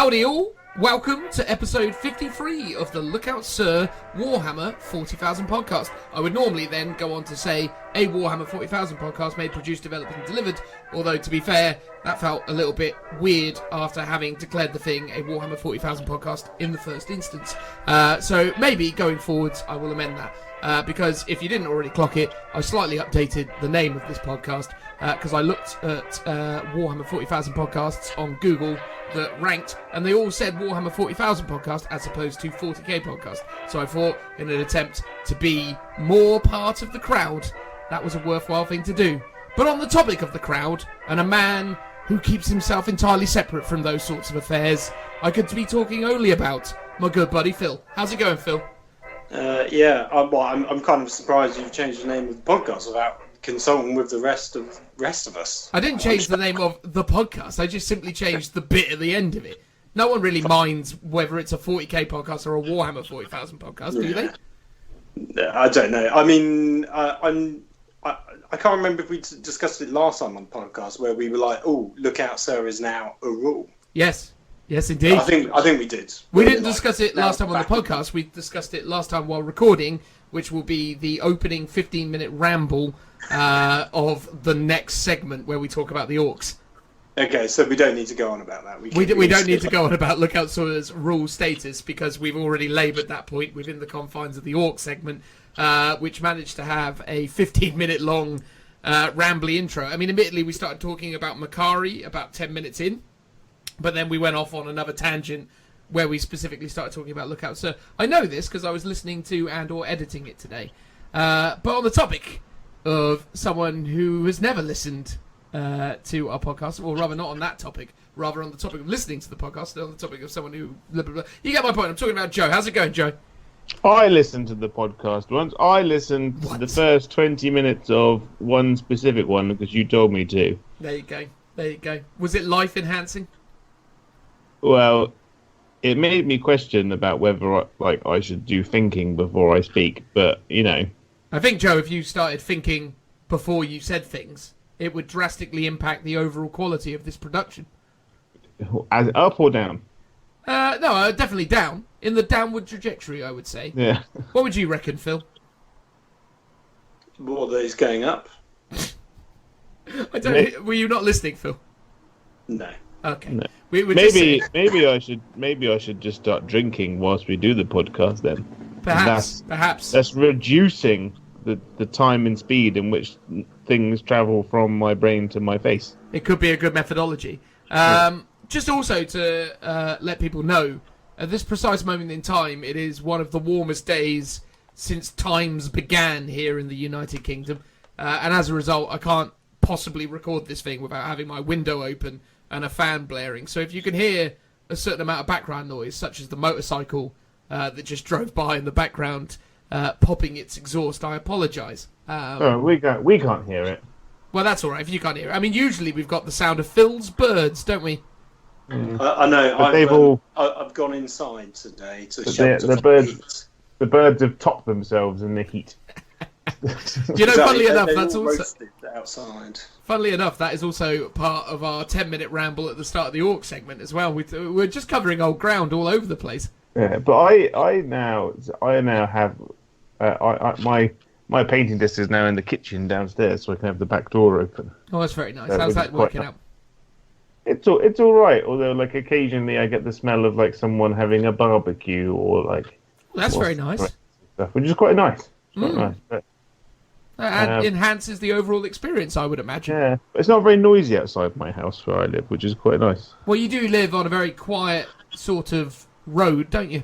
Howdy all, welcome to episode 53 of the Lookout Sir Warhammer 40,000 podcast. I would normally then go on to say a Warhammer 40,000 podcast made, produced, developed and delivered, although to be fair, that felt a little bit weird after having declared the thing a Warhammer 40,000 podcast in the first instance. So maybe going forwards I will amend that, because if you didn't already clock it, I slightly updated the name of this podcast because I looked at Warhammer 40,000 podcasts on Google that ranked, and they all said Warhammer 40,000 podcast as opposed to 40k podcast. So I thought, in an attempt to be more part of the crowd, that was a worthwhile thing to do. But on the topic of the crowd, and a man who keeps himself entirely separate from those sorts of affairs, I could be talking only about my good buddy Phil. How's it going, Phil? I'm kind of surprised you've changed the name of the podcast without consulting with the rest of us. I didn't change the name of the podcast. I just simply changed the bit at the end of it. No one really minds whether it's a 40k podcast or a Warhammer 40,000 podcast, do they? I don't know. I mean, I can't remember if we discussed it last time on the podcast where we were like, "Oh, Lookout Sir is now a rule." Yes, indeed. I think we did. We didn't discuss it last time on the podcast. We discussed it last time while recording, which will be the opening 15-minute ramble of the next segment where we talk about the Orks. Okay, so we don't need to go on about that. We don't need to go on about Lookout Sir's rule status because we've already laboured that point within the confines of the Orc segment, which managed to have a 15-minute long rambly intro. I mean, admittedly, we started talking about Makari about 10 minutes in, but then we went off on another tangent where we specifically started talking about Lookout Sir. I know this because I was listening to and or editing it today. But on the topic of someone who has never listened to our podcast, or rather not on that topic, rather on the topic of listening to the podcast, on the topic of someone who... Blah, blah, blah. You get my point. I'm talking about Joe. How's it going, Joe? I listened to the podcast once. I listened to the first 20 minutes of one specific one because you told me to. There you go. Was it life-enhancing? Well, it made me question about whether I should do thinking before I speak, but, you know... I think, Joe, if you started thinking before you said things, it would drastically impact the overall quality of this production. As up or down? No, definitely down. In the downward trajectory, I would say. Yeah. What would you reckon, Phil? More that it's going up. Were you not listening, Phil? No. Okay. No. Maybe I should just start drinking whilst we do the podcast then. Perhaps. That's reducing the time and speed in which things travel from my brain to my face. It could be a good methodology. Just also to let people know, at this precise moment in time, it is one of the warmest days since times began here in the United Kingdom. And as a result, I can't possibly record this thing without having my window open and a fan blaring. So if you can hear a certain amount of background noise, such as the motorcycle that just drove by in the background, popping its exhaust, I apologise. We can't hear it. Well, that's all right if you can't hear it. I mean, usually we've got the sound of Phil's birds, don't we? Mm. I know. I've gone inside today to shelter the birds. The birds have topped themselves in the heat. You know, funnily enough, that's also roasted outside. Funnily enough, that is also part of our 10-minute ramble at the start of the Orc segment as well. We're just covering old ground all over the place. Yeah, but I now have my painting desk is now in the kitchen downstairs, so I can have the back door open. Oh, that's very nice. How's that working out? It's all right. Although, like, occasionally I get the smell of like someone having a barbecue or like. That's very nice. Stuff, which is quite nice. Quite nice. But, and enhances the overall experience, I would imagine. Yeah, but it's not very noisy outside my house where I live, which is quite nice. Well, you do live on a very quiet sort of road, don't you?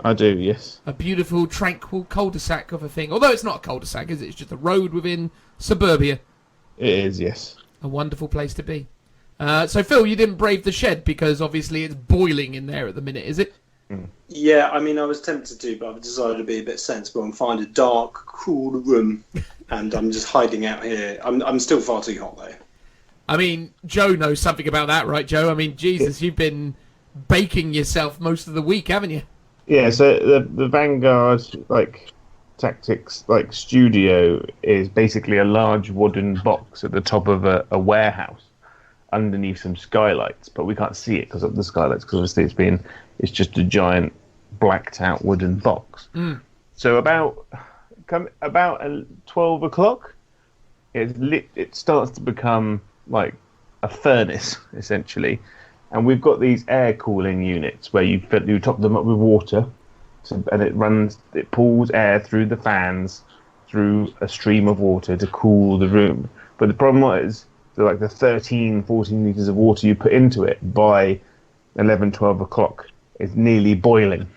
I do, yes. A beautiful, tranquil cul-de-sac of a thing. Although it's not a cul-de-sac, is it? It's just a road within suburbia. It is, yes. A wonderful place to be. So, Phil, you didn't brave the shed because obviously it's boiling in there at the minute, is it? Mm. Yeah, I mean, I was tempted to, but I've decided to be a bit sensible and find a dark, cool room, and I'm just hiding out here. I'm still far too hot, though. I mean, Joe knows something about that, right, Joe? I mean, Jesus, you've been baking yourself most of the week, haven't you? Yeah, so the Vanguard, tactics, studio is basically a large wooden box at the top of a warehouse. underneath some skylights, but we can't see it because of the skylights, because obviously it's just a giant blacked out wooden box. So about 12 o'clock, it starts to become like a furnace essentially, and we've got these air cooling units where you top them up with water, and it pulls air through the fans through a stream of water to cool the room. But the problem is that like the 14 litres of water you put into it by 12 o'clock is nearly boiling.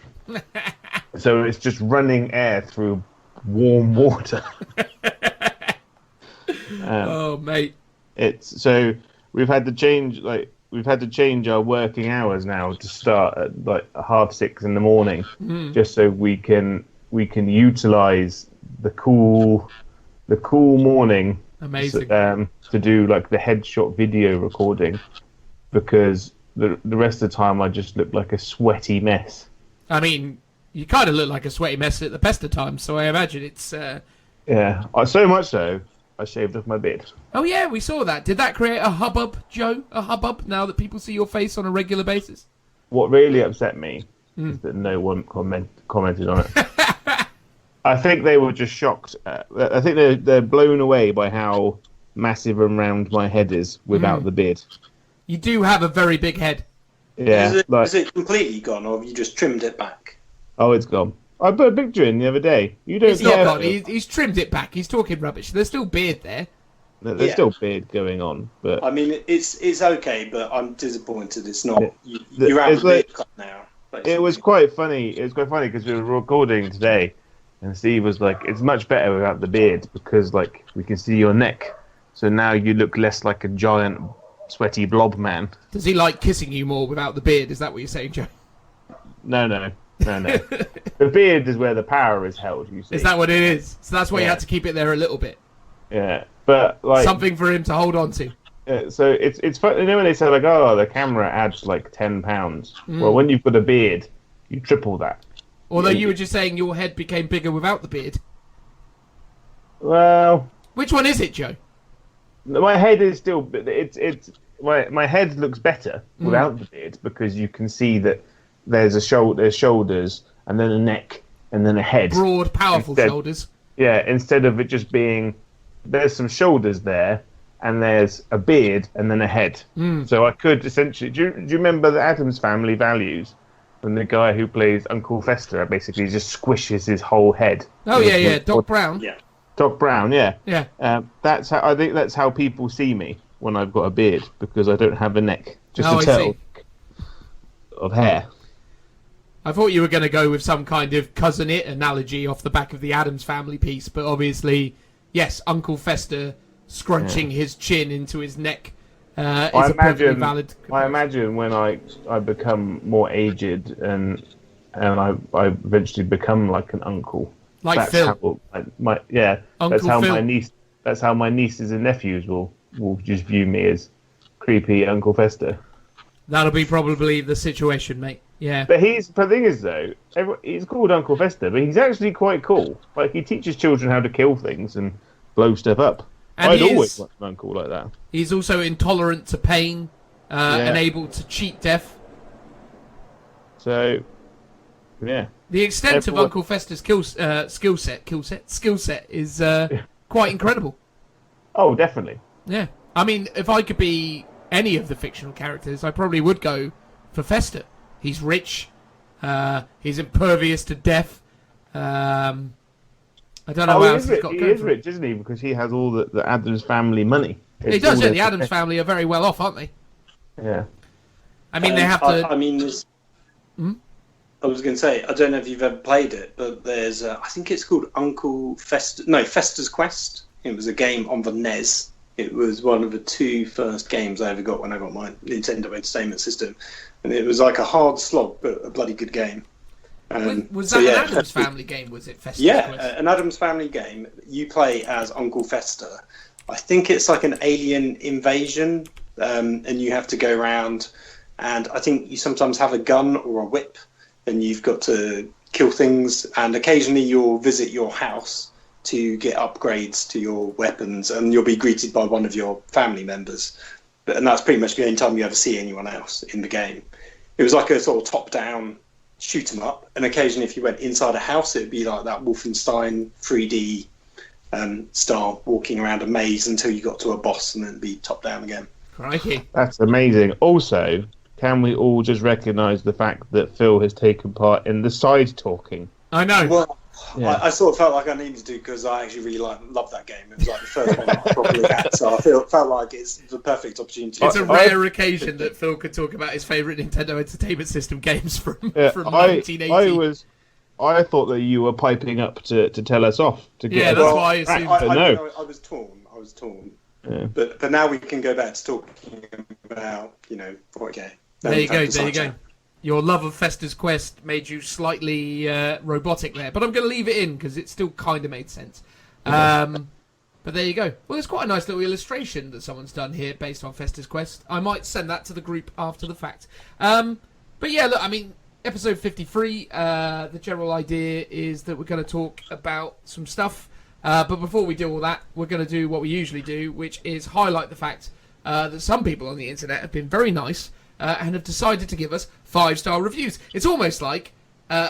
So it's just running air through warm water. Oh, mate. So we've had to change our working hours now to start at like 6:30 in the morning, just so we can utilize the cool morning. Amazing. To do like the headshot video recording, because the rest of the time I just look like a sweaty mess. I mean, you kind of look like a sweaty mess at the best of times, so I imagine it's... Yeah, so much so, I shaved off my beard. Oh yeah, we saw that. Did that create a hubbub, Joe? A hubbub now that people see your face on a regular basis? What really upset me is that no one commented on it. I think they were just shocked. I think they're blown away by how massive and round my head is without the beard. You do have a very big head. Yeah. Is it completely gone, or have you just trimmed it back? Oh, it's gone. I put a picture in the other day. You don't It's not gone. He's trimmed it back. He's talking rubbish. There's still beard there. There's still beard going on, but I mean, it's okay, but I'm disappointed it's not. You're out of the beard cut now. Basically. It was quite funny. It was quite funny because we were recording today, and Steve was like, "It's much better without the beard because like we can see your neck, so now you look less like a giant sweaty blob man." Does he like kissing you more without the beard? Is that what you're saying, Joe? No. The beard is where the power is held. You see? Is that what it is? So that's why you had to keep it there a little bit. Yeah, but like something for him to hold on to. So it's fun. You know when they say like, "Oh, the camera adds like 10 pounds." Well, when you've got a beard, you triple that. Although you were just saying your head became bigger without the beard. Well, which one is it, Joe? My head is still. My head looks better without the beard because you can see that there's shoulders, and then a neck, and then a head. Broad, powerful shoulders. Yeah, instead of it just being, there's some shoulders there, and there's a beard, and then a head. So I could essentially. Do you remember the Addams Family Values? When the guy who plays Uncle Fester basically just squishes his whole head. Oh yeah, Doc Brown. Yeah. Doc Brown, yeah. Yeah. That's how I think that's how people see me when I've got a beard, because I don't have a neck, just a turtle of hair. I thought you were going to go with some kind of Cousin It analogy off the back of the Addams Family piece, but obviously, yes, Uncle Fester scrunching his chin into his neck is a perfectly valid comparison. I imagine when I become more aged and I eventually become like an uncle. Like that's Phil. That's how my nieces and nephews will just view me, as creepy Uncle Fester. That'll be probably the situation, mate. Yeah. But the thing is though, he's called Uncle Fester, but he's actually quite cool. Like he teaches children how to kill things and blow stuff up. And I'd always want an uncle like that. He's also intolerant to pain, and able to cheat death. So, yeah. The extent of Uncle Fester's skill set is quite incredible. Oh, definitely. Yeah. I mean, if I could be any of the fictional characters, I probably would go for Fester. He's rich. He's impervious to death. I don't know what else he's got going for him. He is rich, isn't he? Because he has all the Addams Family money. He does, yeah. The Addams Family are very well off, aren't they? Yeah. I mean, they have to... I was going to say, I don't know if you've ever played it, but there's, I think it's called Fester's Quest. It was a game on the NES. It was one of the two first games I ever got when I got my Nintendo Entertainment System. And it was like a hard slog, but a bloody good game. Was that an Addams Family game, was it? Fester's Quest? An Addams Family game. You play as Uncle Fester. I think it's like an alien invasion, and you have to go around, and I think you sometimes have a gun or a whip, and you've got to kill things, and occasionally you'll visit your house to get upgrades to your weapons, and you'll be greeted by one of your family members. and that's pretty much the only time you ever see anyone else in the game. It was like a sort of top-down shoot 'em up, and occasionally if you went inside a house, it would be like that Wolfenstein 3D style, walking around a maze until you got to a boss, and then it'd be top-down again. Crikey. That's amazing. Also, can we all just recognise the fact that Phil has taken part in the side talking? I know. Well, Yeah. I sort of felt like I needed to because I actually really love that game. It was like the first one I probably had, so I felt like it's the perfect opportunity. It's a rare occasion that Phil could talk about his favourite Nintendo Entertainment System games from 1980. I thought that you were piping up to tell us off. That's why I assumed. I was torn. Yeah. But now we can go back to talking about, okay. There you go. Your love of Fester's Quest made you slightly robotic there, but I'm going to leave it in because it still kind of made sense. But there you go. Well, it's quite a nice little illustration that someone's done here based on Fester's Quest. I might send that to the group after the fact. But yeah, look, I mean, episode 53, the general idea is that we're going to talk about some stuff. But before we do all that, we're going to do what we usually do, which is highlight the fact that some people on the internet have been very nice and have decided to give us 5-star reviews. It's almost like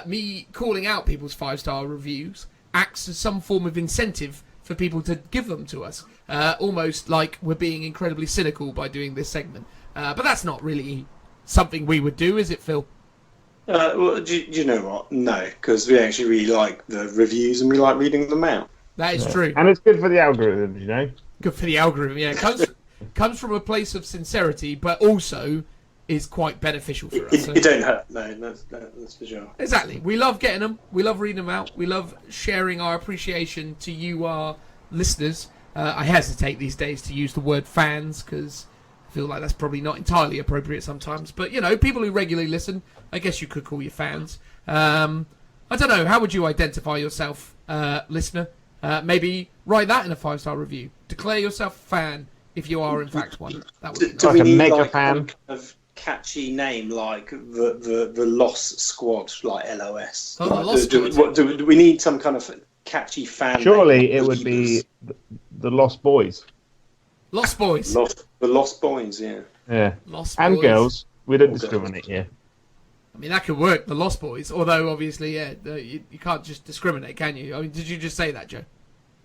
me calling out people's 5-star reviews acts as some form of incentive for people to give them to us. Almost like we're being incredibly cynical by doing this segment. But that's not really something we would do, is it, Phil? Well, do you know what? No, because we actually really like the reviews and we like reading them out. That is true. And it's good for the algorithms, you know? Good for the algorithm, yeah. It comes from a place of sincerity, but also is quite beneficial for us. It don't hurt, no, that's for sure. Exactly. We love getting them. We love reading them out. We love sharing our appreciation to you, our listeners. I hesitate these days to use the word fans because I feel like that's probably not entirely appropriate sometimes. But, people who regularly listen, I guess you could call you fans. I don't know. How would you identify yourself, listener? Maybe write that in a 5-star review. Declare yourself a fan if you are in fact one. That would be nice. Do we Like a need mega like fan? some kind of catchy name like the Lost Squad, like LOS? Oh, the Lost Squad. Do we need some kind of catchy fan Surely name? it would be the Lost Boys. Lost Boys. The Lost Boys, yeah. Yeah. Lost And Boys. girls. We don't Or discriminate here. I mean, that could work, the Lost Boys. Although, obviously, you can't just discriminate, can you? I mean, did you just say that, Joe?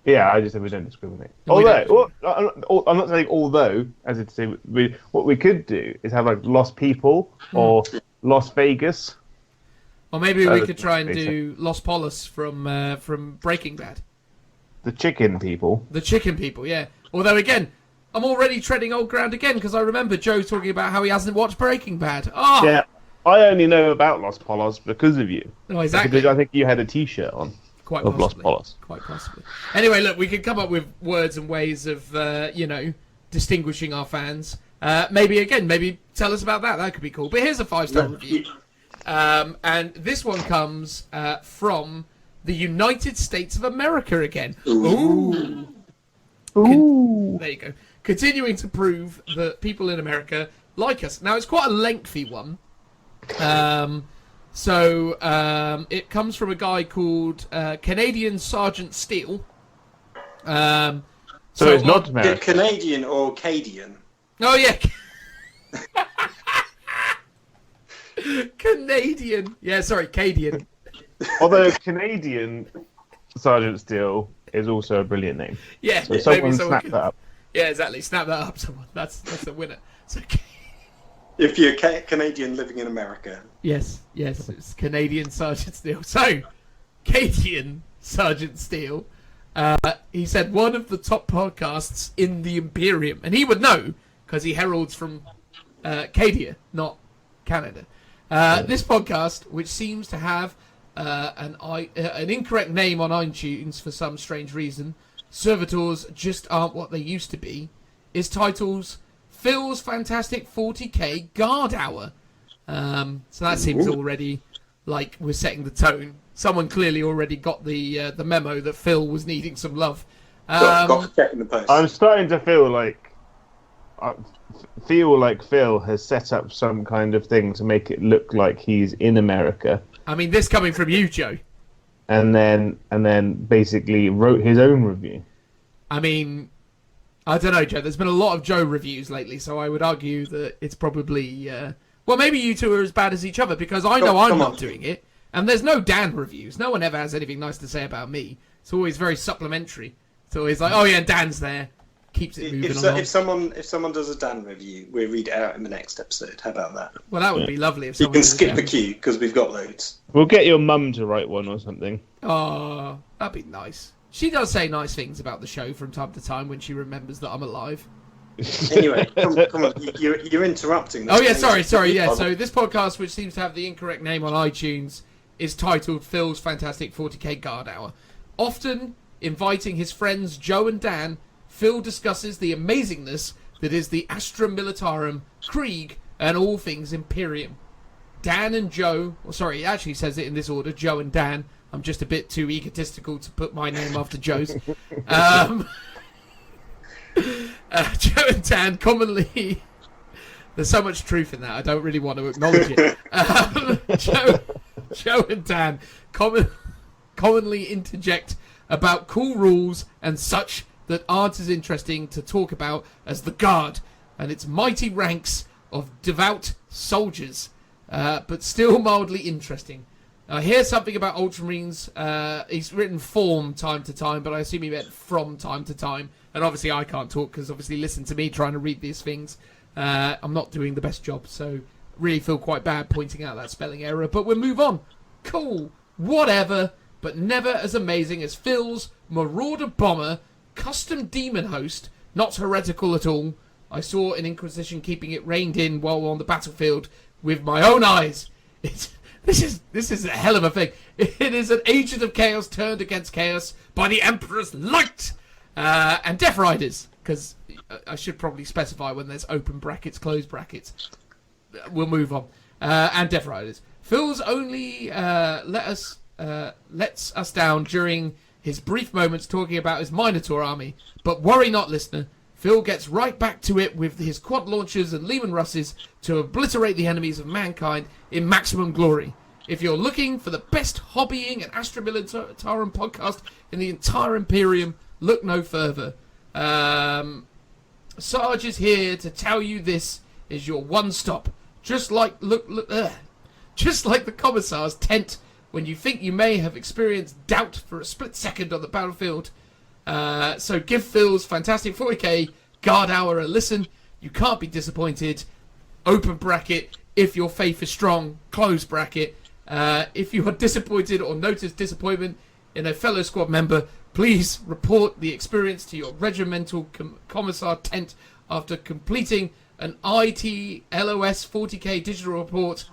Yeah, I just said we don't discriminate. No, we I'm not saying although, as it's say, what we could do is have like Lost People or Las Vegas. Or maybe we could try and do Los Polos from Breaking Bad. The chicken people. The chicken people, yeah. Although, again, I'm already treading old ground again because I remember Joe talking about how he hasn't watched Breaking Bad. Oh! Yeah, I only know about Los Polos because of you. No, exactly. Because I think you had a T-shirt on. Quite of Los possibly. Polos. Quite possibly. Anyway, look, we could come up with words and ways of, distinguishing our fans. Maybe tell us about that. That could be cool. But here's a 5-star review. And this one comes from the United States of America again. Ooh. There you go. Continuing to prove that people in America like us. Now, it's quite a lengthy one. So it comes from a guy called Canadian Sergeant Steele. So it's not American. Canadian or Cadian? Oh, yeah. Canadian. Yeah, sorry, Cadian. Although Canadian Sergeant Steele is also a brilliant name. Yeah, So someone snap that up. Yeah, exactly. Snap that up, someone. That's the winner. So, If you're Canadian living in America. yes, it's Canadian Sergeant Steele. So, Cadian Sergeant Steele, he said one of the top podcasts in the Imperium, and he would know because he heralds from Cadia, not Canada. This podcast, which seems to have an incorrect name on iTunes for some strange reason, servitors just aren't what they used to be, is titled Phil's Fantastic 40k Guard Hour. So that seems already like we're setting the tone. Someone clearly already got the memo that Phil was needing some love. Got to check in the post. I'm starting to feel like Phil has set up some kind of thing to make it look like he's in America. I mean, this coming from you, Joe. And then basically wrote his own review. I mean, I don't know, Joe. There's been a lot of Joe reviews lately, so I would argue that it's probably... well, maybe you two are as bad as each other, because I know I'm not doing it. And there's no Dan reviews. No one ever has anything nice to say about me. It's always very supplementary. It's always like, oh yeah, Dan's there. Keeps it moving along. If someone does a Dan review, we'll read it out in the next episode. How about that? Well, that would be lovely. If you can skip the queue, because we've got loads. We'll get your mum to write one or something. Oh, that'd be nice. She does say nice things about the show from time to time when she remembers that I'm alive. Anyway, come on. You're interrupting. Oh yeah, sorry. Yeah, so this podcast, which seems to have the incorrect name on iTunes, is titled Phil's Fantastic 40k Guard Hour. Often inviting his friends Joe and Dan, Phil discusses the amazingness that is the Astra Militarum, Krieg, and all things Imperium. Dan and Joe, it actually says it in this order, Joe and Dan. I'm just a bit too egotistical to put my name after Joe's. Joe and Dan commonly... There's so much truth in that, I don't really want to acknowledge it. Joe and Dan commonly interject about cool rules and such that aren't as interesting to talk about as the Guard and its mighty ranks of devout soldiers, but still mildly interesting. I hear something about Ultramarines. He's written form time to time, but I assume he meant from time to time. And obviously I can't talk because obviously listen to me trying to read these things. I'm not doing the best job, so really feel quite bad pointing out that spelling error. But we'll move on. Cool. Whatever. But never as amazing as Phil's Marauder Bomber custom demon host. Not heretical at all. I saw an Inquisition keeping it reined in while on the battlefield with my own eyes. This is a hell of a thing. It is an agent of chaos turned against chaos by the Emperor's light. And Death Riders, because I should probably specify when there's open brackets, closed brackets. We'll move on. And Death Riders. Phil's only lets us down during his brief moments talking about his Minotaur army. But worry not, listener. Phil gets right back to it with his quad launchers and Lehman Russes to obliterate the enemies of mankind in maximum glory. If you're looking for the best hobbying and Astra Militarum podcast in the entire Imperium, look no further. Sarge is here to tell you this is your one stop. Just like the Commissar's tent when you think you may have experienced doubt for a split second on the battlefield. So give Phil's Fantastic 40k Guard Hour a listen. You can't be disappointed. Open bracket, if your faith is strong. Close bracket. If you are disappointed or notice disappointment in a fellow squad member, please report the experience to your regimental commissar tent after completing an ITLOS 40k digital report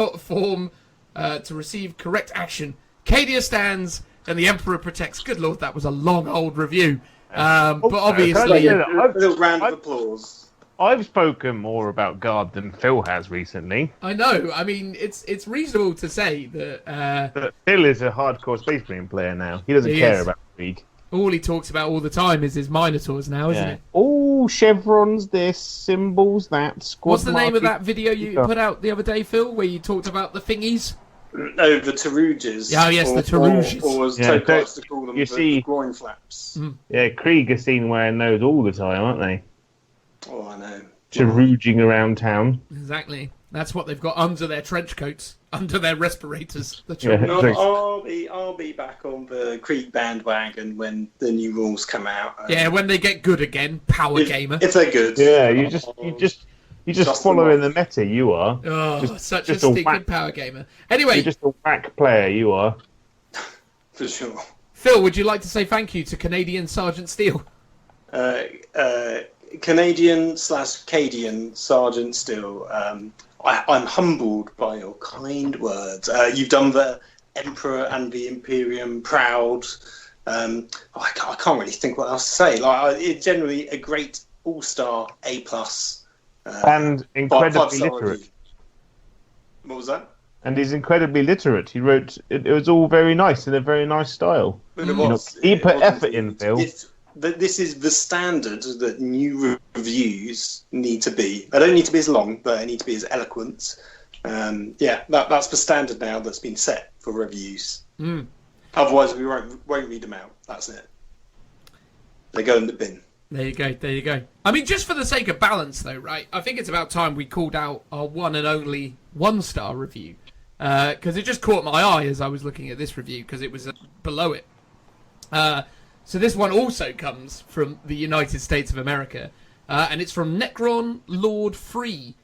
form to receive correct action. Cadia stands and the Emperor protects. Good Lord, that was a long old review. But obviously... A little round of applause. I've spoken more about Guard than Phil has recently. I know. I mean, it's reasonable to say that... But Phil is a hardcore Space Marine player now. He doesn't care about Krieg. All he talks about all the time is his Minotaurs now, isn't it? Oh, chevrons this, symbols that, squad What's the name of that video you put out the other day, Phil, where you talked about the thingies? No, the Taruges. Oh, yes, the Taruges. Or as Toke likes to call them, the groin flaps. Yeah, Krieg are seen wearing those all the time, aren't they? Oh, I know. Taruging around town. Exactly. That's what they've got under their trench coats, under their respirators. I'll be back on the Krieg bandwagon when the new rules come out. Yeah, when they get good again, Power Gamer. If they're good. Yeah, you just following the meta. You are. Oh, such a stinking Power Gamer. Anyway, you're just a whack player. You are. For sure. Phil, would you like to say thank you to Canadian Sergeant Steele? Canadian/Cadian Sergeant Steele. I'm humbled by your kind words. You've done the Emperor and the Imperium proud. I can't really think what else to say. It's generally a great all-star A+. And incredibly literate. What was that? And he's incredibly literate. He wrote it was all very nice in a very nice style. But it was. He put effort in, Phil. This is the standard that new reviews need to be. They don't need to be as long, but they need to be as eloquent. That's the standard now that's been set for reviews. Otherwise, we won't read them out. That's it. They go in the bin. There you go, there you go. I mean, just for the sake of balance, though, right? I think it's about time we called out our one and only one-star review. Because it just caught my eye as I was looking at this review, because it was below it. So this one also comes from the United States of America. And it's from Necron Lord Free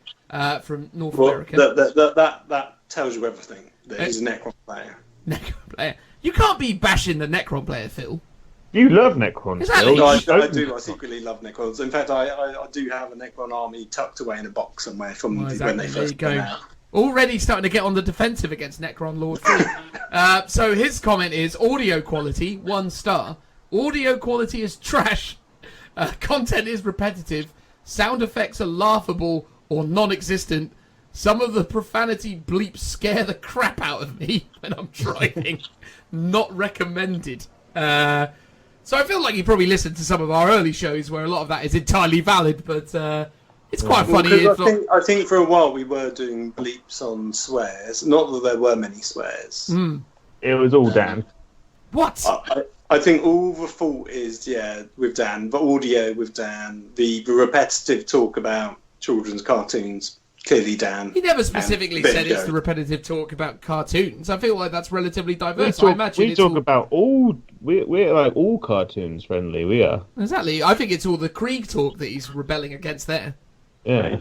from North America. That tells you everything. That he's a Necron player. Necron player. You can't be bashing the Necron player, Phil. You love Necrons. Exactly. No, I do. I secretly love Necrons. In fact, I do have a Necron army tucked away in a box somewhere from when they first came out. Already starting to get on the defensive against Necron Lord 3. So his comment is, audio quality, 1 star. Audio quality is trash. Content is repetitive. Sound effects are laughable or non-existent. Some of the profanity bleeps scare the crap out of me when I'm driving. Not recommended. So I feel like you probably listened to some of our early shows where a lot of that is entirely valid, but it's quite funny. I think for a while we were doing bleeps on swears. Not that there were many swears. It was all Dan. What? I think all the fault is, with Dan. The audio with Dan. The repetitive talk about children's cartoons. Clearly Dan. He never specifically said it's the repetitive talk about cartoons. I feel like that's relatively diverse. I imagine we talk about all... We're like all cartoons friendly, we are. Exactly. I think it's all the Krieg talk that he's rebelling against there. Yeah.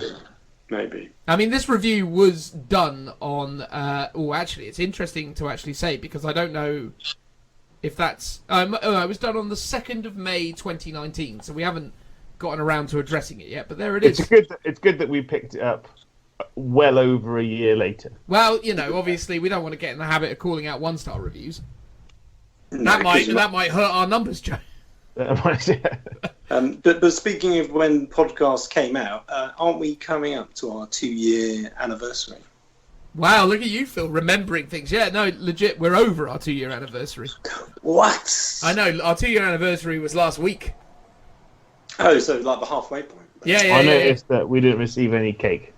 Maybe. I mean, this review was done on... actually, it's interesting to actually say, because I don't know if that's... it was done on the 2nd of May 2019, so we haven't gotten around to addressing it yet, but there it is. It's good that we picked it up well over a year later. Well, obviously we don't want to get in the habit of calling out 1-star reviews. No, that might hurt our numbers, Joe. But speaking of when podcasts came out, aren't we coming up to our 2-year anniversary? Wow, look at you, Phil, remembering things. Yeah, no, legit, we're over our 2-year anniversary. What? I know, our 2-year anniversary was last week. Oh, so like the halfway point. Yeah. I noticed that we didn't receive any cake.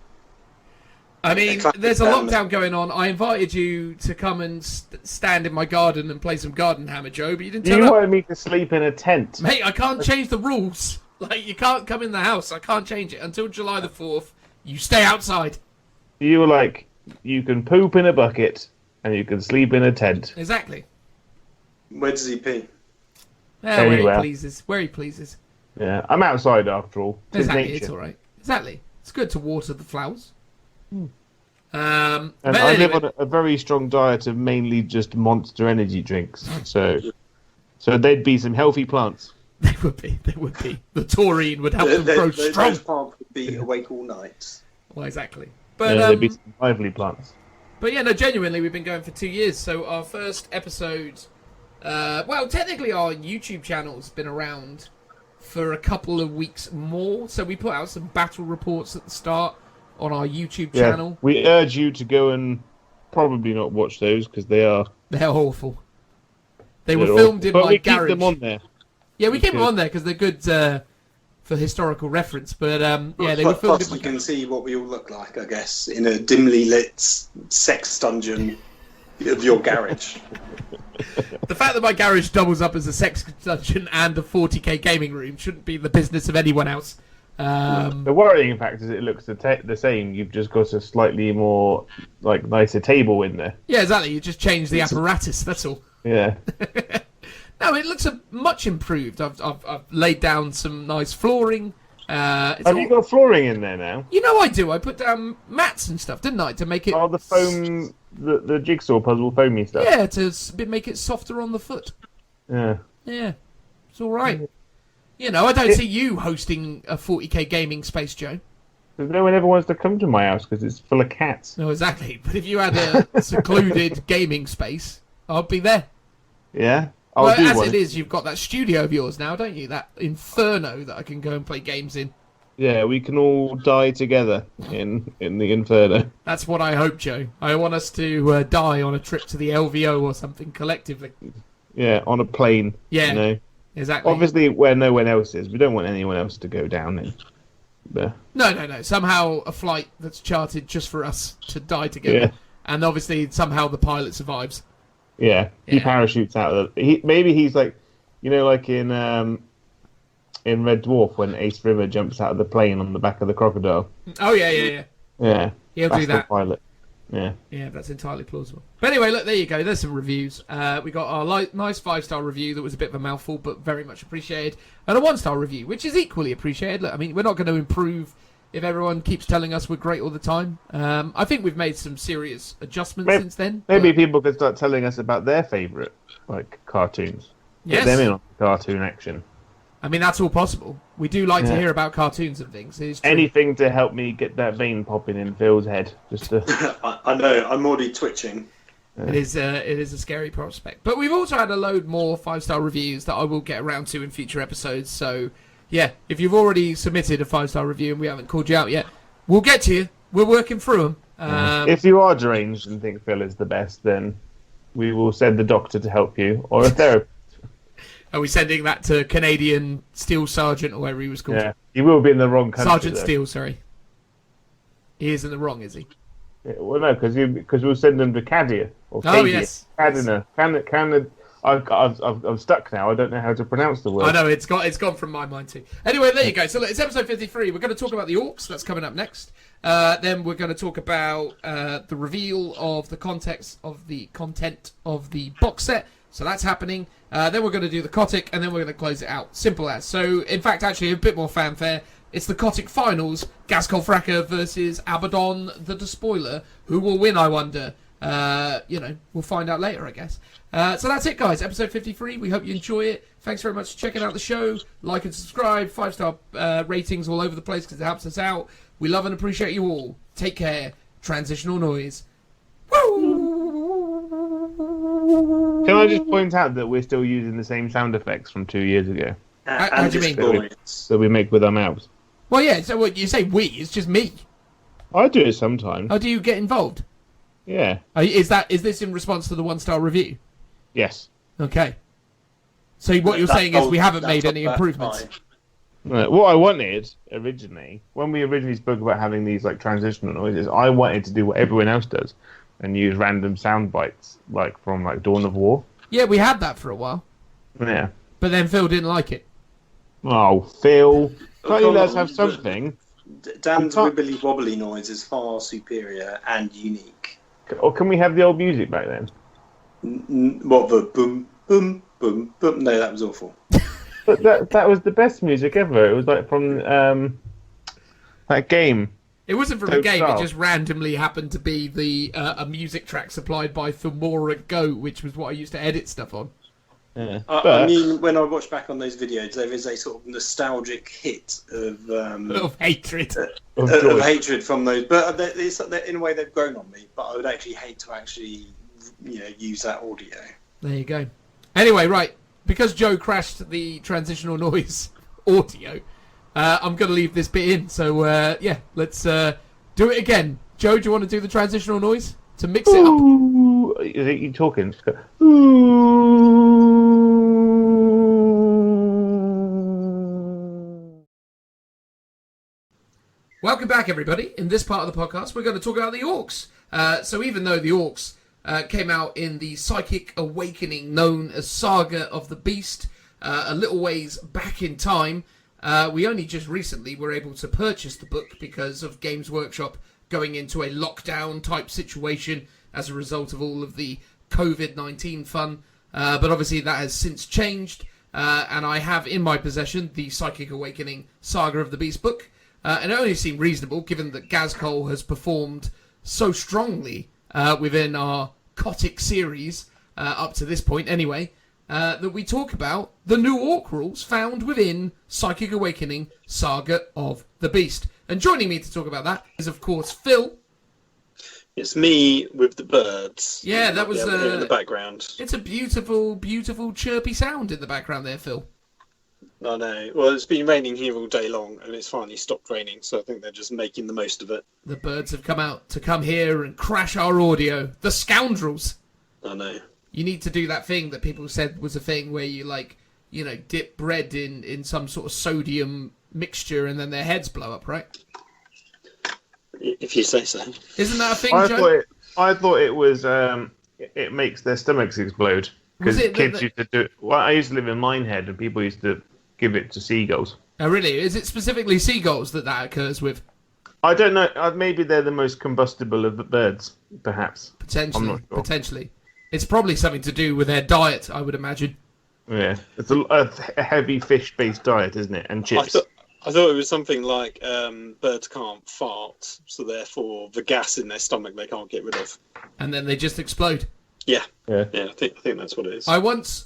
I mean, there's a lockdown going on. I invited you to come and stand in my garden and play some garden hammer, Joe, but you didn't turn up. You wanted me to sleep in a tent. Mate, I can't change the rules. Like, you can't come in the house. I can't change it. Until July the 4th, you stay outside. You were like, you can poop in a bucket and you can sleep in a tent. Exactly. Where does he pee? Where he pleases. Where he pleases. Yeah, I'm outside after all. Exactly, it's all right. Exactly. It's good to water the flowers. And I live on a very strong diet of mainly just Monster energy drinks, so there'd be some healthy plants. They would be. The taurine would help them grow strong. Those plants would be awake all night. Well, exactly. But there'd be some lively plants. But yeah, no, genuinely, we've been going for 2 years. So our first episode, technically our YouTube channel's been around for a couple of weeks more. So we put out some battle reports at the start on our YouTube channel. We urge you to go and probably not watch those because they're awful. They were filmed in my garage. But we keep them on there. Yeah, we keep them on there because they're good for historical reference. But they were filmed. Plus, you can see what we all look like, I guess, in a dimly lit sex dungeon of your garage. The fact that my garage doubles up as a sex dungeon and a 40k gaming room shouldn't be the business of anyone else. The worrying fact is it looks the same. You've just got a slightly more nicer table in there. Yeah, exactly. You just change the apparatus. That's all. Yeah. No, it looks much improved. I've laid down some nice flooring. Have you got flooring in there now? You know I do. I put down mats and stuff, didn't I, to make it... Oh, the foam, the jigsaw puzzle foamy stuff. Yeah, to make it softer on the foot. Yeah. Yeah, it's all right. I don't see you hosting a 40k gaming space, Joe. Because no one ever wants to come to my house because it's full of cats. No, exactly. But if you had a secluded gaming space, I'd be there. Yeah? It is, you've got that studio of yours now, don't you? That inferno that I can go and play games in. Yeah, we can all die together in the inferno. That's what I hope, Joe. I want us to die on a trip to the LVO or something collectively. Yeah, on a plane. Yeah, exactly. Obviously, where no one else is. We don't want anyone else to go down in. But... No. Somehow a flight that's charted just for us to die together. Yeah. And obviously somehow the pilot survives. Yeah, he parachutes out of maybe he's like, like in in Red Dwarf when Ace River jumps out of the plane on the back of the crocodile. Oh yeah. Yeah. He'll do that. Pilot. Yeah. Yeah, that's entirely plausible. But anyway, look, there you go. There's some reviews. We got our nice 5-star review that was a bit of a mouthful, but very much appreciated, and a 1-star review, which is equally appreciated. Look, I mean, we're not going to improve if everyone keeps telling us we're great all the time. I think we've made some serious adjustments since then. Maybe people could start telling us about their favourite cartoons. Yes. Get them in on cartoon action. I mean, that's all possible. We do like to hear about cartoons and things. It's true. Anything to help me get that vein popping in Phil's head. Just to... I know, I'm already twitching. It is a scary prospect. But we've also had a load more 5-star reviews that I will get around to in future episodes. So, yeah, if you've already submitted a 5-star review and we haven't called you out yet, we'll get to you. We're working through them. If you are deranged and think Phil is the best, then we will send the doctor to help you, or a therapist. Are we sending that to Canadian Steel Sergeant, or whatever he was called? Yeah, he will be in the wrong country. Sergeant Steel, sorry. He is in the wrong, is he? Yeah, well, no, because we'll send them to Cadia or Cadia. Oh, yes. Cadina. I'm stuck now. I don't know how to pronounce the word. I know, it's gone from my mind too. Anyway, there you go. So look, it's episode 53. We're going to talk about the Orks. That's coming up next. Then we're going to talk about the reveal of the content of the box set. So that's happening. Then we're going to do the KOTC, and then we're going to close it out. Simple as. So, in fact, actually, a bit more fanfare. It's the KOTC finals. Ghazghkull THRAKA versus Abaddon, the DESPOILER. Who will win, I wonder? We'll find out later, I guess. So that's it, guys. Episode 53. We hope you enjoy it. Thanks very much for checking out the show. Like and subscribe. 5-star ratings all over the place because it helps us out. We love and appreciate you all. Take care. Transitional noise. Woo! Can I just point out that we're still using the same sound effects from 2 years ago How do you mean? that we make with our mouths? Well, yeah, so what you say we, it's just me. I do it sometimes. How do you get involved? Yeah. Is this in response to the 1-star review? Yes. Okay. So what you're saying is we haven't made any improvements. Right. What I wanted originally, when we originally spoke about having these like transitional noises, I wanted to do what everyone else does and use random sound bites, like from like Dawn of War. Yeah, we had that for a while. Yeah. But then Phil didn't like it. Oh, Phil. Can't you let us have something? Dan's wibbly wobbly noise is far superior and unique. Or can we have the old music back then? What, the boom, boom, boom, boom? No, that was awful. But that was the best music ever. It was like from that game. It wasn't from a game, it just randomly happened to be the a music track supplied by Filmora Go, which was what I used to edit stuff on. Yeah. I mean, when I watch back on those videos, there is a sort of nostalgic hit of hatred. Of hatred from those. But in a way, they've grown on me. But I would actually hate to use that audio. There you go. Anyway, right. Because Joe crashed the transitional noise audio, I'm going to leave this bit in. So, let's do it again. Joe, do you want to do the transitional noise to mix it up? You talking? Welcome back, everybody. In this part of the podcast, we're going to talk about the Orks. So even though the Orks came out in the Psychic Awakening known as Saga of the Beast a little ways back in time, we only just recently were able to purchase the book because of Games Workshop going into a lockdown type situation as a result of all of the COVID-19 fun. But obviously that has since changed, and I have in my possession the Psychic Awakening Saga of the Beast book. And it only seemed reasonable, given that Ghazghkull has performed so strongly within our KOTC series, up to this point anyway, that we talk about the new Ork rules found within Psychic Awakening Saga of the Beast. And joining me to talk about that is, of course, Phil. It's me with the birds. Yeah, that was in the background. It's a beautiful, beautiful, chirpy sound in the background there, Phil. I know. Well, it's been raining here all day long, and it's finally stopped raining, so I think they're just making the most of it. The birds have come out to come here and crash our audio. The scoundrels! I know. You need to do that thing that people said was a thing where you, dip bread in some sort of sodium mixture and then their heads blow up, right? If you say so. Isn't that a thing, Joe? I thought it was, it makes their stomachs explode. Because kids used to do it. Well, I used to live in Minehead, and people used to give it to seagulls. Oh, really? Is it specifically seagulls that occurs with? I don't know. Maybe they're the most combustible of the birds, perhaps. Potentially. I'm not sure. Potentially. It's probably something to do with their diet, I would imagine. Yeah, it's a heavy fish-based diet, isn't it? And chips. I thought it was something like birds can't fart, so therefore the gas in their stomach they can't get rid of. And then they just explode. Yeah. Yeah. I think that's what it is. I once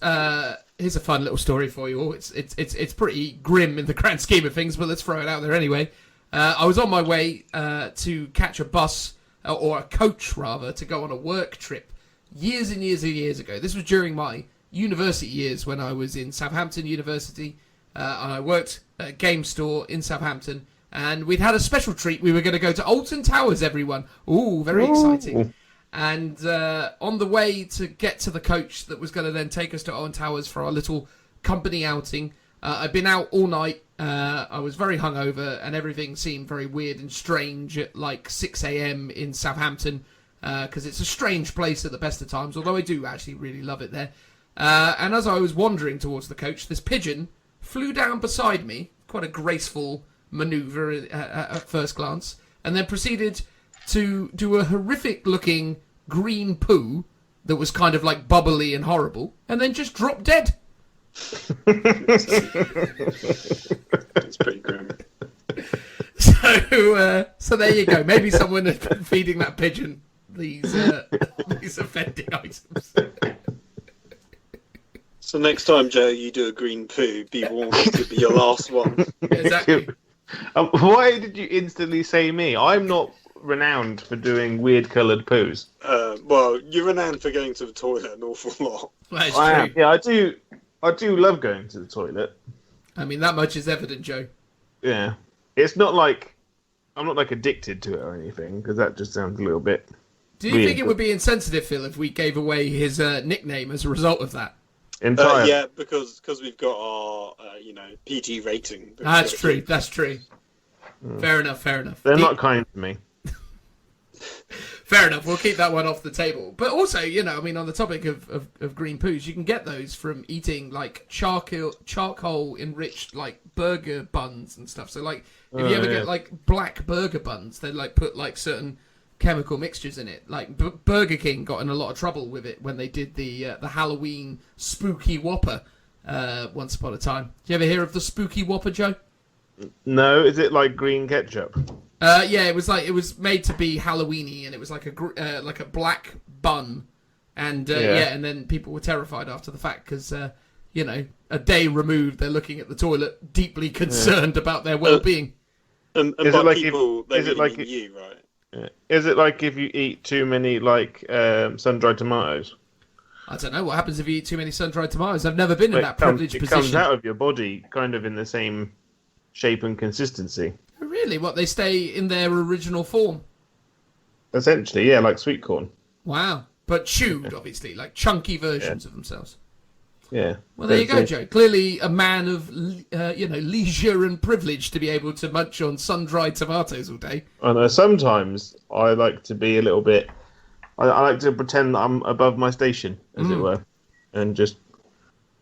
here's a fun little story for you all. It's pretty grim in the grand scheme of things, but let's throw it out there anyway. I was on my way to catch a bus or a coach rather to go on a work trip years and years and years ago. This was during my university years when I was in Southampton University. And I worked at a game store in Southampton, and we'd had a special treat. We were going to go to Alton Towers, everyone. Ooh, very exciting. And on the way to get to the coach that was going to then take us to Alton Towers for our little company outing, I'd been out all night. I was very hungover, and everything seemed very weird and strange at like 6 a.m. in Southampton, because it's a strange place at the best of times, although I do actually really love it there. And as I was wandering towards the coach, this pigeon flew down beside me, quite a graceful manoeuvre at first glance, and then proceeded to do a horrific-looking green poo that was kind of like bubbly and horrible, and then just dropped dead. It's pretty grim. So there you go. Maybe someone had been feeding that pigeon these offending items. So next time, Joe, you do a green poo, be warned it could be your last one. Exactly. Why did you instantly say me? I'm not renowned for doing weird-coloured poos. Well, you're renowned for going to the toilet an awful lot. That's I am. true. Yeah, I do love going to the toilet. I mean, that much is evident, Joe. Yeah. It's not like... I'm not, like, addicted to it or anything, because that just sounds a little bit Do you weird, think it would be insensitive, Phil, if we gave away his nickname as a result of that? Entirely. Yeah, because we've got our, PG rating. That's true. That's true. Fair enough. They're not kind to me. Fair enough. We'll keep that one off the table. But also, on the topic of green poos, you can get those from eating like charcoal enriched like burger buns and stuff. So like, if you ever get like black burger buns, they like put like certain chemical mixtures in it. Like Burger King got in a lot of trouble with it when they did the Halloween spooky Whopper once upon a time. Did you ever hear of the spooky Whopper, Joe? No, is it like green ketchup? Yeah, it was made to be Halloweeny, and it was like a black bun, and and then people were terrified after the fact because a day removed, they're looking at the toilet, deeply concerned about their well-being. And Is by it like people, they is it really like mean you, right? Yeah. Is it like if you eat too many like sun-dried tomatoes? I don't know what happens if you eat too many sun-dried tomatoes. I've never been in that privileged It position. comes out of your body kind of in the same shape and consistency. Really? What, they stay in their original form? Essentially, yeah, like sweet corn. Wow. But chewed, obviously, like chunky versions of themselves. Yeah. Well, there you go, Joe. Clearly a man of, leisure and privilege to be able to munch on sun-dried tomatoes all day. I know. Sometimes I like to be a little bit... I like to pretend that I'm above my station, as it were, and just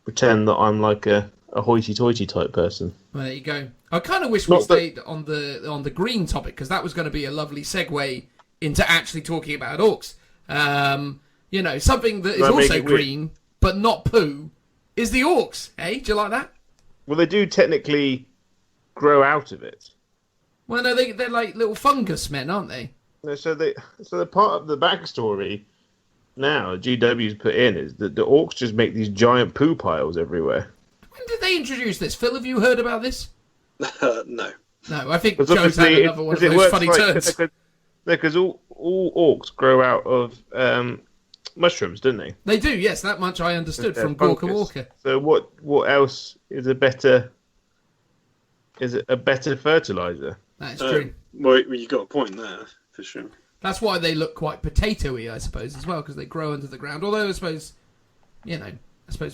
pretend that I'm like a hoity-toity type person. Well, there you go. I kind of wish we stayed on the green topic, because that was going to be a lovely segue into actually talking about orcs. Something that is also green, but not poo, is the orcs. Hey, do you like that? Well, they do technically grow out of it. Well, no, they're like little fungus men, aren't they? So they're part of the backstory now GW's put in is that the orcs just make these giant poo piles everywhere. When did they introduce this? Phil, have you heard about this? No. No, I think Joe's had another one of those funny turns. Because all orcs grow out of mushrooms, don't they? They do, yes. That much I understood from Gorka Walker. So what else is a better fertilizer? That's true. Well, you've got a point there, for sure. That's why they look quite potato-y, I suppose, as well, because they grow under the ground. Although, I suppose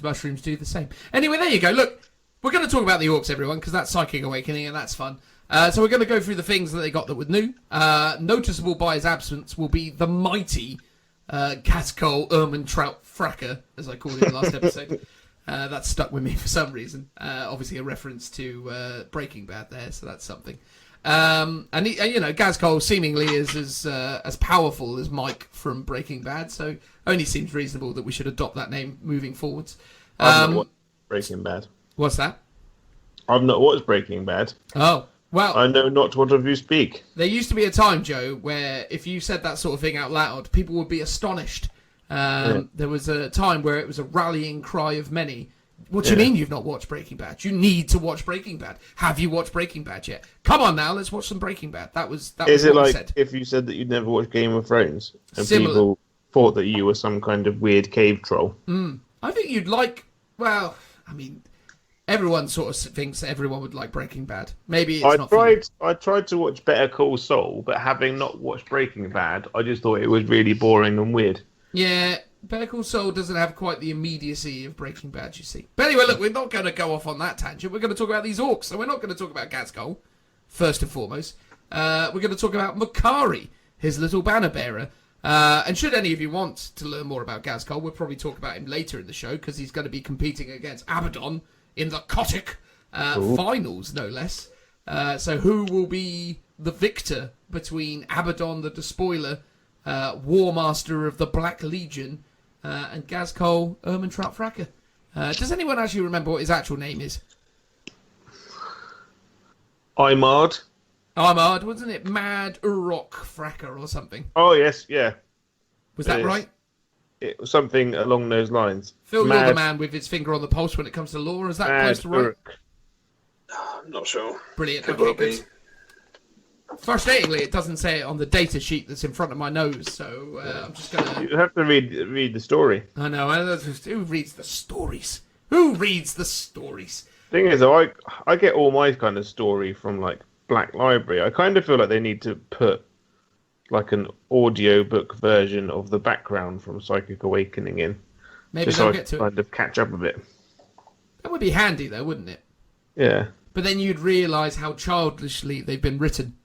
mushrooms do the same. Anyway, there you go. Look, we're going to talk about the orcs, everyone, because that's Psychic Awakening, and that's fun. So we're going to go through the things that they got that were new. Noticeable by his absence will be the mighty Ghazghkull Ermine Trout THRAKA, as I called him last episode. That stuck with me for some reason. Obviously, a reference to Breaking Bad there, so that's something. And Ghazghkull seemingly is as powerful as Mike from Breaking Bad, so only seems reasonable that we should adopt that name moving forwards. I've not watched Breaking Bad. What's that? I've not watched Breaking Bad. Oh, well... I know not what of you speak. There used to be a time, Joe, where if you said that sort of thing out loud, people would be astonished. There was a time where it was a rallying cry of many. What do you mean you've not watched Breaking Bad? You need to watch Breaking Bad. Have you watched Breaking Bad yet? Come on now, let's watch some Breaking Bad. That was Is it what like we said. if you said that you'd never watched Game of Thrones and Similar. people thought that you were some kind of weird cave troll? I think you'd like... Well, I mean, everyone sort of thinks that everyone would like Breaking Bad. Maybe it's not for you. I tried to watch Better Call Saul, but having not watched Breaking Bad, I just thought it was really boring and weird. Yeah, Better Call Saul doesn't have quite the immediacy of Breaking Bad, you see. But anyway, look, we're not going to go off on that tangent. We're going to talk about these orcs. So we're not going to talk about Ghazghkull, first and foremost. We're going to talk about Makari, his little banner bearer. And should any of you want to learn more about Ghazghkull, we'll probably talk about him later in the show, because he's going to be competing against Abaddon in the KOTC finals, no less. So who will be the victor between Abaddon, the DESPOILER, War Master of the Black Legion, and Ghazghkull, THRAKA? Does anyone actually remember what his actual name is? Imard. Armard, wasn't it? Mad URUK THRAKA or something? Oh, yes, yeah. Was that right? It was something along those lines. Phil, you're the man with his finger on the pulse when it comes to lore. Is that close to right? URUK. I'm not sure. Brilliant. Could Okay, well good. be. Frustratingly, it doesn't say it on the data sheet that's in front of my nose, so I'm just going to... You have to read the story. I know. Who reads the stories? Who reads the stories? Thing is, though, I get all my kind of story from, like, Black Library. I kind of feel like they need to put, like, an audiobook version of the background from Psychic Awakening in. Maybe just they'll so get I to can it. kind of catch up a bit. That would be handy, though, wouldn't it? Yeah. But then you'd realise how childishly they've been written.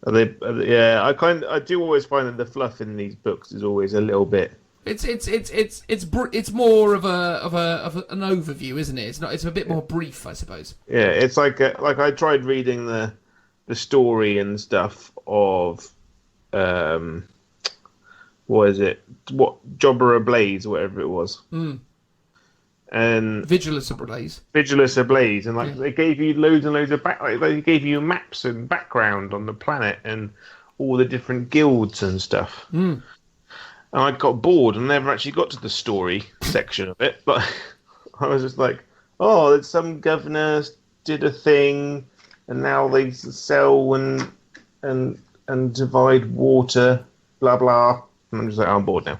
Yeah, I do always find that the fluff in these books is always a little bit. It's more of an overview, isn't it? It's a bit more brief, I suppose. Yeah, it's like I tried reading the story and stuff of what is it? What Jobber Ablaze or whatever it was. And Vigilus Ablaze. Vigilus Ablaze, and they gave you loads and loads of they gave you maps and background on the planet and all the different guilds and stuff. And I got bored and never actually got to the story section of it. But I was just like, oh, some governor did a thing, and now they sell and divide water, blah blah. And I'm just like, oh, I'm bored now.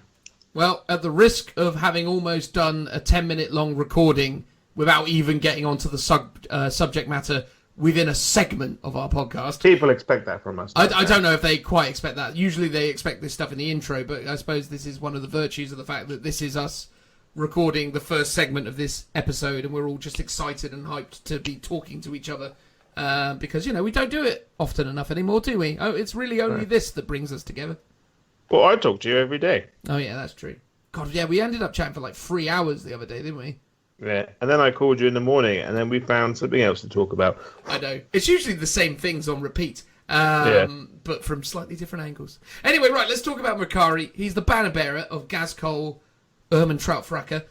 Well, at the risk of having almost done a 10-minute long recording without even getting onto the subject matter within a segment of our podcast. People expect that from us. I don't know if they quite expect that. Usually they expect this stuff in the intro, but I suppose this is one of the virtues of the fact that this is us recording the first segment of this episode, and we're all just excited and hyped to be talking to each other. Because, we don't do it often enough anymore, do we? Oh, it's really only this that brings us together. Well, I talk to you every day. Oh, yeah, that's true. God, yeah, we ended up chatting for like 3 hours the other day, didn't we? Yeah, and then I called you in the morning, and then we found something else to talk about. I know. It's usually the same things on repeat, but from slightly different angles. Anyway, right, let's talk about Makari. He's the banner bearer of Ghazghkull, THRAKA,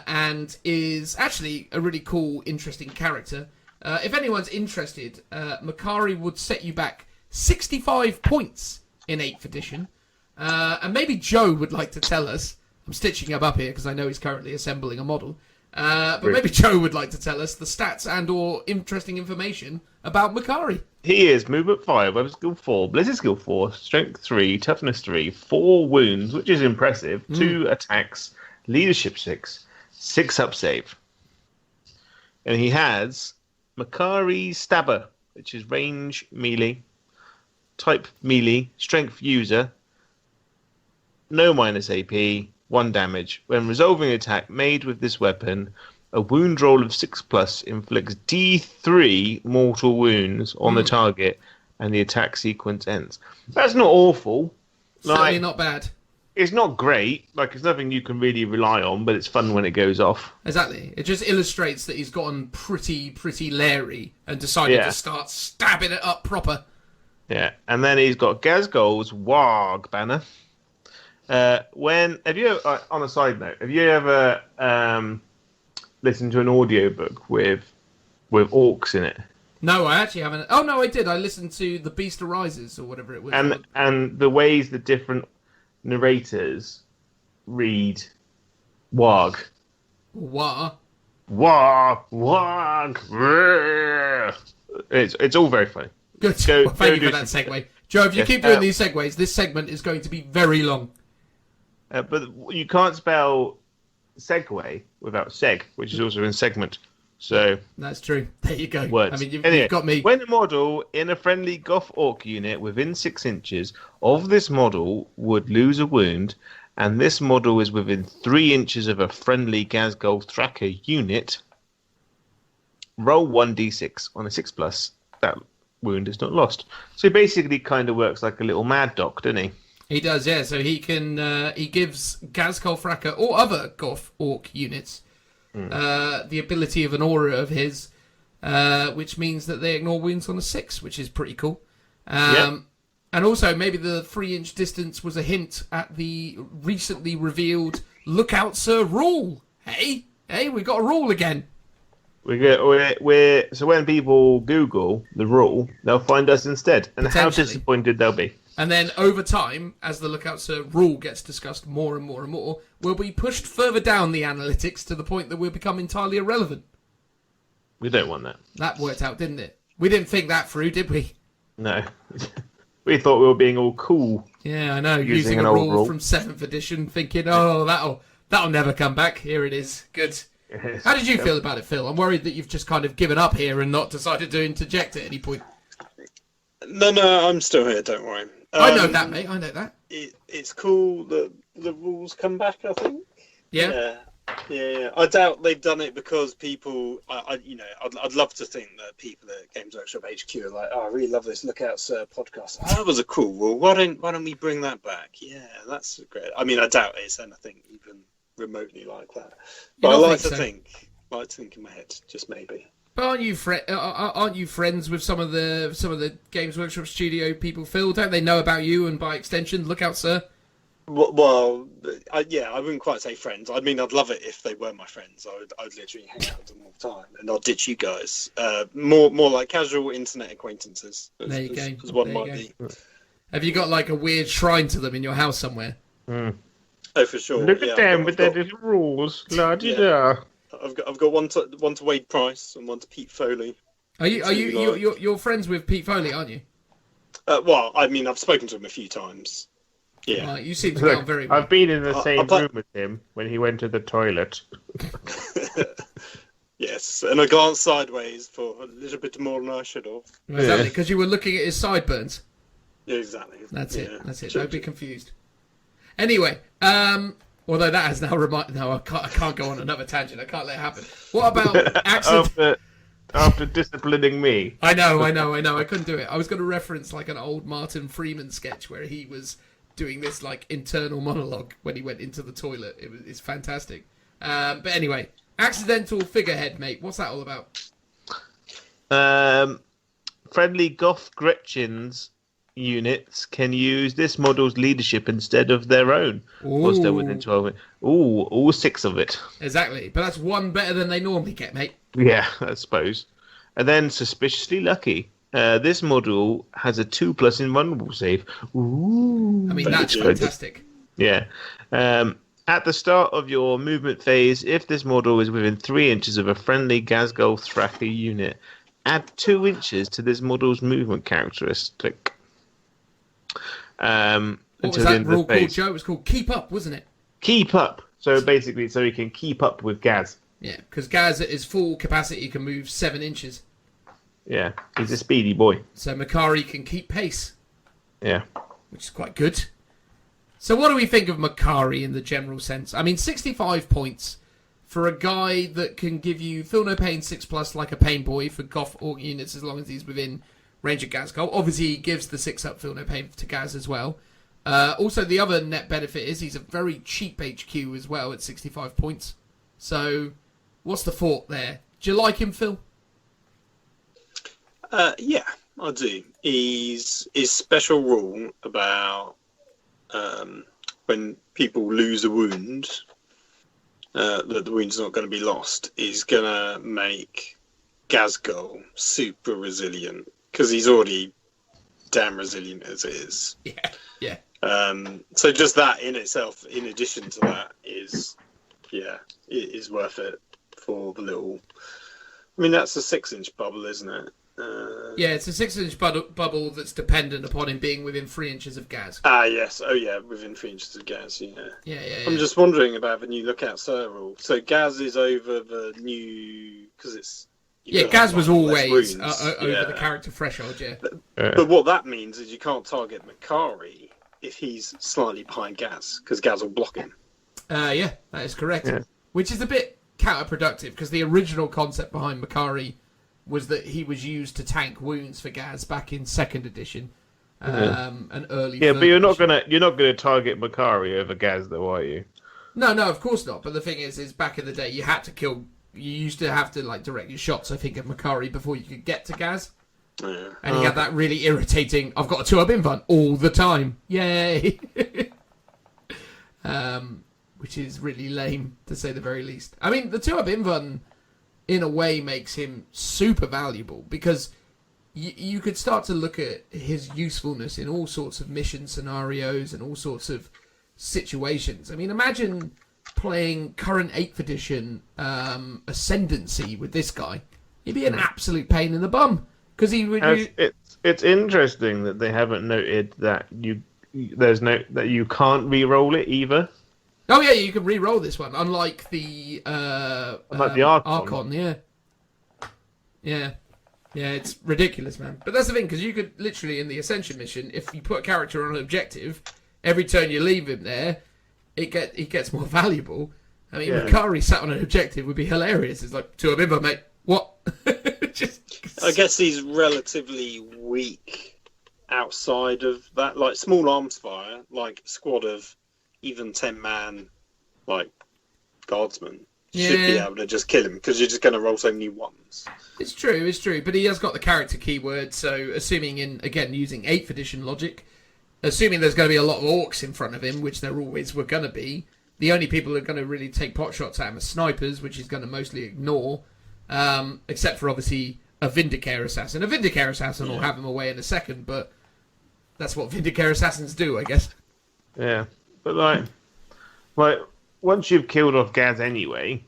and is actually a really cool, interesting character. If anyone's interested, Makari would set you back 65 points in 8th edition. And maybe Joe would like to tell us. I'm stitching him up here because I know he's currently assembling a model. But maybe Joe would like to tell us the stats and or interesting information about Makari. He is movement 5, weapon skill 4, blizzard skill 4, strength 3, toughness 3, 4 wounds, which is impressive, 2 attacks, leadership 6, 6 up save. And he has Makari Stabber, which is range melee, type melee, strength user, no minus AP, 1 damage. When resolving an attack made with this weapon, a wound roll of 6+ inflicts D3 mortal wounds on the target, and the attack sequence ends. That's not awful. Certainly not bad. It's not great. Like, it's nothing you can really rely on, but it's fun when it goes off. Exactly. It just illustrates that he's gotten pretty Larry and decided to start stabbing it up proper. Yeah, and then he's got Ghazghkull's Warg banner. On a side note, have you ever listened to an audiobook with orcs in it? No, I actually haven't. Oh no, I did. I listened to The Beast Arises or whatever it was. And the ways the different narrators read Warg. Warg. It's all very funny. Good. Thank you for that segue. Joe, if you keep doing these segues, this segment is going to be very long. But you can't spell segue without seg, which is also in segment. So that's true. There you go. Words. I mean, you've got me. When a model in a friendly Goth Ork unit within 6 inches of this model would lose a wound, and this model is within 3 inches of a friendly Ghazghkull THRAKA unit, roll 1d6 on a 6+. That wound is not lost. So he basically kind of works like a little mad doc, doesn't he? He does, yeah. So he can he gives Ghazghkull THRAKA or other Goth Ork units the ability of an aura of his, which means that they ignore wounds on a 6, which is pretty cool. And also, maybe the 3-inch distance was a hint at the recently revealed "Look Out, Sir" rule. Hey, we got a rule again. So when people Google the rule, they'll find us instead, and how disappointed they'll be. And then over time, as the Look Out, Sir rule gets discussed more and more and more, we'll be pushed further down the analytics to the point that we'll become entirely irrelevant. We don't want that. That worked out, didn't it? We didn't think that through, did we? No. We thought we were being all cool. Yeah, I know. Using a rule from 7th edition, thinking, that'll never come back. Here it is. Good. Yes. How did you feel about it, Phil? I'm worried that you've just kind of given up here and not decided to interject at any point. No, I'm still here, don't worry. I know that, mate. I know that. It's cool that the rules come back, I think. Yeah. Yeah. I doubt they've done it because people, I'd love to think that people at Games Workshop HQ are like, I really love this Look Out Sir podcast. That was a cool rule. Why don't we bring that back? Yeah, that's great. I mean, I doubt it's anything even remotely like that. But I like to think in my head, just maybe. But aren't you friends with some of the Games Workshop studio people, Phil? Don't they know about you and by extension, Look Out Sir? Well, I wouldn't quite say friends. I mean, I'd love it if they were my friends. I'd literally hang out with them all the time, and I'd ditch you guys. More like casual internet acquaintances. There you go. As one might be. Have you got like a weird shrine to them in your house somewhere? Oh, for sure. Look at them with their little rules. La-di-da. I've got one to Wade Price and one to Pete Foley. You're friends with Pete Foley, aren't you? Well, I mean, I've spoken to him a few times. Yeah. Right, you seem to get on very well. I've been in the same room with him when he went to the toilet. Yes, and I glanced sideways for a little bit more than I should have. Exactly, because you were looking at his sideburns. Yeah, exactly. That's it. Don't be confused. Anyway, although that has now reminded... No, I can't go on another tangent. I can't let it happen. What about accident... After disciplining me. I know. I couldn't do it. I was going to reference like an old Martin Freeman sketch where he was doing this like internal monologue when he went into the toilet. It's fantastic. But anyway, accidental figurehead, mate. What's that all about? Friendly Goth Gretchens units can use this model's leadership instead of their own. Once they're within 12 minutes. All 6 of it. Exactly. But that's one better than they normally get, mate. Yeah, I suppose. And then suspiciously lucky. This model has a 2+ invulnerable save. Ooh. I mean, that's fantastic. Yeah. At the start of your movement phase, if this model is within 3 inches of a friendly Ghazghkull THRAKA unit, add 2 inches to this model's movement characteristic. What was that rule called, Joe? It was called Keep Up, wasn't it? Keep Up. So basically, so he can keep up with Gaz. Yeah, because Gaz at his full capacity can move 7 inches. Yeah, he's a speedy boy. So Makari can keep pace. Yeah. Which is quite good. So what do we think of Makari in the general sense? I mean, 65 points for a guy that can give you Feel No Pain 6+ like a Pain Boy for Goth Ork units as long as he's within range of Ghazghkull. Obviously, he gives the 6-up Feel No Pain to Gaz as well. Also, the other net benefit is he's a very cheap HQ as well at 65 points. So, what's the thought there? Do you like him, Phil? Yeah, I do. His special rule about when people lose a wound, that the wound's not going to be lost, is going to make Ghazghkull super resilient, because he's already damn resilient as it is. Yeah. So just that in itself, in addition to that, is worth it for the little... I mean, that's a 6-inch bubble, isn't it? Yeah, it's a 6-inch bubble that's dependent upon him being within 3 inches of Gaz. Yes. Oh, yeah, within 3 inches of Gaz, Yeah. I'm just wondering about the new Lookout Sir rule. So Gaz is over the new... Because it's... Gaz was always over the character threshold, But what that means is you can't target Makari if he's slightly behind Gaz, because Gaz will block him. Yeah, that is correct. Yeah. Which is a bit counterproductive, because the original concept behind Makari was that he was used to tank wounds for Gaz back in 2nd edition, and early. Yeah, but you're not edition. gonna target Makari over Gaz, though, are you? No, of course not. But the thing is back in the day, you had to kill. You used to have to direct your shots, I think, at Makari before you could get to Gaz. Yeah. And he had that really irritating, I've got a 2-up invuln all the time. Yay! Which is really lame, to say the very least. I mean, the 2-up invuln, in a way, makes him super valuable, because you could start to look at his usefulness in all sorts of mission scenarios and all sorts of situations. I mean, imagine playing current 8th edition Ascendancy with this guy. He'd be an absolute pain in the bum. Because he would. It's interesting that they haven't noted that that you can't re-roll it either. Oh yeah, you can re-roll this one, unlike the the Archon. Yeah, it's ridiculous, man. But that's the thing, because you could literally in the Ascension mission, if you put a character on an objective, every turn you leave him there, it gets more valuable. I mean, Makari sat on an objective would be hilarious. It's like, 2-up invuln, mate. What? I guess he's relatively weak outside of that, like small arms fire, like a squad of even 10-man, like guardsmen should be able to just kill him, because you're just going to roll so many ones. It's true, but he has got the character keyword, so assuming using 8th edition logic, assuming there's going to be a lot of orcs in front of him, which there always were going to be, the only people who are going to really take pot shots at him are snipers, which he's going to mostly ignore, except for obviously a Vindicare Assassin. A Vindicare Assassin will have him away in a second, but that's what Vindicare Assassins do, I guess. Yeah, but like once you've killed off Gaz anyway,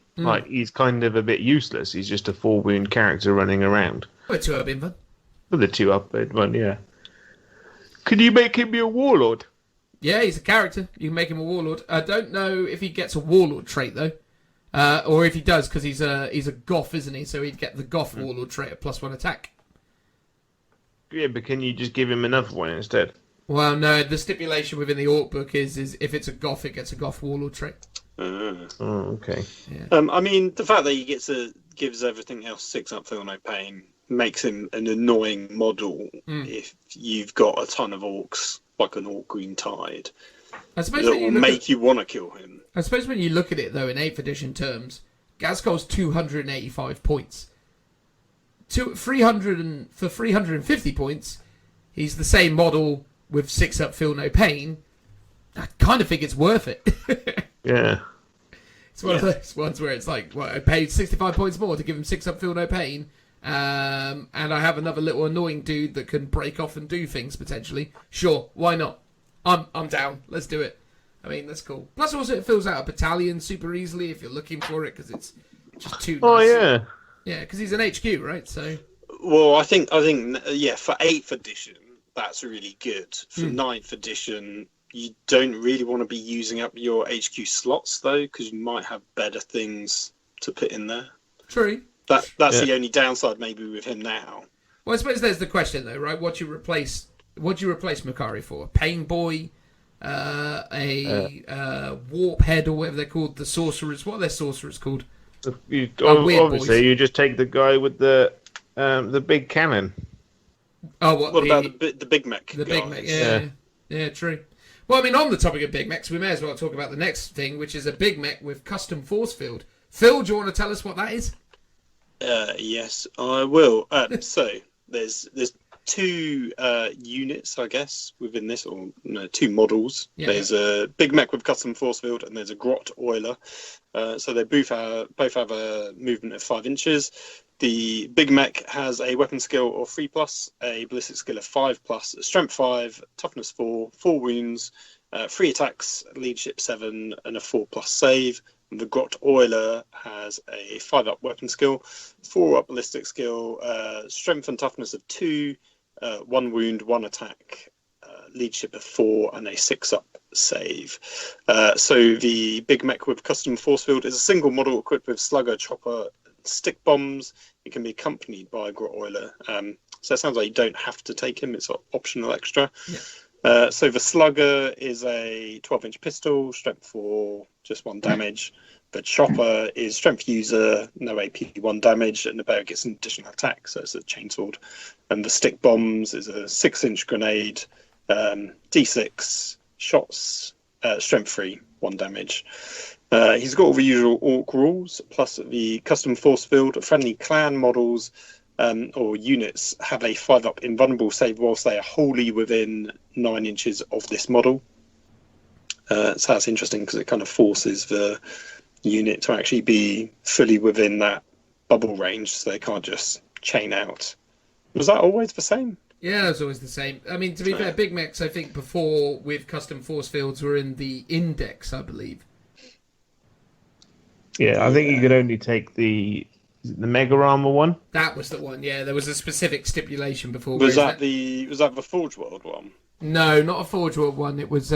he's kind of a bit useless. He's just a 4-wound character running around. With 2-up invuln. With a 2-up one, yeah. Could you make him be a warlord? Yeah, he's a character. You can make him a warlord. I don't know if he gets a warlord trait though, or if he does, because he's a goth, isn't he? So he'd get the goth warlord trait at +1 attack. Yeah, but can you just give him another one instead? Well, no. The stipulation within the Ork book is if it's a goth, it gets a goth warlord trait. Oh, okay. Yeah. I mean, the fact that he gives everything else 6-up, feel no pain, makes him an annoying model if you've got a ton of orcs, like an Orc Green Tide. I suppose that will make you want to kill him. I suppose when you look at it, though, in 8th edition terms, Ghazghkull's 285 points. For 350 points, he's the same model with 6-up, feel no pain. I kind of think it's worth it. Yeah. It's one of those ones where it's like, well, I paid 65 points more to give him 6-up, feel no pain, and I have another little annoying dude that can break off and do things, potentially. Sure, why not? I'm down. Let's do it. I mean, that's cool. Plus, also, it fills out a battalion super easily if you're looking for it, because it's just too nice. Oh, yeah. Yeah, because he's an HQ, right? So. Well, I think, for 8th edition, that's really good. For 9th edition, you don't really want to be using up your HQ slots, though, because you might have better things to put in there. True. That's the only downside, maybe, with him now. Well, I suppose there's the question, though, right? What do you replace Makari for? A Pain Boy, a Warp Head, or whatever they're called, the Sorcerers. What are their Sorcerers called? Obviously, you just take the guy with the big cannon. Oh, what about the Big Mech? The Big Mech, yeah, true. Well, I mean, on the topic of big mechs, we may as well talk about the next thing, which is a big mech with custom force field. Phil, do you want to tell us what that is? Yes, I will. So there's two units, I guess, within this, or no, two models. Yeah. There's a big mech with custom force field, and there's a grot oiler. So they both have a movement of 5 inches. The big mech has a weapon skill of 3+, a ballistic skill of 5+, a strength 5, toughness 4, 4 wounds, 3 attacks, leadership 7, and a 4+ save. And the grot oiler has a 5-up weapon skill, 4-up ballistic skill, strength and toughness of 2, 1 wound, 1 attack, leadership of 4, and a 6-up save. So the big mech with custom force field is a single model equipped with slugger, chopper, stick bombs. It can be accompanied by a grot oiler. So it sounds like you don't have to take him. It's an optional extra. Yeah. So the slugger is a 12-inch pistol, strength 4, just 1 damage. The chopper is strength user, no AP, 1 damage, and the bear gets an additional attack, so it's a chainsword. And the stick bombs is a 6-inch grenade, D6 shots, strength 3, 1 damage. He's got all the usual Ork rules, plus the custom force field. Friendly clan models or units have a 5-up invulnerable save whilst they are wholly within 9 inches of this model. So that's interesting because it kind of forces the unit to actually be fully within that bubble range, so they can't just chain out. Was that always the same? Yeah, it's always the same. I mean, to be fair, big mechs, I think, before with custom force fields were in the index, I believe. Yeah, I think you could only take the Mega Armor one. That was the one. Yeah, there was a specific stipulation before. Was that the Forge World one? No, not a Forge World one. It was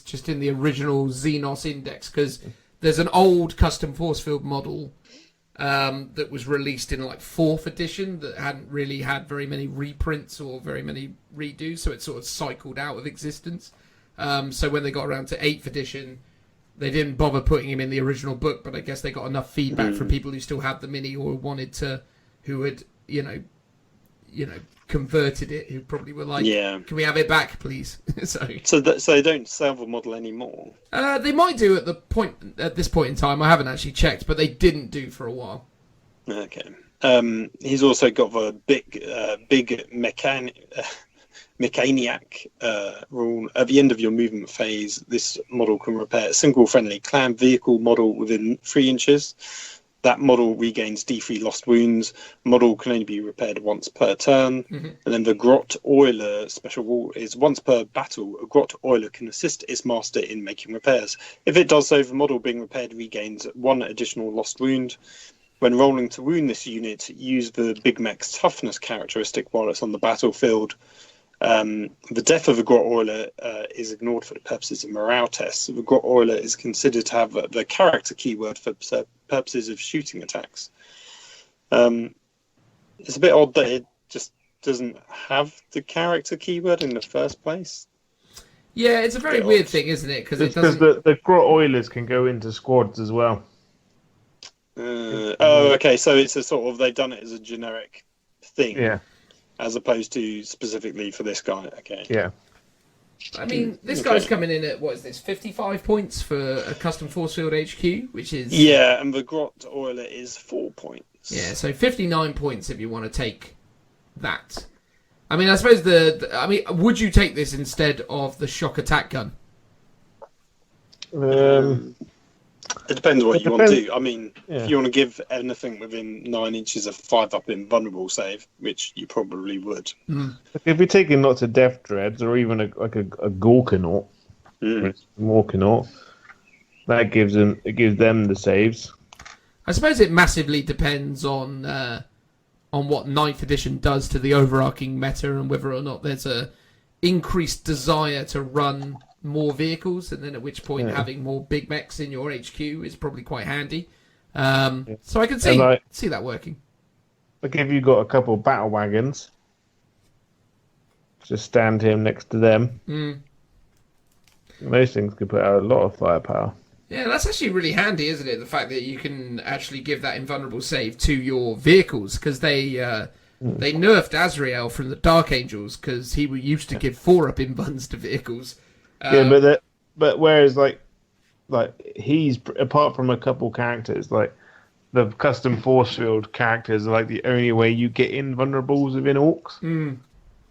just in the original Xenos Index, because there's an old custom force field model that was released in like 4th edition that hadn't really had very many reprints or very many redos, so it sort of cycled out of existence. So when they got around to 8th edition, they didn't bother putting him in the original book, but I guess they got enough feedback from people who still had the mini or wanted to, who had, you know, converted it, who probably were like, can we have it back, please? so they don't sell the model anymore? They might do at this point in time. I haven't actually checked, but they didn't do for a while. Okay. He's also got the big Mechaniac rule. At the end of your movement phase, this model can repair a single friendly clan vehicle model within 3 inches. That model regains D3 lost wounds. Model can only be repaired once per turn. Mm-hmm. And then the Grot Oiler special rule is once per battle, a Grot Oiler can assist its master in making repairs. If it does so, the model being repaired regains 1 additional lost wound. When rolling to wound this unit, use the Big Mech's toughness characteristic while it's on the battlefield. The death of the Grot Oiler is ignored for the purposes of morale tests. The Grot Oiler is considered to have the character keyword for purposes of shooting attacks. It's a bit odd that it just doesn't have the character keyword in the first place. Yeah, it's a very weird thing, isn't it? Because the Grot Oilers can go into squads as well. Okay, so it's a sort of, they've done it as a generic thing. Yeah. As opposed to specifically for this guy. Okay. Yeah. I mean, this guy's coming in at, what is this, 55 points for a custom force field HQ, which is... Yeah, and the Grot Oiler is 4 points. Yeah, so 59 points if you want to take that. I mean, I suppose would you take this instead of the shock attack gun? It depends what you want to do. I mean, if you want to give anything within 9 inches of 5-up invulnerable save, which you probably would. Mm. If you're taking lots of death dreads or even a Gorkanaut, Morkanaut, that gives them the saves. I suppose it massively depends on what 9th edition does to the overarching meta and whether or not there's a increased desire to run more vehicles, and then at which point having more big mechs in your HQ is probably quite handy. So I can see that working. Like if you've got a couple of battle wagons, just stand him next to them. Mm. Those things could put out a lot of firepower. Yeah, that's actually really handy, isn't it? The fact that you can actually give that invulnerable save to your vehicles, because they nerfed Azrael from the Dark Angels because he used to give 4-up invuns to vehicles. But whereas like he's, apart from a couple characters, like the custom force field characters are like the only way you get invulnerables within Orks. Mm.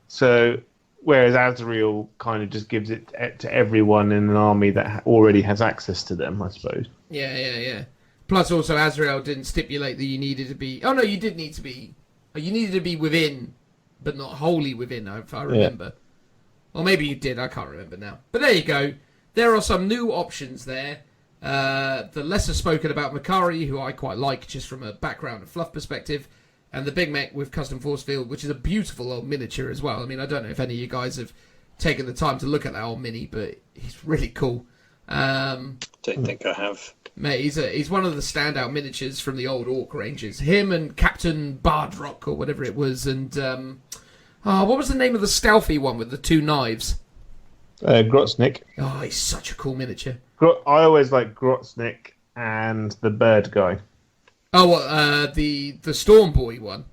So whereas Azrael kind of just gives it to everyone in an army that already has access to them, I suppose. Yeah. Plus, also, Azrael didn't stipulate that you needed to be... Oh, no, you did need to be... You needed to be within, but not wholly within, if I remember. Yeah. Or maybe you did, I can't remember now. But there you go. There are some new options there. The lesser spoken about Makari, who I quite like, just from a background and fluff perspective. And the Big Mech with Custom Force Field, which is a beautiful old miniature as well. I mean, I don't know if any of you guys have taken the time to look at that old mini, but he's really cool. Don't think I have. Mate, he's one of the standout miniatures from the old Ork ranges. Him and Captain Bardrock, or whatever it was, and what was the name of the stealthy one with the two knives? Grotznik. Oh, he's such a cool miniature. I always like Grotznik and the bird guy. Oh, the Storm Boy one.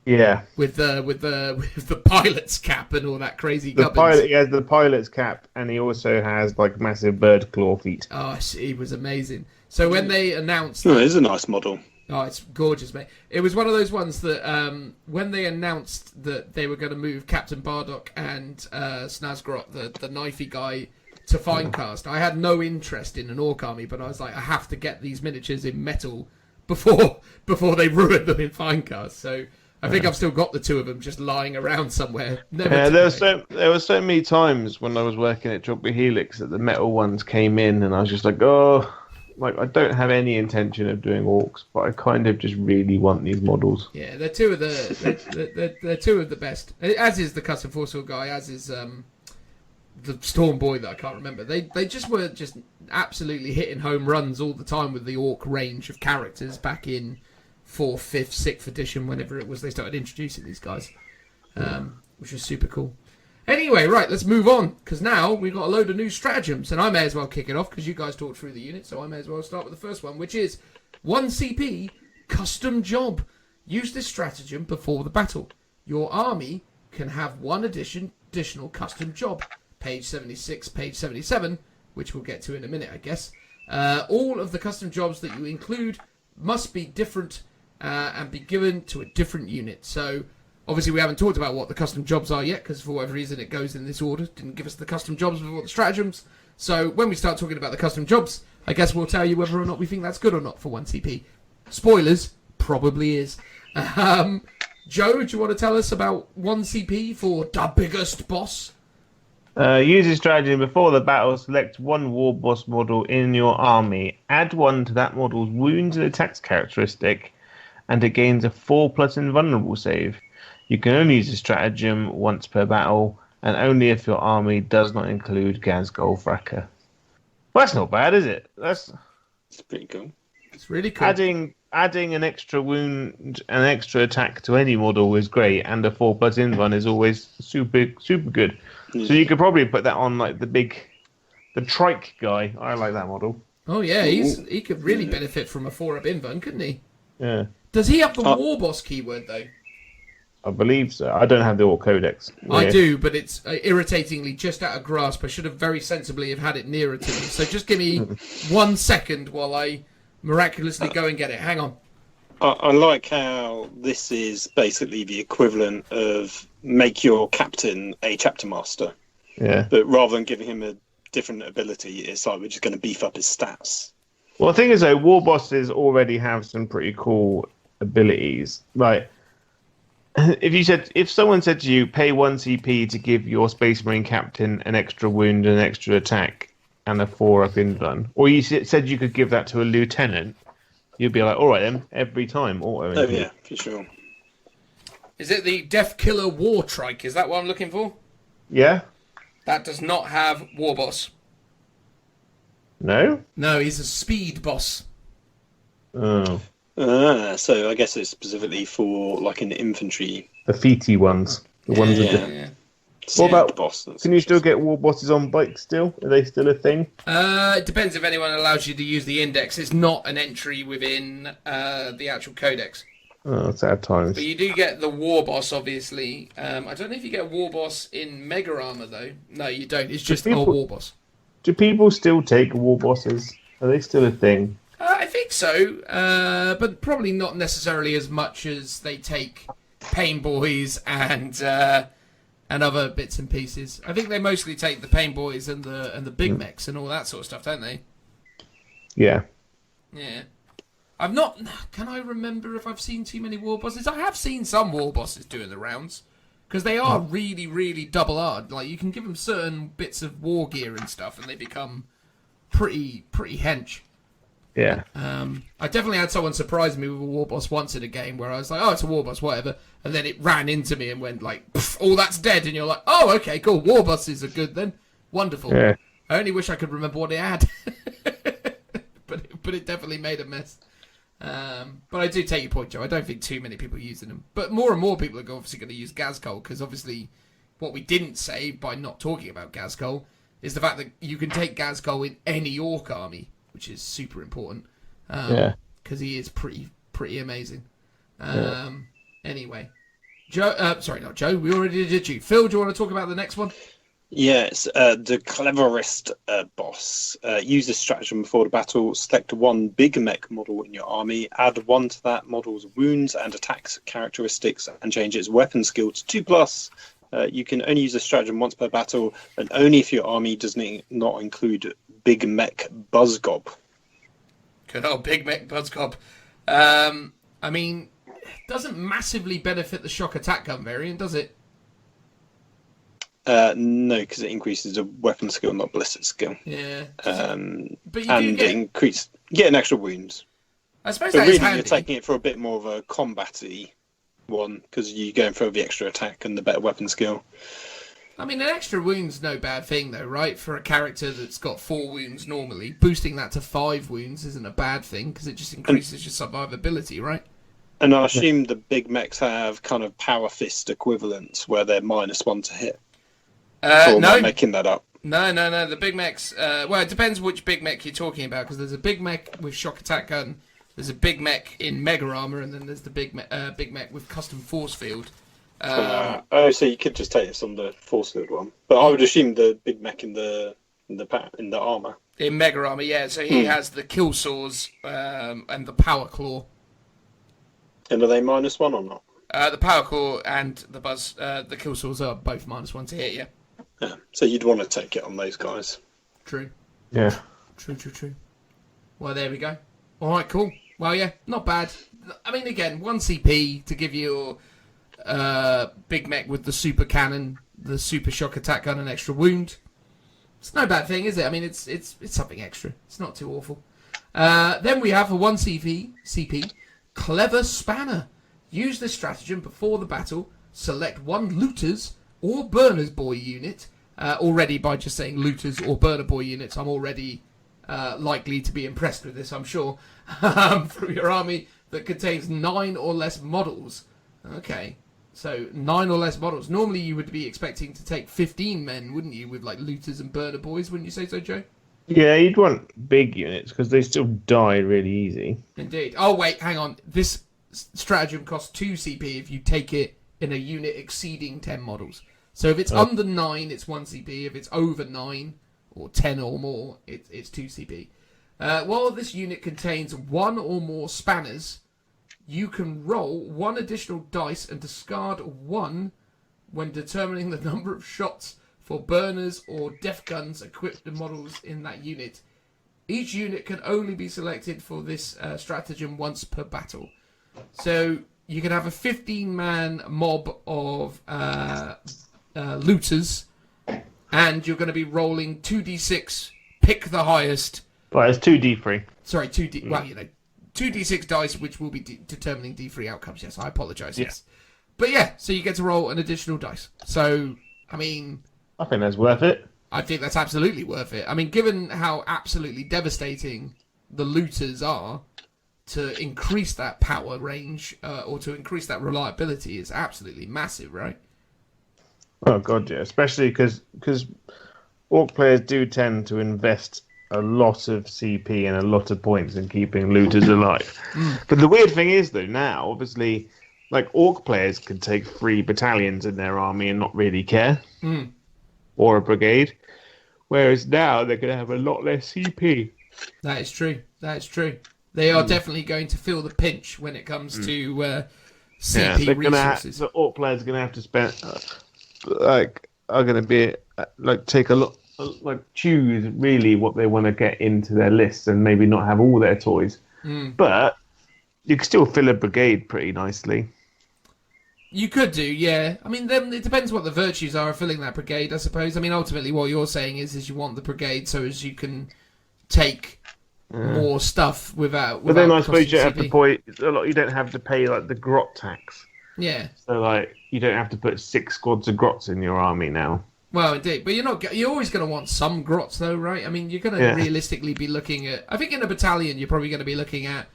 Yeah. With the pilot's cap and all that crazy gubbins. He has the pilot's cap, and he also has like massive bird claw feet. Oh, he was amazing. So when they announced... it is a nice model. Oh, it's gorgeous, mate. It was one of those ones that when they announced that they were going to move Captain Bardock and Snazgrot, the knifey guy, to Finecast, I had no interest in an Ork army, but I was like, I have to get these miniatures in metal before they ruin them in Finecast. So I think I've still got the two of them just lying around somewhere. There were so many times when I was working at Jockey Helix that the metal ones came in, and I was just like, I don't have any intention of doing Orks, but I kind of just really want these models. Yeah, they're two of they're two of the best. As is the Custom Force Field guy, as is the Storm Boy that I can't remember. They just were just absolutely hitting home runs all the time with the Ork range of characters back in 4th, 5th, 6th edition, whenever it was they started introducing these guys, which was super cool. Anyway, right, let's move on, because now we've got a load of new stratagems, and I may as well kick it off, because you guys talked through the unit, so I may as well start with the first one, which is 1 CP, Custom Job. Use this stratagem before the battle. Your army can have one additional custom job. Page 76, page 77, which we'll get to in a minute, I guess. All of the custom jobs that you include must be different and be given to a different unit. So... Obviously, we haven't talked about what the custom jobs are yet, because for whatever reason it goes in this order. Didn't give us the custom jobs before the stratagems. So when we start talking about the custom jobs, I guess we'll tell you whether or not we think that's good or not for 1 CP. Spoilers, probably is. Joe, do you want to tell us about 1 CP for the biggest boss? Use this strategy before the battle. Select 1 war boss model in your army. Add 1 to that model's wounds and attacks characteristic, and it gains a 4+ invulnerable save. You can only use this stratagem once per battle, and only if your army does not include Ghazghkull THRAKA. Well, that's not bad, is it? It's pretty cool. It's really cool. Adding an extra wound, an extra attack to any model is great, and a 4+ invuln is always super good. Mm. So you could probably put that on like the trike guy. I like that model. Oh yeah, he could really benefit from a 4-up invuln, couldn't he? Yeah. Does he have the war boss keyword though? I believe so. I don't have the Ork Codex. Yeah. I do, but it's irritatingly just out of grasp. I should have very sensibly have had it nearer to me. So just give me 1 second while I miraculously go and get it. Hang on. I like how this is basically the equivalent of make your captain a chapter master. Yeah. But rather than giving him a different ability, it's like we're just going to beef up his stats. Well, the thing is, though, war bosses already have some pretty cool abilities. Like, if someone said to you, pay 1 CP to give your Space Marine captain an extra wound, an extra attack, and a 4-up invuln, or you said you could give that to a lieutenant, you'd be like, all right then, every time. Oh yeah, for sure. Is it the Death Killer War Trike? Is that what I'm looking for? Yeah. That does not have war boss. No? No, he's a speed boss. Oh. So I guess it's specifically for like an infantry. The feety ones. The ones with the... Yeah. What about boss? Can you still get war bosses on bikes still? Are they still a thing? It depends if anyone allows you to use the index. It's not an entry within the actual codex. Oh, sad times. But you do get the war boss, obviously. I don't know if you get a war boss in Mega Armor, though. No, you don't. It's just a war boss. Do people still take war bosses? Are they still a thing? I think so, but probably not necessarily as much as they take Pain Boys and other bits and pieces. I think they mostly take the Pain Boys and the Big Mechs and all that sort of stuff, don't they? Yeah. Yeah. I've not... Can I remember if I've seen too many war bosses? I have seen some war bosses doing the rounds. Because they are really, really double-hard. Like, you can give them certain bits of war gear and stuff, and they become pretty hench. Yeah. I definitely had someone surprise me with a war boss once in a game where I was like, oh, it's a war boss, whatever. And then it ran into me and went like, oh, that's dead. And you're like, oh, okay, cool. War bosses are good then. Wonderful. Yeah. I only wish I could remember what it had. but it definitely made a mess. But I do take your point, Joe. I don't think too many people are using them. But more and more people are obviously going to use Ghazghkull, because obviously what we didn't say by not talking about Ghazghkull is the fact that you can take Ghazghkull in any Ork army, which is super important. Because he is pretty amazing. Anyway. Joe, sorry, not Joe. We already did you. Phil, do you want to talk about the next one? Yes, the cleverest boss. Use this stratagem before the battle. Select one big mech model in your army. Add one to that model's wounds and attacks characteristics, and change its weapon skill to 2+. You can only use this stratagem once per battle, and only if your army does not include big mech Buzzgob. Good old big mech Buzzgob. I mean, it doesn't massively benefit the shock attack gun variant, does it? No, because it increases the weapon skill, not ballistic skill. Yeah. But you get an extra wounds. I suppose but that really, is handy. you're taking it for a bit more of a combat-y one, because you're going for the extra attack and the better weapon skill. I mean, an extra wound's no bad thing, though, right? For a character that's got 4 wounds normally, boosting that to 5 wounds isn't a bad thing, because it just increases your survivability, right? And I assume the big mechs have kind of power fist equivalents, where they're -1 to hit. Or am I making that up? No. The big mechs... well, it depends which big mech you're talking about, because there's a big mech with shock attack gun, there's a big mech in mega armor, and then there's the big mech with custom force field. So you could just take this on the force field one. But I would assume the big mech in the armor. In mega armor, yeah. So he has the kill saws and the power claw. And are they -1 or not? The power claw and the kill saws are both -1 to hit, yeah. Yeah. So you'd want to take it on those guys. True. Yeah. True. Well, there we go. All right, cool. Well, yeah, not bad. I mean, again, 1 CP to give you big mech with the super cannon, the super shock attack gun, and extra wound. It's no bad thing, is it? I mean, it's something extra. It's not too awful. Then we have a 1 CP, Clever Spanner. Use this stratagem before the battle. Select 1 Looters or Burner's Boy unit. Already, by just saying Looters or Burner Boy units, I'm already likely to be impressed with this, I'm sure. From your army that contains 9 or less models. Okay. So, 9 or less models. Normally you would be expecting to take 15 men, wouldn't you, with like Looters and Burner Boys, wouldn't you say so, Joe? Yeah, you'd want big units, because they still die really easy. Indeed. Oh, wait, hang on. This stratagem costs 2 CP if you take it in a unit exceeding 10 models. So if it's under 9, it's 1 CP. If it's over 9, or 10 or more, it's 2 CP. While this unit contains 1 or more spanners, you can roll 1 additional dice and discard 1 when determining the number of shots for burners or def guns equipped with models in that unit. Each unit can only be selected for this stratagem once per battle. So you can have a 15-man mob of looters, and you're going to be rolling 2d6, pick the highest. Well, it's 2d3. Sorry, 2d... Well, 2d6 dice, which will be determining d3 outcomes. Yes, I apologise, yes. But yeah, so you get to roll an additional dice. So, I mean... I think that's worth it. I think that's absolutely worth it. I mean, given how absolutely devastating the looters are, to increase that power range, or to increase that reliability, is absolutely massive, right? Oh, God, yeah. Especially because Ork players do tend to invest a lot of CP and a lot of points in keeping looters alive. But the weird thing is, though, now, obviously, like, Ork players can take 3 battalions in their army and not really care. Or a brigade. Whereas now they're going to have a lot less CP. That is true. That is true. They are definitely going to feel the pinch when it comes to CP resources. The Orc players are going to have to spend, are going to be take a lot, choose really what they want to get into their lists, and maybe not have all their toys. But you can still fill a brigade pretty nicely. You could do, yeah. I mean, then it depends what the virtues are of filling that brigade, I suppose. I mean, ultimately, what you're saying is you want the brigade so as you can take more stuff without. But then I suppose you have to pay a lot. You don't have to pay the grot tax. Yeah. So you don't have to put 6 squads of grots in your army now. Well, indeed, but you're always going to want some grots, though, right? I mean, you're going to realistically be looking at. I think in a battalion, you're probably going to be looking at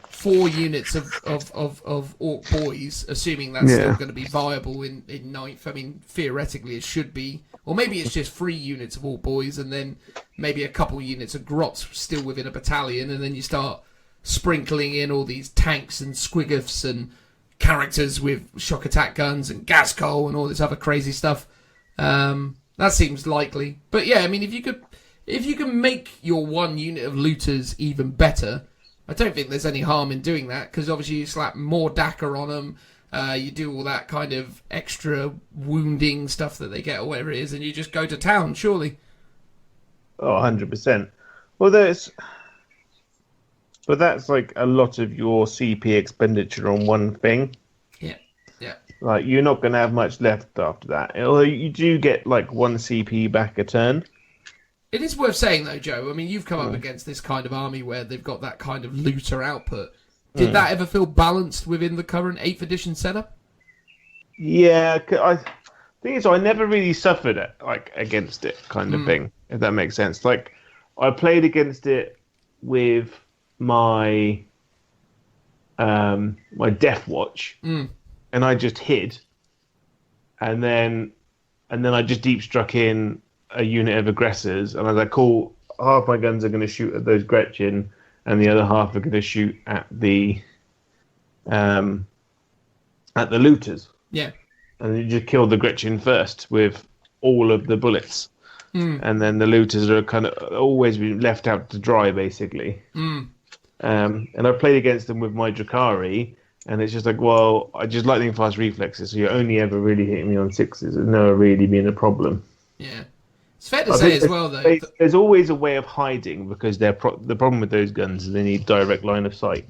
4 units of Orc boys, assuming that's still going to be viable in 9th. I mean, theoretically, it should be. Or maybe it's just 3 units of Orc boys, and then maybe a couple units of grots still within a battalion, and then you start sprinkling in all these tanks and squiggofs and characters with shock attack guns and Ghazghkull and all this other crazy stuff. That seems likely. But yeah, I mean, if you can make your 1 unit of looters even better, I don't think there's any harm in doing that, because obviously you slap more DACA on them, you do all that kind of extra wounding stuff that they get or whatever it is, and you just go to town, surely. Oh, 100%. Well, but that's a lot of your CP expenditure on one thing. Yeah, yeah. You're not going to have much left after that. Although you do get 1 CP back a turn. It is worth saying, though, Joe, I mean, you've come up against this kind of army where they've got that kind of looter output. Did that ever feel balanced within the current 8th edition setup? Yeah, thing is, I never really suffered against it, kind of thing, if that makes sense. I played against it with my my Death Watch, and I just hid, and then I just deep struck in a unit of aggressors, and I was like, cool, half my guns are going to shoot at those Gretchen, and the other half are going to shoot at the looters. Yeah. And you just kill the Gretchen first with all of the bullets. And then the looters are kind of always been left out to dry, basically. And I played against them with my Drakari, and it's just well, I just lightning fast reflexes, so you're only ever really hitting me on 6s. It's never really been a problem. Yeah. It's fair to say as well, though. There's always a way of hiding, because the problem with those guns is they need direct line of sight.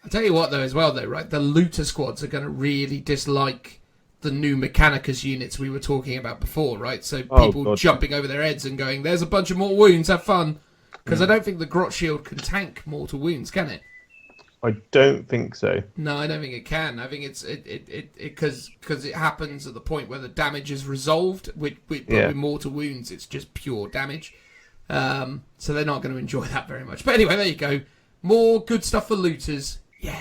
I'll tell you what, though, as well, though, right? The looter squads are going to really dislike the new Mechanicus units we were talking about before, right? So people jumping over their heads and going, there's a bunch of mortal wounds, have fun. Because I don't think the Grot Shield can tank mortal wounds, can it? I don't think so. No, I don't think it can. I think it's because it happens at the point where the damage is resolved. With mortal wounds, it's just pure damage. So they're not going to enjoy that very much. But anyway, there you go. More good stuff for looters. Yeah.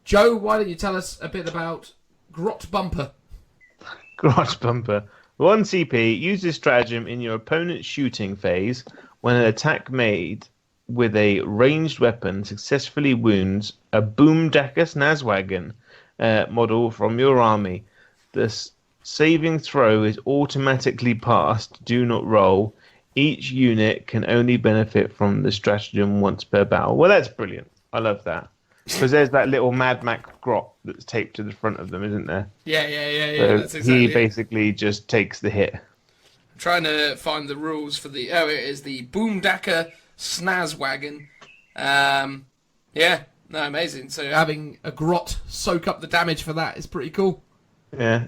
Joe, why don't you tell us a bit about Grot Bumper? Grot Bumper. 1 CP. Use this stratagem in your opponent's shooting phase when an attack made with a ranged weapon successfully wounds a Boomdakkus Nazwagon model from your army. The saving throw is automatically passed. Do not roll. Each unit can only benefit from the stratagem once per battle. Well, that's brilliant. I love that. Because there's that little Mad Max grot that's taped to the front of them, isn't there? Yeah. So that's exactly he basically just takes the hit. I'm trying to find the rules for the... Oh, it is the Boomdakkus Snazwagon. Amazing. So having a grot soak up the damage for that is pretty cool. Yeah.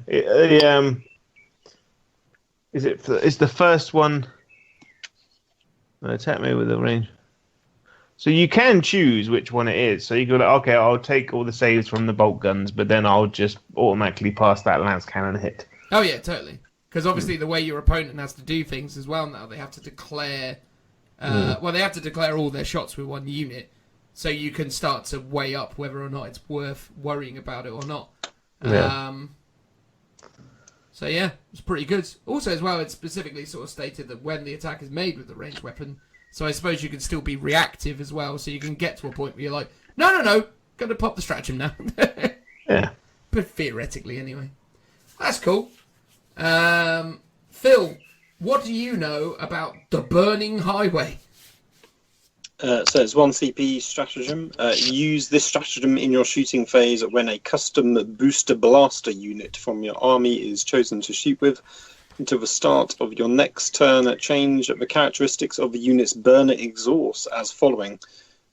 Is the first one... Attack me with a range. So you can choose which one it is. So you go okay, I'll take all the saves from the bolt guns, but then I'll just automatically pass that lance cannon hit. Oh yeah, totally. Because obviously the way your opponent has to do things as well now, they have to declare... they have to declare all their shots with 1 unit, so you can start to weigh up whether or not it's worth worrying about it or not. Yeah. So yeah, it's pretty good. Also as well, it's specifically sort of stated that when the attack is made with the ranged weapon, so I suppose you can still be reactive as well, so you can get to a point where you're like, no, gonna pop the stratagem now. Yeah. But theoretically anyway. That's cool. Phil, what do you know about the Burning Highway? So it's 1 CP stratagem. Use this stratagem in your shooting phase when a custom booster blaster unit from your army is chosen to shoot with. Until the start of your next turn, change the characteristics of the unit's burner exhaust as following.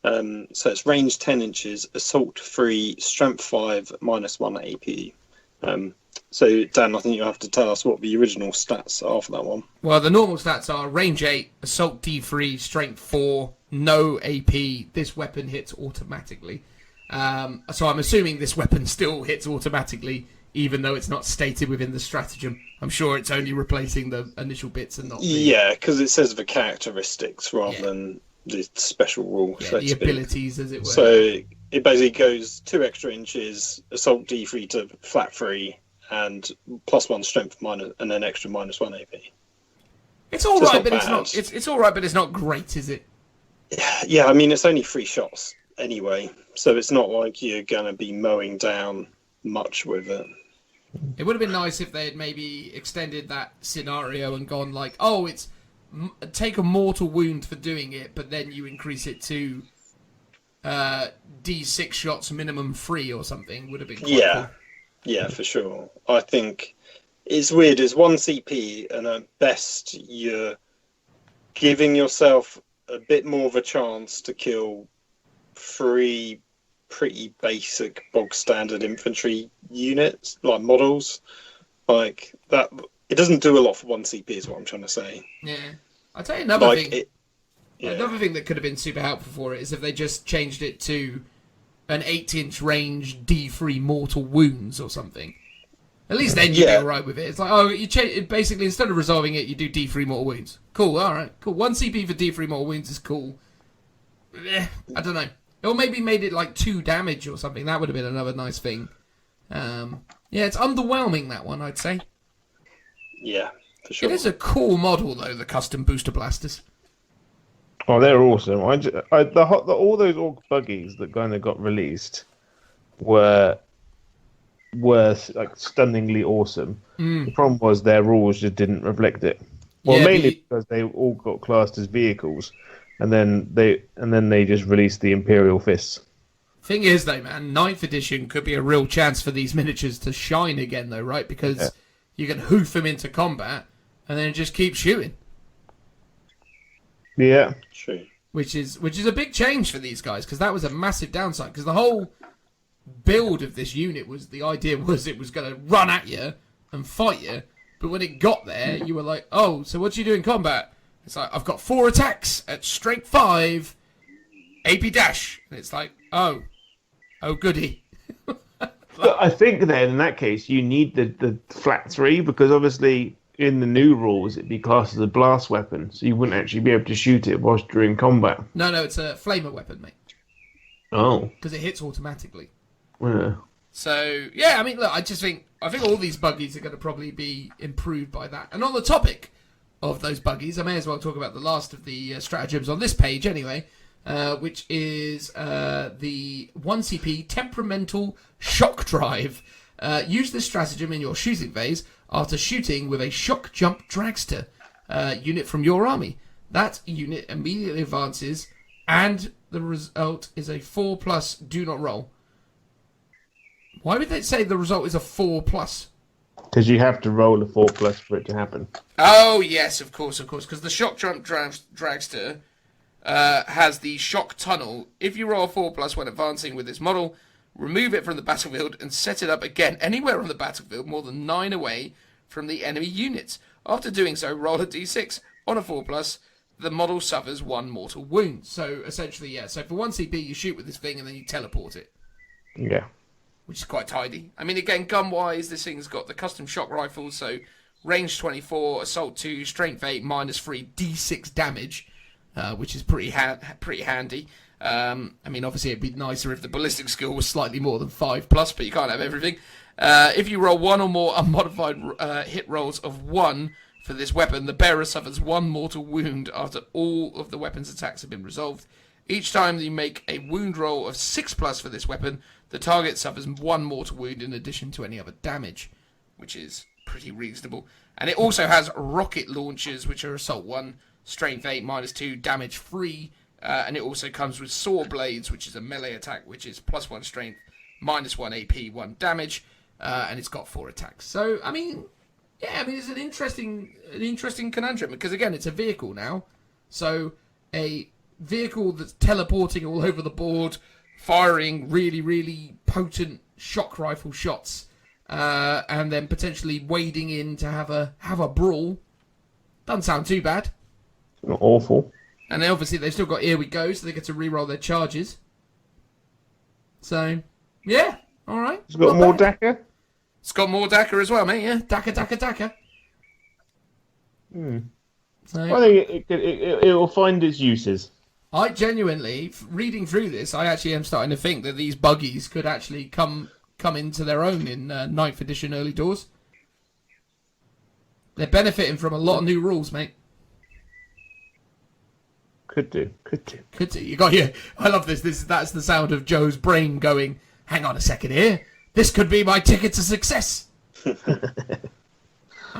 So it's range 10 inches, assault 3, strength 5, -1 AP. So Dan, I think you have to tell us what the original stats are for that one. Well, the normal stats are range 8, assault D3, strength 4, no AP. This weapon hits automatically. So I'm assuming this weapon still hits automatically, even though it's not stated within the stratagem. I'm sure it's only replacing the initial bits and not the... Yeah, because it says the characteristics rather than the special rule. Yeah, so the abilities, as it were. So it basically goes 2 extra inches, assault D3 to flat 3, and +1 strength minus, and then extra -1 AP. It's all So it's right, not but it's bad. not. It's all right, but it's not great, is it? Yeah, I mean, it's only 3 shots anyway, so it's not like you're going to be mowing down much with it. It would have been nice if they had maybe extended that scenario and gone like, oh, it's take a mortal wound for doing it, but then you increase it to D6 shots minimum 3 or something. Would have been quite cool. Yeah, for sure. I think it's weird. It's 1 CP, and at best you're giving yourself a bit more of a chance to kill 3 pretty basic bog standard infantry units, like models. Like that, it doesn't do a lot for 1 CP is what I'm trying to say. Yeah. I'll tell you another Like thing. yeah. Another thing that could have been super helpful for it is if they just changed it to an 8-inch range D3 mortal wounds or something. At least then you'd be alright with it. It's like, oh, basically instead of resolving it, you do D3 mortal wounds. Cool, alright, cool. 1 CP for D3 mortal wounds is cool. I don't know. Or maybe made it like 2 damage or something. That would have been another nice thing. Yeah, it's underwhelming, that one, I'd say. Yeah, for sure. It is a cool model, though, the custom booster blasters. Oh, they're awesome. All those Ork buggies that kind of got released were like stunningly awesome. The problem was their rules just didn't reflect it. Well, Yeah, mainly because they all got classed as vehicles, and then they just released the Imperial Fists. Thing is, though, man, 9th edition could be a real chance for these miniatures to shine again, though, right? Because you can hoof them into combat and then just keep shooting. Yeah, True. Which is a big change for these guys, because that was a massive downside. Because the whole build of this unit was, the idea was it was going to run at you and fight you, but when it got there, you were like, oh, so what do you do in combat? It's like, I've got 4 attacks at strength 5, AP dash. And it's like, oh goody. but I think then in that case you need the flat 3, because obviously in the new rules it'd be classed as a blast weapon, so you wouldn't actually be able to shoot it whilst during combat. No, it's a flamer weapon, mate. Oh. Because it hits automatically. Yeah. So, yeah, I mean, look, I think all these buggies are going to probably be improved by that. And on the topic of those buggies, I may as well talk about the last of the stratagems on this page anyway, which is the 1 CP Temperamental Shock Drive. Use this stratagem in your shooting phase after shooting with a Shock Jump Dragster unit from your army. That unit immediately advances, and the result is a 4+, do not roll. Why would they say the result is a 4+? Because you have to roll a 4+ for it to happen. Oh, yes, of course, because the Shock Jump Dragster has the Shock Tunnel. If you roll a 4+ when advancing with this model, remove it from the battlefield and set it up again anywhere on the battlefield more than 9 away from the enemy units. After doing so, roll a d6 on a 4+. The model suffers 1 mortal wound. So, essentially, yeah. So, for 1 CP, you shoot with this thing and then you teleport it. Yeah. Which is quite tidy. I mean, again, gun-wise, this thing's got the custom shock rifles, so range 24, assault 2, strength 8, -3, d6 damage, which is pretty handy. I mean, obviously, it'd be nicer if the ballistic skill was slightly more than 5+, but you can't have everything. If you roll 1 or more unmodified hit rolls of 1 for this weapon, the bearer suffers 1 mortal wound after all of the weapon's attacks have been resolved. Each time you make a wound roll of 6+ for this weapon, the target suffers 1 mortal wound in addition to any other damage, which is pretty reasonable. And it also has rocket launchers, which are Assault 1, Strength 8, -2, damage 3. And it also comes with Saw Blades, which is a melee attack, which is +1 Strength, -1 AP, 1 damage. And it's got 4 attacks. So, I mean, yeah, it's an interesting conundrum. Because, again, it's a vehicle now. So, a vehicle that's teleporting all over the board, firing really, really potent shock rifle shots, and then potentially wading in to have a brawl. Doesn't sound too bad. Not awful. And then obviously they've still got Here We Go, so they get to re-roll their charges. So, yeah, all right. It's got more DACA? It's got more DACA as well, mate, yeah. DACA. So, I think it will find its uses. I genuinely, reading through this, I actually am starting to think that these buggies could actually come into their own in 9th edition early doors. They're benefiting from a lot of new rules, mate. Could do. You got here. I love this. That's the sound of Joe's brain going, hang on a second here. This could be my ticket to success. I'm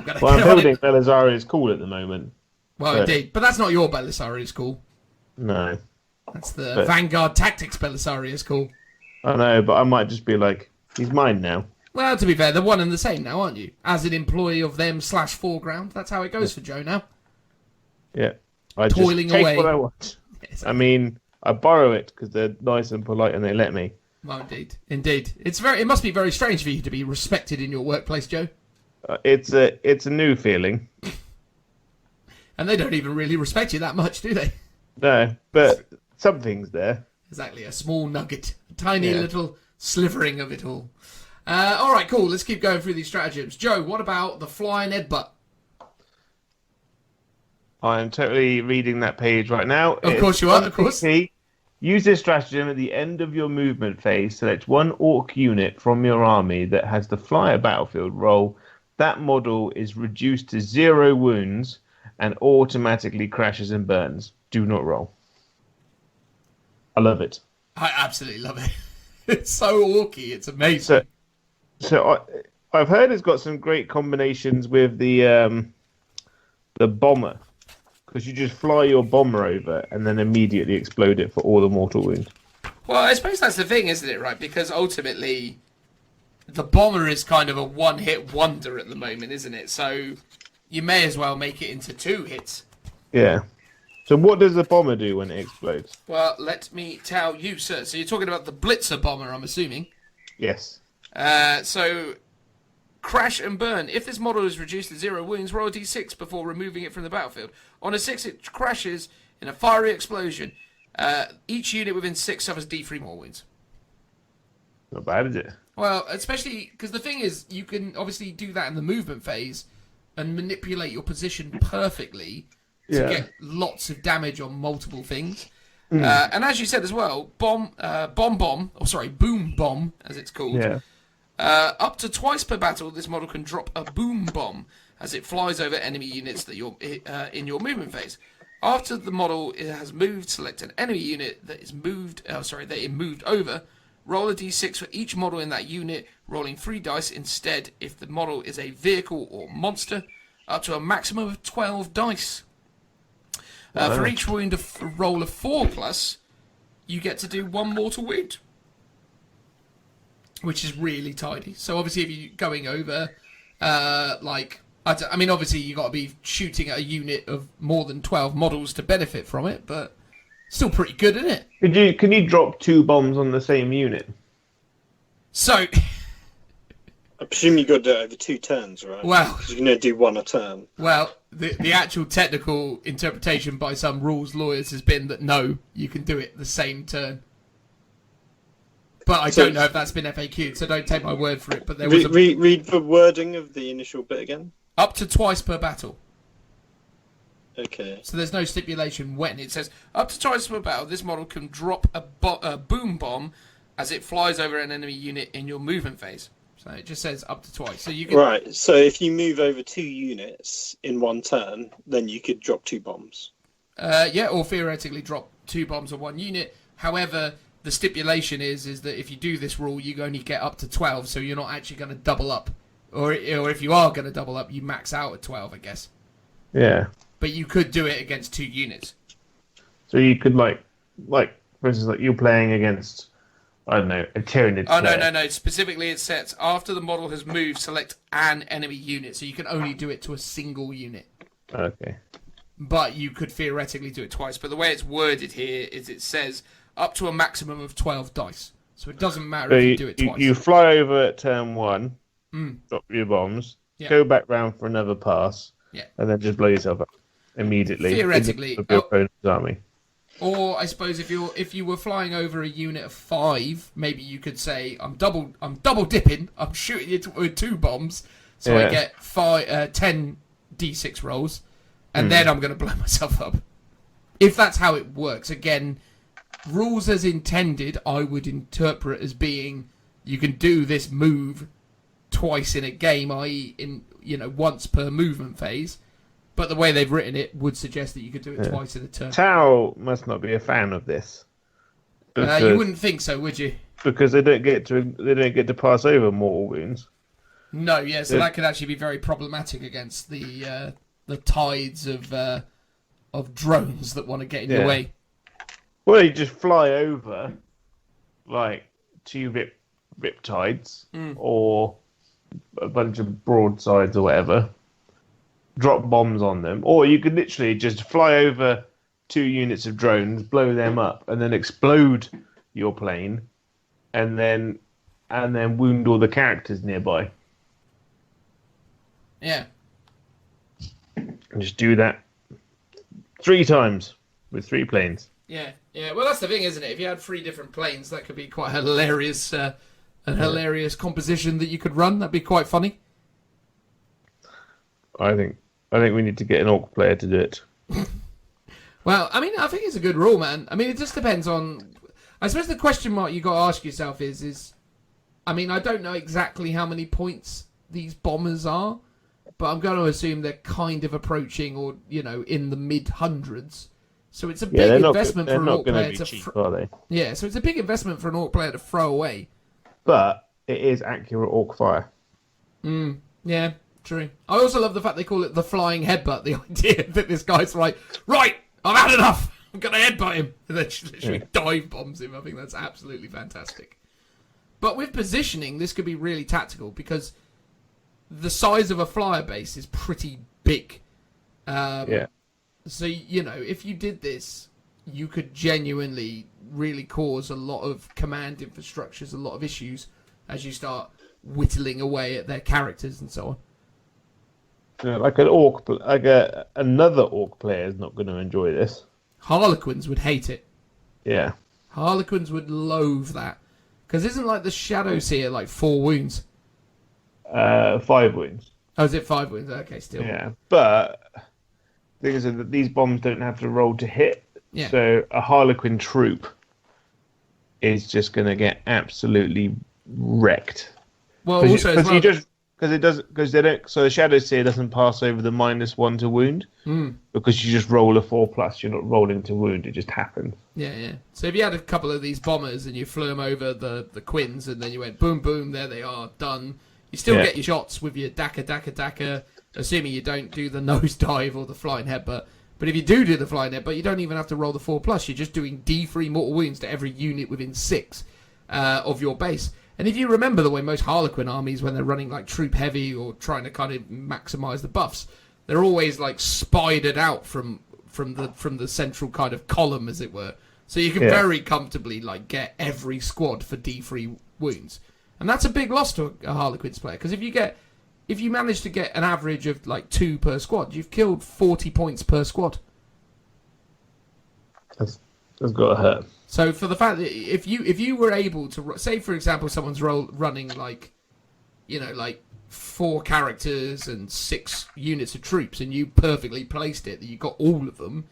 building Belisarius Call at the moment. Well, indeed. But that's not your Belisarius Call. No. That's the Vanguard Tactics Belisarius Call. I know, but I might just be like, he's mine now. Well, to be fair, they're one and the same now, aren't you? As an employee of them /foreground. That's how it goes for Joe now. Yeah. I Toiling just take away. what I want. Yes. I mean, I borrow it because they're nice and polite and they let me. Well, indeed. It must be very strange for you to be respected in your workplace, Joe. It's a new feeling. And they don't even really respect you that much, do they? No, but something's there. Exactly, a small nugget, a tiny little slivering of it all. All right, cool. Let's keep going through these stratagems. Joe, what about the flying headbutt? I'm totally reading that page right now. Of course you are, of course. Use this stratagem at the end of your movement phase. Select one Ork unit from your army that has the flyer battlefield roll. That model is reduced to 0 wounds and automatically crashes and burns. Do not roll. I love it. I absolutely love it. It's so orky. It's amazing. So I've heard it's got some great combinations with the bomber. Because you just fly your bomber over and then immediately explode it for all the mortal wounds. Well, I suppose that's the thing, isn't it, right? Because ultimately, the bomber is kind of a one-hit wonder at the moment, isn't it? So you may as well make it into 2 hits. Yeah. So what does the bomber do when it explodes? Well, let me tell you, sir. So you're talking about the Blitzer bomber, I'm assuming? Yes. So... Crash and burn. If this model is reduced to 0 wounds, roll a d6 before removing it from the battlefield. On a 6, it crashes in a fiery explosion. Each unit within 6 suffers d3 more wounds. Not bad, is it? Well, especially because the thing is, you can obviously do that in the movement phase and manipulate your position perfectly to get lots of damage on multiple things. And as you said as well, boom bomb, as it's called. Yeah. Up to twice per battle, this model can drop a boom bomb as it flies over enemy units that you're in your movement phase. After the model has moved, select an enemy unit that is moved. That it moved over. Roll a d6 for each model in that unit, rolling 3 dice instead if the model is a vehicle or monster, up to a maximum of 12 dice. For each wound, roll of 4+, you get to do 1 mortal wound. Which is really tidy. So obviously if you're going over, obviously you got to be shooting at a unit of more than 12 models to benefit from it, but still pretty good, isn't it? Can you drop 2 bombs on the same unit? So... I presume you got to do it over 2 turns, right? Well... Because you're going to do 1 a turn. Well, the actual technical interpretation by some rules lawyers has been that no, you can do it the same turn. But I don't know if that's been FAQ'd, so don't take my word for it. But there was read the wording of the initial bit again. Up to twice per battle. Okay. So there's no stipulation when. It says, up to twice per battle, this model can drop a boom bomb as it flies over an enemy unit in your movement phase. So it just says up to twice. So you can... Right, so if you move over 2 units in 1 turn, then you could drop 2 bombs. Or theoretically drop 2 bombs on 1 unit. However... The stipulation is that if you do this rule, you only get up to 12, so you're not actually going to double up Or if you are going to double up, you max out at 12, I guess. Yeah. But you could do it against 2 units. So you could like for instance, like you're playing against, I don't know, a Tyranid. Oh, player. no. Specifically, it sets after the model has moved, select an enemy unit. So you can only do it to a single unit. Okay. But you could theoretically do it twice. But the way it's worded here is it says up to a maximum of 12 dice. So it doesn't matter if you do it twice. You fly over at turn 1, drop your bombs, go back round for another pass, and then just blow yourself up immediately. Theoretically, of your opponent's army. Or I suppose if you were flying over a unit of 5, maybe you could say I'm double dipping. I'm shooting it with 2 bombs, so I get 10 d6 rolls, and then I'm going to blow myself up. If that's how it works, again, rules as intended, I would interpret as being you can do this move twice in a game, i.e., once per movement phase. But the way they've written it would suggest that you could do it twice in a turn. Tau must not be a fan of this. You wouldn't think so, would you? Because they don't get to pass over mortal wounds. No, so that could actually be very problematic against the tides of drones that want to get in your way. Well, you just fly over, like 2 riptides or a bunch of broadsides or whatever. Drop bombs on them, or you could literally just fly over 2 units of drones, blow them up, and then explode your plane, and then wound all the characters nearby. Yeah. And just do that 3 times with 3 planes. Yeah. Well, that's the thing, isn't it? If you had 3 different planes, that could be quite a hilarious, hilarious composition that you could run. That'd be quite funny. I think we need to get an Orc player to do it. Well, I mean, I think it's a good rule, man. I mean, it just depends on... I suppose the question mark you got to ask yourself is... I mean, I don't know exactly how many points these bombers are, but I'm going to assume they're kind of approaching or, in the mid-hundreds. So it's a big investment for an Orc player to... Cheap, are they? Yeah, so it's a big investment for an Orc player to throw away. But it is accurate Orc fire. Yeah. True. I also love the fact they call it the flying headbutt. The idea that this guy's like, right, I've had enough. I'm going to headbutt him. And then she literally dive bombs him. I think that's absolutely fantastic. But with positioning, this could be really tactical because the size of a flyer base is pretty big. So, if you did this, you could genuinely really cause a lot of command infrastructures, a lot of issues as you start whittling away at their characters and so on. Like another Orc player is not going to enjoy this. Harlequins would hate it. Yeah. Harlequins would loathe that. Because isn't like the Shadow Seer like 4 wounds? 5 wounds. Oh, is it 5 wounds? Okay, still. Yeah, but the thing is that these bombs don't have to roll to hit. Yeah. So a Harlequin troop is just going to get absolutely wrecked. Well, also as well... Because they don't. So the Shadow Seer doesn't pass over the -1 to wound because you just roll a 4+. You're not rolling to wound; it just happens. Yeah. So if you had a couple of these bombers and you flew them over the Quins and then you went boom, boom, there they are, done. You still get your shots with your Daka, assuming you don't do the nosedive or the flying headbutt. But if you do the flying headbutt, you don't even have to roll the 4+. You're just doing D3 mortal wounds to every unit within 6 of your base. And if you remember the way most Harlequin armies, when they're running like troop heavy or trying to kind of maximize the buffs, they're always like spidered out from the central kind of column, as it were. So you can very comfortably like get every squad for D3 wounds, and that's a big loss to a Harlequins player because if you manage to get an average of like 2 per squad, you've killed 40 points per squad. That's got to hurt. So for the fact that if you were able to say, for example, someone's running like 4 characters and 6 units of troops, and you perfectly placed it that you got all of them,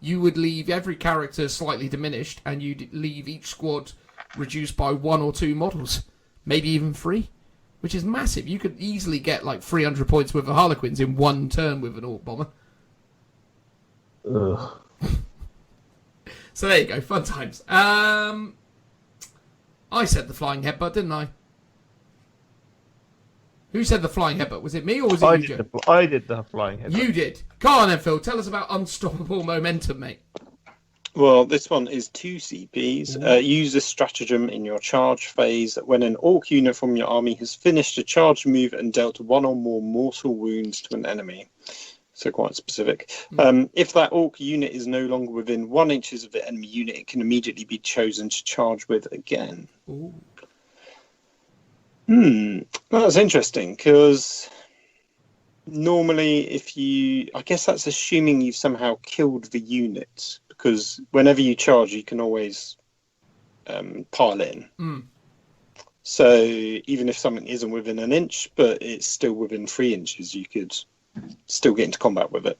you would leave every character slightly diminished, and you'd leave each squad reduced by 1 or 2 models, maybe even 3, which is massive. You could easily get like 300 points worth of Harlequins in 1 turn with an Orc bomber. Ugh. So there you go, fun times. I said the flying headbutt, didn't I? Who said the flying headbutt? Was it me or was it you, Joe? I did the flying headbutt. You did. Go on then, Phil. Tell us about unstoppable momentum, mate. Well, this one is 2 CPs. Use this stratagem in your charge phase when an orc unit from your army has finished a charge move and dealt 1 or more mortal wounds to an enemy. So quite specific. If that orc unit is no longer within 1 inch of the enemy unit, it can immediately be chosen to charge with again. Ooh. That's interesting, because normally I guess that's assuming you've somehow killed the unit, because whenever you charge, you can always pile in. So even if something isn't within 1 inch, but it's still within 3 inches, you could still get into combat with it.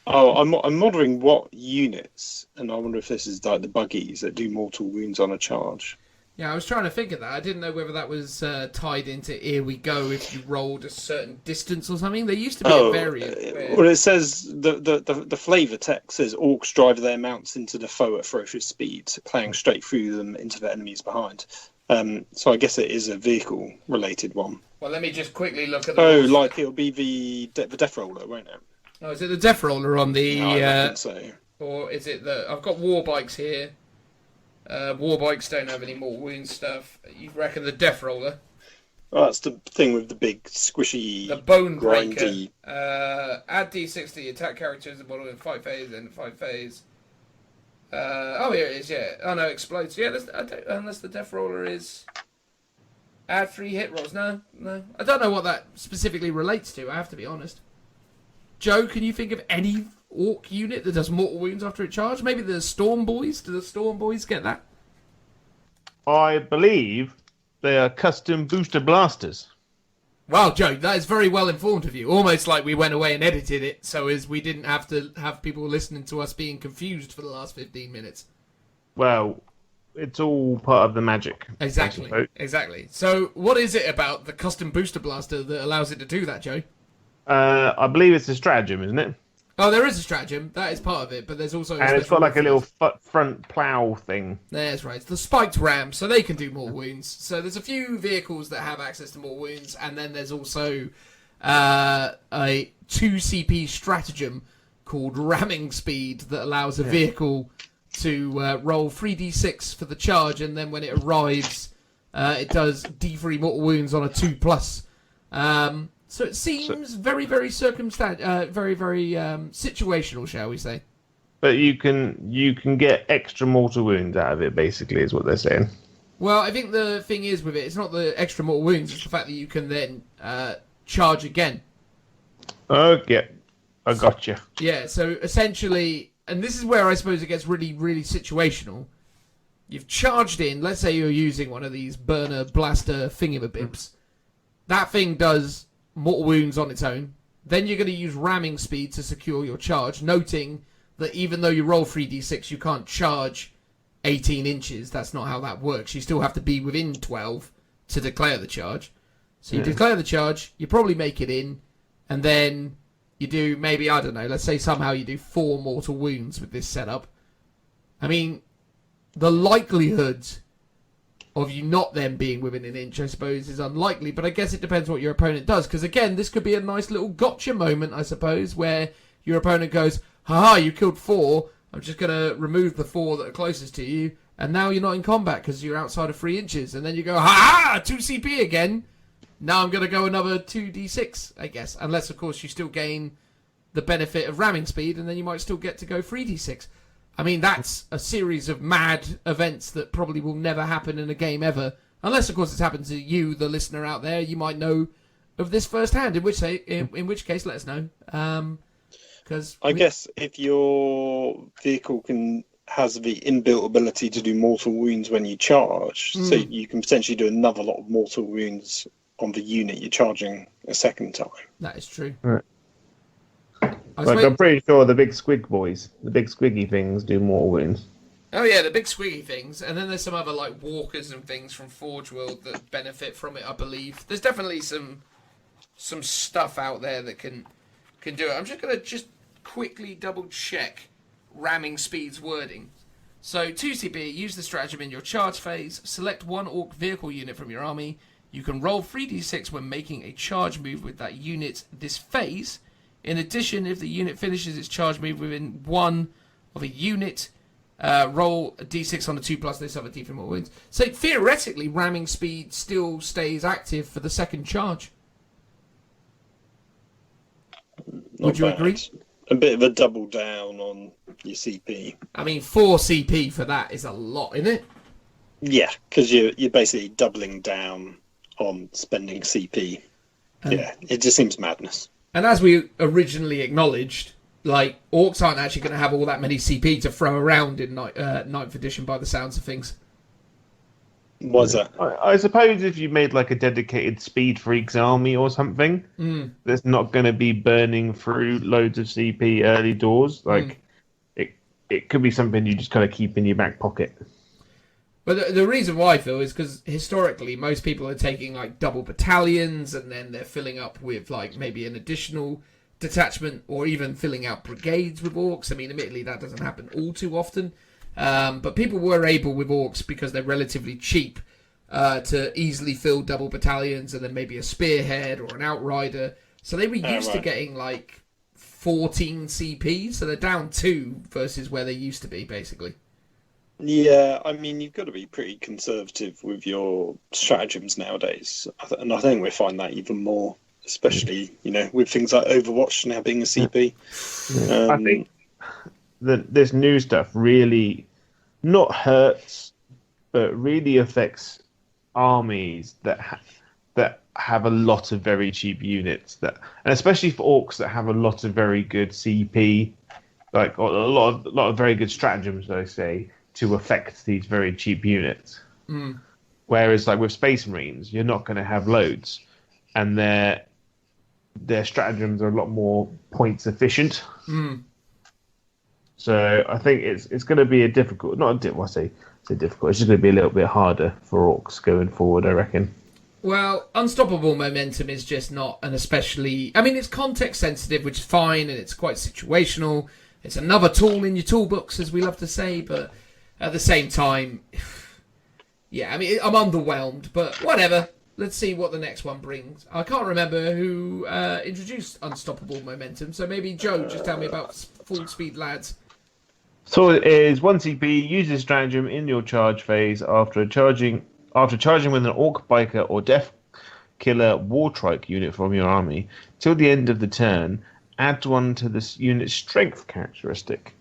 Oh, I'm modelling what units, and I wonder if this is like the buggies that do mortal wounds on a charge. Yeah, I was trying to think of that. I didn't know whether that was tied into Here We Go if you rolled a certain distance or something. There used to be a variant. Well, it says the flavour text says orcs drive their mounts into the foe at ferocious speed, ploughing straight through them into the enemies behind. So I guess it is a vehicle-related one. Well, let me just quickly look at the... like it'll be the Death Roller, won't it? Oh, is it the Death Roller on the... No, I don't think so. Or is it the... I've got War Bikes here. War Bikes don't have any more wound stuff. You reckon the Death Roller? Oh, that's the thing with the big squishy, the Bone grindy. Breaker. Add D6 to the attack characters in the model in 5 phase and 5 phase. Oh, here it is. Yeah. Oh no, explodes. Yeah, unless the Death Roller is add 3 hit rolls. No. I don't know what that specifically relates to. I have to be honest. Joe, can you think of any orc unit that does mortal wounds after it charged? Maybe the Storm Boys? Do the Storm Boys get that? I believe they are custom booster blasters. Wow, Joe, that is very well informed of you. Almost like we went away and edited it so as we didn't have to have people listening to us being confused for the last 15 minutes. Well, it's all part of the magic. Exactly. So what is it about the custom booster blaster that allows it to do that, Joe? I believe it's a stratagem, isn't it? Oh, there is a stratagem. That is part of it, but there's also... And it's got like a little front plough thing. That's right. It's the spiked ram, so they can do more wounds. So there's a few vehicles that have access to more wounds, and then there's also a 2 CP stratagem called ramming speed that allows a vehicle to roll 3d6 for the charge, and then when it arrives, it does D3 mortal wounds on a 2+. So it seems very, very very, very situational, shall we say? But you can get extra mortal wounds out of it. Basically, is what they're saying. Well, I think the thing is with it's not the extra mortal wounds; it's the fact that you can then charge again. Okay, I got you. Yeah. So essentially, and this is where I suppose it gets really, really situational. You've charged in. Let's say you're using one of these burner blaster thingamabibs. That thing does mortal wounds on its own. Then you're going to use ramming speed to secure your charge, noting that even though you roll 3d6, you can't charge 18 inches. That's not how that works. You still have to be within 12 to declare the charge. So you declare the charge, you probably make it in, and then you do maybe, I don't know, let's say somehow you do 4 mortal wounds with this setup. I mean, the likelihood of you not then being within 1 inch, I suppose, is unlikely, but I guess it depends what your opponent does, because again, this could be a nice little gotcha moment, I suppose, where your opponent goes, haha, you killed 4, I'm just going to remove the 4 that are closest to you, and now you're not in combat because you're outside of 3 inches, and then you go, ha 2 CP again, now I'm going to go another 2d6, I guess, unless, of course, you still gain the benefit of ramming speed, and then you might still get to go 3d6. I mean, that's a series of mad events that probably will never happen in a game ever. Unless, of course, it's happened to you, the listener out there. You might know of this firsthand, in which case, let us know. I guess if your vehicle has the inbuilt ability to do mortal wounds when you charge, so you can potentially do another lot of mortal wounds on the unit you're charging a second time. That is true. Right. I'm pretty sure the big squig boys, the big squiggy things, do more wounds. Oh yeah, the big squiggy things, and then there's some other like walkers and things from Forge World that benefit from it, I believe. There's definitely some stuff out there that can do it. I'm just gonna quickly double check ramming speed's wording. So 2CB, use the stratagem in your charge phase. Select 1 orc vehicle unit from your army. You can roll 3d6 when making a charge move with that unit this phase. In addition, if the unit finishes its charge move within one of a unit, roll a d6 on a 2+, they suffer d4 more wounds. So theoretically, ramming speed still stays active for the second charge. Would you agree? A bit of a double down on your CP. I mean, 4 CP for that is a lot, isn't it? Yeah, because you're basically doubling down on spending CP. Yeah, it just seems madness. And as we originally acknowledged, like, Orks aren't actually going to have all that many CP to throw around in 9th edition by the sounds of things. Was that? I suppose if you made like a dedicated Speed Freaks army or something, that's not going to be burning through loads of CP early doors. Like, it could be something you just kind of keep in your back pocket. But the reason why, Phil, is because historically most people are taking like double battalions and then they're filling up with like maybe an additional detachment or even filling out brigades with Orks. I mean, admittedly, that doesn't happen all too often. But people were able with Orks, because they're relatively cheap, to easily fill double battalions and then maybe a spearhead or an outrider. So they were used to getting like 14 CP, so they're down 2 versus where they used to be, basically. Yeah, I mean, you've got to be pretty conservative with your stratagems nowadays. And I think we find that even more, especially, with things like Overwatch now being a CP. I think this new stuff really not hurts, but really affects armies that have a lot of very cheap units, and especially for Orks that have a lot of very good CP, like a lot of very good stratagems, I say, to affect these very cheap units. Whereas, like with Space Marines, you're not going to have loads, and their stratagems are a lot more points efficient. So I think it's going to be it's just going to be a little bit harder for Orks going forward, I reckon. Well, unstoppable momentum is just not an especially... I mean, it's context sensitive, which is fine, and it's quite situational. It's another tool in your toolbox, as we love to say, but at the same time, yeah, I mean, I'm underwhelmed, but whatever. Let's see what the next one brings. I can't remember who introduced unstoppable momentum, so maybe Joe, just tell me about Full Speed Lads. So it is 1 CP, use this stratagem in your charge phase after charging with an Ork Biker or Death Killer Wartrike unit from your army. Till the end of the turn, add 1 to this unit's strength characteristic.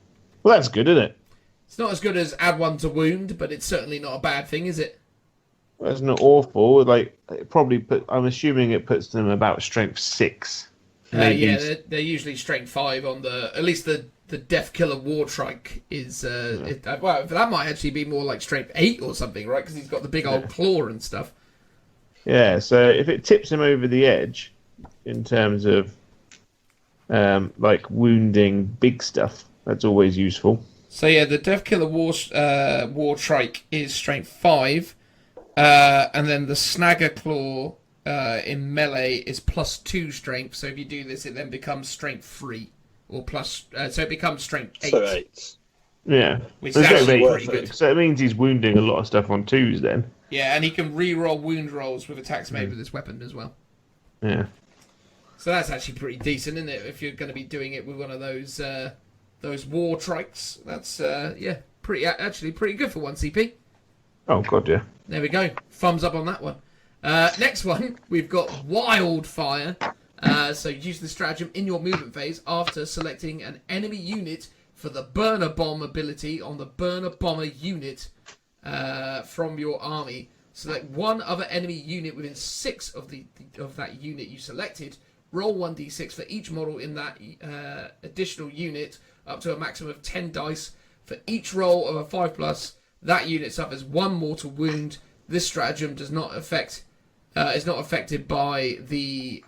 Well, that's good, isn't it? It's not as good as add 1 to wound, but it's certainly not a bad thing, is it? Well, it's not awful. Like, I'm assuming it puts them about strength 6. Yeah, they're usually strength 5 on at least the Death Killer Wartrike is... well, that might actually be more like strength 8 or something, right? Because he's got the big old claw and stuff. Yeah, so if it tips him over the edge in terms of like wounding big stuff, that's always useful. So yeah, the Death Killer Wartrike is strength 5, and then the Snagger Claw in melee is +2 strength. So if you do this, it then becomes strength 3. Or plus, so it becomes strength 8. So 8. Yeah. Which is actually pretty good. So it means he's wounding a lot of stuff on 2s then. Yeah, and he can re-roll wound rolls with attacks made with this weapon as well. Yeah. So that's actually pretty decent, isn't it? If you're going to be doing it with one of those war trikes, that's pretty good for 1 CP. Oh god, yeah. There we go. Thumbs up on that one. Next one, we've got Wildfire. So use the stratagem in your movement phase after selecting an enemy unit for the Burner Bomb ability on the Burner Bomber unit from your army. Select one other enemy unit within 6 of that unit you selected. Roll 1d6 for each model in that additional unit, up to a maximum of 10 dice. For each roll of a 5+, that unit suffers 1 mortal wound. This stratagem is not affected by the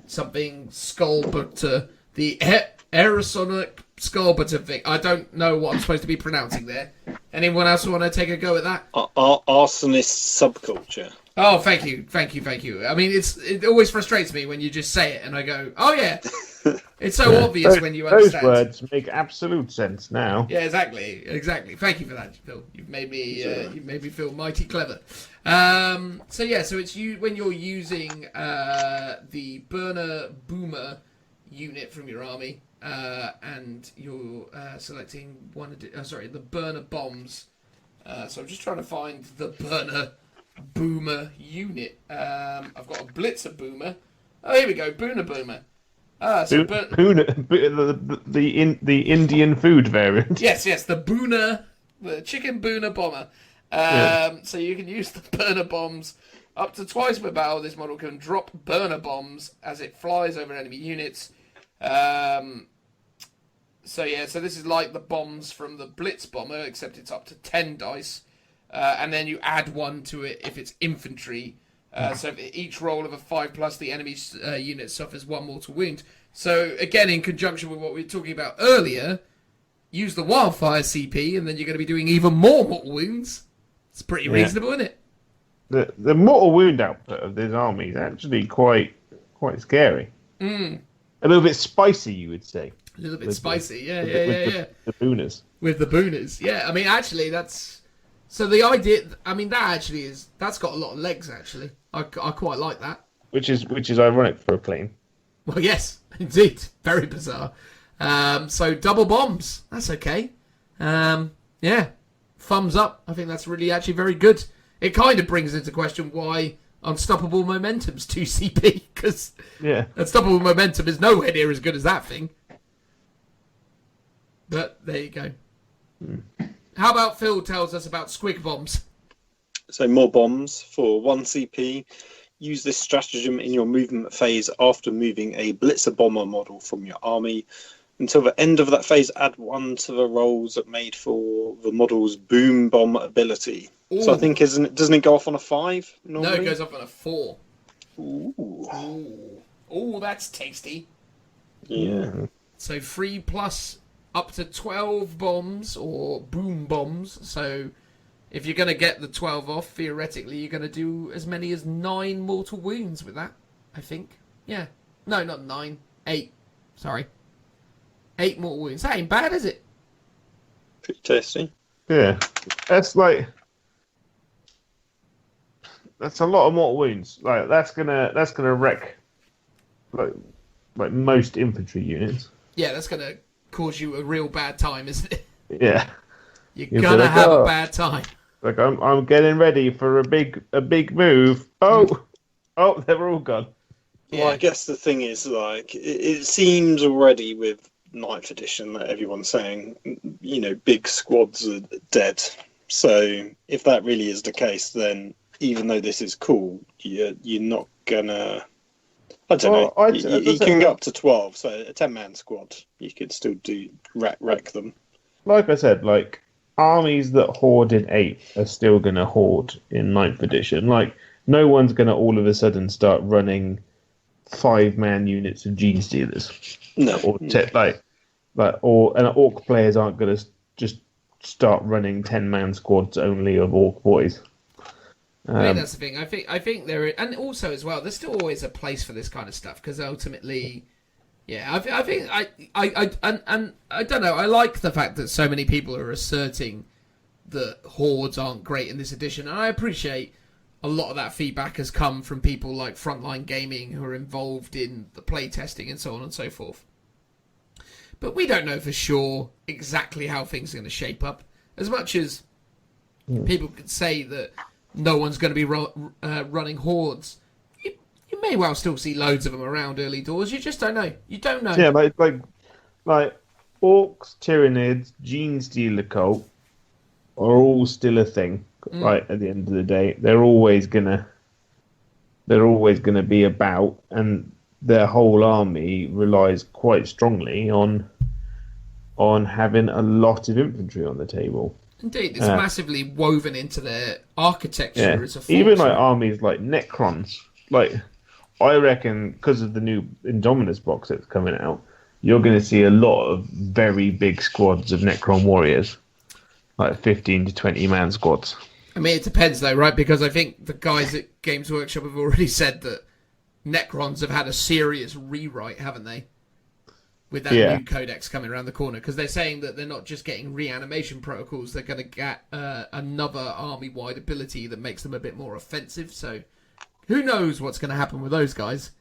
something Skullbutter, the aerosonic Skullbutter thing. I don't know what I'm supposed to be pronouncing there. Anyone else want to take a go at that? Arsonist subculture. Oh, thank you. I mean, it always frustrates me when you just say it and I go, oh yeah. It's so obvious when you understand. Those words make absolute sense now. Yeah, exactly. Thank you for that, Phil. You've made me feel mighty clever. So it's you when you're using the burner boomer unit from your army, and you're selecting the burner bombs. So I'm just trying to find the burner boomer unit. I've got a blitzer boomer. Oh, here we go, booner boomer. The Indian food variant. Yes, the chicken booner bomber. So you can use the burner bombs up to twice per battle. This model can drop burner bombs as it flies over enemy units. So this is like the bombs from the Blitz bomber, except it's up to 10 dice, and then you add 1 to it if it's infantry. So if each roll of a 5+, the enemy's unit suffers 1 mortal wound. So again, in conjunction with what we were talking about earlier, use the wildfire CP, and then you're going to be doing even more mortal wounds. It's pretty reasonable, isn't it? The mortal wound output of this army is actually quite scary. A little bit spicy, you would say. A little bit spicy, The booners. With the booners, yeah. I mean, actually, that's... So the idea... I mean, that's got a lot of legs, actually. I quite like that. Which is ironic for a plane. Well, yes, indeed. Very bizarre. So double bombs. That's okay. Thumbs up. I think that's really actually very good. It kind of brings into question why Unstoppable Momentum's 2 CP, because Unstoppable Momentum is nowhere near as good as that thing. But there you go. How about Phil tells us about squig bombs? So more bombs for 1 CP. Use this stratagem in your movement phase after moving a Blitzer bomber model from your army. Until the end of that phase, add 1 to the rolls made for the model's boom bomb ability. Ooh. So I think doesn't it go off on a 5 normally? No, it goes off on a 4. Ooh. Ooh, that's tasty. Yeah. So 3+ up to 12 bombs or boom bombs. So if you're going to get the 12 off, theoretically, you're going to do as many as 9 mortal wounds with that, I think. Yeah. No, not 9. 8. Sorry. 8 mortal wounds. That ain't bad, is it? Pretty tasty. Yeah. That's a lot of mortal wounds. Like that's gonna wreck like most infantry units. Yeah, that's gonna cause you a real bad time, isn't it? Yeah. You're gonna have a bad time. Like I'm getting ready for a big move. Oh, they're all gone. Yeah. Well, I guess the thing is, like, it seems already with 9th edition that everyone's saying, big squads are dead. So if that really is the case, then even though this is cool, you're not gonna. I don't know. You can go up to 12, so a 10-man squad, you could still do wreck them. Like I said, like armies that hoard in 8 are still gonna hoard in 9th edition. Like no one's gonna all of a sudden start running 5-man units of Gene Stealers. No. Or Orc players aren't gonna just start running 10-man squads only of Orc boys. I think that's the thing. I think there is, and also as well, there's still always a place for this kind of stuff because ultimately, I think I don't know. I like the fact that so many people are asserting that hordes aren't great in this edition, and I appreciate a lot of that feedback has come from people like Frontline Gaming who are involved in the play testing and so on and so forth. But we don't know for sure exactly how things are going to shape up. As much as people could say that no one's going to be running hordes, you may well still see loads of them around early doors. You just don't know. You don't know. Yeah, like Orcs, Tyranids, Gene Stealer cult are all still a thing. Right at the end of the day, they're always gonna be about, and their whole army relies quite strongly on having a lot of infantry on the table. Indeed, it's massively woven into their architecture as a force. Even like armies like Necrons, like I reckon because of the new Indomitus box that's coming out, you're going to see a lot of very big squads of Necron warriors, like 15 to 20 man squads. I mean, it depends though, right? Because I think the guys at Games Workshop have already said that Necrons have had a serious rewrite, haven't they? with that new codex coming around the corner, because they're saying that they're not just getting reanimation protocols, they're going to get another army-wide ability that makes them a bit more offensive. So who knows what's going to happen with those guys?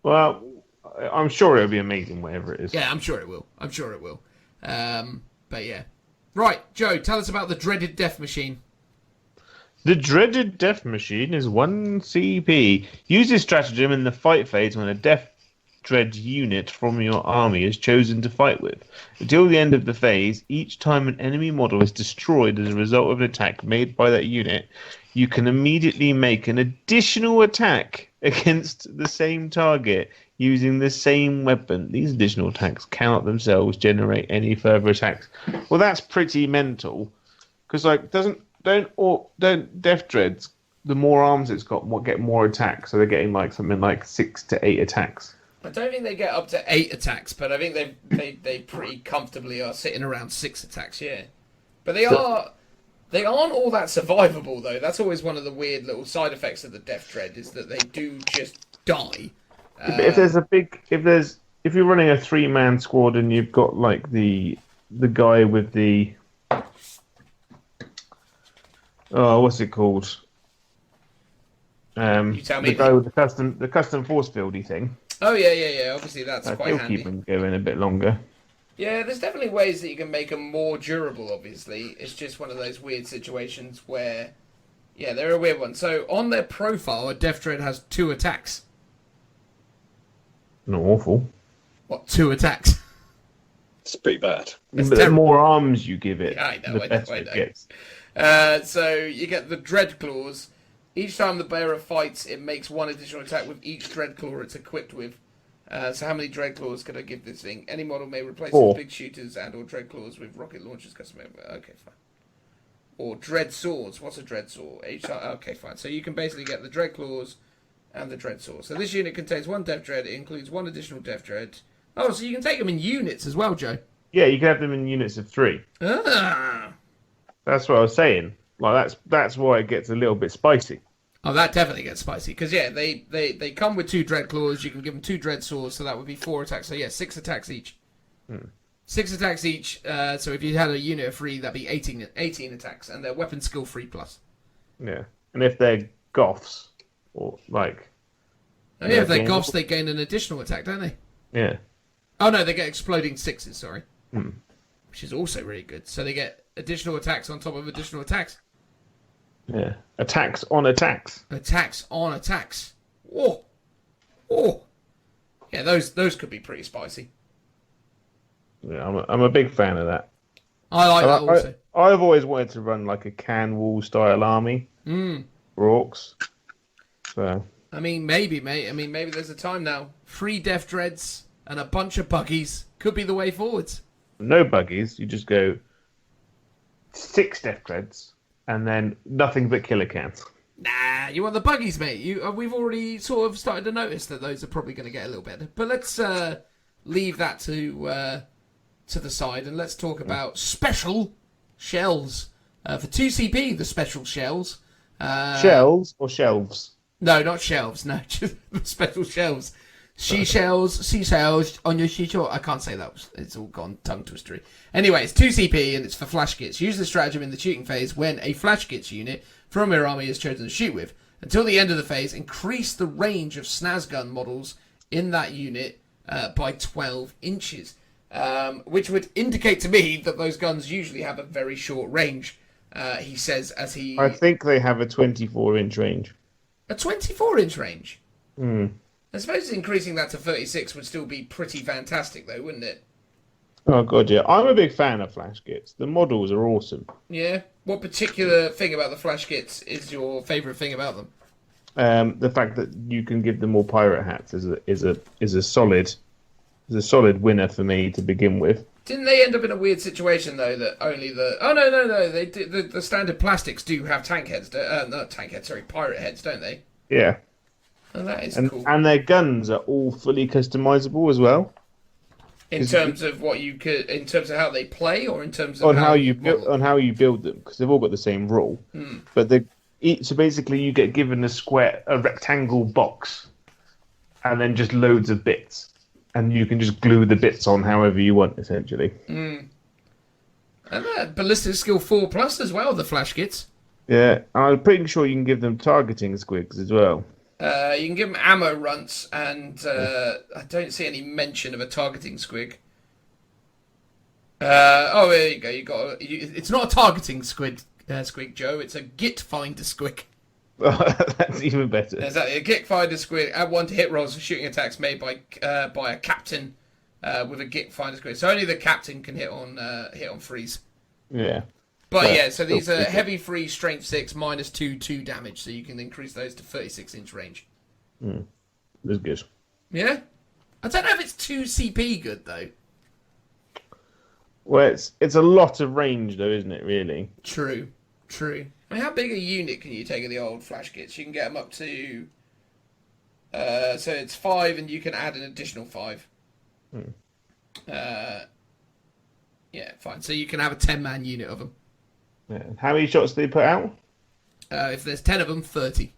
Well, I'm sure it'll be amazing, whatever it is. Yeah, I'm sure it will. But yeah. Right, Joe, tell us about the dreaded death machine. The dreaded death machine is 1 CP. Use this stratagem in the fight phase when a death dread unit from your army is chosen to fight with. Until the end of the phase, each time an enemy model is destroyed as a result of an attack made by that unit, you can immediately make an additional attack against the same target using the same weapon. These additional attacks cannot themselves generate any further attacks. Well, that's pretty mental, because don't death dreads, the more arms it's got, get more attacks, so they're getting something like 6 to 8 attacks. I don't think they get up to 8 attacks, but I think they pretty comfortably are sitting around 6 attacks, yeah. But they aren't all that survivable, though. That's always one of the weird little side effects of the death dread, is that they do just die. But if you're running a 3-man squad and you've got the guy with the what's it called? You tell me. The guy with the custom force fieldy thing. Oh yeah. Obviously, that's quite handy. Keep them going a bit longer. Yeah, there's definitely ways that you can make them more durable. Obviously, it's just one of those weird situations where, yeah, they're a weird one. So on their profile, a death dread has 2 attacks. Not awful. What, 2 attacks? It's pretty bad. But the more arms you give it, yeah, I know, the better it gets. So you get the Dread Claws. Each time the bearer fights, it makes 1 additional attack with each Dread Claw it's equipped with. So how many Dread Claws can I give this thing? Any model may replace its big shooters and or Dread Claws with rocket launchers custom. Okay, fine. Or Dread Swords. What's a Dread Sword? Okay, fine. So you can basically get the Dread Claws and the Dread Sword. So this unit contains 1 Death Dread. It includes 1 additional Death Dread. Oh, so you can take them in units as well, Joe? Yeah, you can have them in units of 3. Ah. That's what I was saying. That's why it gets a little bit spicy. Oh, that definitely gets spicy. Because, yeah, they come with 2 Dread Claws. You can give them 2 Dread Swords, so that would be 4 attacks. So, yeah, 6 attacks each. 6 attacks each. So if you had a unit of 3, that'd be 18 attacks. And they're weapon skill 3+. Yeah. And if they're Goths, or if they're Goths, they gain an additional attack, don't they? Yeah. Oh, no, they get exploding 6s, sorry. Which is also really good. So they get additional attacks on top of additional attacks. Yeah. Attacks on attacks. Attacks on attacks. Oh. Yeah, those could be pretty spicy. Yeah, I'm a big fan of that. I like that also. I've always wanted to run a can wall style army. For Orks. So. I mean, maybe, mate. Maybe there's a time now. 3 Death Dreads and a bunch of buggies could be the way forwards. No buggies. You just go 6 Death Dreads and then nothing but killer cans. Nah, you want the buggies, mate. We've already sort of started to notice that those are probably going to get a little better. But let's leave that to the side and let's talk about special shells. For 2CP, the special shells. Shells or shelves? No, not shelves. No, just special shells. Seashells on your seashore. I can't say that. It's all gone tongue twistery. Anyway, it's 2CP and it's for flash kits. Use the stratagem in the shooting phase when a flash kits unit from your army is chosen to shoot with. Until the end of the phase, increase the range of SNAS gun models in that unit by 12 inches. Which would indicate to me that those guns usually have a very short range. He says as he... I think they have a 24-inch range. A 24-inch range? I suppose increasing that to 36 would still be pretty fantastic, though, wouldn't it? Oh, God, yeah. I'm a big fan of flash kits. The models are awesome. Yeah? What particular thing about the flash kits is your favourite thing about them? The fact that you can give them all pirate hats is a solid winner for me to begin with. Didn't they end up in a weird situation, though, that only the... Oh, no. They the standard plastics do have tank heads. Not tank heads, sorry, pirate heads, don't they? Yeah. Oh, that is cool. And their guns are all fully customizable as well. In terms of what you could... In terms of how they play, or in terms of on how you build them, because they've all got the same rule. But so basically you get given a rectangle box, and then just loads of bits. and you can just glue the bits on however you want, essentially. And ballistic skill 4+ as well, the flash kits. Yeah, I'm pretty sure you can give them targeting squigs as well. You can give them ammo runts, and I don't see any mention of a targeting squig. There you go. It's not a targeting squig, Joe. It's a git finder squig. That's even better. Exactly, a git finder squig. Add 1 to hit rolls for shooting attacks made by a captain with a git finder squig. So only the captain can hit on freeze. Yeah. But yeah, so these are heavy freeze, strength 6, -2 damage, so you can increase those to 36-inch range. That's good. Yeah? I don't know if it's 2 CP good, though. Well, it's a lot of range, though, isn't it, really? True. I mean, how big a unit can you take of the old flash kits? You can get them up to... so it's 5, and you can add an additional 5. Yeah, fine. So you can have a 10-man unit of them. Yeah. How many shots do they put out? If there's 10 of them, 30.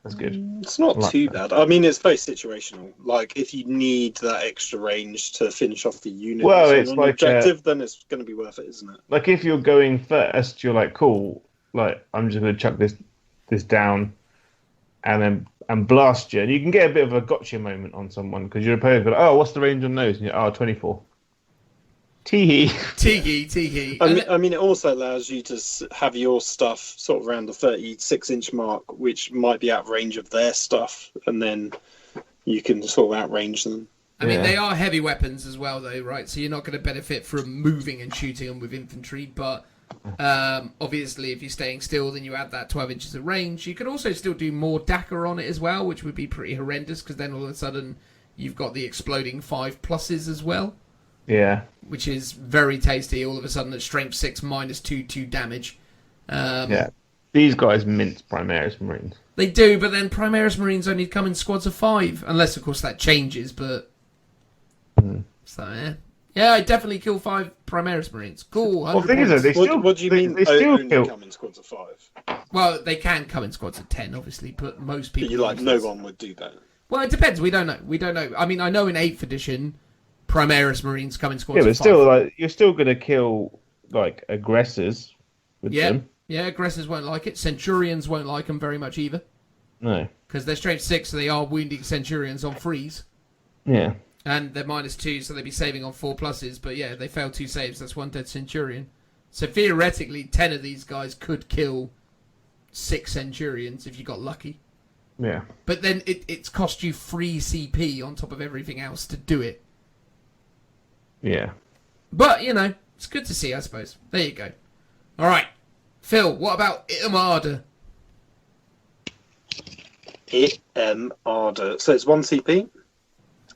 That's good. It's not too bad. I mean, it's very situational. Like, if you need that extra range to finish off the unit Well, on it's an like objective, then it's going to be worth it, isn't it? Like, if you're going first, you're like, cool, like, I'm just going to chuck this down and blast you. And you can get a bit of a gotcha moment on someone, because your opponent's like, oh, what's the range on those? And you're, 24. Teehee. Teehee. I mean, it also allows you to have your stuff sort of around the 36-inch mark, which might be out of range of their stuff, and then you can sort of outrange them. I mean, they are heavy weapons as well, though, right? So you're not going to benefit from moving and shooting them with infantry, but obviously if you're staying still, then you add that 12 inches of range. You could also still do more DACA on it as well, which would be pretty horrendous, because then all of a sudden you've got the exploding 5+ as well. Yeah. Which is very tasty. All of a sudden, at strength 6 -2 damage. Yeah. These guys mince Primaris Marines. They do, but then Primaris Marines only come in squads of 5, unless of course that changes. But so yeah, I definitely kill 5 Primaris Marines. Cool. Well, the thing is, they still. What do you mean? They still only kill. come in squads of 5. Well, they can come in squads of 10, obviously, but most people. But you like no one would do that. Well, it depends. We don't know. I mean, I know in 8th edition, Primaris Marines come in squads. Yeah, but of 5. still, like, you're still going to kill like aggressors with them. Yeah, aggressors won't like it. Centurions won't like them very much either. No. Because they're strength 6, so they are wounding Centurions on freeze. Yeah. And they're -2, so they'd be saving on 4+. But yeah, they fail 2 saves. That's 1 dead Centurion. So theoretically, 10 of these guys could kill 6 Centurions if you got lucky. Yeah. But then it's cost you 3 CP on top of everything else to do it. Yeah. But, you know, it's good to see, I suppose. There you go. All right. Phil, what about Armada? Armada. So it's 1 CP.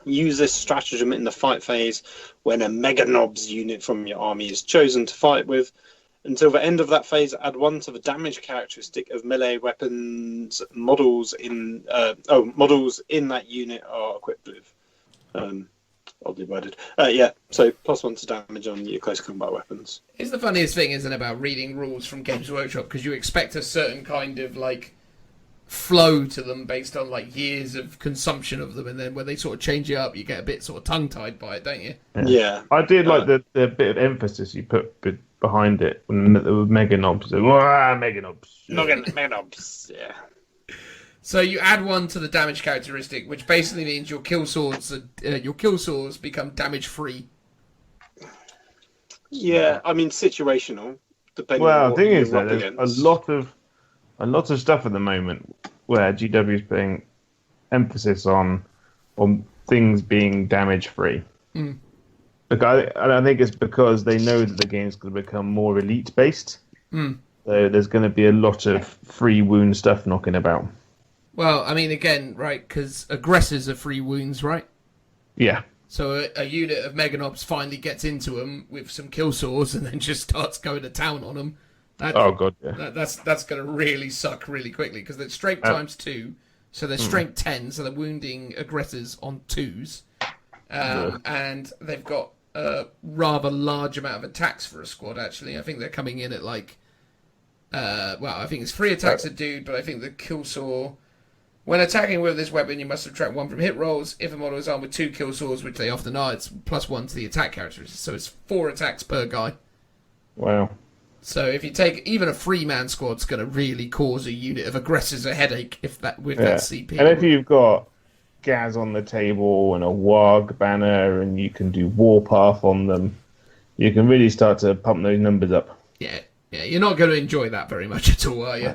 Use this stratagem in the fight phase when a Mega Knobs unit from your army is chosen to fight with. Until the end of that phase, add 1 to the damage characteristic of melee weapons models in that unit are equipped with. Oddly worded. Yeah, so +1 to damage on your close combat weapons. It's the funniest thing, isn't it, about reading rules from Games Workshop, because you expect a certain kind of, like, flow to them based on, like, years of consumption of them, and then when they sort of change it up, you get a bit sort of tongue-tied by it, don't you? Yeah. I did like the bit of emphasis you put behind it when the Mega Knobs. Mega Knobs. Mega Knobs, yeah. So you add 1 to the damage characteristic, which basically means your kill swords become damage free. Yeah, I mean situational. Depending Well, on the what thing you're is that up there's against. a lot of stuff at the moment where GW is putting emphasis on things being damage free. Look, I think it's because they know that the game's going to become more elite based. So there's going to be a lot of free wound stuff knocking about. Well, I mean, again, right, because aggressors are free wounds, right? Yeah. So a unit of Mega Knobs finally gets into them with some kill swords and then just starts going to town on them. Oh god, yeah. That's going to really suck really quickly, because they're strength times 2, so they're strength 10, so they're wounding aggressors on 2s, and they've got a rather large amount of attacks for a squad. Actually, I think they're coming in at like, I think it's 3 attacks a dude, but I think the kill saw When attacking with this weapon, you must subtract 1 from hit rolls. If a model is armed with 2 kill swords, which they often are, it's +1 to the attack characteristics. So it's 4 attacks per guy. Wow. So if you take even a 3-man squad's going to really cause a unit of aggressors a headache that CP. And if you've got Gaz on the table and a Warg banner, and you can do Warpath on them, you can really start to pump those numbers up. Yeah, you're not going to enjoy that very much at all, are you?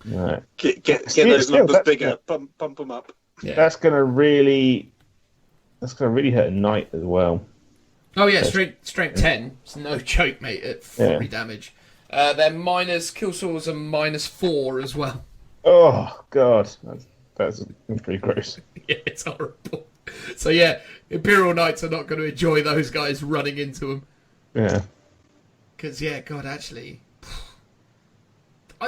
Right. Get those numbers bigger, bump them up. Yeah. That's gonna really hurt a knight as well. Oh yeah, strength 10. It's no joke, mate. At 3 damage. Their minus kill swords are -4 as well. Oh god, that's pretty gross. Yeah, it's horrible. So yeah, Imperial Knights are not going to enjoy those guys running into them. Yeah. Because God, actually,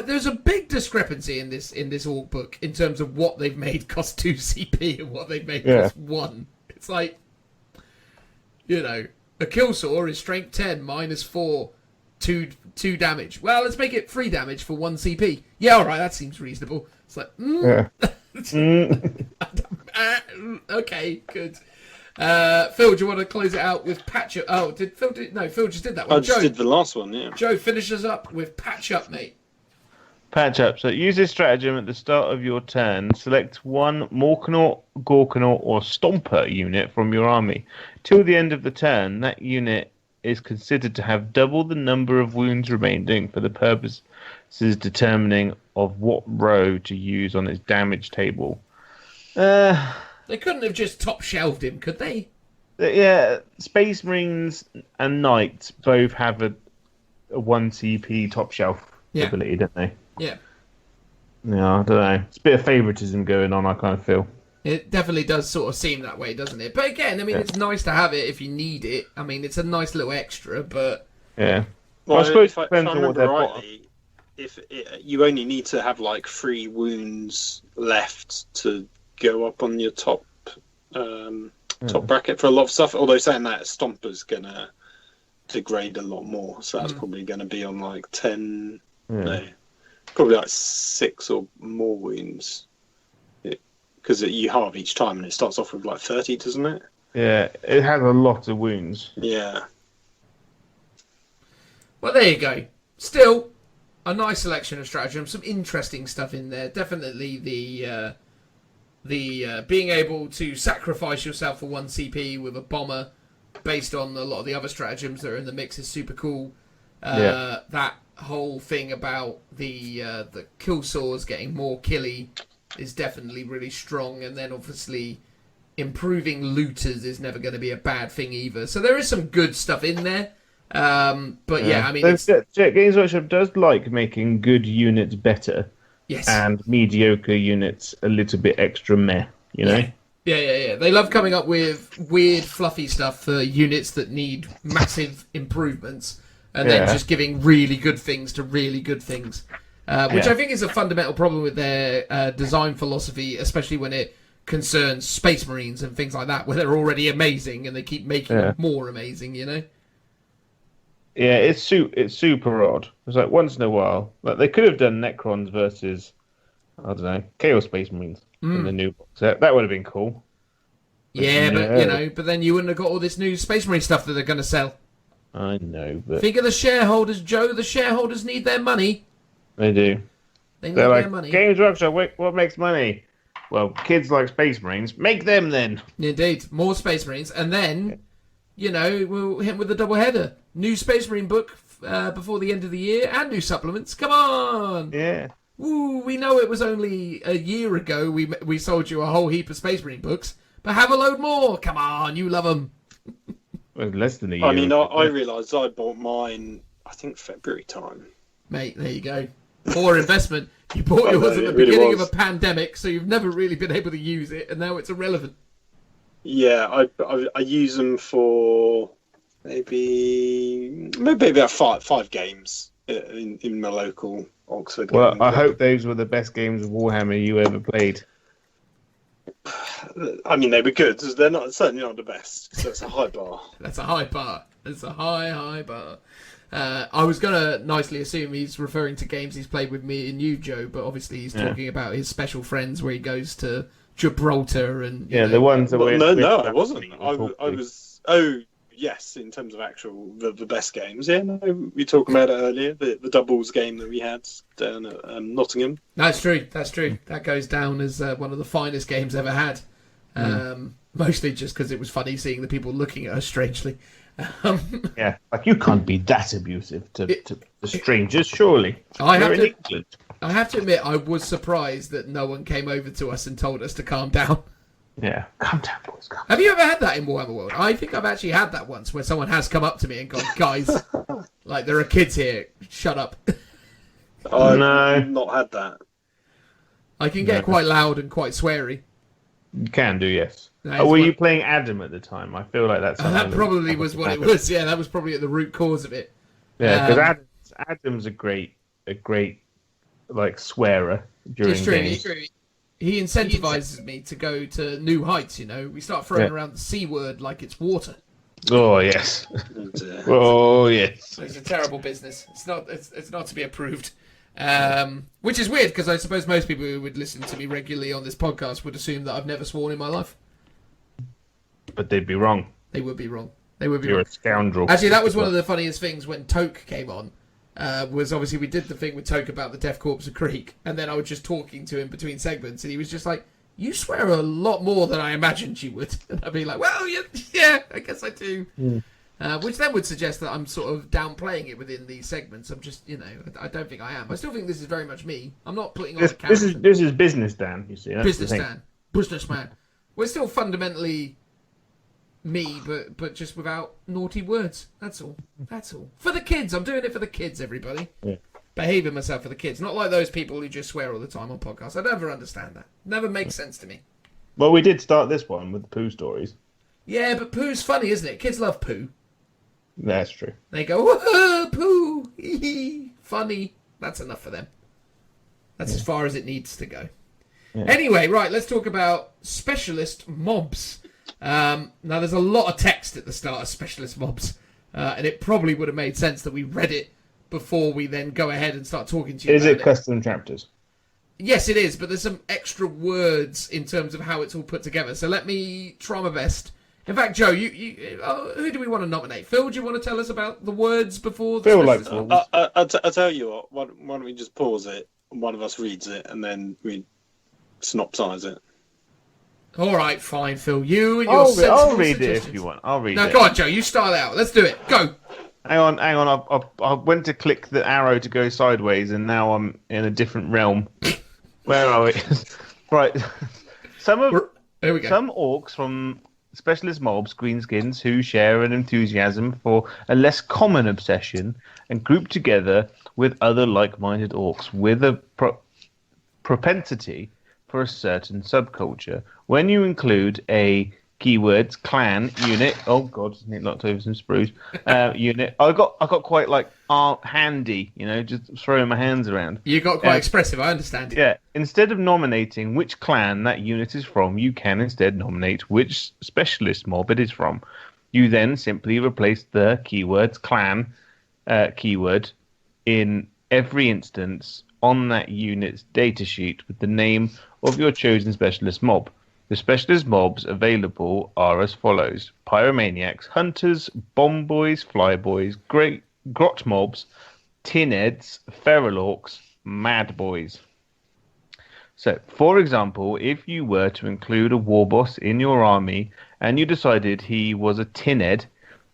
there's a big discrepancy in this orc book in terms of what they've made cost 2 CP and what they've made cost 1. It's like, a kill saw is strength 10 -4, 2 damage. Well, let's make it 3 damage for 1 CP. Yeah, all right, that seems reasonable. It's like, okay, good. Phil, do you want to close it out with patch up? Oh, did Phil? No, Phil just did that one. I just did the last one. Yeah. Joe finishes up with patch up, mate. Patch up. So use this stratagem at the start of your turn. Select one Morkanaut, Gorkanaut, or Stomper unit from your army. Till the end of the turn, that unit is considered to have double the number of wounds remaining for the purposes determining of what row to use on its damage table. They couldn't have just top shelved him, could they? Yeah, Space Marines and Knights both have a 1 CP top shelf ability, don't they? Yeah. Yeah, I don't know. It's a bit of favouritism going on, I kind of feel. It definitely does sort of seem that way, doesn't it? But again, I mean, it's nice to have it if you need it. I mean, it's a nice little extra, but... Yeah. Well, I suppose if I remember rightly, you only need to have, 3 wounds left to go up on your top bracket for a lot of stuff. Although saying that, Stomper's going to degrade a lot more. So that's probably going to be on, 10... No. Probably 6 or more wounds, because you halve each time, and it starts off with 30, doesn't it? Yeah, it has a lot of wounds. Yeah. Well, there you go. Still, a nice selection of stratagems, some interesting stuff in there. Definitely the being able to sacrifice yourself for 1 CP with a bomber, based on a lot of the other stratagems that are in the mix, is super cool. That whole thing about the kill saws getting more killy is definitely really strong, and then obviously improving looters is never going to be a bad thing either. So there is some good stuff in there, but I mean, Games Workshop does like making good units better, and mediocre units a little bit extra meh, you know. Yeah. They love coming up with weird, fluffy stuff for units that need massive improvements. And then just giving really good things to really good things. Which I think is a fundamental problem with their design philosophy, especially when it concerns Space Marines and things like that, where they're already amazing and they keep making them more amazing, you know? Yeah, it's super odd. It's once in a while. They could have done Necrons versus, I don't know, Chaos Space Marines in the new box. That would have been cool. Yeah, but then you wouldn't have got all this new Space Marine stuff that they're going to sell. I know, but... Think of the shareholders, Joe. The shareholders need their money. They do. They're their money. Games Workshop, what makes money? Well, kids like Space Marines. Make them, then. Indeed. More Space Marines. And then, we'll hit with a double header. New Space Marine book before the end of the year, and new supplements. Come on! Yeah. Woo, we know it was only a year ago we sold you a whole heap of Space Marine books, but have a load more. Come on, you love them. Less than a year. I mean, I realised I bought mine, I think, February time. Mate, there you go. Poor investment. You bought yours at the beginning of a pandemic, so you've never really been able to use it, and now it's irrelevant. Yeah, I use them for maybe about five games in my local Oxford. Well, I hope those were the best games of Warhammer you ever played. I mean, they were good. They're certainly not the best. So it's a high bar. That's a high bar. It's a high bar. I was going to nicely assume he's referring to games he's played with me and you, Joe, but obviously he's talking about his special friends where he goes to Gibraltar and... you know, the ones that we're... No, I wasn't. I was... Oh, yes, in terms of actual the best games. Yeah, no, we talked about it earlier, the doubles game that we had down at Nottingham. That's true. That goes down as one of the finest games ever had. Mostly just because it was funny seeing the people looking at us strangely. Yeah, like you can't be that abusive to the strangers, surely. I have to admit, I was surprised that no one came over to us and told us to calm down. Yeah, calm down, boys. Calm down. Have you ever had that in Warhammer World? I think I've actually had that once, where someone has come up to me and gone, "Guys, like there are kids here. Shut up." I've not had that. I can get quite loud and quite sweary. You can do, yes. Were you playing Adam at the time? I feel like that's... that probably was what it was. Yeah, that was probably at the root cause of it. Yeah, because Adam's a great like swearer during games. He incentivizes me to go to new heights. You know, we start throwing around the C word like it's water. Oh yes. Oh yes. It's a terrible business. It's not to be approved. Which is weird because I suppose most people who would listen to me regularly on this podcast would assume that I've never sworn in my life. But they'd be wrong. They would be wrong. You're a scoundrel. Actually, that was one of the funniest things when Toke came on. Was obviously we did the thing with Toke about the Death Corps of Creek, and then I was just talking to him between segments, and he was just like, "You swear a lot more than I imagined you would," and I'd be like, "Well, yeah, I guess I do." Which then would suggest that I'm sort of downplaying it within these segments. I'm just, I don't think I am. I still think this is very much me. I'm not putting on a character. This is business, Dan. You see, businessman. We're still fundamentally me, but just without naughty words. That's all. For the kids. I'm doing it for the kids, everybody. Yeah. Behaving myself for the kids. Not like those people who just swear all the time on podcasts. I never understand that. Never makes sense to me. Well, we did start this one with the poo stories. Yeah, but poo's funny, isn't it? Kids love poo. That's true. They go, "Whoa, poo, funny." That's enough for them. That's as far as it needs to go. Yeah. Anyway, right, let's talk about specialist mobs. Now, there's a lot of text at the start of specialist mobs, and it probably would have made sense that we read it before we then go ahead and start talking to you. Is it custom chapters? Yes, it is, but there's some extra words in terms of how it's all put together. So let me try my best. In fact, Joe, who do we want to nominate? Phil, do you want to tell us about the words before? Phil likes words. I'll tell you what. Why don't we just pause it? One of us reads it, and then we synopsize it. All right, fine, Phil. You and your I'll read it if you want. I'll read it. No, go on, Joe. You start out. Let's do it. Go. Hang on. I went to click the arrow to go sideways, and now I'm in a different realm. Where are we? Right. Here we go. Some orcs from specialist mobs, greenskins, who share an enthusiasm for a less common obsession and group together with other like-minded orcs with a propensity for a certain subculture. When you include a keywords clan unit, oh god, it knocked over some sprues. Unit, I got quite like handy, just throwing my hands around. You got quite expressive. I understand. Yeah. Instead of nominating which clan that unit is from, you can instead nominate which specialist mob it is from. You then simply replace the keywords clan keyword in every instance on that unit's datasheet with the name of your chosen specialist mob. The specialist mobs available are as follows: Pyromaniacs, Hunters, Bomb Boys, Flyboys, Grot Mobs, Tinheads, Feral Orcs, Mad Boys. So, for example, if you were to include a war boss in your army and you decided he was a Tinhead,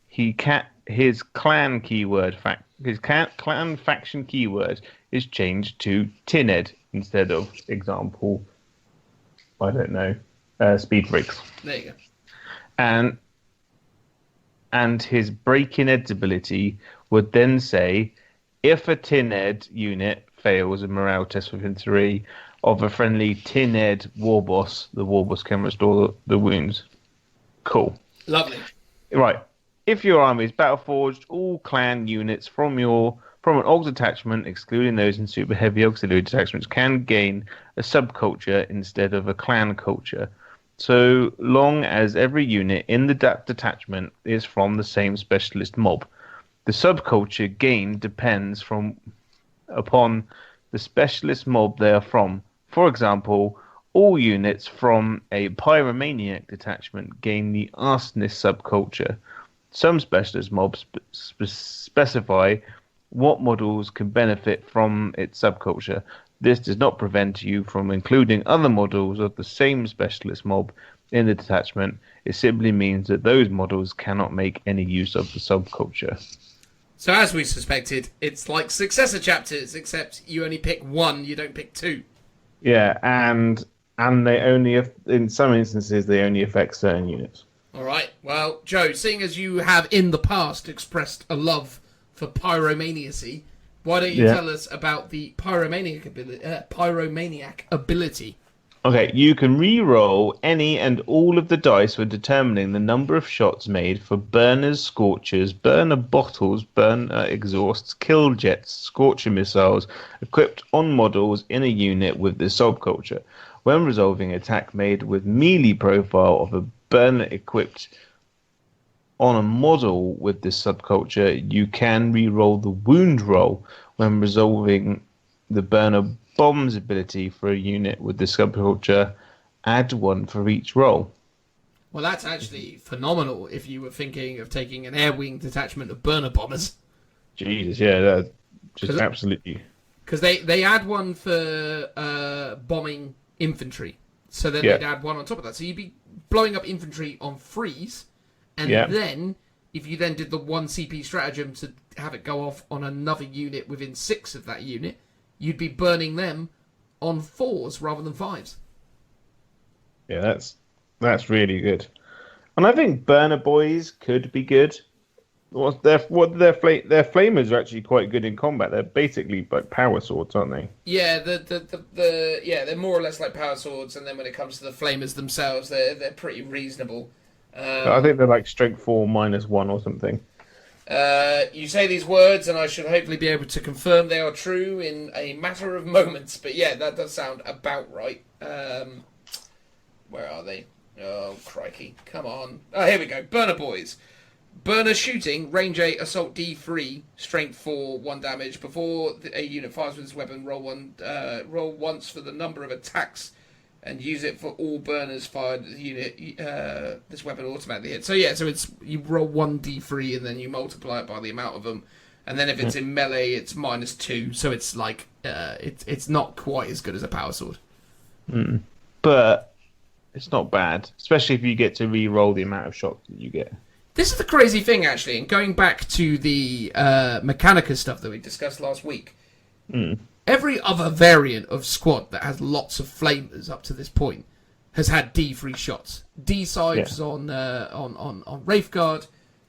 his clan keyword clan faction keyword is changed to Tinhead instead of, example, I don't know, Speed Freaks. There you go. And his break-in Ed's ability would then say, if a Tinhead unit fails a morale test within 3 of a friendly Tinhead war boss, the war boss can restore the wounds. Cool. Lovely. Right. If your army is battle-forged, all clan units from an Orcs detachment, excluding those in super heavy auxiliary detachments, can gain a subculture instead of a clan culture, so long as every unit in the detachment is from the same specialist mob. The subculture gained depends upon the specialist mob they are from. For example, all units from a pyromaniac detachment gain the arsonist subculture. Some specialist mobs specify what models can benefit from its subculture. This does not prevent you from including other models of the same specialist mob in the detachment. It simply means that those models cannot make any use of the subculture. So as we suspected, it's like successor chapters, except you only pick one, you don't pick two. Yeah, and they only, in some instances, they only affect certain units. All right. Well, Joe, seeing as you have in the past expressed a love for pyromaniacy, why don't you tell us about the pyromaniac ability? Okay, you can re-roll any and all of the dice when determining the number of shots made for burners, scorchers, burner bottles, burner exhausts, kill jets, scorcher missiles equipped on models in a unit with the subculture. When resolving an attack made with melee profile of a burner equipped on a model with this subculture, you can re-roll the wound roll when resolving the burner bombs ability for a unit with the subculture. Add one for each roll. Well, that's actually phenomenal if you were thinking of taking an air wing detachment of burner bombers. Jesus, yeah, that's just absolutely. Because they add one for bombing infantry. So then they'd add one on top of that. So you'd be blowing up infantry on freeze. And then, if you then did the 1 CP stratagem to have it go off on another unit within 6 of that unit, you'd be burning them on 4s rather than 5s. Yeah, that's really good. And I think burner boys could be good. Their flamers are actually quite good in combat. They're basically like power swords, aren't they? Yeah, they're more or less like power swords, and then when it comes to the flamers themselves, they're pretty reasonable. I think they're like strength 4 -1 or something. You say these words, and I should hopefully be able to confirm they are true in a matter of moments. But yeah, that does sound about right. Where are they? Oh, crikey. Come on. Oh, here we go. Burner boys. Burner shooting, range 8, assault D3, strength 4, 1 damage. Before a unit fires with this weapon, roll once for the number of attacks and use it for all burners fired. The unit, this weapon automatically hits. So yeah, so it's you roll 1d3 and then you multiply it by the amount of them, and then if it's in melee, it's -2. So it's like it's not quite as good as a power sword. But it's not bad, especially if you get to re-roll the amount of shots that you get. This is the crazy thing, actually, and going back to the Mechanica stuff that we discussed last week. Every other variant of squad that has lots of flamers up to this point has had D3 shots. D-sides on Wraithguard,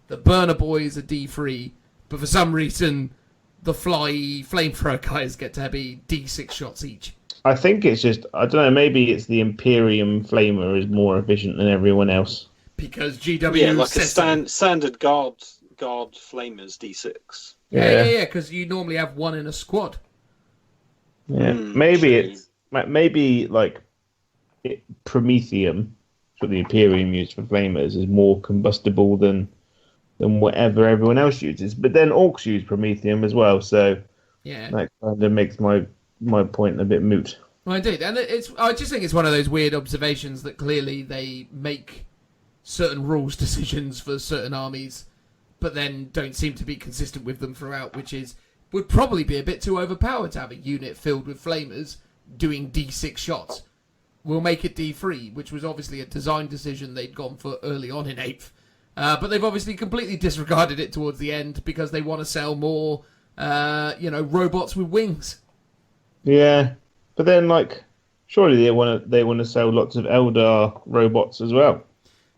the Burner Boys are D3, but for some reason the flamethrower guys get to be D6 shots each. I think it's just, I don't know, maybe it's the Imperium Flamer is more efficient than everyone else. Because GW like a standard guard flamers D6. Yeah, because you normally have one in a squad. Yeah, maybe like Promethium, what the Imperium used for flamers, is more combustible than whatever everyone else uses. But then Orks use Promethium as well, so that kind of makes my point a bit moot. Well, indeed, and I just think it's one of those weird observations that clearly they make certain rules decisions for certain armies, but then don't seem to be consistent with them throughout, which would probably be a bit too overpowered to have a unit filled with flamers doing D6 shots. We'll make it D3, which was obviously a design decision they'd gone for early on in 8th. But they've obviously completely disregarded it towards the end because they want to sell more, robots with wings. Yeah, but then surely they want to sell lots of Eldar robots as well.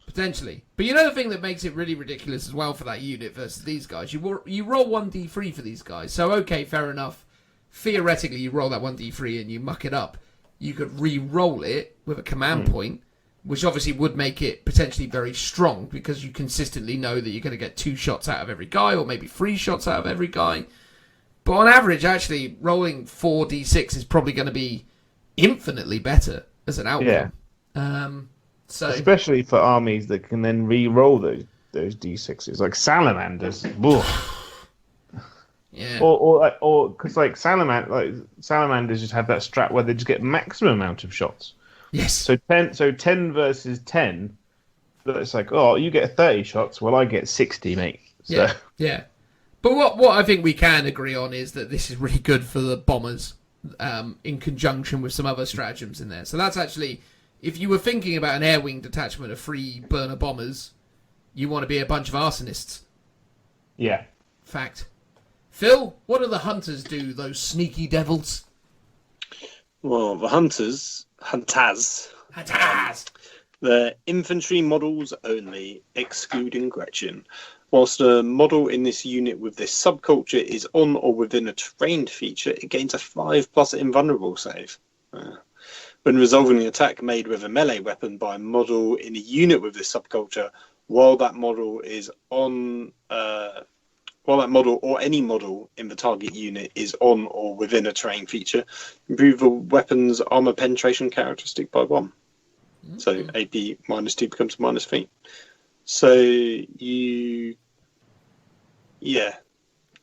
Potentially. But you know the thing that makes it really ridiculous as well for that unit versus these guys? You roll 1d3 for these guys. So, okay, fair enough. Theoretically, you roll that 1d3 and you muck it up. You could re-roll it with a command point, which obviously would make it potentially very strong because you consistently know that you're going to get 2 shots out of every guy or maybe 3 shots out of every guy. But on average, actually, rolling 4d6 is probably going to be infinitely better as an outcome. Yeah. So, especially for armies that can then re-roll those D6s, like salamanders. Yeah. Or because like salamanders just have that strat where they just get maximum amount of shots. Yes. So 10 versus 10. It's like, oh, you get 30 shots, well, I get 60, mate. So. Yeah. Yeah. But what I think we can agree on is that this is really good for the bombers, in conjunction with some other stratagems in there. So that's actually, if you were thinking about an air wing detachment of 3 burner bombers, you want to be a bunch of arsonists. Yeah. Fact. Phil, what do the hunters do, those sneaky devils? Well, the hunters, they're infantry models only, excluding Gretchen. Whilst a model in this unit with this subculture is on or within a trained feature, it gains a 5+ invulnerable save. When resolving an attack made with a melee weapon by a model in a unit with this subculture, while that model or any model in the target unit is on or within a trained feature, improve the weapon's armor penetration characteristic by 1. So AP -2 becomes -3. So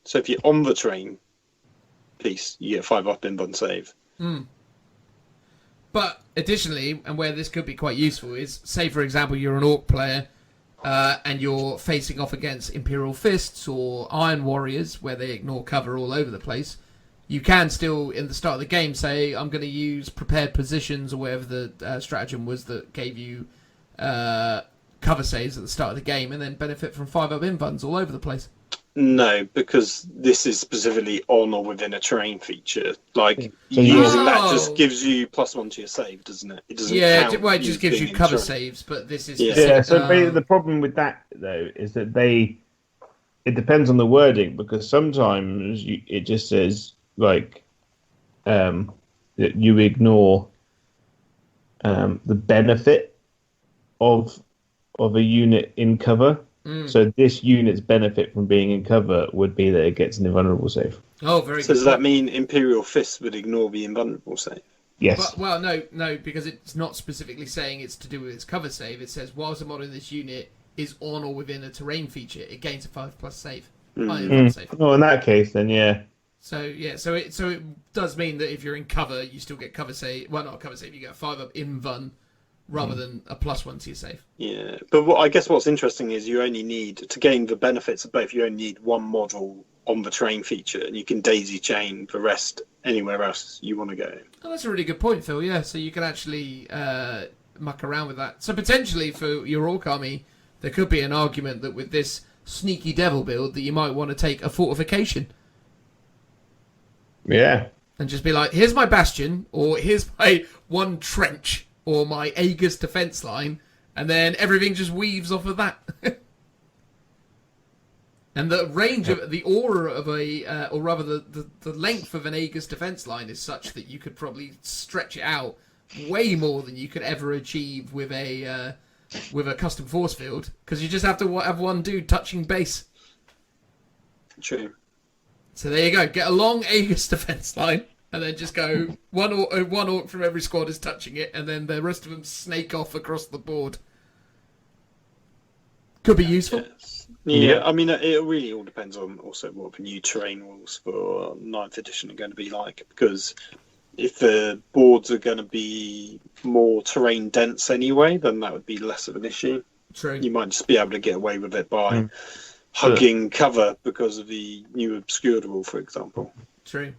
So if you're on the train piece, you get 5 up in one save. But additionally, and where this could be quite useful is, say for example you're an Ork player, and you're facing off against Imperial Fists or Iron Warriors, where they ignore cover all over the place. You can still, in the start of the game, say, I'm going to use prepared positions or whatever the stratagem was that gave you cover saves at the start of the game, and then benefit from 5 up invuns all over the place. No, because this is specifically on or within a terrain feature. Like, using that just gives you +1 to your save, doesn't it? It doesn't count well, it just gives you cover saves, but this is... Yeah, so the problem with that, though, is that it depends on the wording, because sometimes it just says, like, that you ignore the benefit of a unit in cover. So this unit's benefit from being in cover would be that it gets an invulnerable save. Oh, very good. So does that mean Imperial Fist would ignore the invulnerable save? Yes. But, well, no, because it's not specifically saying it's to do with its cover save. It says, whilst a model in this unit is on or within a terrain feature, it gains a 5+ save. Save. Oh, in that case, then, yeah. So it does mean that if you're in cover, you still get cover save. Well, not cover save, you get a 5 up invuln rather than a +1 to your save. Yeah, but I guess what's interesting is you only need, to gain the benefits of both, you only need one model on the terrain feature, and you can daisy chain the rest anywhere else you want to go. Oh, that's a really good point, Phil. Yeah, so you can actually muck around with that. So potentially for your Ork army, there could be an argument that with this sneaky devil build that you might want to take a fortification. Yeah. And just be like, here's my bastion, or here's my one trench, or my Aegis defense line, and then everything just weaves off of that. And the range of the aura of or rather the length of an Aegis defense line is such that you could probably stretch it out way more than you could ever achieve with a custom force field, because you just have to have one dude touching base. True. So there you go. Get a long Aegis defense line, and then just go one orc from every squad is touching it, and then the rest of them snake off across the board. Could be useful. Yes. Yeah, I mean, it really all depends on also what the new terrain rules for 9th edition are going to be like, because if the boards are going to be more terrain dense anyway, then that would be less of an issue. True. You might just be able to get away with it by hugging cover because of the new obscured rule, for example. True.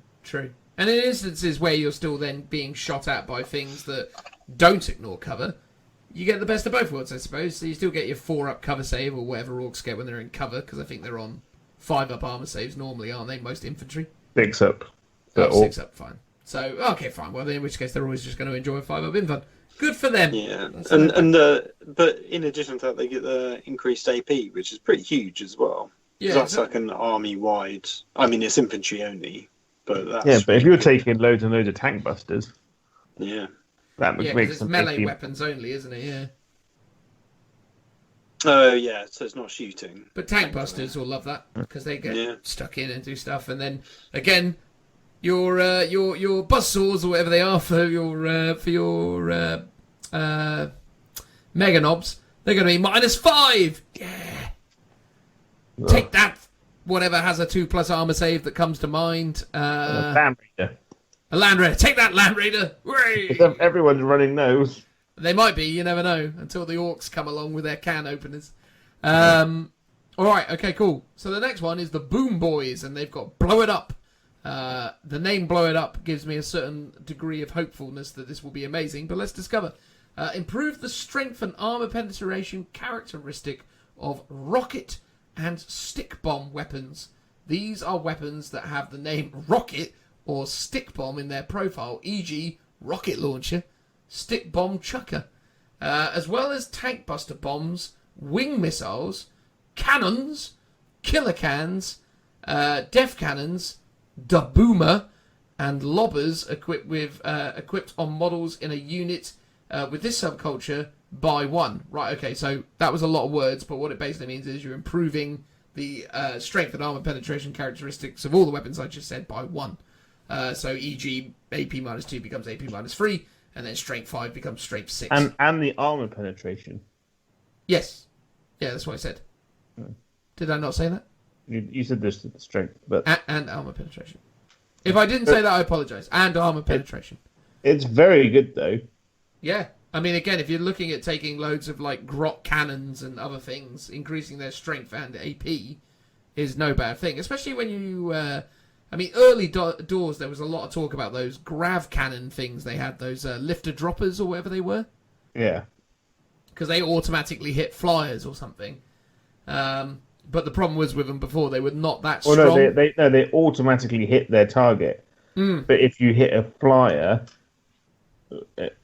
And in instances where you're still then being shot at by things that don't ignore cover, you get the best of both worlds, I suppose. So you still get your 4 up cover save, or whatever Orks get when they're in cover, because I think they're on 5 up armor saves normally, aren't they? Most infantry. 6 up. Oh, 6 up, fine. So, okay, fine. Well, then in which case they're always just going to enjoy a 5 up invuln. Good for them. Yeah, but in addition to that, they get the increased AP, which is pretty huge as well. Yeah, that's like an army-wide. I mean, it's infantry only, but that's but if you're taking loads and loads of tank busters, that makes it's melee weapons only, isn't it? Yeah. Oh yeah, so it's not shooting. But tank busters will love that because they get stuck in and do stuff, and then again, your buzzsaws or whatever they are for your mega knobs, they're going to be -5. Yeah. Take that, whatever has a 2+ armor save that comes to mind. Land Raider. A Land Raider. Take that, Land Raider! Hooray! Everyone's running those. They might be, you never know, until the Orks come along with their can openers. Alright, okay, cool. So the next one is the Boom Boys, and they've got Blow It Up. The name Blow It Up gives me a certain degree of hopefulness that this will be amazing, but let's discover. Improve the strength and armor penetration characteristic of rocket and stick bomb weapons. These are weapons that have the name rocket or stick bomb in their profile, e.g. rocket launcher, stick bomb chucker, as well as tank buster bombs, wing missiles, cannons, killer cans, def cannons, da boomer, and lobbers equipped on models in a unit with this subculture by 1. Right, okay, so that was a lot of words, but what it basically means is you're improving the strength and armor penetration characteristics of all the weapons I just said by 1. So e.g. AP -2 becomes AP -3, and then strength 5 becomes strength 6. And the armor penetration. Yes. Yeah, that's what I said. Did I not say that? You said this strength, but and armor penetration. If I didn't say that, I apologise. And armor penetration. It's very good though. Yeah, I mean, again, if you're looking at taking loads of like grot cannons and other things, increasing their strength and AP is no bad thing. Especially when you, I mean, early doors there was a lot of talk about those grav cannon things. They had those lifter droppers or whatever they were. Yeah. Because they automatically hit flyers or something. But the problem was with them before, they were not that strong. Well, no, they automatically hit their target. But if you hit a flyer,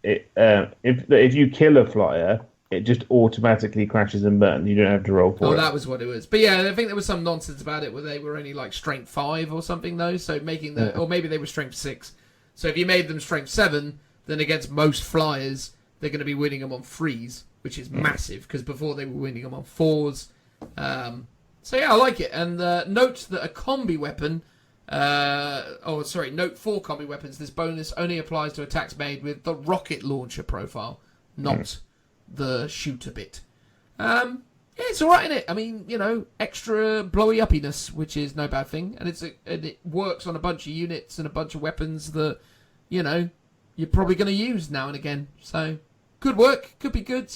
if you kill a flyer, it just automatically crashes and burns. You don't have to roll for it. Oh, that was what it was. But yeah, I think there was some nonsense about it where they were only like strength 5 or something though. So making them, or maybe they were strength 6. So if you made them strength 7, then against most flyers, they're going to be winning them on 3s, which is massive because before they were winning them on 4s. So yeah, I like it. And note that a combi weapon, note for combi weapons, this bonus only applies to attacks made with the rocket launcher profile, not the shooter bit. Yeah, it's alright in it. I mean, you know, extra blowy uppiness, which is no bad thing, and it works on a bunch of units and a bunch of weapons that, you know, you're probably going to use now and again. So good work, could be good.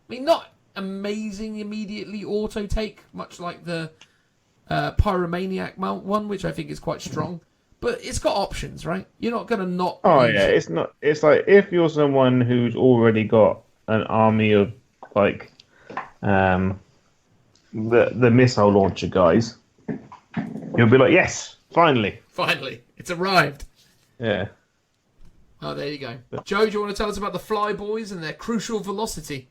I mean, not amazing immediately auto take, much like the Pyromaniac mount one, which I think is quite strong, but it's got options, right? You're not going to not. Oh yeah, it's not. It's like if you're someone who's already got an army of like the missile launcher guys, you'll be like, yes, finally, it's arrived. Yeah. Oh, there you go. Joe, do you want to tell us about the Fly Boys and their crucial velocity?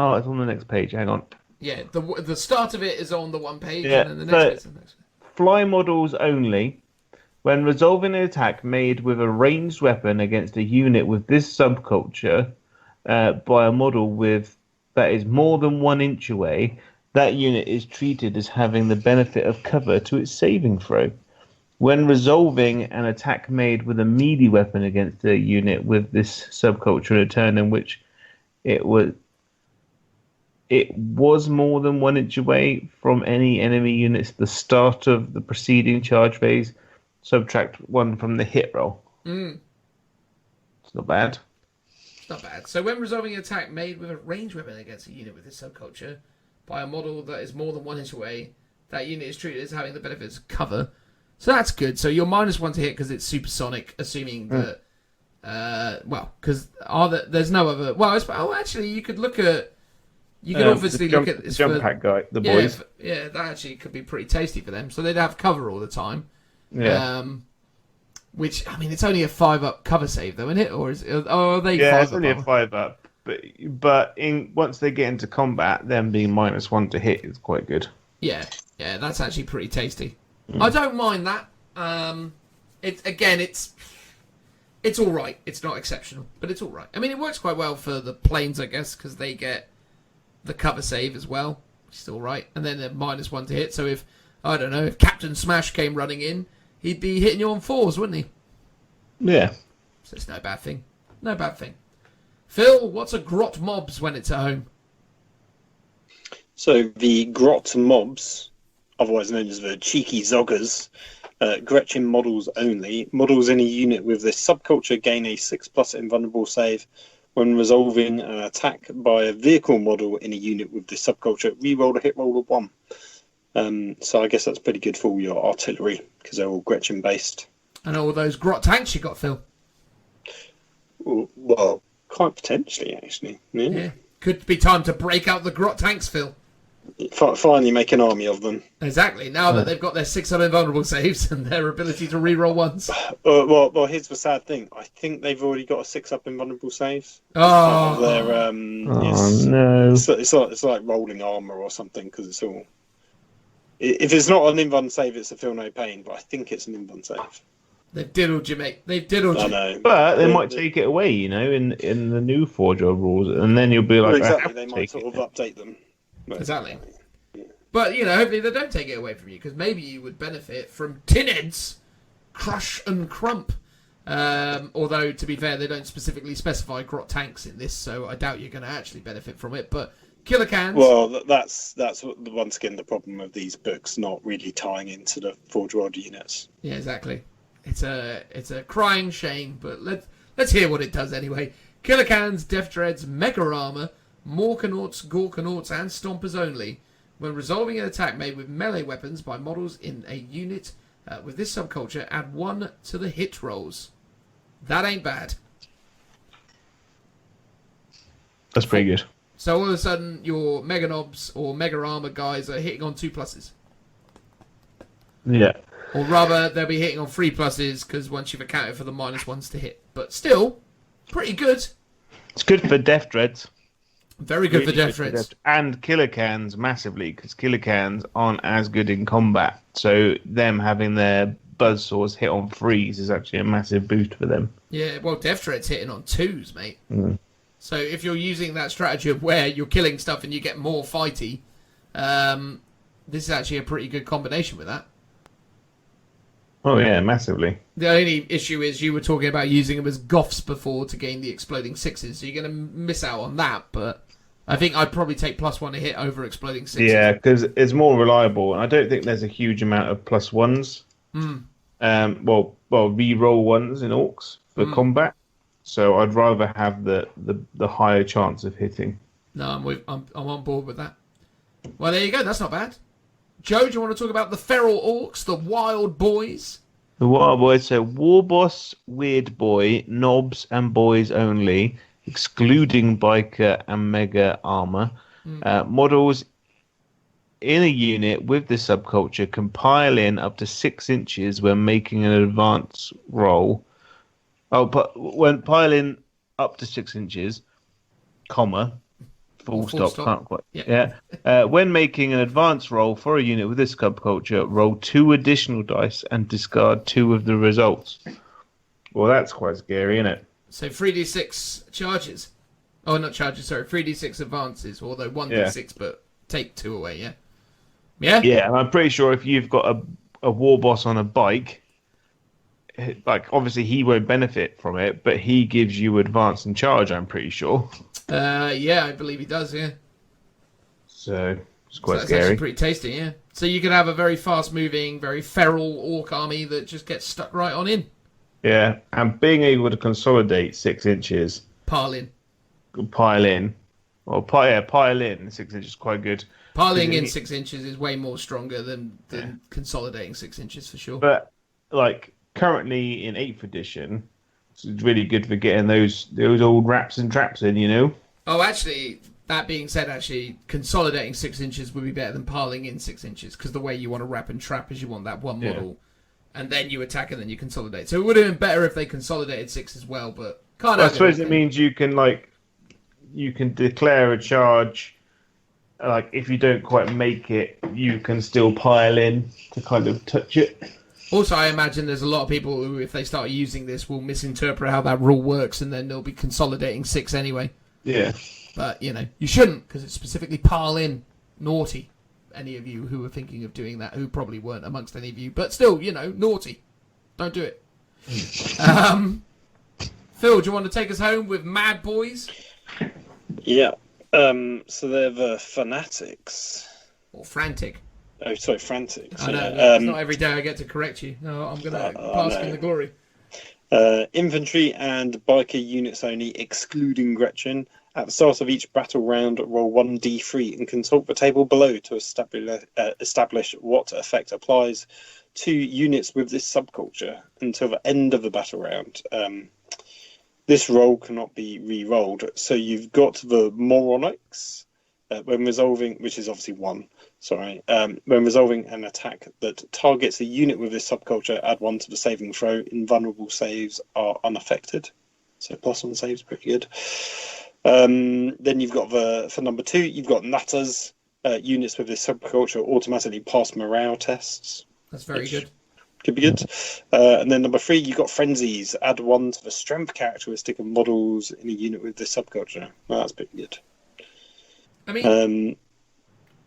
Oh, it's on the next page. Hang on. Yeah, the start of it is on the one page, Yeah, and then the next bit's on the next. Fly models only. When resolving an attack made with a ranged weapon against a unit with this subculture by a model that is more than 1 inch away, that unit is treated as having the benefit of cover to its saving throw. When resolving an attack made with a melee weapon against a unit with this subculture in a turn in which it was more than 1 inch away from any enemy units at the start of the preceding charge phase, subtract 1 from the hit roll. It's not bad. It's not bad. So when resolving an attack made with a ranged weapon against a unit with this subculture by a model that is more than 1 inch away, that unit is treated as having the benefits of cover. So that's good. So you're -1 to hit because it's supersonic, assuming that... because there's no other... Well, actually, you could look at... You could obviously look at this jump pack guy, the boys. Yeah, that actually could be pretty tasty for them. So they'd have cover all the time. Yeah. Which, I mean, it's only a 5-up cover save, though, isn't it? Or are they 5-up? Yeah, it's only a 5-up. But once they get into combat, them being -1 to hit is quite good. Yeah, that's actually pretty tasty. I don't mind that. It's all right. It's not exceptional, but it's all right. I mean, it works quite well for the planes, I guess, because they get the cover save as well, which is all right. And then they're -1 to hit. So if Captain Smash came running in, he'd be hitting you on 4s, wouldn't he? Yeah. So it's no bad thing. No bad thing. Phil, what's a grot mobs when it's at home? So the grot mobs otherwise known as the cheeky zoggers. Gretchen models only. Models in a unit with this subculture gain a 6+ invulnerable save when resolving an attack by a vehicle model in a unit with this subculture. Reroll a hit roll of 1. So I guess that's pretty good for all your artillery because they're all Gretchen based. And all those grot tanks you got, Phil. Well, quite potentially, actually. Yeah. Could be time to break out the grot tanks, Phil. Finally make an army of them. Exactly. Now that they've got their 6 invulnerable saves and their ability to reroll ones. Well, here's the sad thing. I think they've already got a 6+ invulnerable save. Oh, no. It's like rolling armor or something because it's all. If it's not an invuln save, it's a feel no pain. But I think it's an invuln save. they've diddled you, mate. They've diddled you. I know. But they might take it away, you know, in the new Forge World rules, and then you'll be like, exactly. They might sort of update them. Exactly. But, you know, hopefully they don't take it away from you, because maybe you would benefit from Tinhead's Crush and Crump. Although, to be fair, they don't specifically specify grot tanks in this, so I doubt you're going to actually benefit from it. But Killer Cans... Well, that's once again the problem of these books not really tying into the Forge World units. Yeah, exactly. It's a crying shame, but let's hear what it does anyway. Killer Cans, Death Dreads, Mega Armor, Morkanauts, Gorkanauts, and Stompers only. When resolving an attack made with melee weapons by models in a unit with this subculture, add 1 to the hit rolls. That ain't bad. That's pretty good. So all of a sudden, your Mega Knobs or Mega Armor guys are hitting on 2+. Yeah. Or rather, they'll be hitting on 3+, because once you've accounted for the -1s to hit. But still, pretty good. It's good for Death Dreads. Very good for Death Dreads. And Killer Cans massively, because Killer Cans aren't as good in combat. So them having their buzzsaws hit on 3s is actually a massive boost for them. Yeah, well, Death Dread's hitting on 2s, mate. Mm. So if you're using that strategy of where you're killing stuff and you get more fighty, this is actually a pretty good combination with that. Oh yeah, massively. The only issue is you were talking about using them as Goths before to gain the exploding 6s, so you're going to miss out on that, but I think I'd probably take +1 to hit over exploding 6s. Yeah, because it's more reliable, and I don't think there's a huge amount of +1s. Re-roll ones in Orks for combat. So I'd rather have the higher chance of hitting. No, I'm on board with that. Well, there you go. That's not bad. Joe, do you want to talk about the feral Orks, the wild boys? The wild boys, so War Boss, Weird Boy, Knobs and Boys only, excluding Biker and Mega Armor. Models in a unit with this subculture can pile in up to 6 inches when making an advance roll. When piling up to 6 inches, comma, full stop. Can't quite. Yeah. When making an advance roll for a unit with this subculture, roll 2 additional dice and discard 2 of the results. Well, that's quite scary, isn't it? So 3d6 charges. Oh, not charges, sorry. 3d6 advances, although 1d6, but take 2 away, yeah? Yeah? Yeah, and I'm pretty sure if you've got a war boss on a bike, like, obviously he won't benefit from it, but he gives you advance and charge, I'm pretty sure. Yeah, I believe he does, yeah. So, it's quite that's scary. Actually pretty tasty, yeah. So you could have a very fast-moving, very feral orc army that just gets stuck right on in. Yeah, and being able to consolidate 6 inches. Pile in. Pile in. Well, pile in 6 inches is quite good. Piling in 6 inches is way more stronger than consolidating 6 inches, for sure. But, like, currently in 8th edition, it's really good for getting those old wraps and traps in, you know? Oh, actually, that being said, consolidating 6 inches would be better than piling in 6 inches, because the way you want to wrap and trap is you want that one model, and then you attack and then you consolidate. So it would have been better if they consolidated 6 as well, but can't. I suppose it means you can declare a charge. Like, if you don't quite make it, you can still pile in to kind of touch it. Also, I imagine there's a lot of people who, if they start using this, will misinterpret how that rule works, and then they'll be consolidating 6 anyway. Yeah. But, you shouldn't, because it's specifically pile in. Naughty. Any of you who are thinking of doing that, who probably weren't amongst any of you. But still, naughty. Don't do it. Phil, do you want to take us home with Mad Boys? Yeah. So they're the Fanatics. Or Frantic. Oh, sorry, frantic. I know. Yeah. It's not every day I get to correct you. No, I'm going to bask in the glory. Infantry and biker units only, excluding Gretchen. At the start of each battle round, roll 1d3 and consult the table below to establish what effect applies to units with this subculture until the end of the battle round. This roll cannot be re-rolled. So you've got the Moronics when resolving, which is obviously 1. Sorry. When resolving an attack that targets a unit with this subculture, add 1 to the saving throw. Invulnerable saves are unaffected. So +1 saves, pretty good. Then you've got for number 2, you've got Natters. Units with this subculture automatically pass morale tests. That's very good. Could be good. And then number 3, you've got Frenzies. Add 1 to the strength characteristic of models in a unit with this subculture. Well, that's pretty good. I mean,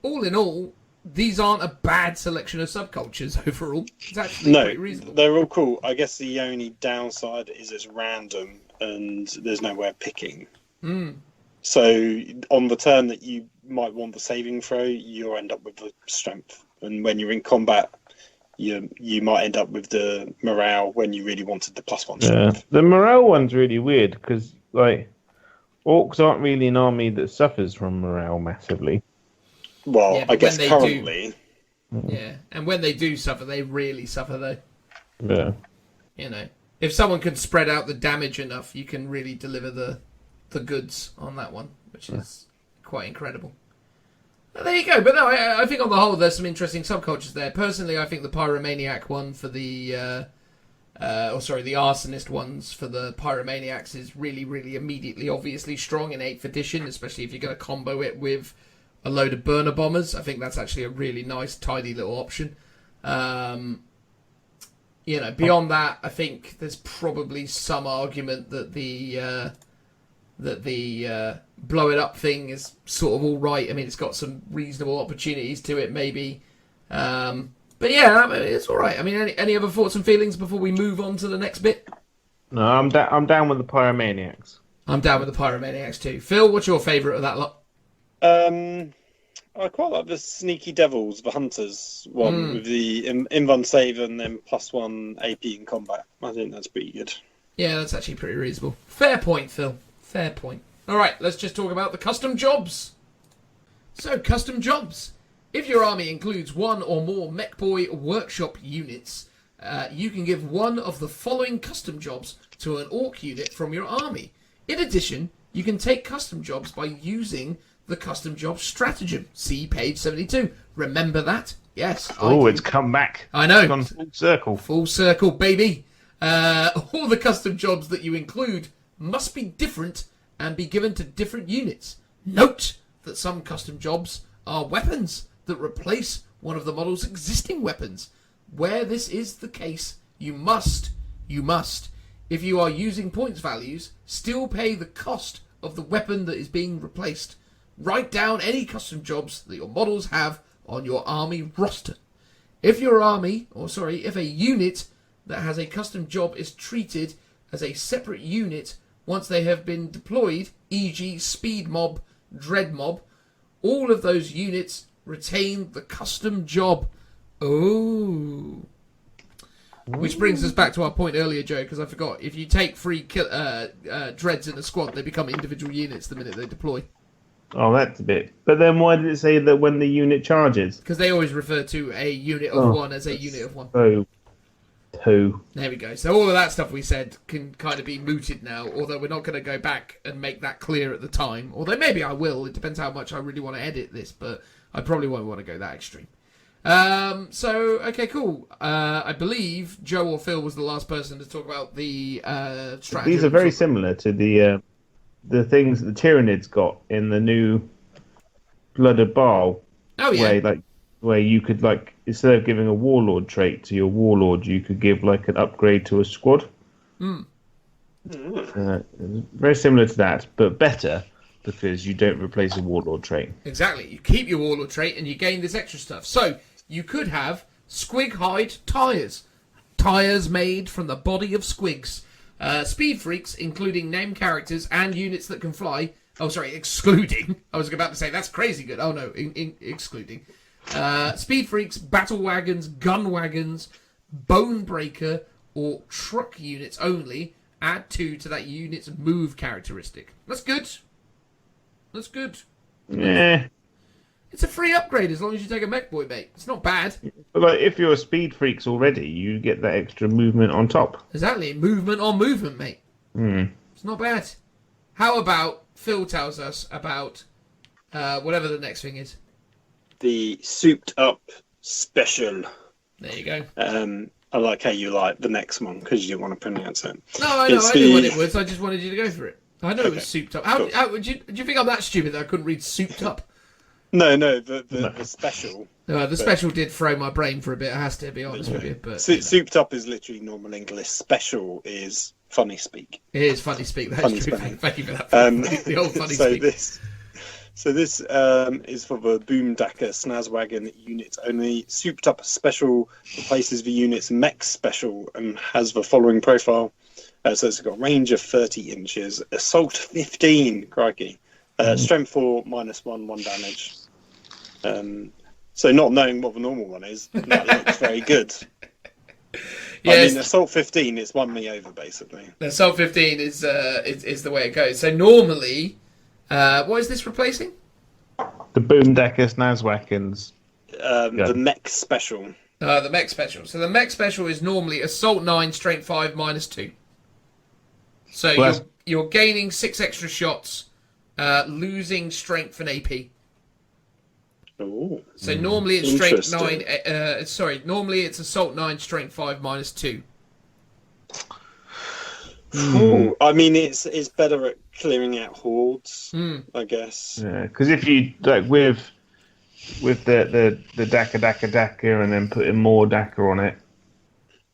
all in all, these aren't a bad selection of subcultures overall. It's actually pretty reasonable. They're all cool. I guess the only downside is it's random and there's no way of picking. So on the turn that you might want the saving throw, you'll end up with the strength. And when you're in combat, you might end up with the morale when you really wanted the +1 strength. Yeah. The morale one's really weird because, like, Orks aren't really an army that suffers from morale massively. Well, Yeah, I guess when they currently. Yeah, and when they do suffer, they really suffer, though. Yeah. You know, if someone can spread out the damage enough, you can really deliver the goods on that one, which is quite incredible. There you go. But no, I think on the whole, there's some interesting subcultures there. Personally, I think the Pyromaniac one for the Arsonist ones for the Pyromaniacs is really, really immediately, obviously strong in 8th edition, especially if you're going to combo it with a load of burner bombers. I think that's actually a really nice, tidy little option. Beyond that, I think there's probably some argument that the blow it up thing is sort of all right. I mean, it's got some reasonable opportunities to it, maybe. But yeah, it's all right. I mean, any other thoughts and feelings before we move on to the next bit? No, I'm down with the Pyromaniacs. I'm down with the Pyromaniacs too. Phil, what's your favourite of that lot? I quite like the Sneaky Devils, the Hunters one with the invuln save and then +1 AP in combat. I think that's pretty good. Yeah, that's actually pretty reasonable. Fair point, Phil. Fair point. All right, let's just talk about the custom jobs. So, custom jobs. If your army includes 1 or more Mechboy workshop units, you can give 1 of the following custom jobs to an Ork unit from your army. In addition, you can take custom jobs by using the custom job stratagem. See page 72. Remember that? Yes. Oh, it's come back. I know. It's gone full circle. Full circle, baby. All the custom jobs that you include must be different and be given to different units. Note that some custom jobs are weapons that replace one of the model's existing weapons. Where this is the case, you must, if you are using points values, still pay the cost of the weapon that is being replaced. Write down any custom jobs that your models have on your army roster. If a unit that has a custom job is treated as a separate unit once they have been deployed, e.g. Speed Mob, Dread Mob, all of those units retain the custom job. Oh. Which brings us back to our point earlier, Joe, because I forgot. If you take 3 Dreads in a squad, they become individual units the minute they deploy. Oh, that's a bit... But then why did it say that when the unit charges? Because they always refer to a unit of 1 as a unit of 1. Oh. 2. There we go. So all of that stuff we said can kind of be mooted now, although we're not going to go back and make that clear at the time. Although maybe I will. It depends how much I really want to edit this, but I probably won't want to go that extreme. Okay, cool. I believe Joe or Phil was the last person to talk about the strategy. These are very similar to the things that the Tyranids got in the new Blood of Baal. Oh, yeah. Where you could, instead of giving a warlord trait to your warlord, you could give, an upgrade to a squad. Very similar to that, but better, because you don't replace a warlord trait. Exactly. You keep your warlord trait and you gain this extra stuff. So, you could have squig hide tyres. Tyres made from the body of squigs. Speed freaks, including named characters and units that can fly. Oh, sorry, excluding. I was about to say, that's crazy good. Oh, no, excluding. Speed Freaks, Battle Wagons, Gun Wagons, Bone Breaker, or Truck units only. Add 2 to that unit's move characteristic. That's good. That's good. Yeah. It's a free upgrade as long as you take a mech boy, mate. It's not bad. But like, if you're Speed Freaks already, you get that extra movement on top. Exactly. Movement on movement, mate. It's not bad. How about Phil tells us about whatever the next thing is? The souped up special. There you go. I like how you like the next one because you didn't want to pronounce it. No, I know. I knew what it was. I just wanted you to go for it. I know it was souped up. Cool. How do you think I'm that stupid that I couldn't read souped up? No, the special. The special did throw my brain for a bit. I has to be honest with you, but Souped up is literally normal English. Special is funny speak. it is funny speak. That's Funny true. spelling. Thank you for that. The old funny so speak. this is for the Boomdacker Snazwagon units only. Souped up special replaces the unit's mech special and has the following profile. So it's got range of 30 inches, assault 15, crikey. Strength 4, -1, 1 damage. So not knowing what the normal one is, that looks very good. Yeah, I mean, assault 15, it's won me over, basically. Assault 15 is the way it goes. So normally, what is this replacing? The Boomdacker Snazwagons. The mech special. The mech special. So the mech special is normally assault 9, strength 5, -2. So Well, you're gaining 6 extra shots, losing strength and AP. Ooh. So normally it's strength Interesting. 9. Normally it's assault 9, strength 5, -2. Ooh. I mean, it's better at clearing out hordes, I guess. Yeah, because if you like with the Daka and then putting more Daka on it,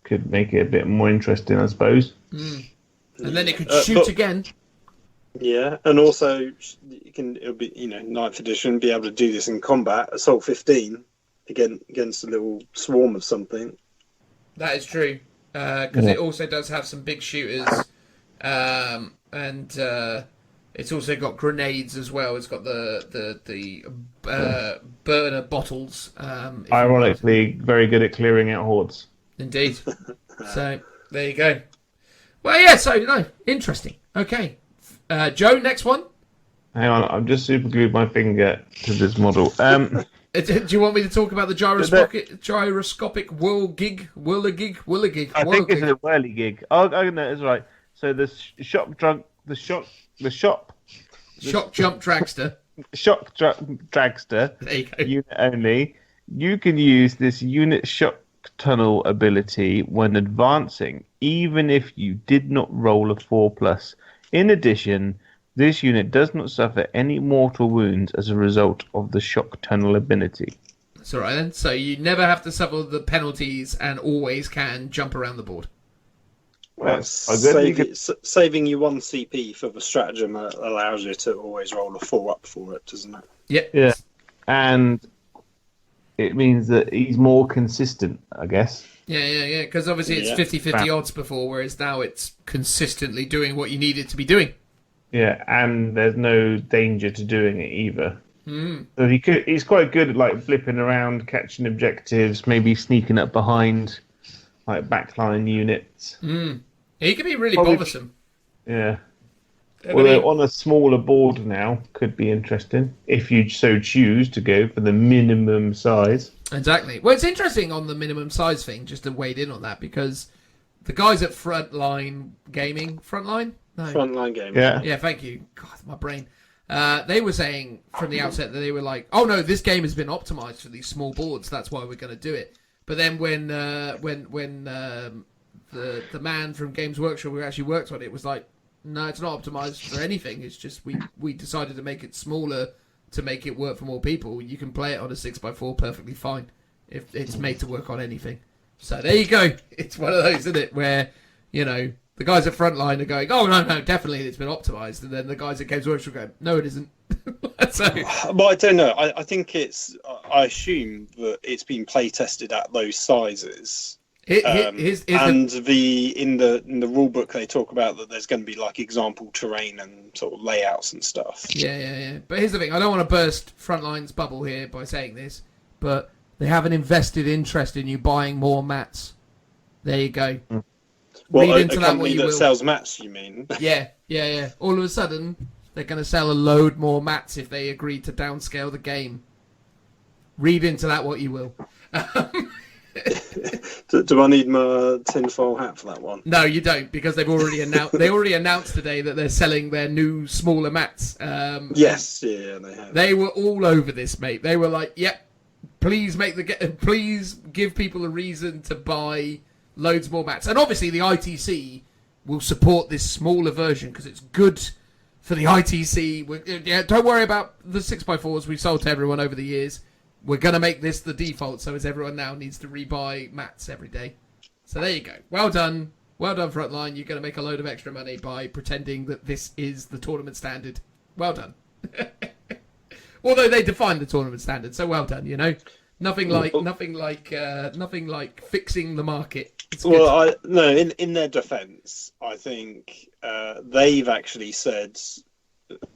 could make it a bit more interesting, I suppose. And then it could shoot but- again. Yeah, and also it'll be 9th edition, be able to do this in combat. Assault 15 against a little swarm of something. That is true. Because it also does have some big shooters. And it's also got grenades as well. It's got the burner bottles. Ironically, very good at clearing out hordes. Indeed. So, there you go. Well, yeah, so, no, interesting. Okay. Joe, next one? Hang on, I've just super glued my finger to this model. Do you want me to talk about the gyroscopic whirligig? I think it's a whirligig. Oh, no, it's right. So the shock jump dragster. Dragster There you go. unit only. You can use this unit shock tunnel ability when advancing, even if you did not roll a 4+. In addition, this unit does not suffer any mortal wounds as a result of the shock tunnel ability. That's all right then. So you never have to suffer the penalties and always can jump around the board. Well, saving you 1 CP for the stratagem allows you to always roll a 4 up for it, doesn't it? Yep. Yeah, and it means that he's more consistent, I guess. Yeah. Because obviously it's Yeah. 50-50 odds before, whereas now it's consistently doing what you need it to be doing. Yeah, and there's no danger to doing it either. So he's quite good at like flipping around, catching objectives, maybe sneaking up behind like backline units. He can be really Probably- bothersome. Yeah. I Although mean, on a smaller board now could be interesting if you so choose to go for the minimum size. exactly. Well, it's interesting on the minimum size thing, just to wade in on that, because the guys at Frontline Gaming... Frontline? No. Frontline game. Yeah. Yeah, thank you. God, my brain. They were saying from the outset that they were like, "Oh no, this game has been optimized for these small boards. That's why we're going to do it." But then when the man from Games Workshop who actually worked on it was like, "No, it's not optimized for anything. It's just we decided to make it smaller to make it work for more people. You can play it on a 6x4 perfectly fine if it's made to work on anything." So there you go. It's one of those, isn't it, where the guys at Frontline are going, "Oh, no, definitely it's been optimised." And then the guys at Games Workshop go, "No, it isn't." So, Well, I don't know. I think I assume that it's been play tested at those sizes. In the rule book they talk about that there's going to be like example terrain and sort of layouts and stuff. Yeah. But here's the thing. I don't want to burst Frontline's bubble here by saying this, but they have an invested interest in you buying more mats. There you go. Well, Read a into that what company you that will. sells mats, you mean? Yeah. All of a sudden, they're going to sell a load more mats if they agree to downscale the game. Read into that what you will. Do I need my tinfoil hat for that one? No, you don't, because they've already announced. They already announced today that they're selling their new smaller mats. Yes, yeah, they have. They were all over this, mate. They were like, "Yep, please please give people a reason to buy loads more mats." And obviously, the ITC will support this smaller version because it's good for the ITC. Don't worry about the 6x4s we've sold to everyone over the years. We're going to make this the default, so as everyone now needs to rebuy mats every day. So there you go. Well done. Well done, Frontline. You're going to make a load of extra money by pretending that this is the tournament standard. Well done. Although they define the tournament standard, so well done, you know. Nothing like fixing the market. It's good. Well, in their defence, I think they've actually said.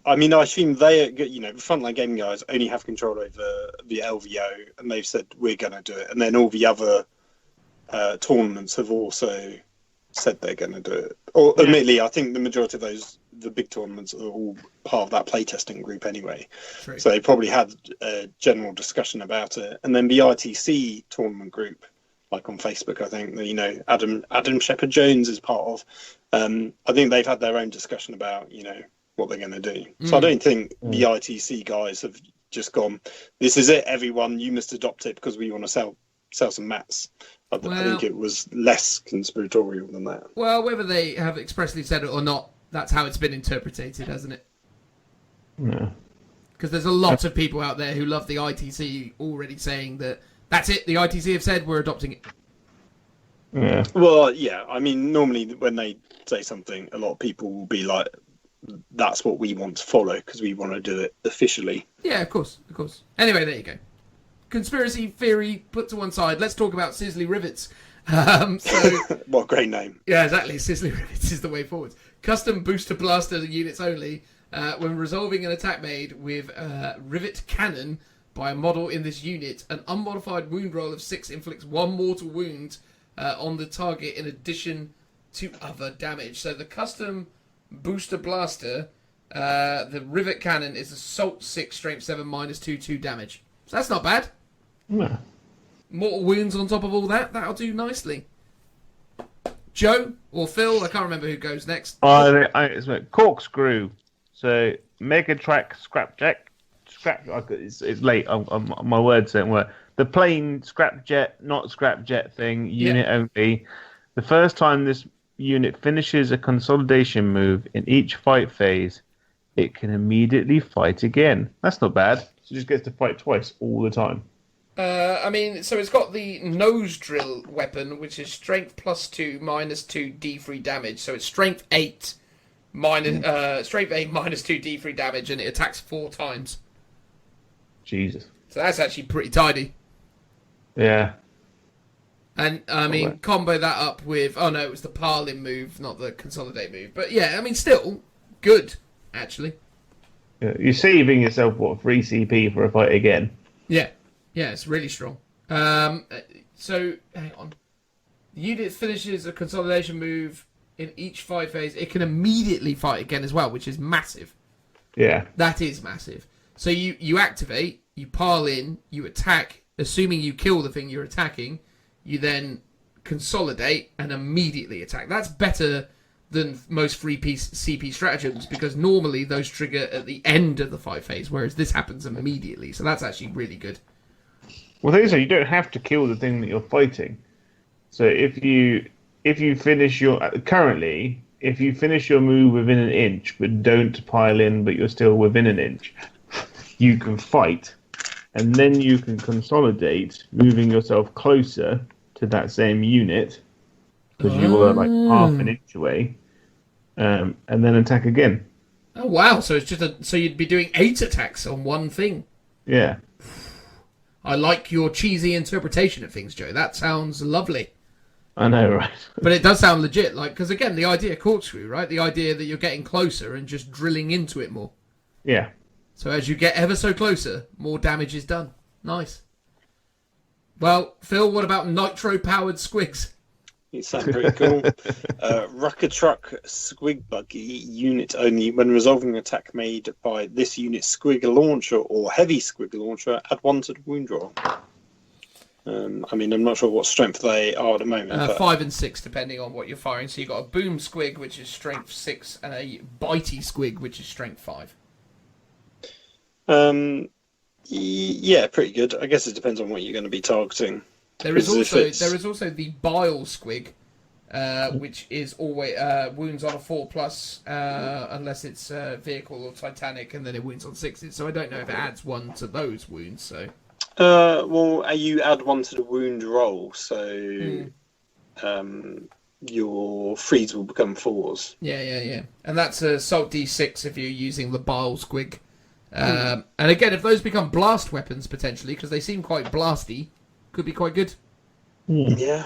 I mean, I assume Frontline Gaming guys only have control over the LVO, and they've said we're going to do it. And then all the other tournaments have also said they're going to do it. Or admittedly, I think the majority of the big tournaments, are all part of that playtesting group anyway. True. So they probably had a general discussion about it. And then the ITC tournament group, like on Facebook, I think that Adam Shepherd-Jones is part of. I think they've had their own discussion about what they're going to do. So I don't think the ITC guys have just gone, this is it, everyone, you must adopt it because we want to sell some mats. I think it was less conspiratorial than that. Well, whether they have expressly said it or not, that's how it's been interpreted, hasn't it? No. Because there's a lot of people out there who love the ITC already saying that that's it, the ITC have said we're adopting it. Yeah. Well, yeah, I mean, normally when they say something, a lot of people will be like, that's what we want to follow because we want to do it officially. Yeah, of course. Anyway, there you go. Conspiracy theory put to one side. Let's talk about Sizzly Rivets. What a great name. Yeah, exactly. Sizzly Rivets is the way forward. Custom booster blaster units only. When resolving an attack made with rivet cannon by a model in this unit, an unmodified wound roll of 6 inflicts 1 mortal wound on the target in addition to other damage. So the custom booster blaster, the rivet cannon is assault 6, strength 7, -2 damage. So that's not bad. No. Mortal wounds on top of all that, that'll do nicely. Joe or Phil, I can't remember who goes next. It's Corkscrew. So Megatrack Scrapjet. It's late. My words don't work. The plain Scrapjet, not Scrapjet thing. Unit only. The first time this unit finishes a consolidation move in each fight phase, it can immediately fight again. That's not bad. So it just gets to fight twice all the time. So it's got the nose drill weapon, which is strength +2, -2 D3 damage. So it's strength 8, -2 D3 damage, and it attacks 4 times. Jesus. So that's actually pretty tidy. Yeah. And, combo that up with... Oh, no, it was the Parlin move, not the Consolidate move. But, yeah, still good, actually. Yeah, you're saving yourself, 3 CP for a fight again? Yeah, it's really strong. So, hang on. The unit finishes a consolidation move in each fight phase. It can immediately fight again as well, which is massive. Yeah. That is massive. So you activate, you pile in, you attack, assuming you kill the thing you're attacking, you then consolidate and immediately attack. That's better than most free-piece CP stratagems, because normally those trigger at the end of the fight phase, whereas this happens immediately. So that's actually really good. Well, things are, you don't have to kill the thing that you're fighting. So if you finish your move within an inch, but don't pile in, but you're still within an inch, you can fight, and then you can consolidate, moving yourself closer to that same unit because you were like half an inch away, and then attack again. Oh wow! So it's so you'd be doing 8 attacks on one thing. Yeah. I like your cheesy interpretation of things, Joe. That sounds lovely. I know, right? But it does sound legit, because again, the idea corkscrew, right? The idea that you're getting closer and just drilling into it more. Yeah. So as you get ever so closer, more damage is done. Nice. Well, Phil, what about nitro-powered squigs? You sound pretty cool. Rucker Truck Squig Buggy unit only. When resolving an attack made by this unit Squig launcher or heavy Squig launcher, add 1 to the wound roll. I mean, I'm not sure what strength they are at the moment. But... 5 and 6, depending on what you're firing. So you've got a boom squig, which is strength 6, and a bitey squig, which is strength 5. Yeah, pretty good. I guess it depends on what you're going to be targeting. There is also the bile squig, which is always wounds on a 4+, unless it's vehicle or Titanic, and then it wounds on 6s. So I don't know if it adds 1 to those wounds. So. Well, you add 1 to the wound roll, so your 3s will become 4s. Yeah. And that's a Salt D6 if you're using the bile squig. And again, if those become blast weapons, potentially, because they seem quite blasty, could be quite good. Yeah.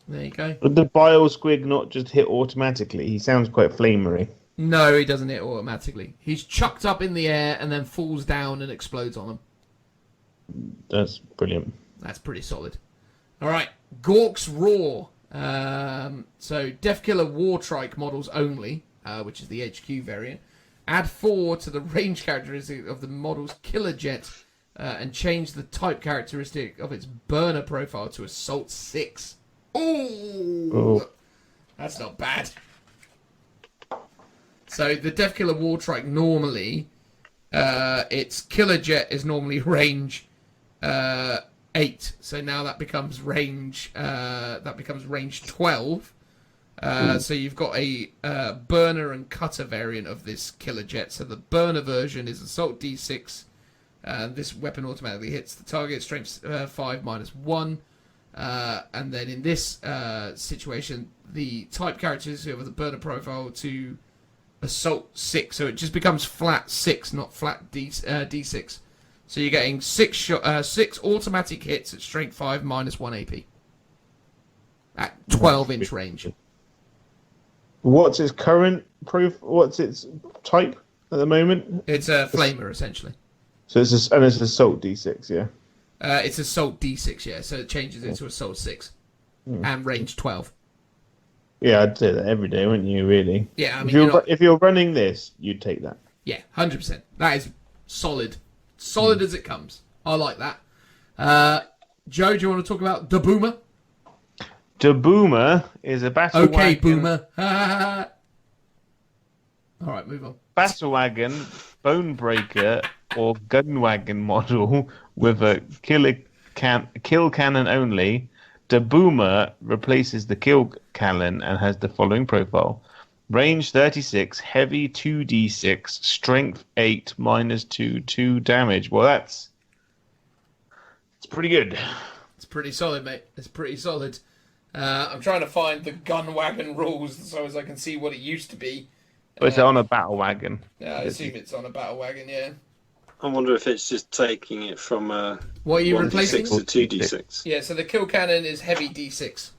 There you go. Would the bile squig not just hit automatically? He sounds quite flamery. No, he doesn't hit automatically. He's chucked up in the air and then falls down and explodes on them. That's brilliant. That's pretty solid. All right, Gork's Roar. So Deathkiller War Trike models only, which is the HQ variant. Add 4 to the range characteristic of the model's killer jet, and change the type characteristic of its burner profile to Assault 6. Ooh, that's not bad. So the Deathkiller War Trike normally, its killer jet is normally range 8. So now that becomes range 12. So you've got a burner and cutter variant of this killer jet. So the burner version is Assault D6. This weapon automatically hits the target, strength 5 minus 1. And then in this situation, the type characters of the burner profile to Assault 6. So it just becomes flat 6, not flat D6. So you're getting 6 automatic hits at strength 5 minus 1 AP. At 12-inch range. What's its current What's its type at the moment? It's a flamer, essentially. So it's Assault D6, yeah? It's Assault D6, yeah. So it changes it to Assault 6. And range 12. Yeah, I'd say that every day, wouldn't you, really? Yeah, I mean, if you're running this, you'd take that. Yeah, 100%. That is solid. Solid as it comes. I like that. Joe, do you want to talk about the Boomer? The Boomer is a battle wagon. Okay, Boomer. All right, move on. Battle wagon, bone breaker, or gun wagon model with a kill cannon only. The Boomer replaces the kill cannon and has the following profile: range 36, heavy 2d6, strength 8, minus 2 damage. Well, it's pretty good. It's pretty solid, mate. It's pretty solid. I'm trying to find the gun wagon rules so as I can see what it used to be. But it's on a battle wagon. Yeah, I assume it's on a battle wagon, yeah. I wonder if it's just taking it from what are you replacing? 1d6 to 2d6. Yeah, so the kill cannon is heavy d6.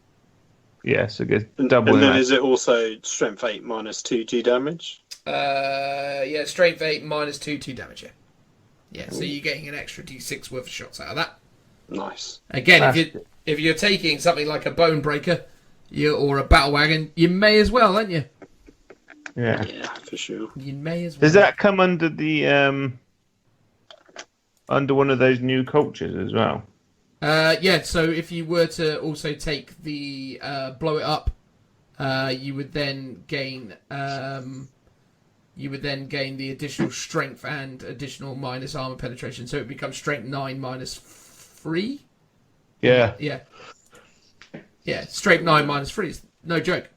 Yeah, so it gets And double. then is it also strength 8 minus 2 damage? Yeah, strength 8 minus 2 damage, yeah. Yeah, so you're getting an extra d6 worth of shots out of that. Nice. Again, if you're taking something like a bone breaker or a battle wagon, you may as well, aren't you? Yeah, for sure. You may as well. Does that come under the under one of those new cultures as well? Yeah, so if you were to also take the blow it up, you would then gain the additional strength and additional minus armor penetration, so it becomes strength 9 minus 3. Yeah. Strength 9 minus 3 is no joke.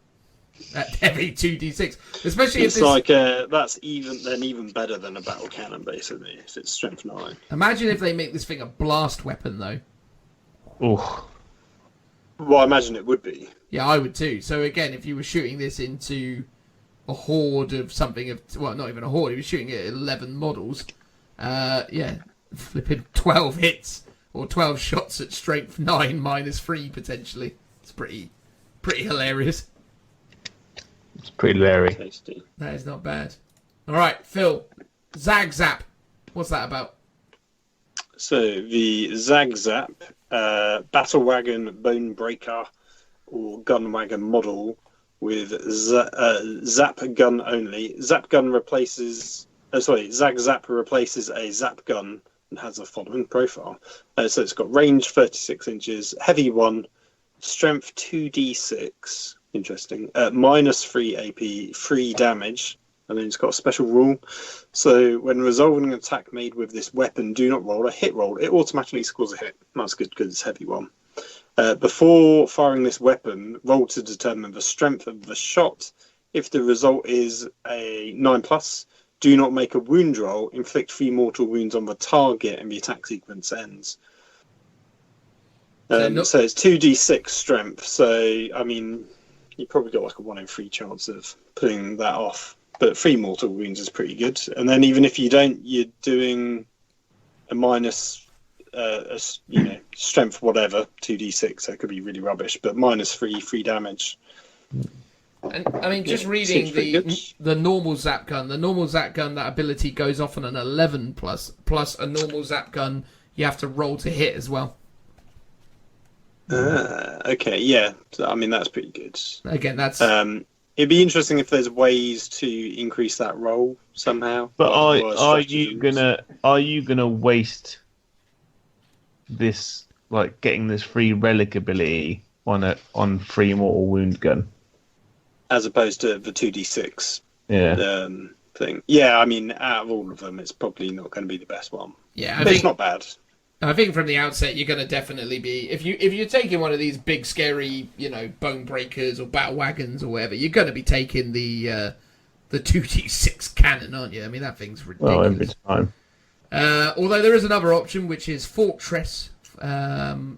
At heavy 2d6, especially it's if this... like that's even better than a battle cannon, basically. If it's strength 9. Imagine if they make this thing a blast weapon, though. Oh. Well, I imagine it would be. Yeah, I would too. So again, if you were shooting this into a horde of something not even a horde, if you're shooting at 11 models, flipping 12 hits or 12 shots at strength 9 minus 3 potentially. It's pretty hilarious. It's pretty Larry. Tasty. That is not bad. All right, Phil. Zag Zap. What's that about? So the Zag-Zap, Battle Wagon, Bone Breaker, or Gun Wagon model with Zap Gun only. Zap Gun replaces... Zag-Zap replaces a Zap Gun and has the following profile. So it's got range 36 inches, heavy 1, strength 2d6, interesting, -3 AP, 3 damage, and then it's got a special rule. So when resolving an attack made with this weapon, do not roll a hit roll. It automatically scores a hit. That's good because it's heavy 1. Before firing this weapon, roll to determine the strength of the shot. If the result is a 9+, do not make a wound roll. Inflict 3 mortal wounds on the target, and the attack sequence ends. So it's 2d6 strength. So I mean, you probably got like a 1 in 3 chance of putting that off. But 3 mortal wounds is pretty good. And then even if you don't, you're doing a minus, strength whatever, 2d6. So it could be really rubbish. But -3 damage. And I mean, just reading the normal Zap Gun. The normal Zap Gun, that ability goes off on an 11+, plus a normal Zap Gun, you have to roll to hit as well. Okay, yeah. I mean, that's pretty good. Again, that's... it'd be interesting if there's ways to increase that roll somehow. But are you gonna waste this, like getting this free relic ability on 3 mortal wound gun? As opposed to the 2d6 thing. Yeah, I mean, out of all of them, it's probably not going to be the best one. Yeah, but it's not bad. I think from the outset, you're going to definitely be... If you're taking one of these big, scary, bone breakers or battle wagons or whatever, you're going to be taking the 2d6 cannon, aren't you? I mean, that thing's ridiculous. Well, every time. Although there is another option, which is Fortress,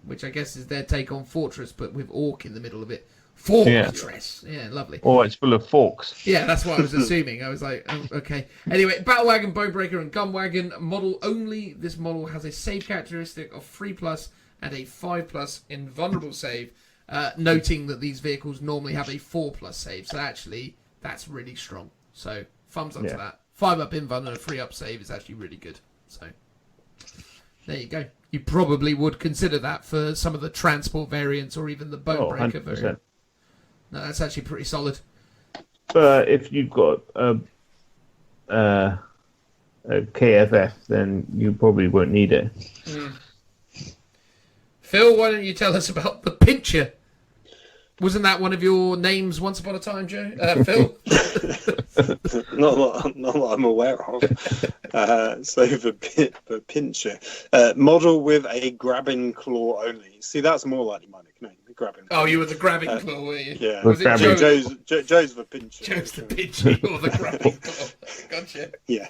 which I guess is their take on Fortress, but with Ork in the middle of it. Fortress. Yeah, lovely. Oh, it's full of forks. Yeah, that's what I was assuming. I was like, oh, okay. Anyway, Battle Wagon, Bone Breaker, and Gun Wagon model only. This model has a save characteristic of 3+ and a 5+ invulnerable save, noting that these vehicles normally have a 4+ save. So actually, that's really strong. So thumbs up to that. 5+ invuln and a 3+ save is actually really good. So there you go. You probably would consider that for some of the transport variants or even the Bone Breaker 100%. variant. No, that's actually pretty solid. But if you've got a KFF, then you probably won't need it. Phil, why don't you tell us about the Pincher? Wasn't that one of your names once upon a time, Joe? Phil? not that I'm aware of. So the Pincher. Model with a grabbing claw only. See, that's more likely my nickname. Grabbing claw. Oh, you were the grabbing claw, were you? Yeah. Was it Joe's the Pincher. Joe's the Pincher, or the grabbing claw. Gotcha. Yeah.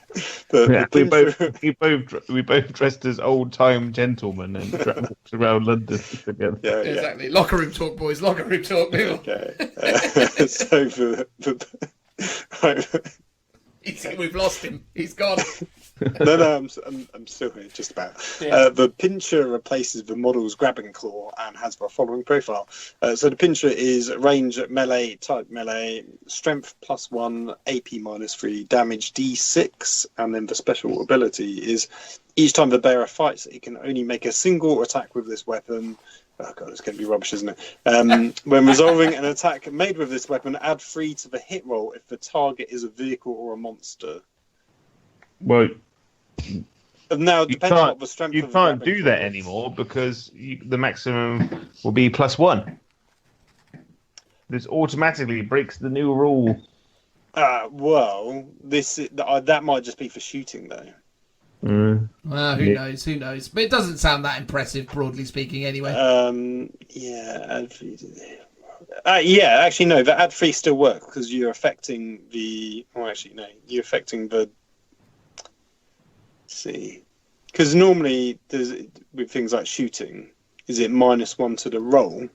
We both dressed as old-time gentlemen and walked around London together. Yeah, exactly. Yeah. Locker room talk, boys. Locker room talk. Okay. So we've lost him. He's gone. No, I'm still here, just about. Yeah. The Pincher replaces the model's grabbing claw and has the following profile. So the Pincher is range melee, type melee, strength +1, AP -3, damage D6, and then the special ability is each time the bearer fights, it can only make a single attack with this weapon. Oh god, it's going to be rubbish, isn't it? When resolving an attack made with this weapon, add 3 to the hit roll if the target is a vehicle or a monster. Well, now depending on what the strength you can't do that anymore because the maximum will be +1. This automatically breaks the new rule. Well, that might just be for shooting though. Well, who knows? Who knows? But it doesn't sound that impressive, broadly speaking, anyway. Yeah, actually, no. The ad free still works because you're affecting the. Oh, actually, no. You're affecting the. Let's see, because normally with things like shooting, is it -1 to the roll?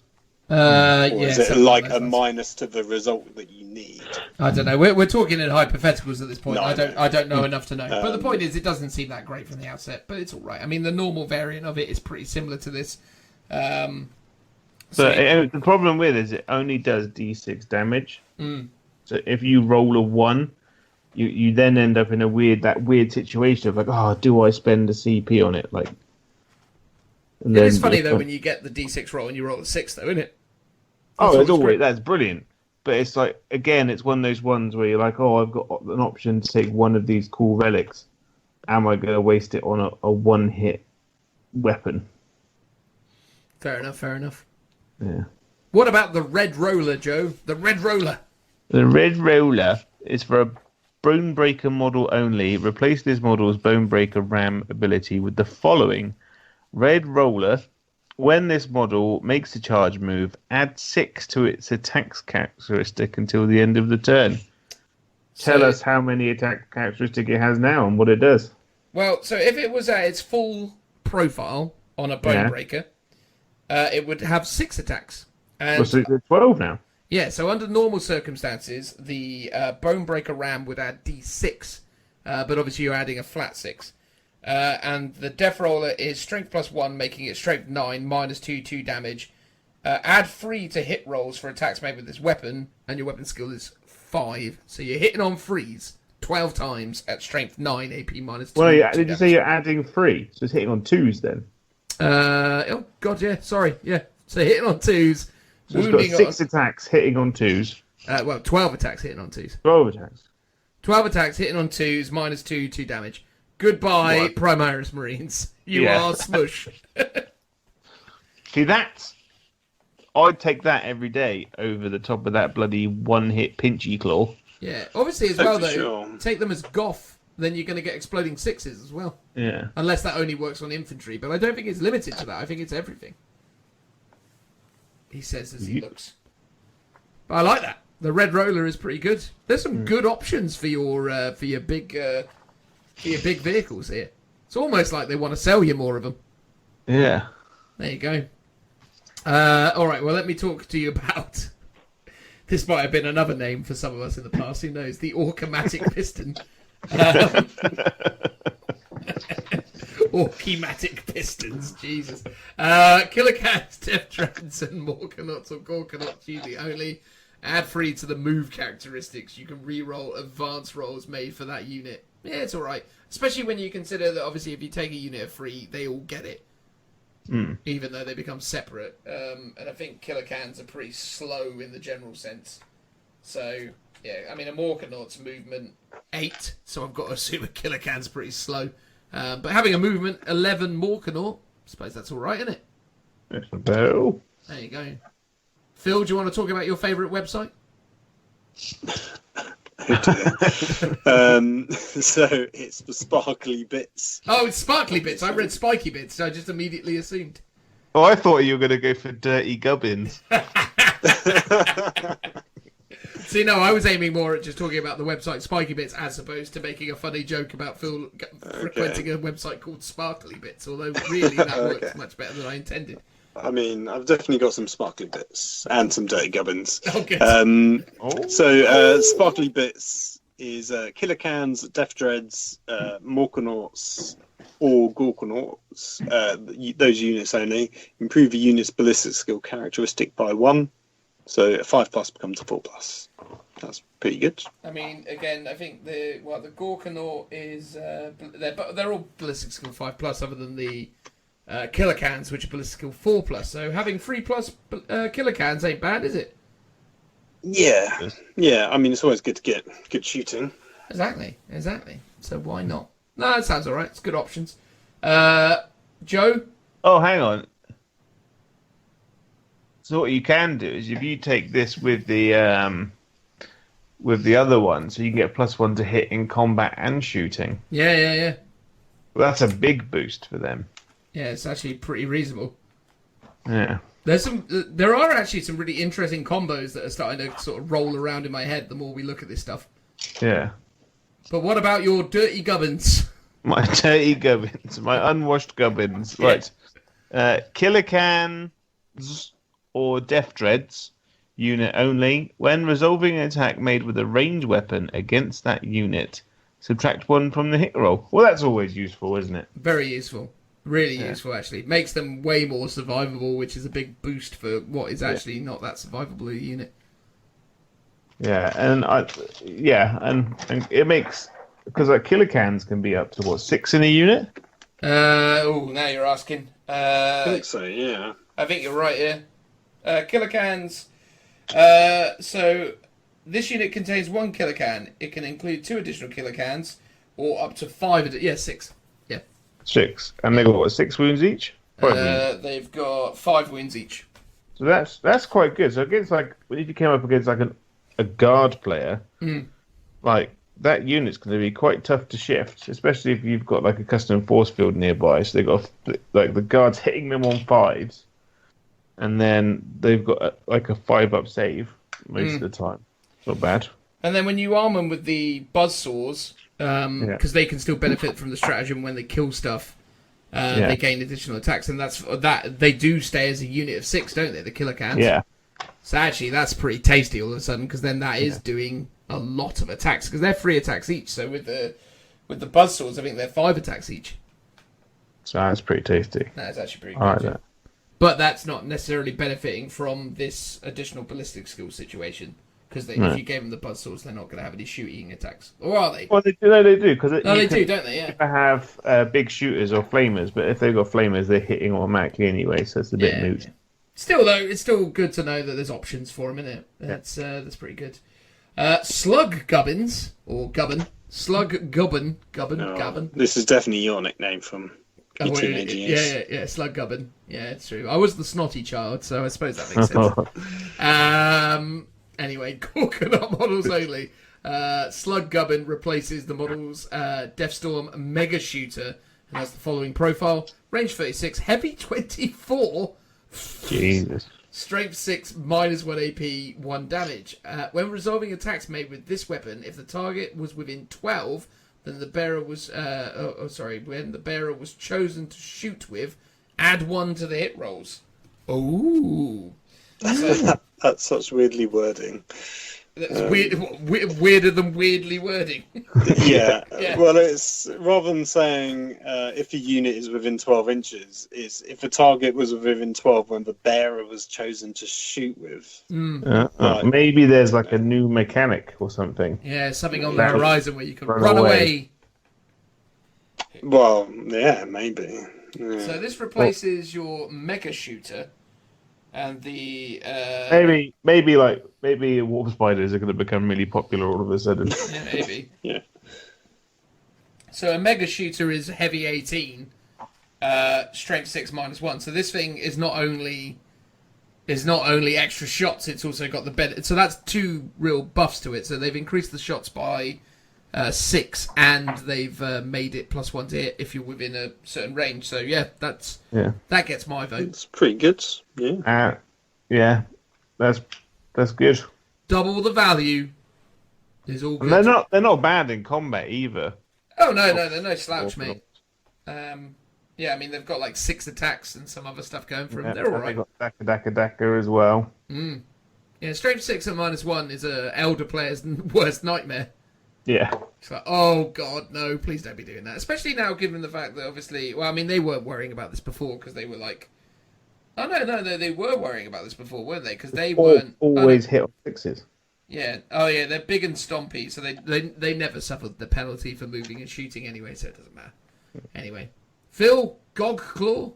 Or is it like a minus to the result that you need? I don't know. We're talking in hypotheticals at this point. I don't know enough to know. But the point is, it doesn't seem that great from the outset. But it's all right. I mean, the normal variant of it is pretty similar to this. The problem with it is it only does D6 damage. So if you roll a 1, you then end up in a weird situation of like, do I spend a CP on it? Like, And It then is funny though when you get the D6 roll and you roll a 6 though, isn't it? Oh, That's it's always great. that's brilliant. But it's like, again, it's one of those ones where you're like, oh, I've got an option to take one of these cool relics. Am I going to waste it on a one-hit weapon? Fair enough, fair enough. Yeah. What about the red roller, Joe? The red roller. The red roller is for a Bonebreaker model only. Replace this model's Bonebreaker Ram ability with the following. Red roller, when this model makes a charge move, add 6 to its attack characteristic until the end of the turn. Tell us how many attack characteristic it has now and what it does. Well, so if it was at its full profile on a Bonebreaker, it would have 6 attacks. And So it's 12 now. yeah, so under normal circumstances, the Bonebreaker Ram would add D6, but obviously you're adding a flat 6. And the Death Roller is Strength +1, making it Strength 9, -2 damage. Add 3 to hit rolls for attacks made with this weapon, and your weapon skill is 5. So you're hitting on 3s 12 times at Strength 9, AP -2. Well, did you say you're adding 3? So it's hitting on 2s then? Oh, God, yeah, sorry, yeah. So hitting on 2s. So it's got 6 attacks hitting on 2s. 12 attacks hitting on 2s. 12 attacks. 12 attacks hitting on 2s, -2 damage. Goodbye, What? Primaris Marines. You are smush. See, I'd take that every day over the top of that bloody one-hit pinchy claw. Yeah, obviously as Oh, well, for though, sure. take them as Goth, then you're going to get exploding 6s as well. Yeah. Unless that only works on infantry, but I don't think it's limited to that. I think it's everything. He says as he looks. But I like that. The red roller is pretty good. There's some good options for your big vehicles here. It's almost like they want to sell you more of them. Yeah. There you go. All right, well, let me talk to you about... This might have been another name for some of us in the past. Who knows? The Orkematic Piston. Orkematic Pistons. Jesus. Killer Cats, Death Dragons, and Morkanauts or Gorkanauts usually only. Add 3 to the move characteristics. You can re-roll advanced rolls made for that unit. Yeah, it's alright. Especially when you consider that, obviously, if you take a unit of 3, they all get it. Even though they become separate. And I think killer cans are pretty slow in the general sense. So, yeah, I mean, a Morkanaut's movement 8, so I've got to assume a killer can's pretty slow. But having a movement 11 Morkanaut, I suppose that's alright, isn't it? That's about. There you go. Phil, do you want to talk about your favourite website? So it's the Sparkly Bits. Oh, it's Sparkly Bits. I read Spiky Bits, so I just immediately assumed. Oh, I thought you were going to go for Dirty Gubbins. See, no, I was aiming more at just talking about the website Spiky Bits as opposed to making a funny joke about Phil frequenting a website called Sparkly Bits, although really that works much better than I intended. I mean, I've definitely got some Sparkly Bits and some Dirty Gubbins. Oh, good. So Sparkly Bits is Killer Cans, Death Dreads, Morkanauts, or Gorkanauts. Those units only. Improve the unit's ballistic skill characteristic by 1. So a 5+ becomes a 4+. That's pretty good. I mean, again, I think the Gorkanaut is they're all ballistic skill 5+, other than the killer cans, which are ballistic skill 4+. So having 3+ killer cans ain't bad, is it? Yeah. I mean, it's always good to get good shooting. Exactly. So why not? No, that sounds alright. It's good options. Joe? Oh, hang on. So what you can do is if you take this with the other one, so you can get +1 to hit in combat and shooting. Yeah. Well, that's a big boost for them. Yeah, it's actually pretty reasonable. Yeah. There are actually some really interesting combos that are starting to sort of roll around in my head the more we look at this stuff. Yeah. But what about your dirty gubbins? My dirty gubbins, my unwashed gubbins. Yeah. Right. Killer Cans or Death Dreads unit only. When resolving an attack made with a ranged weapon against that unit, subtract 1 from the hit roll. Well, that's always useful, isn't it? Very useful. Really useful, actually. Makes them way more survivable, which is a big boost for what is actually not that survivable a unit. Yeah, and it makes, because like killer cans can be up to 6 in a unit. Now you're asking. I think so, yeah. I think you're right here. Kilocans. So this unit contains 1 kilocan. It can include 2 additional kilocans, or up to 5. Yeah, 6. Yeah. 6, and they got what, 6 wounds each? 5 wounds. They've got 5 wounds each. So that's quite good. So against like if you came up against like a guard player, like that unit's going to be quite tough to shift, especially if you've got like a custom force field nearby. So they've got like the guards hitting them on 5s, and then they've got like a 5-up save most of the time. It's not bad. And then when you arm them with the buzzsaws, because they can still benefit from the stratagem when they kill stuff, they gain additional attacks, and that they do stay as a unit of 6, don't they? The kilocans. Yeah. So actually, that's pretty tasty all of a sudden, because then that is doing a lot of attacks, because they're 3 attacks each. So with the buzzsaws, I think they're 5 attacks each. So that's pretty tasty. That's actually pretty good. That. But that's not necessarily benefiting from this additional ballistic skill situation, because if you gave them the buzzsaws, they're not going to have any shooting attacks, or are they? Well, they do. Cause they do, don't they? Yeah. They have big shooters or flamers, but if they've got flamers, they're hitting automatically anyway, so it's a bit moot. Yeah. Still, though, it's still good to know that there's options for them, isn't it? That's pretty good. Slug Gubbins, or Gubbin. Slug Gubbin. Gubbin. This is definitely your nickname from your teenage years. Yeah, Slug Gubbin. Yeah, it's true. I was the snotty child, so I suppose that makes sense. Anyway, Gorkanut models only. Slug Gubbin replaces the model's Deathstorm Mega Shooter and has the following profile. Range 36, heavy 24. Jesus. Strength 6, -1 AP, 1 damage. When resolving attacks made with this weapon, if the target was within 12, then the bearer was when the bearer was chosen to shoot with, add 1 to the hit rolls. Ooh. That's such weirdly wording. That's weirder than weirdly wording. Yeah. Well, it's rather than saying if a unit is within 12 inches, it's if a target was within 12 when the bearer was chosen to shoot with. Maybe there's like a new mechanic or something. Yeah, something on the horizon where you can run away. Well, yeah, maybe. Yeah. So this replaces your Mega Shooter. And the maybe warp spiders are going to become really popular all of a sudden. Yeah, maybe. Yeah. So a Mega Shooter is heavy 18, strength 6 -1. So this thing is not only extra shots, it's also got the benefit. So that's 2 real buffs to it. So they've increased the shots by 6, and they've made it +1 to hit if you're within a certain range. So that gets my vote. It's pretty good. Yeah. That's good. Double the value is all good. And they're not bad in combat either. Oh no slouch, mate. Yeah, I mean they've got like 6 attacks and some other stuff going for them. They're all right. They've got Daka as well. Yeah, strength 6 at -1 is a elder player's worst nightmare. Yeah. It's like, oh god, no, please don't be doing that. Especially now, given the fact that obviously, well, I mean, they weren't worrying about this before because they were like, oh no, they were worrying about this before, weren't they? Because they weren't always hit on 6s. Yeah. Oh yeah, they're big and stompy, so they never suffered the penalty for moving and shooting anyway, so it doesn't matter. Anyway, Phil, Ghazghkull.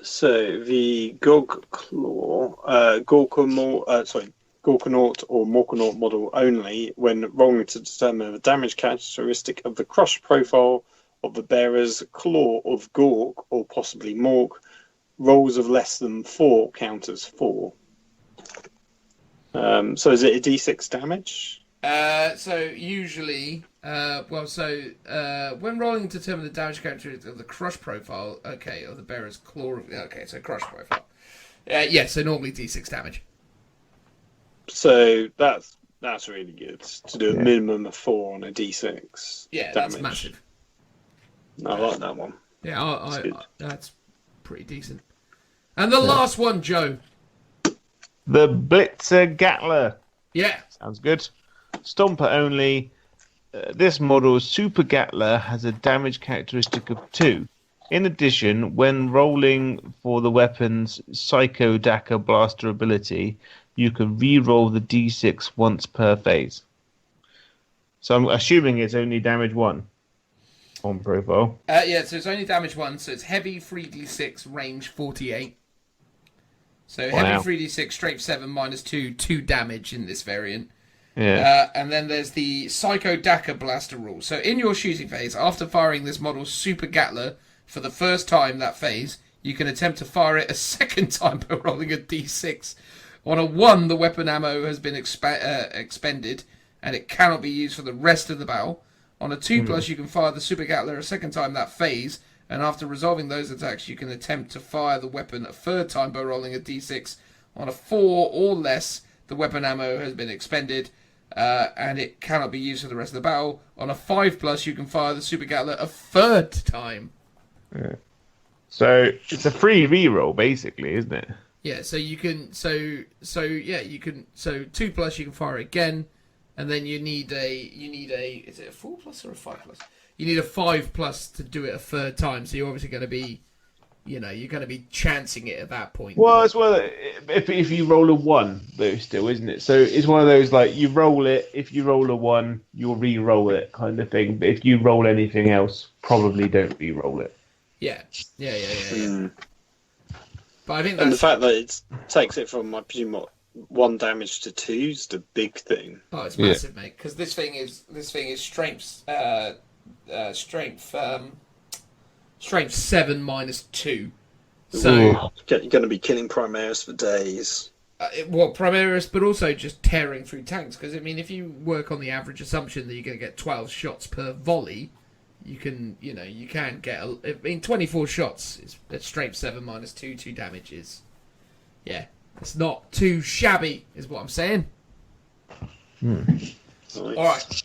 So the Ghazghkull, Gorkanaut or Morkanaut model only when rolling to determine the damage characteristic of the crush profile of the bearer's claw of Gork or possibly Mork. Rolls of less than 4 counters 4. So is it a D6 damage? So usually, when rolling to determine the damage characteristic of the crush profile, of the bearer's claw, so crush profile. So normally D6 damage. So that's really good to do a minimum of 4 on a D6. Yeah, damage. That's massive. I like that one. Yeah, that's pretty decent. And the last one, Joe. The Blitzer Gatler. Yeah. Sounds good. Stomper only. This model's Super Gatler has a damage characteristic of 2. In addition, when rolling for the weapon's Psycho Daka Blaster ability, you can re-roll the D6 once per phase. So I'm assuming it's only damage 1. on profile. Yeah, so it's only damage 1, so it's heavy 3d6, range 48. So Wow. heavy 3d6, strength 7, -2, 2 damage in this variant. Yeah. And then there's the Psycho Daka Blaster rule. So in your shooting phase, after firing this model's Super Gatler for the first time that phase, you can attempt to fire it a second time by rolling a d6. On a 1, the weapon ammo has been expended, and it cannot be used for the rest of the battle. On a 2+, you can fire the Super Gatler a second time that phase, and after resolving those attacks, you can attempt to fire the weapon a third time by rolling a d6. On a 4 or less, the weapon ammo has been expended, and it cannot be used for the rest of the battle. On a 5+, you can fire the Super Gatler a third time. Yeah. So it's a free reroll, basically, isn't it? Yeah, so you can, so 2+, you can fire again, and then you need a, is it a 4+ or a 5+? You need a 5+ to do it a third time, so you're obviously going to be, you're going to be chancing it at that point. Well, as well, if you roll a 1, though, still, isn't it? So it's one of those, like, you roll it, if you roll a 1, you'll re-roll it kind of thing. But if you roll anything else, probably don't re-roll it. Yeah. Mm. But I think And the that's... fact that it takes it from, I presume, what, 1 damage to 2 is the big thing. Oh, it's massive, mate. Because this thing is strength 7 -2. So You're going to be killing Primaris for days. Primaris, but also just tearing through tanks. Because I mean, if you work on the average assumption that you're going to get 12 shots per volley, you can get. I mean, 24 shots is strength 7 -2, 2 damages. Yeah, it's not too shabby, is what I'm saying. Nice. All right.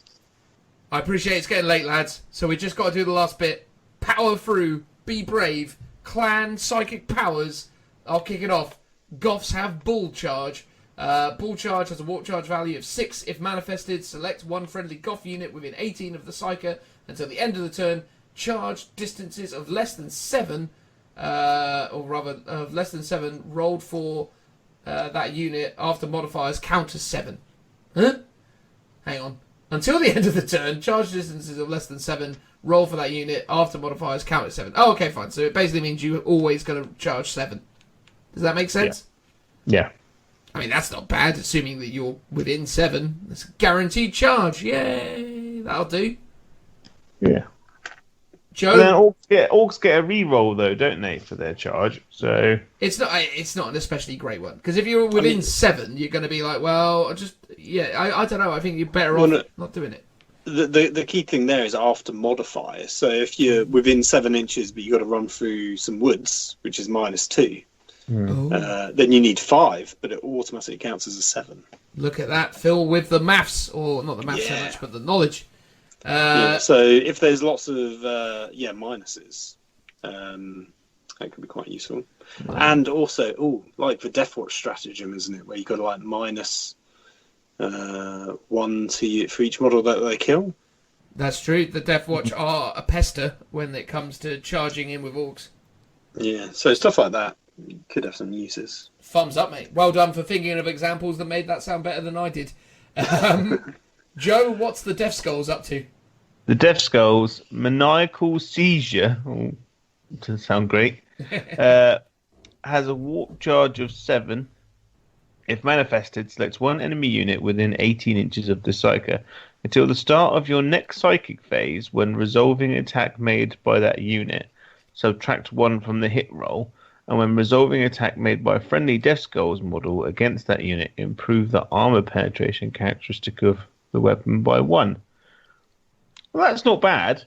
I appreciate it's getting late, lads. So we just got to do the last bit. Power through. Be brave. Clan psychic powers. I'll kick it off. Goths have Bull Charge. Bull Charge has a warp charge value of 6. If manifested, select one friendly Goth unit within 18 of the Psyker until the end of the turn. Charge distances of less than 7, or rather of less than 7, rolled for that unit after modifiers count as 7. Huh? Hang on. Until the end of the turn, charge distances of less than 7, roll for that unit after modifiers count as 7. Oh, okay, fine. So it basically means you're always going to charge 7. Does that make sense? Yeah. I mean, that's not bad, assuming that you're within 7. That's a guaranteed charge. Yay! That'll do. Yeah. Joe? And then orcs get a reroll though, don't they, for their charge? So It's not an especially great one. Because if you're within 7, you're going to be like, well, I don't know. I think you're better off not doing it. The key thing there is after modifiers. So if you're within 7 inches, but you've got to run through some woods, which is -2, then you need 5, but it automatically counts as a 7. Look at that, Phil, with the maths, or not the maths so much, but the knowledge. So if there's lots of minuses, that could be quite useful. Wow. And also, like the Deathwatch stratagem, isn't it, where you've got to like -1 for each model that they kill. That's true. The Deathwatch are a pester when it comes to charging in with orcs. Yeah, so stuff like that could have some uses. Thumbs up, mate. Well done for thinking of examples that made that sound better than I did. Joe, what's the Death Skulls up to? the Deathskull's maniacal seizure, doesn't sound great, has a warp charge of 7. If manifested, select one enemy unit within 18 inches of the Psyker until the start of your next psychic phase. When resolving an attack made by that unit, subtract 1 from the hit roll, and when resolving an attack made by a friendly Deathskull's model against that unit, improve the armor penetration characteristic of the weapon by 1. Well, that's not bad.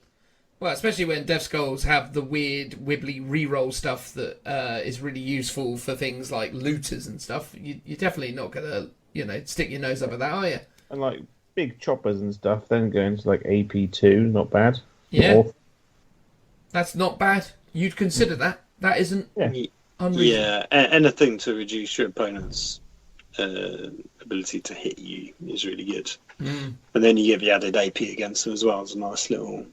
Well, especially when Deathskulls have the weird, wibbly reroll stuff that is really useful for things like looters and stuff. You're definitely not going to, stick your nose up at that, are you? And like big choppers and stuff, then going to like AP2, not bad. Yeah. Or, that's not bad. You'd consider that. That isn't unreasonable. Yeah, anything to reduce your opponent's ability to hit you is really good. And then you get the added AP against them as well. It's a nice little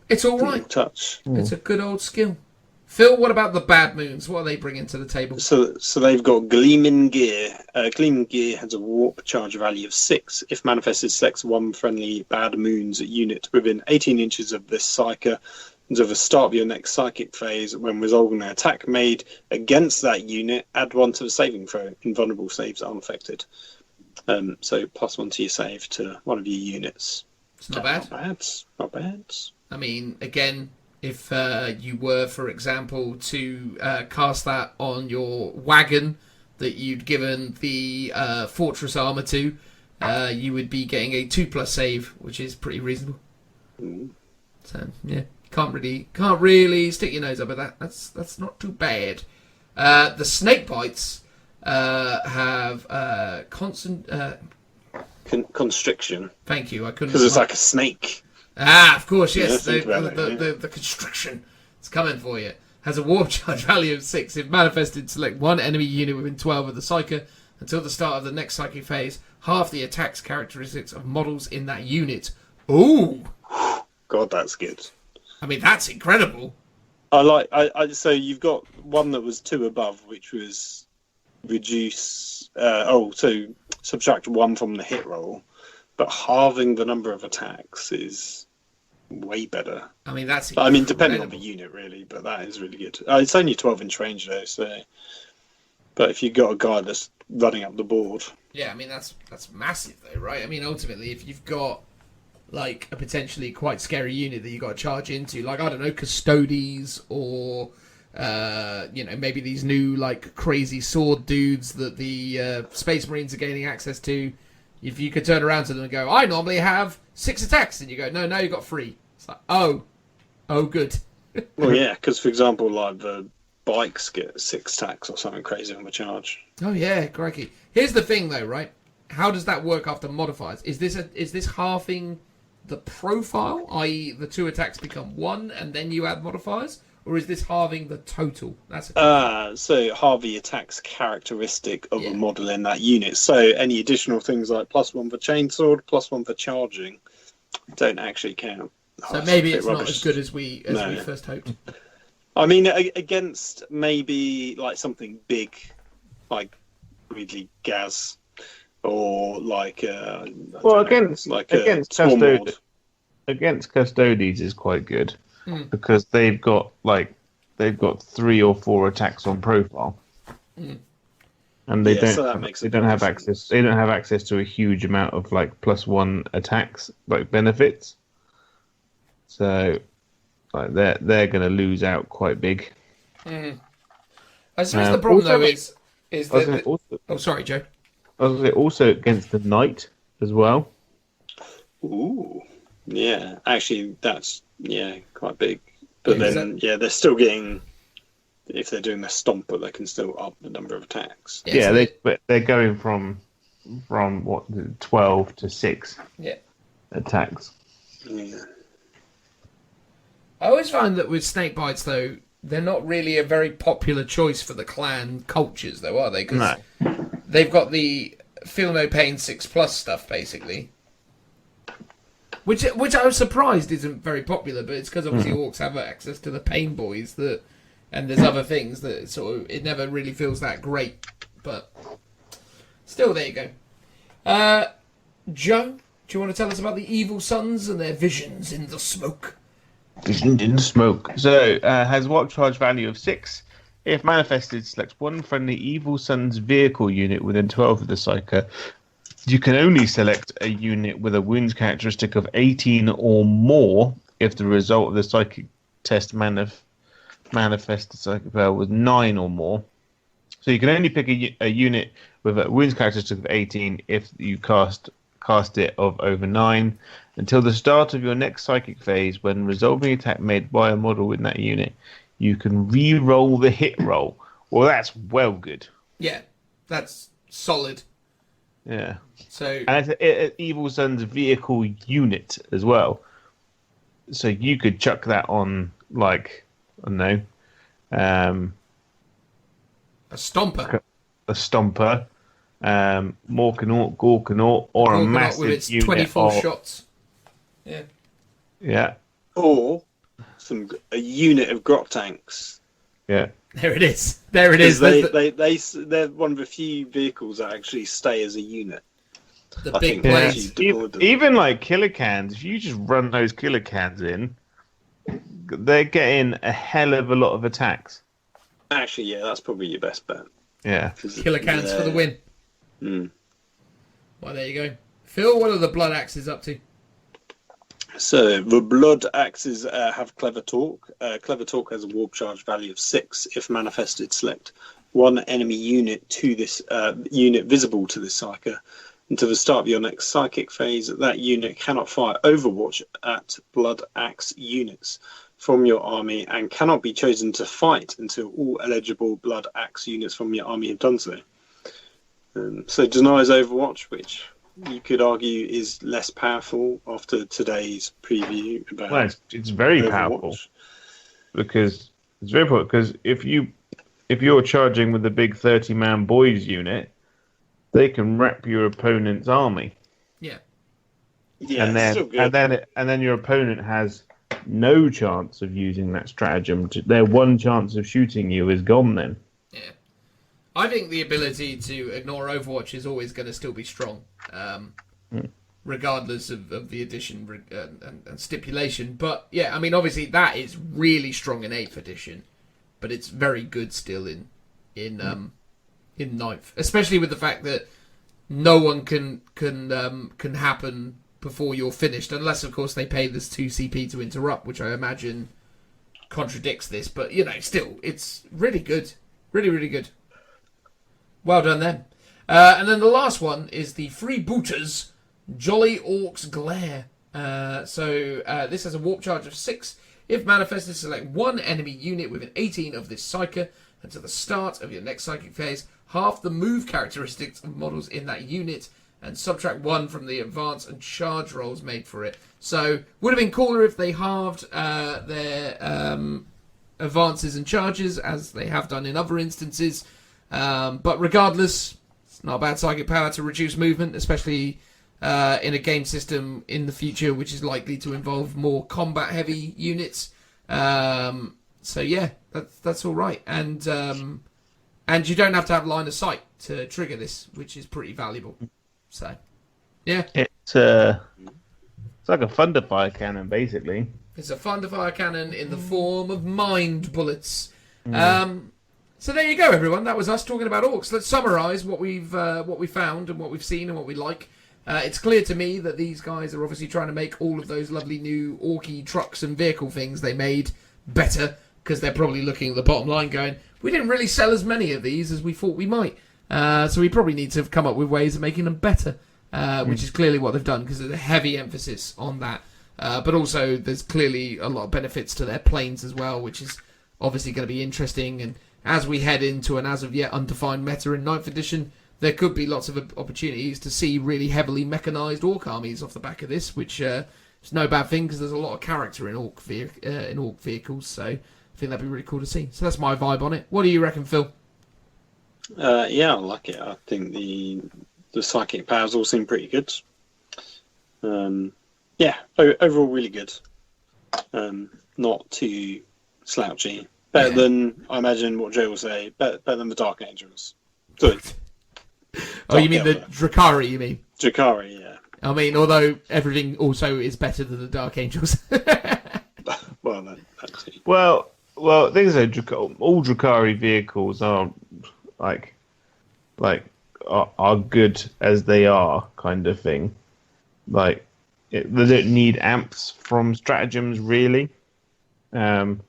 It's all right. touch. It's a good old skill. Phil, what about the bad moons? What are they bringing to the table? So they've got Gleaming Gear. Gleaming Gear has a warp charge value of 6. If manifested, selects one friendly bad moons unit within 18 inches of this psyker until the start of your next psychic phase. When resolving an attack made against that unit, add 1 to the saving throw. Invulnerable saves are unaffected. So +1 to your save to one of your units. It's not bad. Not bad. I mean, again, if you were, for example, to cast that on your wagon that you'd given the fortress armor to, you would be getting a 2+ save, which is pretty reasonable. So yeah, can't really stick your nose up at that. That's not too bad. The snake bites have constant. Constriction. Thank you. I couldn't. Because it's like a snake. Ah, of course, yes. Yeah, The constriction. It's coming for you. Has a warp charge value of 6. If manifested, select one enemy unit within 12 of the psyker. Until the start of the next psychic phase, half the attack's characteristics of models in that unit. Ooh! God, that's good. I mean, that's incredible. So you've got one that was 2 above, which was reduce. So subtract 1 from the hit roll, but halving the number of attacks is way better. I mean, that's incredible. I mean, depending on the unit, really, but that is really good. It's only 12-inch range, though, so... But if you've got a guy that's running up the board... Yeah, I mean, that's massive, though, right? I mean, ultimately, if you've got, like, a potentially quite scary unit that you've got to charge into, like, I don't know, Custodes, or, maybe these new, like, crazy sword dudes that the Space Marines are gaining access to, if you could turn around to them and go, I normally have 6 attacks, and you go, no, now you've got 3. It's like, oh, good. Well, yeah, because, for example, like, the bikes get 6 attacks or something crazy on the charge. Oh, yeah, crikey. Here's the thing, though, right? How does that work after modifiers? Is this halving the profile, i.e. the 2 attacks become 1, and then you add modifiers? Or is this halving the total? So halve the attack's characteristic of a model in that unit. So any additional things like +1 for chainsword, +1 for charging, don't actually count. So maybe it's not as good as we first hoped. I mean, against maybe like something big, like Ridley Gaz, or like against Custodes is quite good because they've got 3 or 4 attacks on profile, and they don't have access to a huge amount of like +1 attacks like benefits. So, like they're going to lose out quite big. I suppose the problem though is that. Sorry, Joe. Also against the knight as well. Ooh, yeah. Actually, that's quite big. But they're still getting. If they're doing the stomper, they can still up the number of attacks. Yeah, they're going from 12 to 6. Yeah. Attacks. Yeah. I always find that with snake bites, though, they're not really a very popular choice for the clan cultures, though, are they? Because they've got the feel no pain 6+ stuff, basically. Which I was surprised isn't very popular, but it's because obviously orcs have access to the pain boys, and there's other things that sort of it never really feels that great. But still, there you go. Joe, do you want to tell us about the evil sons and their visions in the smoke? Visioned in smoke. So, has warp charge value of 6. If manifested, select one friendly Evil Sun's vehicle unit within 12 of the psyker. You can only select a unit with a wounds characteristic of 18 or more if the result of the psychic test manifested psychic power was 9 or more. So you can only pick a unit with a wounds characteristic of 18 if you cast it of over 9 until the start of your next psychic phase. When resolving attack made by a model in that unit, you can re-roll the hit roll. Well, that's well good. Yeah, that's solid. Yeah. So and it's an Evil Sun's vehicle unit as well. So you could chuck that on, like, I don't know, a stomper. A stomper. Morkanaut, Gorkanaut, or a massive with its unit 24 shots. Yeah. Yeah. Or a unit of grot tanks Yeah. There it is. There it is. They're one of the few vehicles that actually stay as a unit. The I big think they planes. actually deployed them. Even like killer cans, if you just run those killer cans in, they're getting a hell of a lot of attacks. Actually, yeah, that's probably your best bet. Yeah. Killer cans for the win. Well, there you go. Phil, what are the Blood Axes up to? So the Blood Axes have Clever Talk. Clever Talk has a warp charge value of 6. If manifested, select one enemy unit to this unit visible to this psyker. Until the start of your next psychic phase, that unit cannot fire Overwatch at Blood Axe units from your army and cannot be chosen to fight until all eligible Blood Axe units from your army have done so. So denies Overwatch, which you could argue is less powerful after today's preview about. Well, it's very Overwatch. powerful because if you're charging with a big 30-man boys unit, they can wrap your opponent's army. Yeah. Yeah, and then your opponent has no chance of using that stratagem. Their one chance of shooting you is gone then. Yeah. I think the ability to ignore Overwatch is always going to still be strong, regardless of the addition and stipulation. But yeah, I mean, obviously that is really strong in 8th edition, but it's very good still in 9th, especially with the fact that no one can happen before you're finished, unless of course they pay this 2 CP to interrupt, which I imagine contradicts this. But you know, still, it's really good, really good. Well done then. And then the last one is the Freebooters Jolly Orks Glare. So this has a warp charge of 6. If manifested, select one enemy unit within 18 of this psyker. Until the start of your next psychic phase, half the move characteristics of models in that unit and subtract 1 from the advance and charge rolls made for it. So, would have been cooler if they halved their advances and charges, as they have done in other instances. But regardless, it's not a bad psychic power to reduce movement, especially in a game system in the future, which is likely to involve more combat-heavy units. So yeah, that's all right, and you don't have to have line of sight to trigger this, which is pretty valuable. So, yeah, it's like a thunderfire cannon, basically. It's a thunderfire cannon in the form of mind bullets. So there you go, everyone. That was us talking about Orks. Let's summarise what we found and what we've seen and what we like. It's clear to me that these guys are obviously trying to make all of those lovely new Orky trucks and vehicle things they made better, because they're probably looking at the bottom line going, we didn't really sell as many of these as we thought we might. So we probably need to have come up with ways of making them better, which is clearly what they've done, because there's a heavy emphasis on that. But also there's clearly a lot of benefits to their planes as well, which is obviously going to be interesting. And as we head into an as of yet undefined meta in 9th edition, there could be lots of opportunities to see really heavily mechanised Ork armies off the back of this, which is no bad thing, because there's a lot of character in Ork vehicles. So I think that'd be really cool to see. So that's my vibe on it. What do you reckon, Phil? Yeah, I like it. I think the psychic powers all seem pretty good. Yeah, overall really good. Not too slouchy. Better than, I imagine what Joe will say, better than the Dark Angels. Good. Oh, you mean the Drakari, you mean? Drakari, yeah. I mean, although everything also is better than the Dark Angels. Well, that's it. Well, things are all Drakari vehicles are are good as they are, kind of thing. Like they don't need amps from stratagems really. And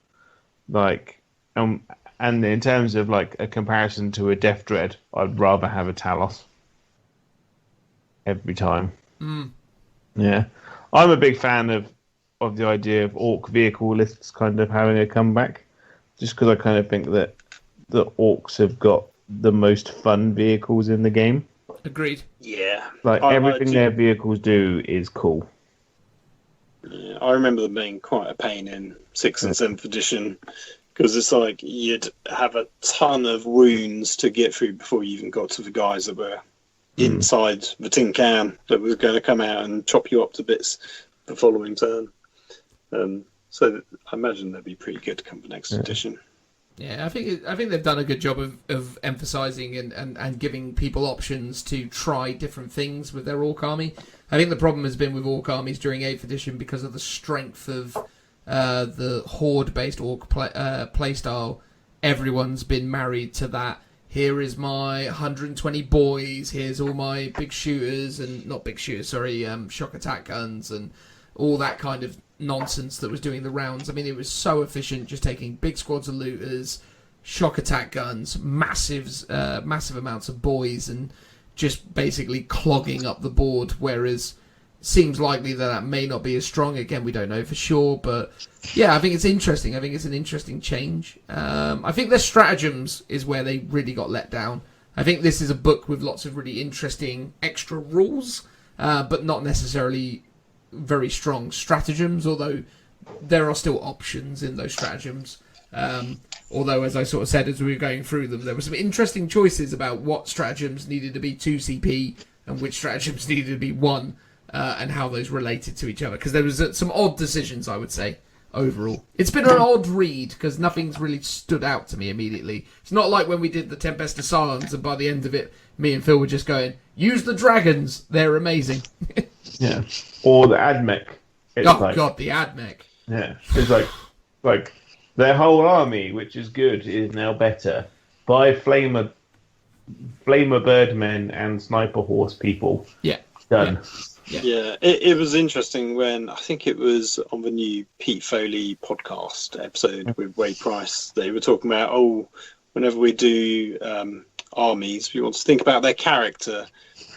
in terms of like a comparison to a Death Dread, I'd rather have a Talos every time. Yeah, I'm a big fan of the idea of Ork vehicle lists kind of having a comeback, just because I kind of think that the Orks have got the most fun vehicles in the game. Agreed. Yeah. Like everything their vehicles do is cool. Yeah, I remember them being quite a pain in 6th and 7th edition, because it's like you'd have a ton of wounds to get through before you even got to the guys that were inside the tin can that was going to come out and chop you up to bits the following turn. So I imagine they'd be pretty good to come for next edition. Yeah, I think they've done a good job of emphasising and giving people options to try different things with their Ork army. I think the problem has been with Ork armies during 8th edition because of the strength of the horde-based Ork playstyle. Everyone's been married to that. Here is my 120 boys. Here's all my big shooters and not big shooters, sorry, shock attack guns and all that kind of nonsense that was doing the rounds. I mean, it was so efficient, just taking big squads of looters, shock attack guns, massive amounts of boys, and just basically clogging up the board. Whereas, seems likely that may not be as strong. Again, we don't know for sure, but yeah, I think it's interesting. I think it's an interesting change. I think their stratagems is where they really got let down. I think this is a book with lots of really interesting extra rules, but not necessarily very strong stratagems, although there are still options in those stratagems. Although, as I sort of said as we were going through them, there were some interesting choices about what stratagems needed to be 2 CP and which stratagems needed to be 1, and how those related to each other. Because there was some odd decisions, I would say, overall. It's been an odd read, because nothing's really stood out to me immediately. It's not like when we did the Tempest of Silence, and by the end of it, me and Phil were just going, use the dragons, they're amazing. Yeah. Or the Admech. It's God, the Admech. Yeah. It's like their whole army, which is good, is now better by Flamer Birdmen and Sniper Horse people. Yeah. Done. Yeah, it was interesting when I think it was on the new Pete Foley podcast episode with Wade Price. They were talking about, whenever we do armies, we want to think about their character,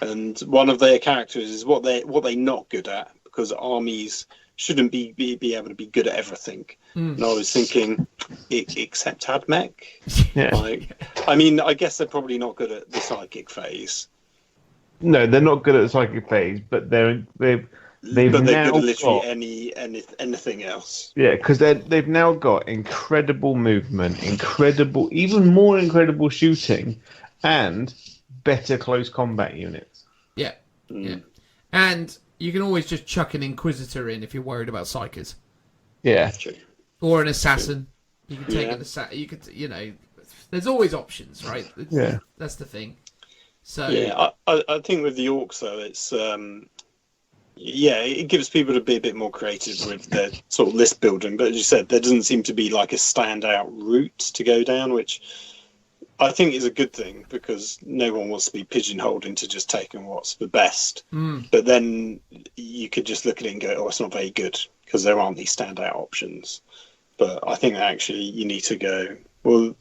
and one of their characters is what they're not good at, because armies shouldn't be able to be good at everything. And I was thinking, except Admech. Yeah. I mean, I guess they're probably not good at the psychic phase. No, they're not good at the psychic phase, but they're good at literally anything else. Yeah, because they've now got incredible movement, even more incredible shooting, and better close combat units. Yeah, yeah, and you can always just chuck an Inquisitor in if you're worried about psychers. Yeah, true. Or an assassin. You can take an assassin. You could, there's always options, right? Yeah, that's the thing. So yeah, I think with the Orks though, it's it gives people to be a bit more creative with their sort of list building. But as you said, there doesn't seem to be like a standout route to go down, which I think is a good thing, because no one wants to be pigeonholed into just taking what's the best. But then you could just look at it and go, oh, it's not very good, because there aren't these standout options. But I think that actually you need to go, well,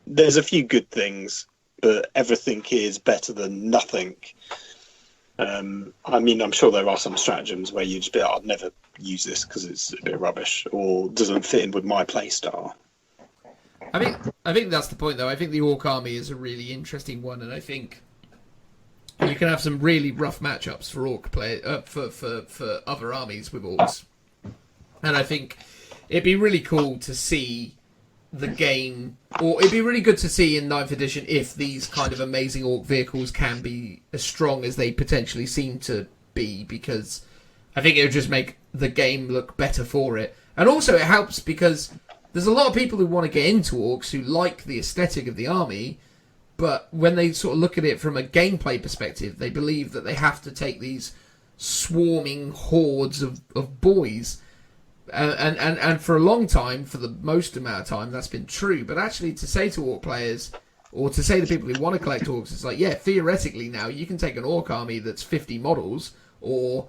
there's a few good things, but everything is better than nothing. I mean, I'm sure there are some stratagems where you just be like, I'd never use this because it's a bit rubbish or doesn't fit in with my play style. I think that's the point, though. I think the Ork army is a really interesting one, and I think you can have some really rough matchups for Ork play for other armies with Orks. And I think it'd be really cool to see the game, or it'd be really good to see in 9th edition if these kind of amazing Ork vehicles can be as strong as they potentially seem to be, because I think it would just make the game look better for it. And also it helps because there's a lot of people who want to get into Orks who like the aesthetic of the army, but when they sort of look at it from a gameplay perspective, they believe that they have to take these swarming hordes of boys. And for a long time, for the most amount of time, that's been true. But actually, to say to Ork players, or to say to people who want to collect Orks, it's like, yeah, theoretically now, you can take an Ork army that's 50 models, or,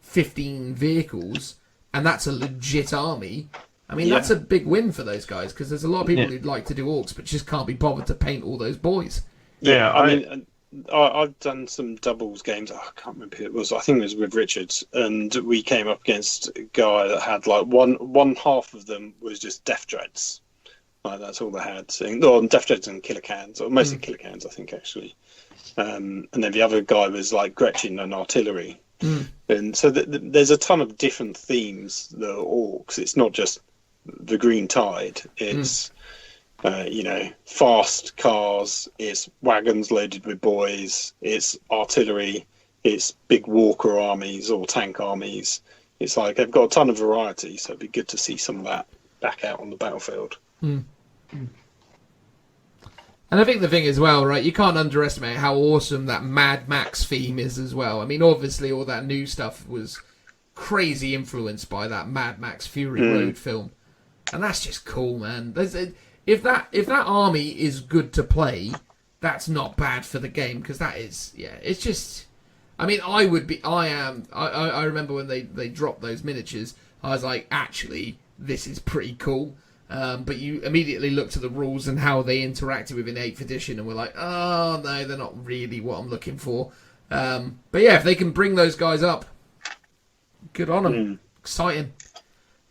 15 vehicles, and that's a legit army. I mean, that's a big win for those guys, because there's a lot of people who'd like to do Orks, but just can't be bothered to paint all those boys. Yeah, I mean, I've done some doubles games. I can't remember who it was. I think it was with Richards, and we came up against a guy that had like one half of them was just Death Dreads. Like that's all they had. Or Death Dreads and Killer Cans, or mostly Killer Cans, I think actually. And then the other guy was like Gretchen and artillery. And so there's a ton of different themes that are Orks. It's not just the Green Tide. It's fast cars, it's wagons loaded with boys, it's artillery, it's big walker armies or tank armies. It's like they've got a ton of variety, so it'd be good to see some of that back out on the battlefield. And I think the thing as well, right, you can't underestimate how awesome that Mad Max theme is as well. I mean, obviously all that new stuff was crazy influenced by that Mad Max Fury Road film. And that's just cool, man. If that army is good to play, that's not bad for the game, because that is, it's just... I mean, I remember when they dropped those miniatures, I was like, actually, this is pretty cool. But you immediately looked at the rules and how they interacted with in 8th edition, and were like, oh, no, they're not really what I'm looking for. But yeah, if they can bring those guys up, good on them. Exciting.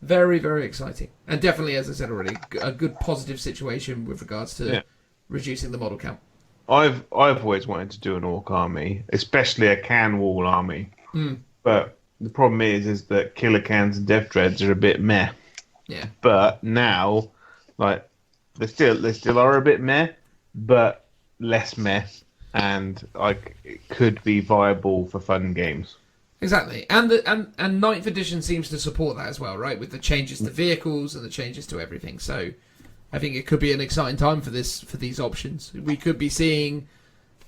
Very, very exciting. And definitely, as I said already, a good positive situation with regards to reducing the model count. I've always wanted to do an Ork army, especially a can wall army. But the problem is that killer cans and death dreads are a bit meh. Yeah. But now, like, they still are a bit meh, but less meh, and like it could be viable for fun games. Exactly, and 9th edition seems to support that as well, right? With the changes to vehicles and the changes to everything. So, I think it could be an exciting time for these options. We could be seeing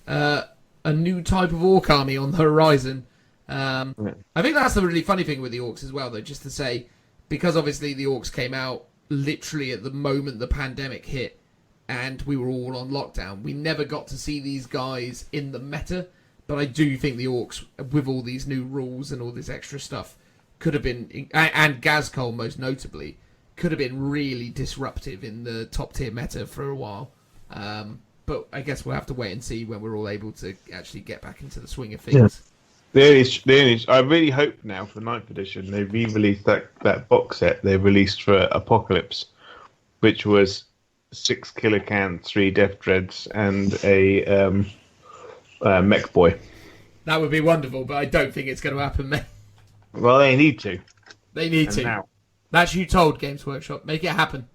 a new type of Ork army on the horizon. I think that's the really funny thing with the Orks as well, though, just to say, because obviously the Orks came out literally at the moment the pandemic hit and we were all on lockdown. We never got to see these guys in the meta, but I do think the Orks, with all these new rules and all this extra stuff, could have been, and Ghazghkull most notably, could have been really disruptive in the top tier meta for a while. But I guess we'll have to wait and see when we're all able to actually get back into the swing of things. Yeah. The only, I really hope now for 9th edition they re-released that box set they released for Apocalypse, which was 6 killer cans, 3 death dreads, and a mech boy. That would be wonderful, but I don't think it's going to happen, mate. Well, they need to. They need to. Now. That's you told, Games Workshop. Make it happen.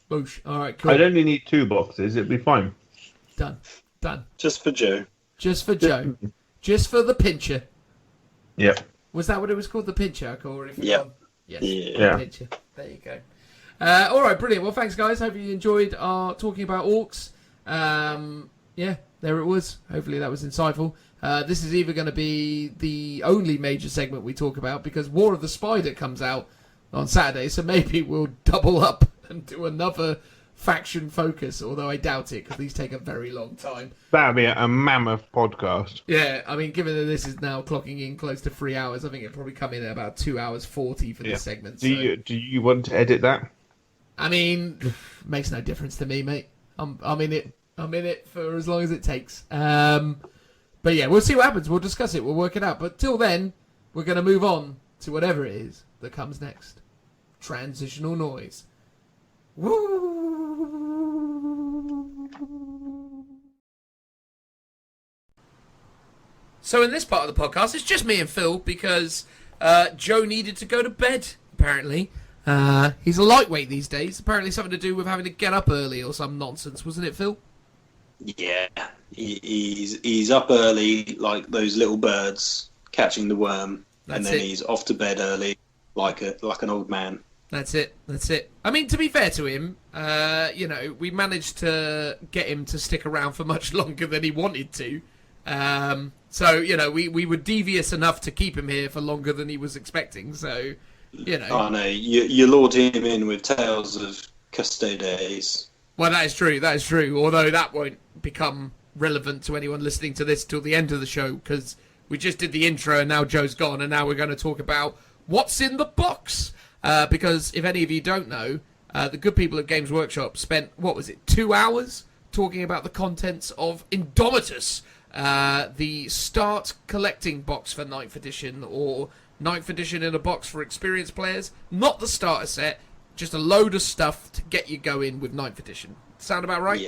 Boosh. All right, cool. I'd only need 2 boxes. It'd be fine. Done. Just for Joe. Just for Joe. Just for the pincher. Yep. Was that what it was called? The pincher? Yep. Yes. Yeah. Pincher. There you go. All right, brilliant. Well, thanks, guys. Hope you enjoyed our talking about Orks. Yeah, there it was. Hopefully that was insightful. This is either going to be the only major segment we talk about, because War of the Spider comes out on Saturday, so maybe we'll double up and do another faction focus, although I doubt it, because these take a very long time. That would be a mammoth podcast. Yeah, I mean, given that this is now clocking in close to 3 hours, I think it'll probably come in at about 2 hours 40 for this segment. Do you want to edit that? I mean, makes no difference to me, mate. I'm in it. I'm in it for as long as it takes. But yeah, we'll see what happens. We'll discuss it. We'll work it out. But till then, we're going to move on to whatever it is that comes next. Transitional noise. Woo! So in this part of the podcast, it's just me and Phil, because Joe needed to go to bed, apparently. He's a lightweight these days. Apparently something to do with having to get up early or some nonsense, wasn't it, Phil? Yeah, he's up early like those little birds catching the worm, and then he's off to bed early like an old man. That's it. I mean, to be fair to him, we managed to get him to stick around for much longer than he wanted to. So, we were devious enough to keep him here for longer than he was expecting. So, Oh, no, you lured him in with tales of Custodes. Well, that is true. Although that won't become relevant to anyone listening to this till the end of the show, because we just did the intro and now Joe's gone, and now we're going to talk about what's in the box. Because if any of you don't know, the good people at Games Workshop spent, 2 hours talking about the contents of INDOMITUS, the start collecting box for 9th edition, or 9th edition in a box for experienced players. Not the starter set, just a load of stuff to get you going with 9th edition. Sound about right?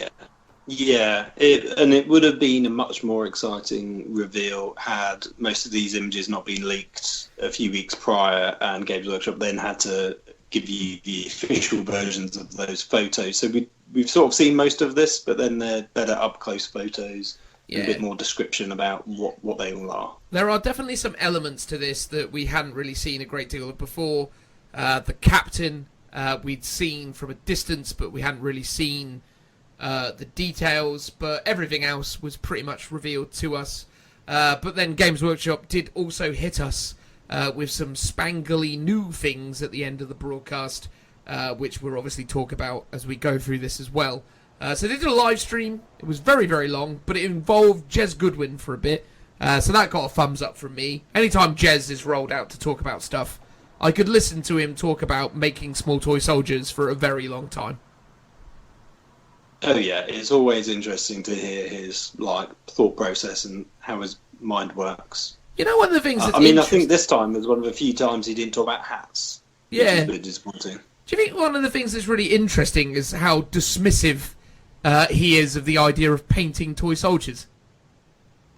Yeah. It would have been a much more exciting reveal had most of these images not been leaked a few weeks prior, and Games Workshop then had to give you the official versions of those photos. So we've sort of seen most of this, but then they're better up close photos. Yeah. A bit more description about what they all are. There are definitely some elements to this that we hadn't really seen a great deal of before. The captain we'd seen from a distance, but we hadn't really seen the details. But everything else was pretty much revealed to us. But then Games Workshop did also hit us with some spangly new things at the end of the broadcast, which we'll obviously talk about as we go through this as well. So they did a live stream. It was very, very long, but it involved Jez Goodwin for a bit. So that got a thumbs up from me. Anytime Jez is rolled out to talk about stuff, I could listen to him talk about making small toy soldiers for a very long time. Oh yeah, it's always interesting to hear his thought process and how his mind works. You know, one of the things that's I think this time was one of the few times he didn't talk about hats. Yeah. Which is a bit disappointing. Do you think one of the things that's really interesting is how dismissive he is of the idea of painting toy soldiers?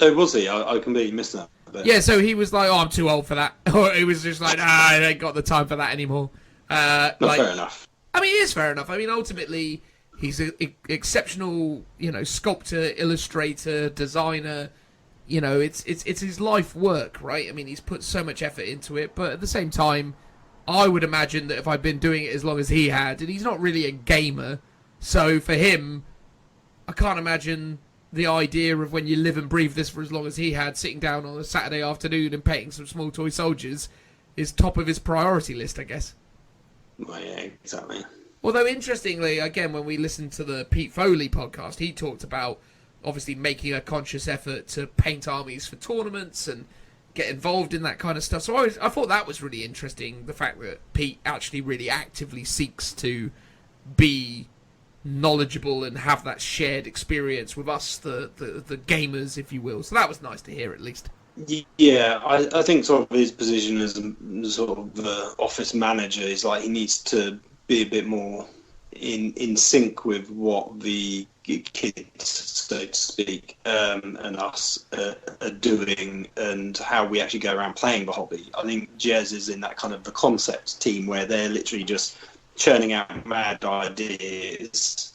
Oh, was he? I completely missed that. But... Yeah, so he was like, "Oh, I'm too old for that," or he was just like, "I ain't got the time for that anymore." Fair enough. I mean, it is fair enough. I mean, ultimately, he's an exceptional, sculptor, illustrator, designer. It's his life work, right? I mean, he's put so much effort into it, but at the same time, I would imagine that if I'd been doing it as long as he had, and he's not really a gamer, so for him, I can't imagine the idea of when you live and breathe this for as long as he had, sitting down on a Saturday afternoon and painting some small toy soldiers is top of his priority list, I guess. Well, yeah, exactly. Although, interestingly, again, when we listened to the Pete Foley podcast, he talked about obviously making a conscious effort to paint armies for tournaments and get involved in that kind of stuff. So I thought that was really interesting, the fact that Pete actually really actively seeks to be knowledgeable and have that shared experience with us, the gamers, if you will. So that was nice to hear, at least. Yeah, I think sort of his position as sort of the office manager is he needs to be a bit more in sync with what the kids, so to speak, and us are doing and how we actually go around playing the hobby. I think Jez is in that kind of the concept team where they're literally just churning out mad ideas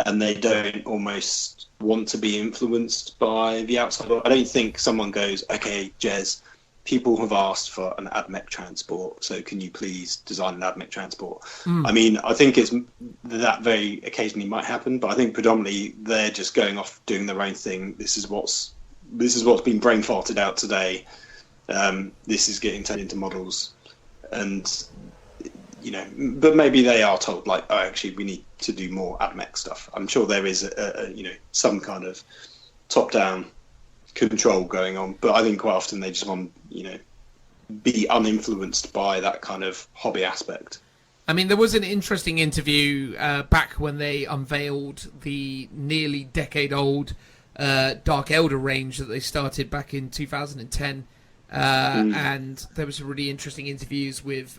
and they don't almost want to be influenced by the outside. I don't think someone goes, "Okay, Jez, people have asked for an AdMech transport, so can you please design an AdMech transport?" I mean, I think it's that very occasionally might happen, but I think predominantly they're just going off doing their own thing. This is what's been brain farted out today. This is getting turned into models, and but maybe they are told "Oh, actually, we need to do more AdMech stuff." I'm sure there is some kind of top-down control going on, but I think quite often they just want be uninfluenced by that kind of hobby aspect. I mean, there was an interesting interview back when they unveiled the nearly decade-old Dark Elder range that they started back in 2010, and there was some really interesting interviews with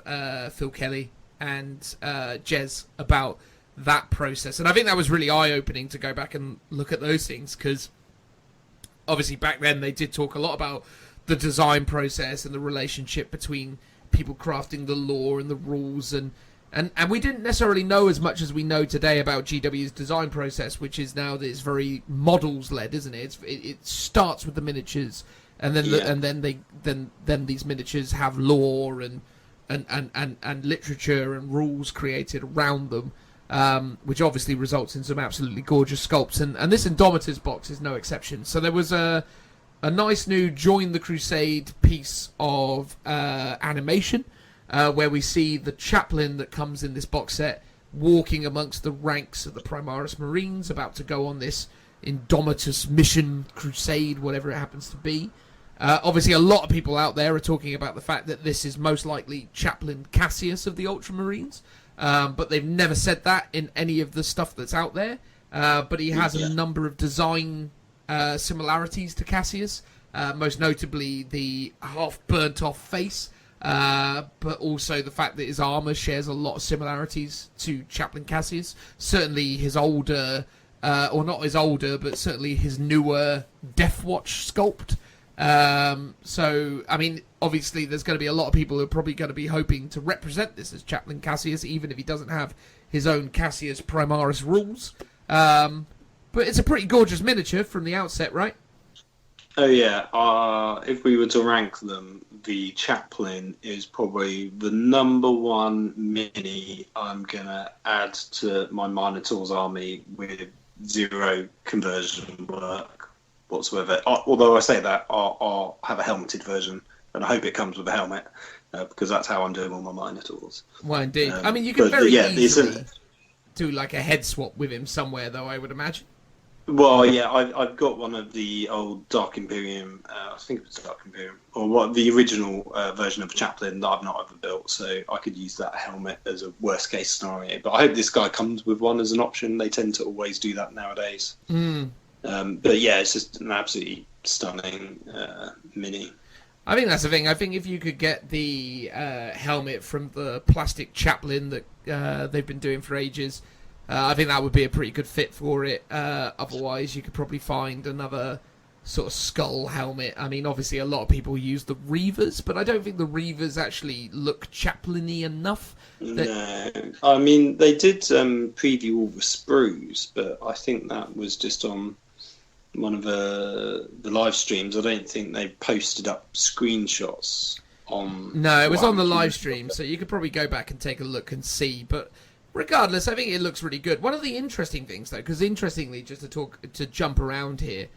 Phil Kelly and Jez about that process, and I think that was really eye-opening to go back and look at those things, because obviously back then they did talk a lot about the design process and the relationship between people crafting the lore and the rules, and we didn't necessarily know as much as we know today about GW's design process, which is now that it's very models led, isn't it? It starts with the miniatures, and then then these miniatures have lore and literature and rules created around them, which obviously results in some absolutely gorgeous sculpts, and this Indomitus box is no exception. So there was a nice new Join the Crusade piece of animation, where we see the chaplain that comes in this box set walking amongst the ranks of the Primaris Marines, about to go on this Indomitus mission, crusade, whatever it happens to be. Obviously, a lot of people out there are talking about the fact that this is most likely Chaplain Cassius of the Ultramarines, but they've never said that in any of the stuff that's out there. But he has a number of design similarities to Cassius, most notably the half-burnt-off face, but also the fact that his armour shares a lot of similarities to Chaplain Cassius. Certainly his older, or not his older, but certainly his newer Deathwatch sculpt. So, I mean, obviously there's going to be a lot of people who are probably going to be hoping to represent this as Chaplain Cassius, even if he doesn't have his own Cassius Primaris rules. But it's a pretty gorgeous miniature from the outset, right? Oh yeah. If we were to rank them, the Chaplain is probably the number one mini I'm gonna add to my Minotaur's army with zero conversion work whatsoever. Although I say that, I'll have a helmeted version, and I hope it comes with a helmet because that's how I'm doing all my Minotaurs. Well, indeed. I mean, you could very easily do like a head swap with him somewhere, though, I would imagine. Well, yeah, I've got one of the old Dark Imperium, I think it was Dark Imperium, or what the original version of Chaplain that I've not ever built, so I could use that helmet as a worst case scenario. But I hope this guy comes with one as an option. They tend to always do that nowadays. But yeah, it's just an absolutely stunning mini. I think that's the thing. I think if you could get the helmet from the plastic Chaplain that they've been doing for ages, I think that would be a pretty good fit for it. Otherwise, you could probably find another sort of skull helmet. I mean, obviously, a lot of people use the Reavers, but I don't think the Reavers actually look Chaplain-y enough. No, I mean, they did preview all the sprues, but I think that was just on one of the live streams. I don't think they posted up screenshots on. No, it was on the live stream, so you could probably go back and take a look and see. But regardless, I think it looks really good. One of the interesting things, though, because interestingly, just to jump around here,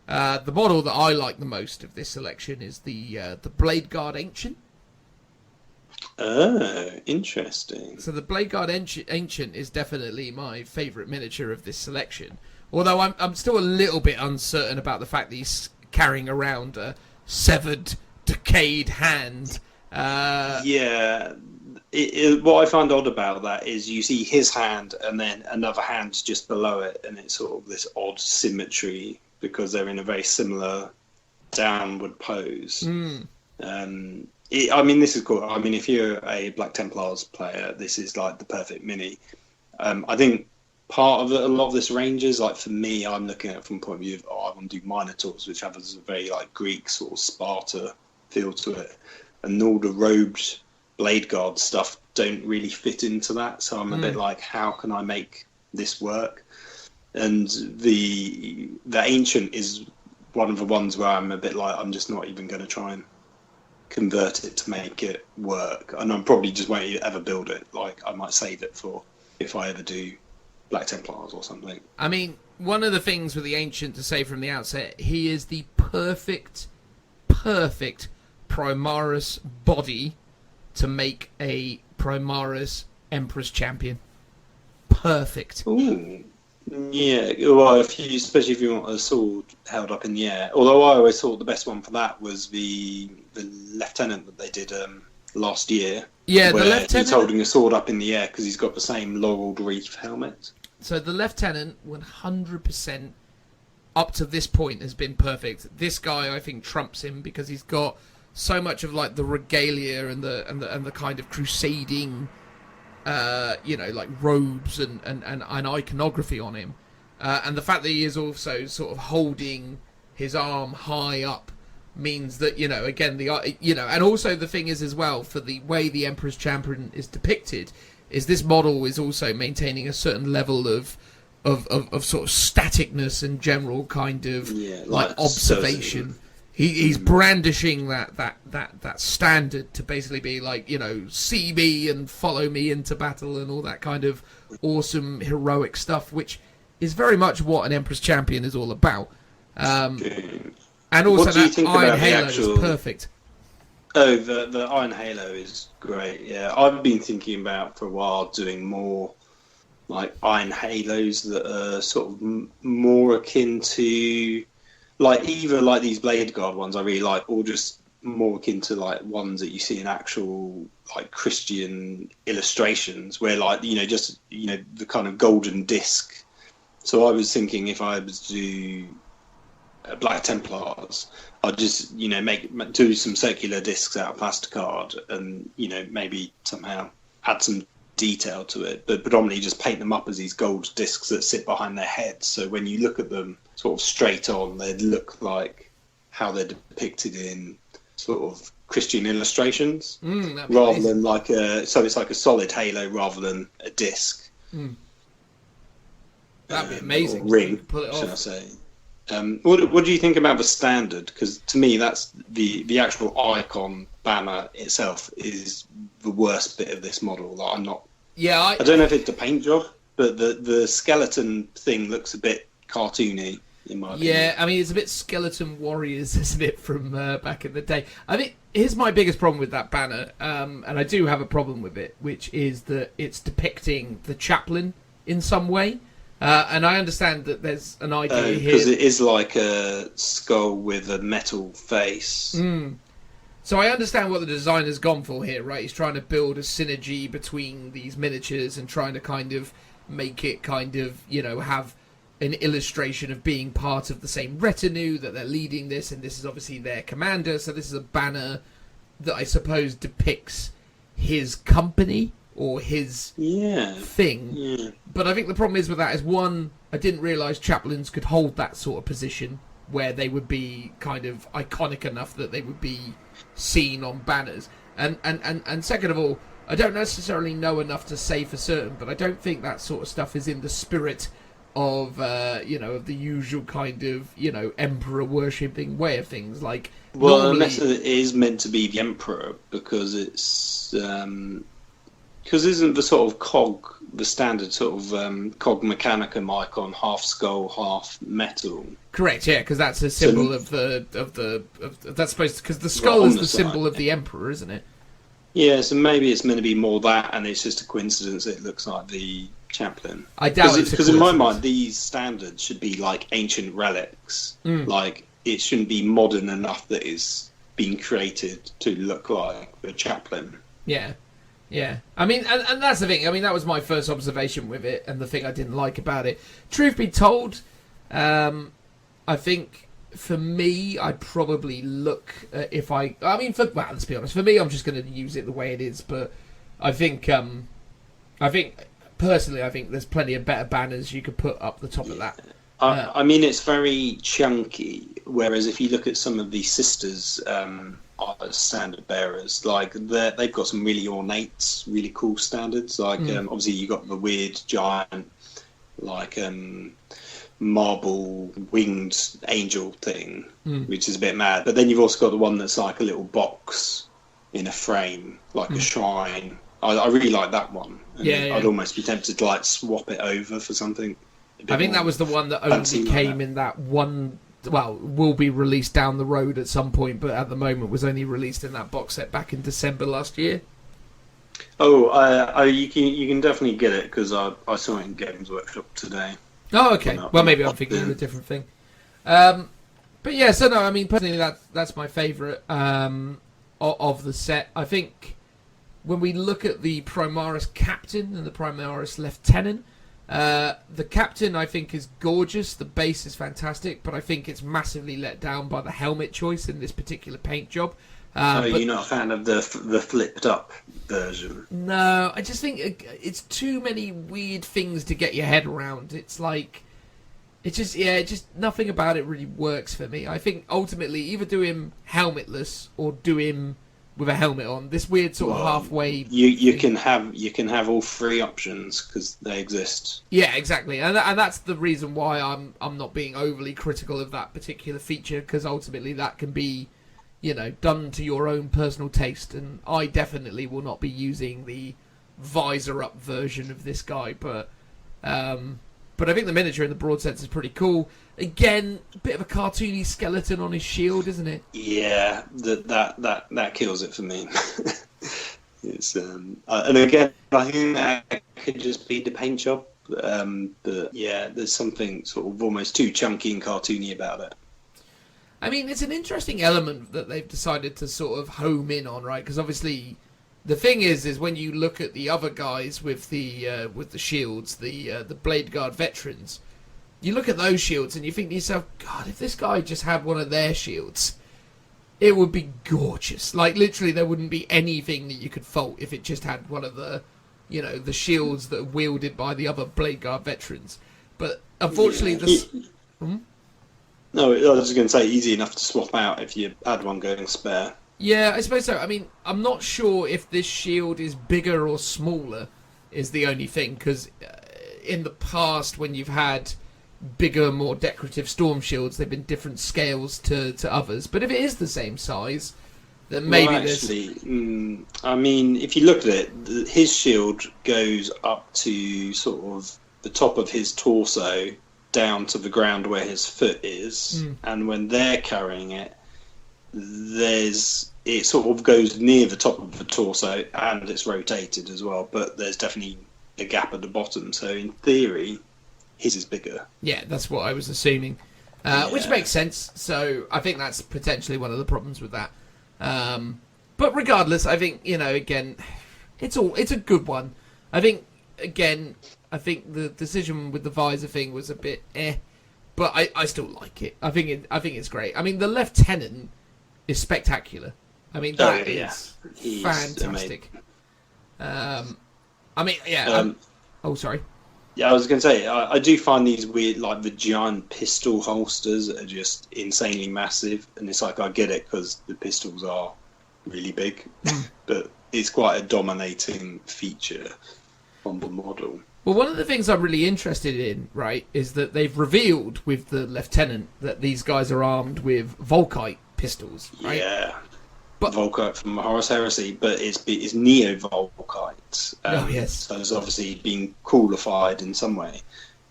the model that I like the most of this selection is the Blade Guard Ancient. Oh, interesting. So the Blade Guard Ancient is definitely my favourite miniature of this selection. Although I'm still a little bit uncertain about the fact that he's carrying around a severed, decayed hand. Yeah. What I find odd about that is you see his hand and then another hand just below it, and it's sort of this odd symmetry because they're in a very similar downward pose. I mean, this is cool. I mean, if you're a Black Templars player, this is like the perfect mini. I think part of a lot of this ranges, like for me, I'm looking at it from the point of view of, I want to do Minotaurs, which have a very like Greek sort of Sparta feel to it, and all the robed Blade Guard stuff don't really fit into that. So I'm a bit like, how can I make this work? And the Ancient is one of the ones where I'm a bit like, I'm just not even going to try and convert it to make it work, and I'm probably just won't ever build it. Like, I might save it for if I ever do Black Templars or something. I mean, one of the things with the Ancient to say from the outset, he is the perfect Primaris body to make a Primaris Emperor's Champion. Perfect. Ooh. Yeah, well, especially if you want a sword held up in the air. Although I always thought the best one for that was the Lieutenant that they did last year. Yeah, where the Lieutenant. He's holding a sword up in the air because he's got the same laureled wreath helmet. So the Lieutenant, 100% up to this point has been perfect. This guy, I think, trumps him because he's got so much of like the regalia and the kind of crusading, like robes and iconography on him, and the fact that he is also sort of holding his arm high up means that again and also the thing is as well, for the way the Emperor's Champion is depicted, is this model is also maintaining a certain level of sort of staticness and general kind of like observation. He's brandishing that standard to basically be like, see me and follow me into battle and all that kind of awesome heroic stuff, which is very much what an Emperor's Champion is all about. And also that Iron Halo is perfect. Oh, the Iron Halo is great. Yeah, I've been thinking about for a while doing more like Iron Halos that are sort of more akin to, like, either like these Blade Guard ones I really like, or just more akin to like ones that you see in actual like Christian illustrations, where like just the kind of golden disc. So I was thinking if I was to do Black Templars, I'd just do some circular discs out of plasticard, and maybe somehow add some detail to it, but predominantly just paint them up as these gold discs that sit behind their heads. So when you look at them sort of straight on, they'd look like how they're depicted in sort of Christian illustrations, rather than like so it's like a solid halo rather than a disc. That'd be amazing. Ring, pull it should off. I say? What do you think about the standard? Because to me, that's the actual icon banner itself is the worst bit of this model. Like, I'm not. Yeah, I don't know if it's the paint job, but the skeleton thing looks a bit cartoony in my opinion. Yeah, I mean, it's a bit Skeleton Warriors, isn't it, from back in the day? I think here's my biggest problem with that banner, and I do have a problem with it, which is that it's depicting the chaplain in some way. And I understand that there's an idea here. Because it is like a skull with a metal face. So I understand what the designer's gone for here, right? He's trying to build a synergy between these miniatures and trying to kind of make it kind of, have an illustration of being part of the same retinue, that they're leading this, and this is obviously their commander. So this is a banner that I suppose depicts his company or his thing. Yeah. But I think the problem is with that is, one, I didn't realise chaplains could hold that sort of position where they would be kind of iconic enough that they would be seen on banners. And second of all, I don't necessarily know enough to say for certain, but I don't think that sort of stuff is in the spirit of of the usual kind of emperor worshipping way of things. Like, well, normally, unless it is meant to be the emperor, because it's because isn't the sort of cog the standard sort of cog mechanicum icon half skull half metal? Correct, yeah, because that's a symbol of that's supposed to, because the skull is the symbol of the emperor, isn't it? Yeah, so maybe it's meant to be more that, and it's just a coincidence that it looks like the chaplain. I doubt it, because in my mind these standards should be like ancient relics. Like, it shouldn't be modern enough that it's been created to look like the chaplain. Yeah. I mean, and that's the thing. I mean, that was my first observation with it, and the thing I didn't like about it. Truth be told, I think for me, I'd probably look let's be honest. For me, I'm just going to use it the way it is. But I think personally, I think there's plenty of better banners you could put up the top of that. I mean, it's very chunky. Whereas if you look at some of the sisters standard bearers, like they've got some really ornate, really cool standards. Like obviously you got the weird giant, like marble winged angel thing, which is a bit mad. But then you've also got the one that's like a little box in a frame, like a shrine. I really like that one. And I'd almost be tempted to like swap it over for something. I think that was the one that only came in that one. Well, will be released down the road at some point, but at the moment was only released in that box set back in December last year. Oh, you can definitely get it, because I saw it in Games Workshop today. Oh, okay. Well, maybe I'm thinking of a different thing. But yeah, so no, I mean, personally, that's my favourite of the set. I think when we look at the Primaris Captain and the Primaris Lieutenant, the Captain, I think, is gorgeous. The base is fantastic, but I think it's massively let down by the helmet choice in this particular paint job. You're not a fan of the flipped up version? No, I just think it's too many weird things to get your head around. It's like, just nothing about it really works for me. I think ultimately either do him helmetless or do him with a helmet on. This weird sort of halfway. You can have all three options because they exist. Yeah, exactly, and that's the reason why I'm not being overly critical of that particular feature, because ultimately that can be, done to your own personal taste, and I definitely will not be using the visor up version of this guy, but I think the miniature in the broad sense is pretty cool. Again, a bit of a cartoony skeleton on his shield, isn't it? Yeah, that kills it for me. It's and again, I think that could just be the paint job. But yeah, there's something sort of almost too chunky and cartoony about it. I mean, it's an interesting element that they've decided to sort of home in on, right? Because obviously, the thing is when you look at the other guys with the shields, the Blade Guard veterans, you look at those shields and you think to yourself, God, if this guy just had one of their shields, it would be gorgeous. Like, literally, there wouldn't be anything that you could fault if it just had one of the, the shields that are wielded by the other Blade Guard veterans. But unfortunately, No, I was just going to say, easy enough to swap out if you had one going spare. Yeah, I suppose so. I mean, I'm not sure if this shield is bigger or smaller is the only thing, because in the past when you've had bigger, more decorative storm shields. They've been different scales to others. But if it is the same size, then maybe I mean, if you look at it, his shield goes up to sort of the top of his torso down to the ground where his foot is, and when they're carrying it, it sort of goes near the top of the torso and it's rotated as well, but there's definitely a gap at the bottom, so in theory his is bigger. Yeah, that's what I was assuming, which makes sense. So I think that's potentially one of the problems with that. But regardless, I think, again, it's a good one. I think the decision with the visor thing was a bit but I still like it. I think it's great. I mean, the lieutenant is spectacular. I mean, that is fantastic. Sorry. Yeah, I was going to say, I do find these weird, like the giant pistol holsters are just insanely massive, and it's like, I get it because the pistols are really big, but it's quite a dominating feature on the model. Well, one of the things I'm really interested in, right, is that they've revealed with the lieutenant that these guys are armed with Volkite pistols, right? Yeah. But Volkite from Horus Heresy, but it's Neo-Volkite. Yes. So it's obviously been qualified in some way,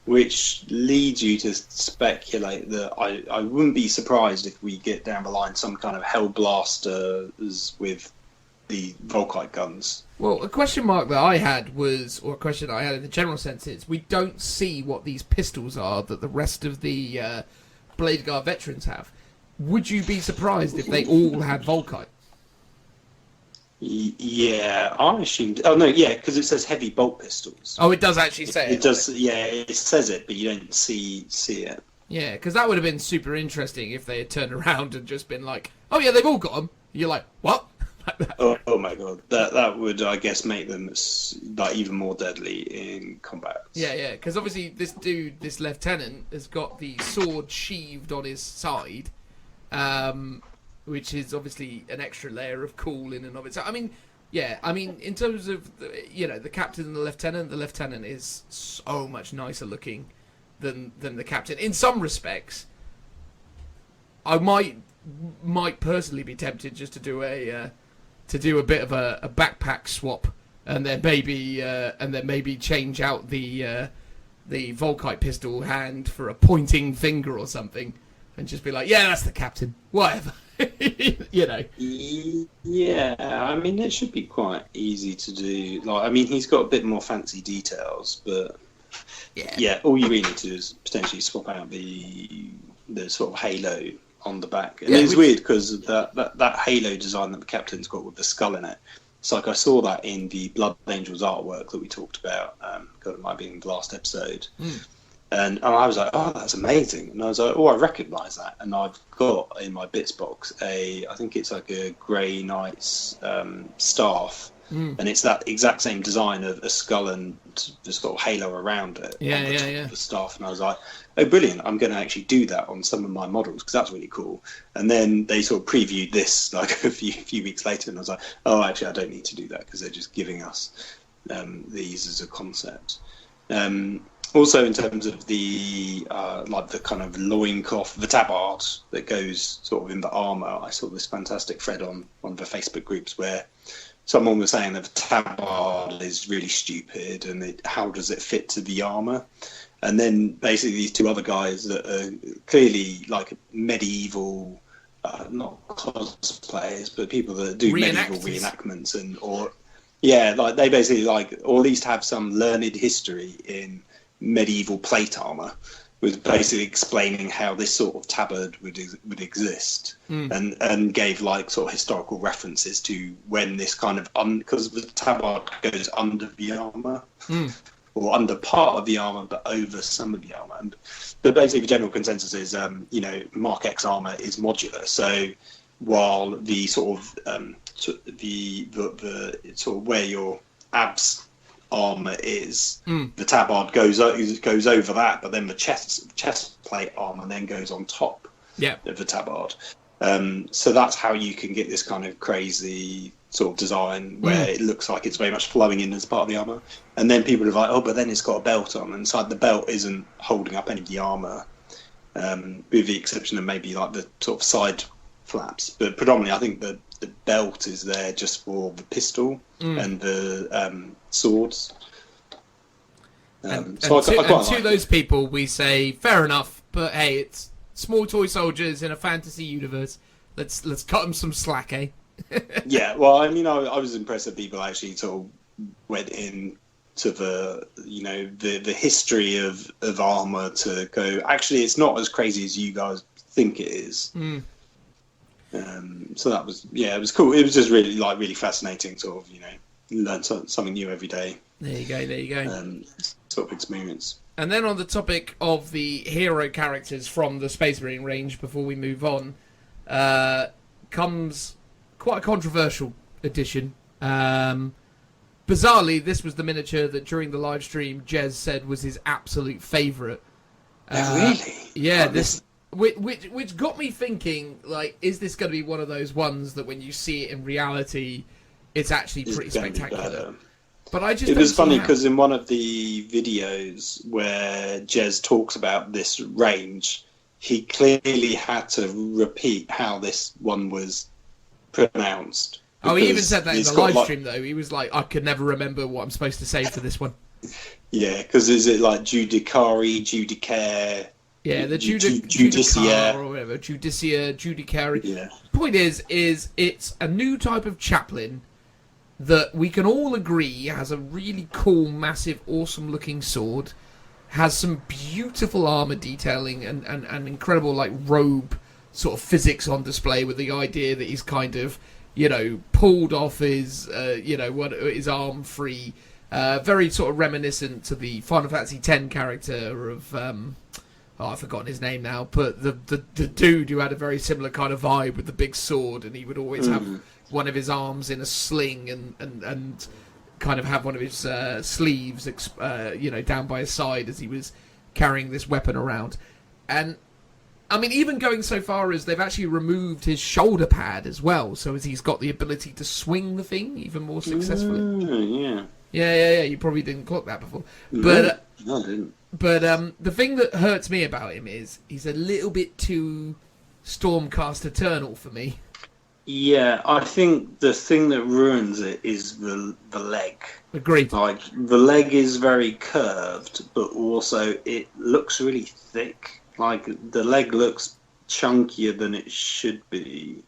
which leads you to speculate that I wouldn't be surprised if we get down the line some kind of Hellblasters with the Volkite guns. Well, a question mark that I had was, or a question I had in the general sense is, we don't see what these pistols are that the rest of the Blade Guard veterans have. Would you be surprised if they all had Volkite? Yeah, I assumed. Oh no, yeah, because it says heavy bolt pistols. Oh, it does actually say it. It does. Yeah, it says it, but you don't see it. Yeah, because that would have been super interesting if they had turned around and just been like, "Oh yeah, they've all got them." You're like, "What?" Oh my god, that would, I guess, make them like even more deadly in combat. Yeah, because obviously this lieutenant has got the sword sheathed on his side. Which is obviously an extra layer of cool in and of itself. I mean, in terms of the captain and the lieutenant is so much nicer looking than the captain. In some respects, I might personally be tempted just to do a bit of a backpack swap, and then maybe change out the Volkite pistol hand for a pointing finger or something. And just be like, yeah, that's the captain. Whatever. Yeah, I mean, it should be quite easy to do. Like, I mean, he's got a bit more fancy details, but yeah, all you really need to do is potentially swap out the sort of halo on the back. And it's weird because that halo design that the captain's got with the skull in it. It's like I saw that in the Blood Angels artwork that we talked about. It might be in the last episode. And I was like, oh, that's amazing. And I was like, oh, I recognise that. And I've got in my bits box I think it's like a Grey Knight's staff. And it's that exact same design of a skull and the sort of halo around it. The staff. And I was like, oh, brilliant. I'm going to actually do that on some of my models because that's really cool. And then they sort of previewed this like a few weeks later. And I was like, oh, actually, I don't need to do that because they're just giving us these as a concept. Also, in terms of the the kind of loincloth, the tabard that goes sort of in the armour, I saw this fantastic thread on one of the Facebook groups where someone was saying that the tabard is really stupid and how does it fit to the armour? And then basically these two other guys that are clearly like medieval, not cosplayers, but people that do medieval reenactments they basically or at least have some learned history in medieval plate armor, was basically explaining how this sort of tabard would exist, and gave like sort of historical references to when this kind of because the tabard goes under the armor or under part of the armor but over some of the armor. But basically the general consensus is Mark X armor is modular, so while the sort of the sort of where your abs armor is, the tabard goes over that, but then the chest plate armor then goes on top of the tabard. So that's how you can get this kind of crazy sort of design where it looks like it's very much flowing in as part of the armor, and then people are like, oh, but then it's got a belt on, and it's like the belt isn't holding up any of the armor, with the exception of maybe like the sort of side flaps, but predominantly I think the belt is there just for the pistol and the swords. To those people we say fair enough, but hey, it's small toy soldiers in a fantasy universe. Let's cut them some slack, eh? Yeah, well, I mean, I was impressed that people actually sort of went into the history of armor to go, actually, it's not as crazy as you guys think it is. So that was, it was cool. It was just really fascinating, sort of, learn something new every day. There you go. Sort of experience. And then on the topic of the hero characters from the Space Marine range, before we move on, comes quite a controversial addition. Bizarrely, this was the miniature that during the live stream Jez said was his absolute favourite. Really? Yeah, which got me thinking, like, is this going to be one of those ones that when you see it in reality, it's actually pretty spectacular? But it was funny because in one of the videos where Jez talks about this range, he clearly had to repeat how this one was pronounced. Oh, he even said that in the live stream, though. He was like, I could never remember what I'm supposed to say for this one. Yeah, because is it like Judicare? Yeah, the Judicia or whatever, Judicare. Yeah. Point is it's a new type of chaplain that we can all agree has a really cool, massive, awesome-looking sword, has some beautiful armor detailing and incredible like robe sort of physics on display, with the idea that he's kind of pulled off his his arm free, very sort of reminiscent to the Final Fantasy X character of I've forgotten his name now, but the dude who had a very similar kind of vibe with the big sword, and he would always have one of his arms in a sling and kind of have one of his sleeves down by his side as he was carrying this weapon around. And I mean, even going so far as they've actually removed his shoulder pad as well, so as he's got the ability to swing the thing even more successfully. Yeah. You probably didn't clock that before, but no, I didn't. But the thing that hurts me about him is he's a little bit too Stormcast Eternal for me. Yeah, I think the thing that ruins it is the leg. Agreed. Like, the leg is very curved, but also it looks really thick. Like, the leg looks chunkier than it should be.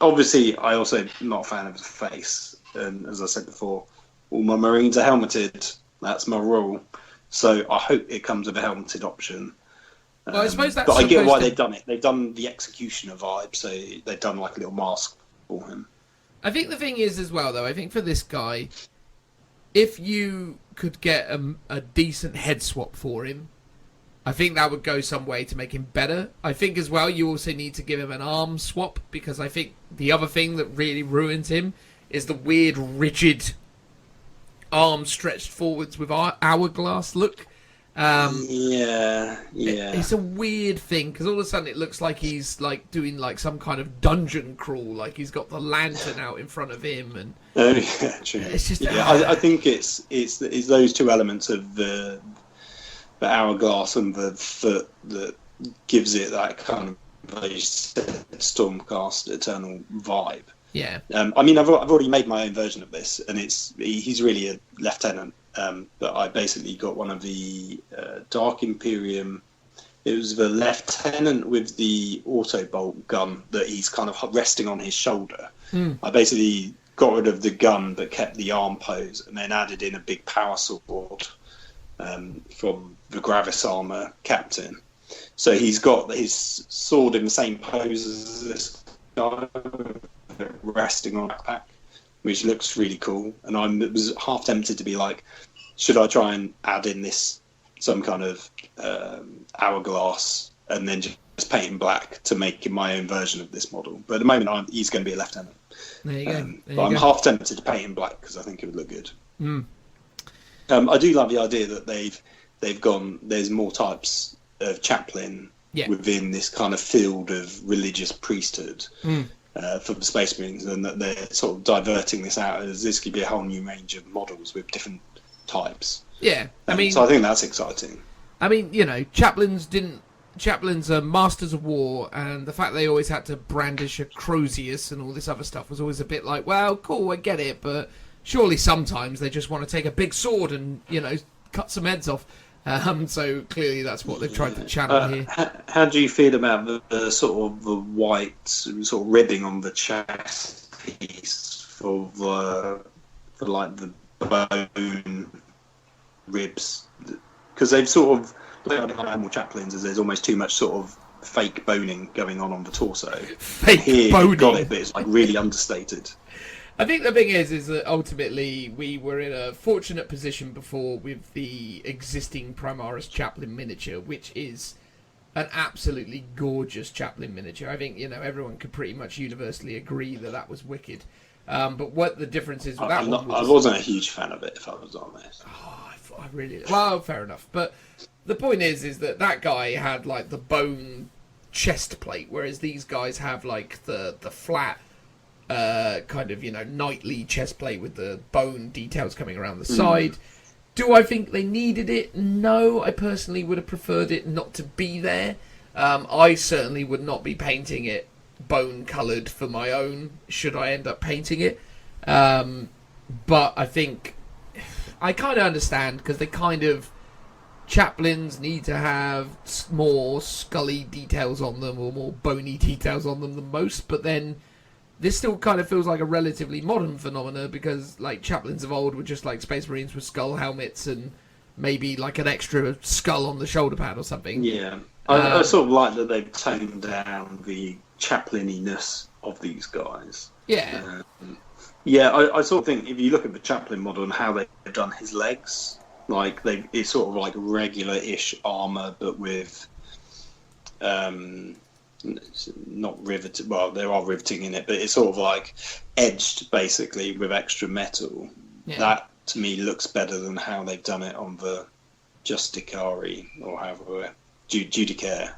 Obviously, I also am not a fan of the face. And as I said before, all my Marines are helmeted. That's my rule. So I hope it comes with a helmeted option. Well, I suppose that's but I get why they've done it. They've done the Executioner vibe, so they've done like a little mask for him. I think the thing is as well, though, I think for this guy, if you could get a decent head swap for him, I think that would go some way to make him better. I think as well you also need to give him an arm swap, because I think the other thing that really ruins him is the weird, rigid arm stretched forwards with hourglass look. It's a weird thing, because all of a sudden it looks like he's like doing like some kind of dungeon crawl, like he's got the lantern out in front of him, and true. It's just I think it's those two elements of the hourglass and the foot that gives it that kind of Stormcast Eternal vibe. Yeah. I mean, I've already made my own version of this, and he's really a lieutenant. But I basically got one of the Dark Imperium. It was the lieutenant with the auto bolt gun that he's kind of resting on his shoulder. I basically got rid of the gun but kept the arm pose, and then added in a big power sword from the Gravis armor captain. So he's got his sword in the same pose as this guy, resting on a backpack, which looks really cool. And I was half tempted to be like, should I try and add in some kind of hourglass and then just paint him black to make my own version of this model? But at the moment, he's going to be a lieutenant. There you go. But I'm half tempted to paint him black because I think it would look good. I do love the idea that they've gone, there's more types of chaplain within this kind of field of religious priesthood. for the Space Marines, and that they're sort of diverting this out as this could be a whole new range of models with different types. Yeah, I mean, so I think that's exciting. I mean, chaplains are masters of war, and the fact they always had to brandish a Crozius and all this other stuff was always a bit like, well, cool, I get it, but surely sometimes they just want to take a big sword and, cut some heads off. So clearly that's what they've tried to channel here. How do you feel about the sort of the white sort of ribbing on the chest piece for like the bone ribs? Because they've sort of played on animal chaplains as there's almost too much sort of fake boning going on the torso. Fake here, boning. You've got it, but it's like really understated. I think the thing is that ultimately we were in a fortunate position before with the existing Primaris Chaplain miniature, which is an absolutely gorgeous Chaplain miniature. I think, everyone could pretty much universally agree that was wicked. But what the difference is with that one was... I wasn't a huge fan of it, if I was honest. Oh, I really... Well, fair enough. But the point is that guy had, like, the bone chest plate, whereas these guys have, like, the flat... kind of, knightly chest plate with the bone details coming around the side. Do I think they needed it? No, I personally would have preferred it not to be there. I certainly would not be painting it bone coloured for my own, should I end up painting it. But I think I kind of understand, because they kind of... Chaplains need to have more scully details on them, or more bony details on them than most, but then this still kind of feels like a relatively modern phenomena, because like chaplains of old were just like Space Marines with skull helmets and maybe like an extra skull on the shoulder pad or something. Yeah, I sort of like that they've toned down the chaplaininess of these guys. Yeah. I sort of think if you look at the chaplain model and how they've done his legs, like it's sort of like regular-ish armor, but with not riveted. Well, there are riveting in it, but it's sort of like edged basically with extra metal. Yeah. That to me looks better than how they've done it on the Justicari or however Judicaire.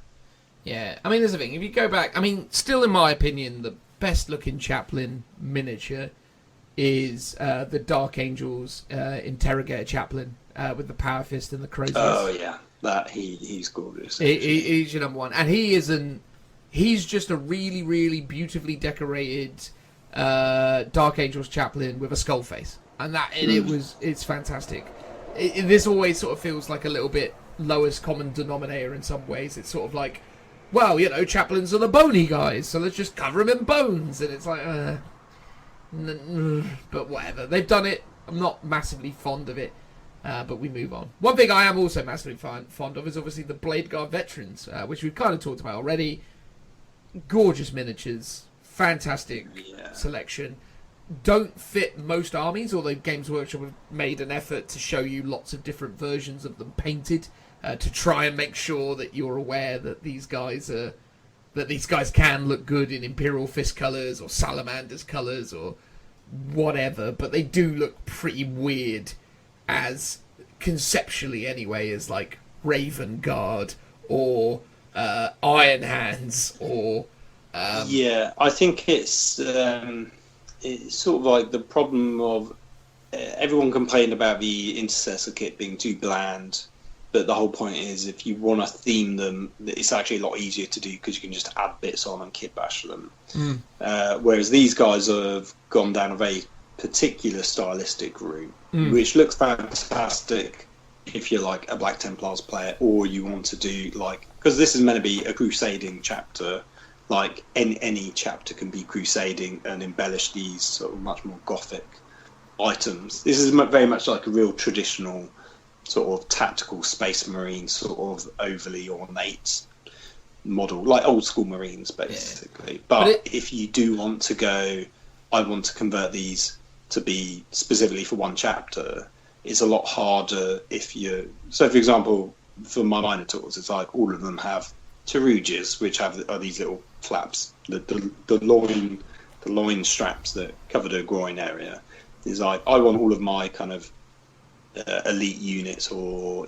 Yeah, I mean, there's the thing. If you go back, I mean, still in my opinion, the best looking Chaplain miniature is the Dark Angels Interrogator Chaplain with the Power Fist and the Crozius. Oh yeah, that he's gorgeous. He's your number one, and he's just a really, really beautifully decorated Dark Angels Chaplain with a skull face, and it's fantastic. This always sort of feels like a little bit lowest common denominator in some ways. It's sort of like, well, chaplains are the bony guys, so let's just cover them in bones, and it's like, but whatever. They've done it. I'm not massively fond of it, but we move on. One thing I am also massively fond of is obviously the Blade Guard veterans, which we've kind of talked about already. Gorgeous miniatures, fantastic selection. Don't fit most armies, although Games Workshop have made an effort to show you lots of different versions of them painted to try and make sure that you're aware that these guys can look good in Imperial Fist colours or Salamanders colours or whatever, but they do look pretty weird as conceptually anyway, as like Raven Guard or Iron Hands or I think it's sort of like the problem of everyone complained about the Intercessor kit being too bland, but the whole point is if you want to theme them, it's actually a lot easier to do because you can just add bits on and kit bash them. Whereas these guys have gone down a very particular stylistic route, which looks fantastic if you're like a Black Templars player, or you want to do like, because this is meant to be a crusading chapter, like any chapter can be crusading and embellish these sort of much more gothic items. This is very much like a real traditional sort of tactical Space Marine, sort of overly ornate model, like old school Marines basically. But if you do want to go, I want to convert these to be specifically for one chapter, it's a lot harder if you... So for example, for my Minotaurs, it's like all of them have teruges, which are these little flaps. The loin straps that cover the groin area. Is like, I want all of my kind of elite units or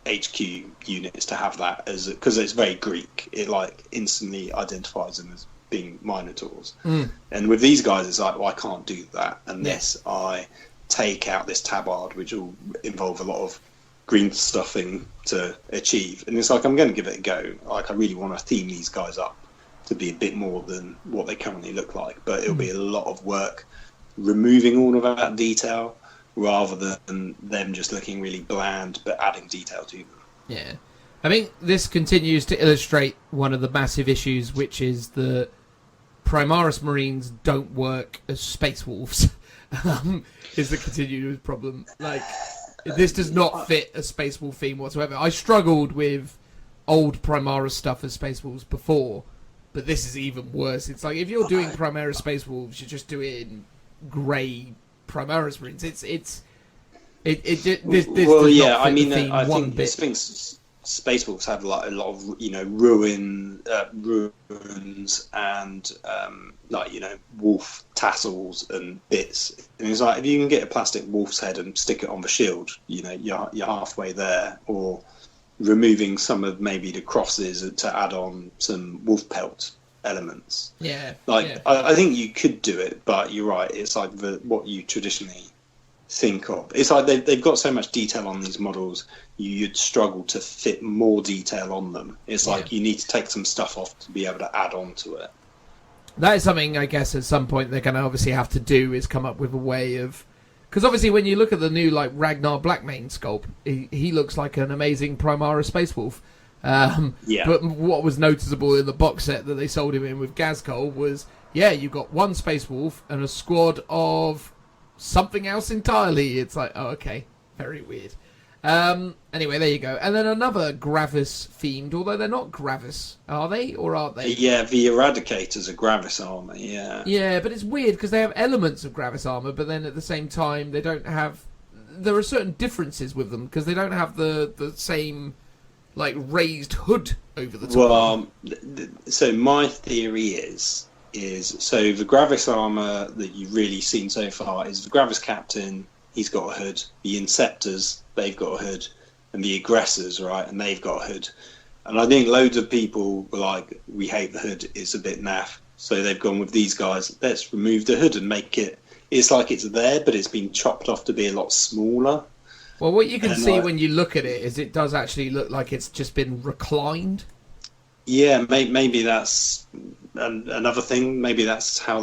HQ units to have that, as because it's very Greek. It like instantly identifies them as being Minotaurs. And with these guys, it's like, well, I can't do that unless I take out this tabard, which will involve a lot of green stuffing to achieve. And it's like, I'm going to give it a go. Like, I really want to theme these guys up to be a bit more than what they currently look like, but it'll be a lot of work removing all of that detail rather than them just looking really bland but adding detail to them. Yeah. I think this continues to illustrate one of the massive issues, which is the Primaris Marines don't work as Space Wolves. Is the continuous problem. Like, this does not fit a Space Wolf theme whatsoever. I struggled with old Primaris stuff as Space Wolves before, but this is even worse. It's like, if you're doing Primaris Space Wolves, you're just doing grey Primaris Marines. This well, does yeah, not fit I mean, the theme I one think bit. Space Wolves have like a lot of ruins and wolf tassels and bits. And it's like, if you can get a plastic wolf's head and stick it on the shield, you're halfway there. Or removing some of maybe the crosses to add on some wolf pelt elements. Yeah. I think you could do it, but you're right. It's like what you traditionally think of. It's like they've got so much detail on these models, you'd struggle to fit more detail on them. It's like you need to take some stuff off to be able to add on to it. That is something, I guess, at some point they're going to obviously have to do, is come up with a way of... Because obviously when you look at the new Ragnar Blackmane sculpt, he looks like an amazing Primaris Space Wolf. But what was noticeable in the box set that they sold him in with Ghazghkull was, you got one Space Wolf and a squad of something else entirely. It's like, oh, okay, very weird. Anyway, there you go. And then another Gravis themed, although they're not Gravis, are they, or aren't they? Yeah, the Eradicators are Gravis armor. Yeah, but it's weird because they have elements of Gravis armor, but then at the same time they don't have... There are certain differences with them because they don't have the same raised hood over the top. Well, so my theory is so the Gravis armor that you've really seen so far is the Gravis Captain. He's got a hood. The Inceptors, they've got a hood, and the Aggressors, right, and they've got a hood. And I think loads of people were like, we hate the hood, it's a bit naff. So they've gone with these guys, let's remove the hood and make it... It's like it's there, but it's been chopped off to be a lot smaller. Well, what you can see when you look at it is it does actually look like it's just been reclined. Yeah, maybe that's another thing. Maybe that's how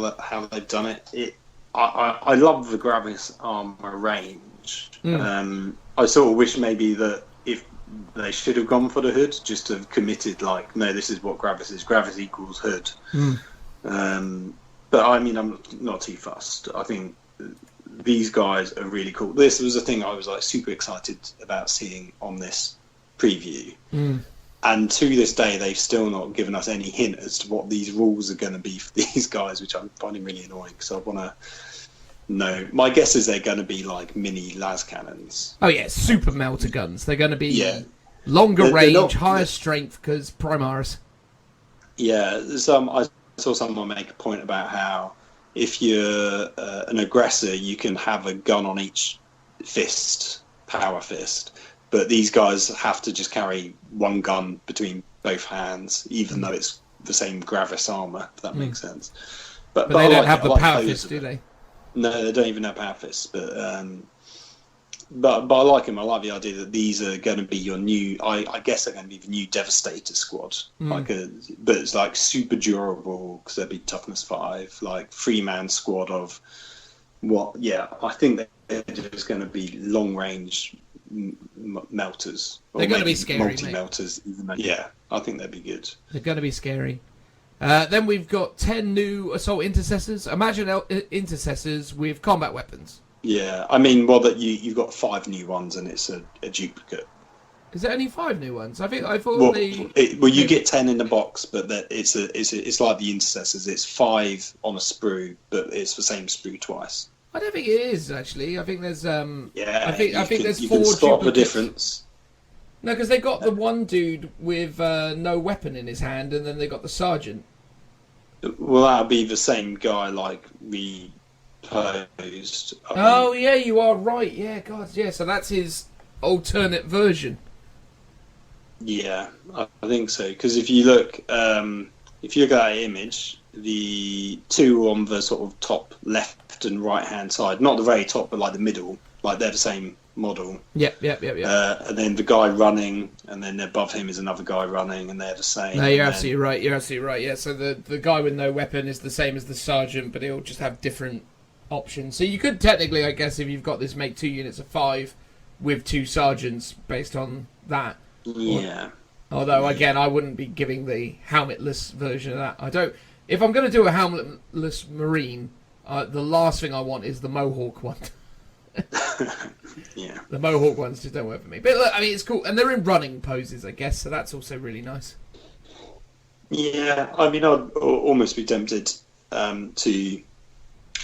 they've done it. I love the Gravis armor range. I sort of wish maybe that if they should have gone for the hood, just to have committed, no, this is what Gravis is. Gravis equals hood. But I mean, I'm not too fussed. I think these guys are really cool. This was a thing I was super excited about seeing on this preview. And to this day, they've still not given us any hint as to what these rules are going to be for these guys, which I'm finding really annoying because I want to know. My guess is they're going to be mini las cannons. Oh yeah, super melter guns. They're going to be longer range, higher strength because Primaris. Yeah, I saw someone make a point about how if you're an aggressor, you can have a gun on each fist, power fist. But these guys have to just carry one gun between both hands, even though it's the same Gravis armor, if that makes sense. But they don't have the power fist, do they? No, they don't even have power fists. But I like them. I like the idea that these are going to be your new... I guess they're going to be the new Devastator squad. But it's super durable because they'll be toughness 5, 3-man squad of what? Yeah, I think they're just going to be long range melters. They're going to be scary, multi-melters. I think they'd be good. They're going to be scary. Then we've got 10 new assault intercessors. Imagine intercessors with combat weapons. Yeah, I mean, that you've got 5 new ones and it's a duplicate. Is there only 5 new ones? I thought you get 10 in the box, but it's like the intercessors. It's 5 on a sprue, but it's the same sprue twice. I don't think it is actually. I think there's I think there's 4 duplicates. You can spot the difference. No, because they got the one dude with no weapon in his hand, and then they got the sergeant. Well, that'll be the same guy we posed. Oh yeah, you are right. Yeah, God, yeah. So that's his alternate version. Yeah, I think so. Because if you look at that image, the two on the sort of top left and right hand side, not the very top, but like the middle, like they're the same model. Yep. And then the guy running, and then above him is another guy running, and they're the same. No, you're absolutely right. You're absolutely right. Yeah. So the guy with no weapon is the same as the sergeant, but he'll just have different options. So you could technically, I guess, if you've got this, make 2 units of 5 with 2 sergeants based on that. Yeah. Although again, I wouldn't be giving the helmetless version of that. I don't. If I'm going to do a helmetless marine, the last thing I want is the Mohawk one. Yeah. The Mohawk ones just don't work for me. But look, I mean, it's cool, and they're in running poses, I guess. So that's also really nice. Yeah, I mean, I'd almost be tempted to,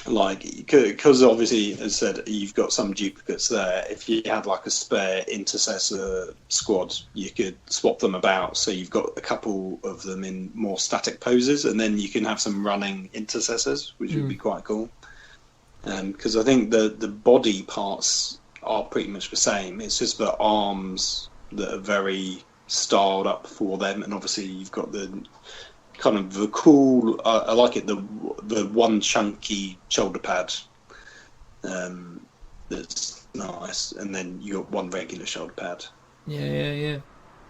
like, because obviously, as I said, you've got some duplicates there. If you had like a spare intercessor squad, you could swap them about. So you've got a couple of them in more static poses, and then you can have some running intercessors, which would be quite cool. Because I think the body parts are pretty much the same. It's just the arms that are very styled up for them, and obviously you've got the kind of the cool. I like it, the one chunky shoulder pad. That's nice, and then you got one regular shoulder pad. Yeah.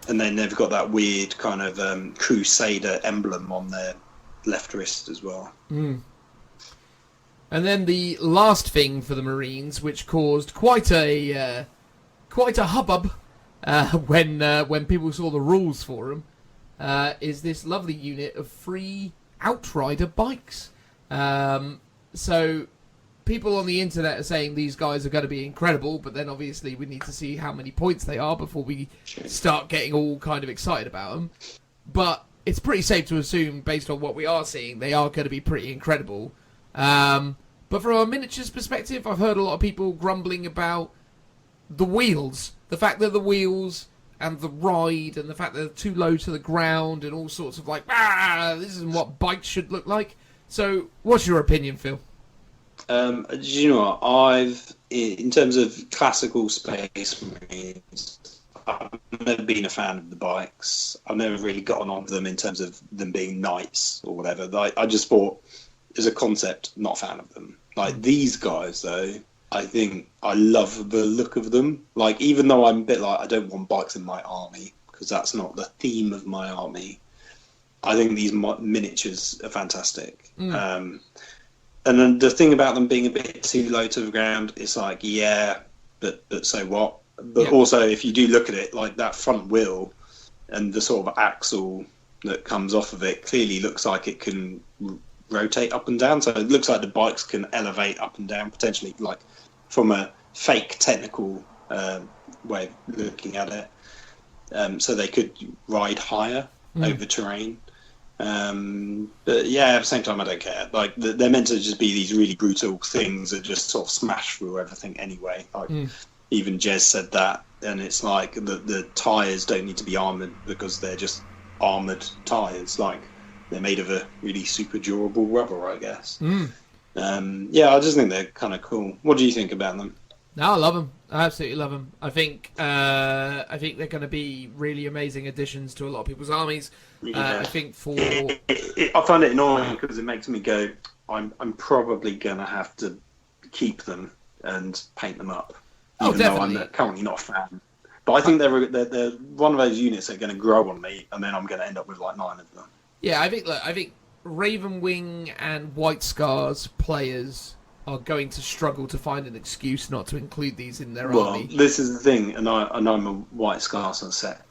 And then they've got that weird kind of Crusader emblem on their left wrist as well. And then the last thing for the Marines, which caused quite a hubbub when people saw the rules for them, is this lovely unit of free Outrider bikes. So people on the internet are saying these guys are going to be incredible, but then obviously we need to see how many points they are before we start getting all kind of excited about them. But it's pretty safe to assume, based on what we are seeing, they are going to be pretty incredible. But from a miniatures perspective, I've heard a lot of people grumbling about the wheels. The fact that the wheels and the ride and the fact that they're too low to the ground and all sorts of like, this isn't what bikes should look like. So what's your opinion, Phil? Do you know what? In terms of classical Space Marines, I've never been a fan of the bikes. I've never really gotten on with them in terms of them being knights or whatever. I just thought, as a concept, not a fan of them. Like these guys, though, I think I love the look of them. Like, even though I'm a bit like, I don't want bikes in my army, because that's not the theme of my army, I think these miniatures are fantastic. And then the thing about them being a bit too low to the ground, it's like, yeah, but so what? But also, if you do look at it, like that front wheel and the sort of axle that comes off of it clearly looks like it can rotate up and down. So it looks like the bikes can elevate up and down, potentially, like from a fake technical way of looking at it. So they could ride higher over terrain. But yeah, at the same time, I don't care. Like they're meant to just be these really brutal things that just sort of smash through everything anyway. Like even Jez said that, and it's like the tires don't need to be armored because they're just armored tires. Like they're made of a really super durable rubber, I guess. Yeah, I just think they're kind of cool. What do you think about them? No, I love them. I absolutely love them. I think they're going to be really amazing additions to a lot of people's armies. Yeah. I think I find it annoying because it makes me go, I'm probably going to have to keep them and paint them up. Even though I'm currently not a fan. But I think they're one of those units that are going to grow on me, and then I'm going to end up with like 9 of them. Yeah, I think Ravenwing and White Scars players are going to struggle to find an excuse not to include these in their army. Well, this is the thing, and I'm a White Scars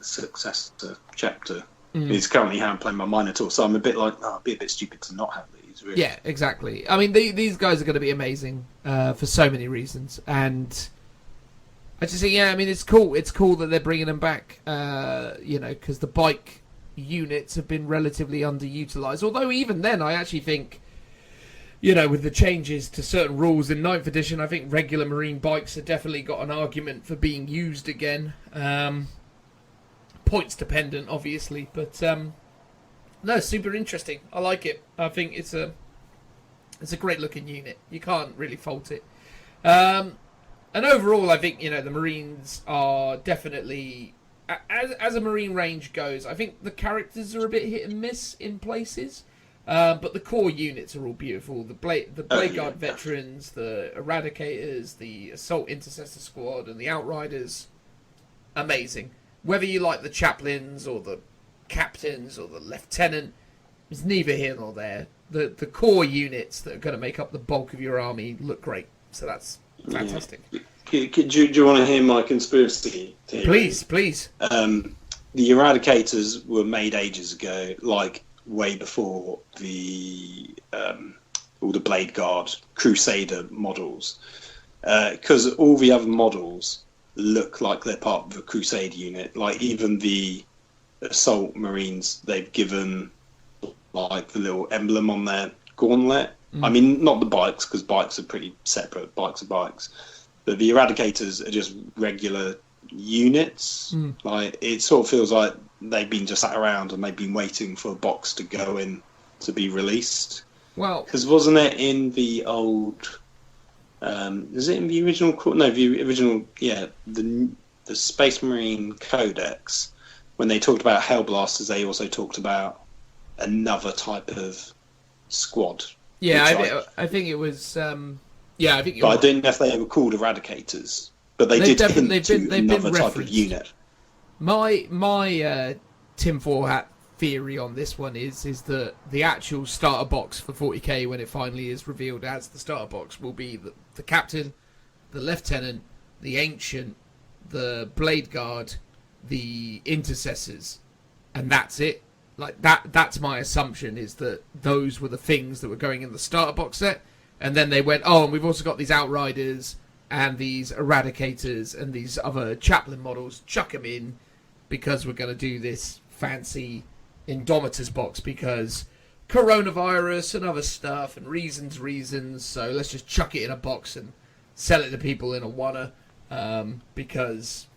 successor chapter. It's currently how I'm playing my Minotaur, so I'm a bit like, it'd be a bit stupid to not have these, really. Yeah, exactly. I mean, these guys are going to be amazing for so many reasons, and I just think, I mean, it's cool. It's cool that they're bringing them back, because the bike units have been relatively underutilized. Although even then, I actually think, with the changes to certain rules in 9th edition, I think regular Marine bikes have definitely got an argument for being used again. Points dependent, obviously, but no, super interesting. I like it. I think it's a great looking unit. You can't really fault it. And overall, I think the Marines are definitely, as a Marine range goes, I think the characters are a bit hit and miss in places. But the core units are all beautiful. The Blade Guard yeah. veterans, the Eradicators, the Assault Intercessor Squad, and the Outriders. Amazing. Whether you like the Chaplains or the Captains or the Lieutenant, it's neither here nor there. The core units that are going to make up the bulk of your army look great. So that's fantastic. Yeah. Do you want to hear my conspiracy theory? Please. The Eradicators were made ages ago, like way before all the Blade Guard Crusader models, because all the other models look like they're part of a Crusade unit. Like even the Assault Marines, they've given like the little emblem on their gauntlet. I mean, not the bikes, because bikes are pretty separate. Bikes are bikes. But the Eradicators are just regular units. Like it sort of feels like they've been just sat around and they've been waiting for a box to go in to be released. Well, because wasn't it in the old? Is it in the original? No, the original. Yeah, the Space Marine Codex. When they talked about Hellblasters, they also talked about another type of squad. Yeah, I think it was. Yeah, I think. But I don't know if they were called Eradicators, but they did hint to another type of unit. My tinfoil hat theory on this one is that the actual starter box for 40k, when it finally is revealed as the starter box, will be the Captain, the Lieutenant, the Ancient, the Blade Guard, the Intercessors, and that's it. Like that's my assumption, is that those were the things that were going in the starter box set, and then they went, oh, and we've also got these Outriders and these Eradicators and these other Chaplain models, chuck them in, because we're going to do this fancy Indomitus box, because coronavirus and other stuff and reasons, so let's just chuck it in a box and sell it to people in a wanna, because,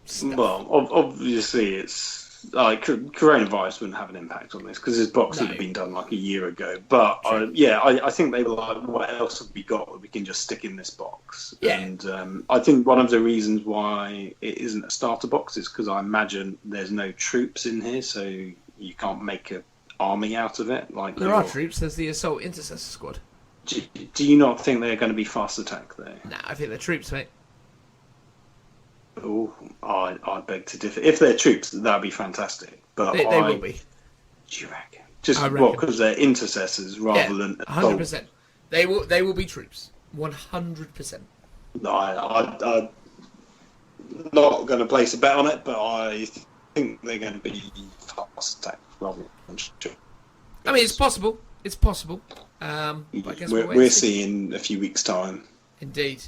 stuff. Well, obviously it's like coronavirus wouldn't have an impact on this, because this box would have been done like a year ago. But I think they were like, what else have we got that we can just stick in this box? Yeah. And I think one of the reasons why it isn't a starter box is because I imagine there's no troops in here, so you can't make an army out of it. Like there are troops. There's the Assault Intercessor Squad. Do you not think they're going to be fast attack though? Nah, I think they're troops, mate. Oh, I beg to differ. If they're troops, that'd be fantastic. But They will be. Do you reckon? Just I reckon. because they're intercessors rather than 100%. They will be troops. 100%. I'm not going to place a bet on it, but I think they're going to be fast attack rather than troops. I mean, it's possible. It's possible. But I guess we're seeing a few weeks' time. Indeed.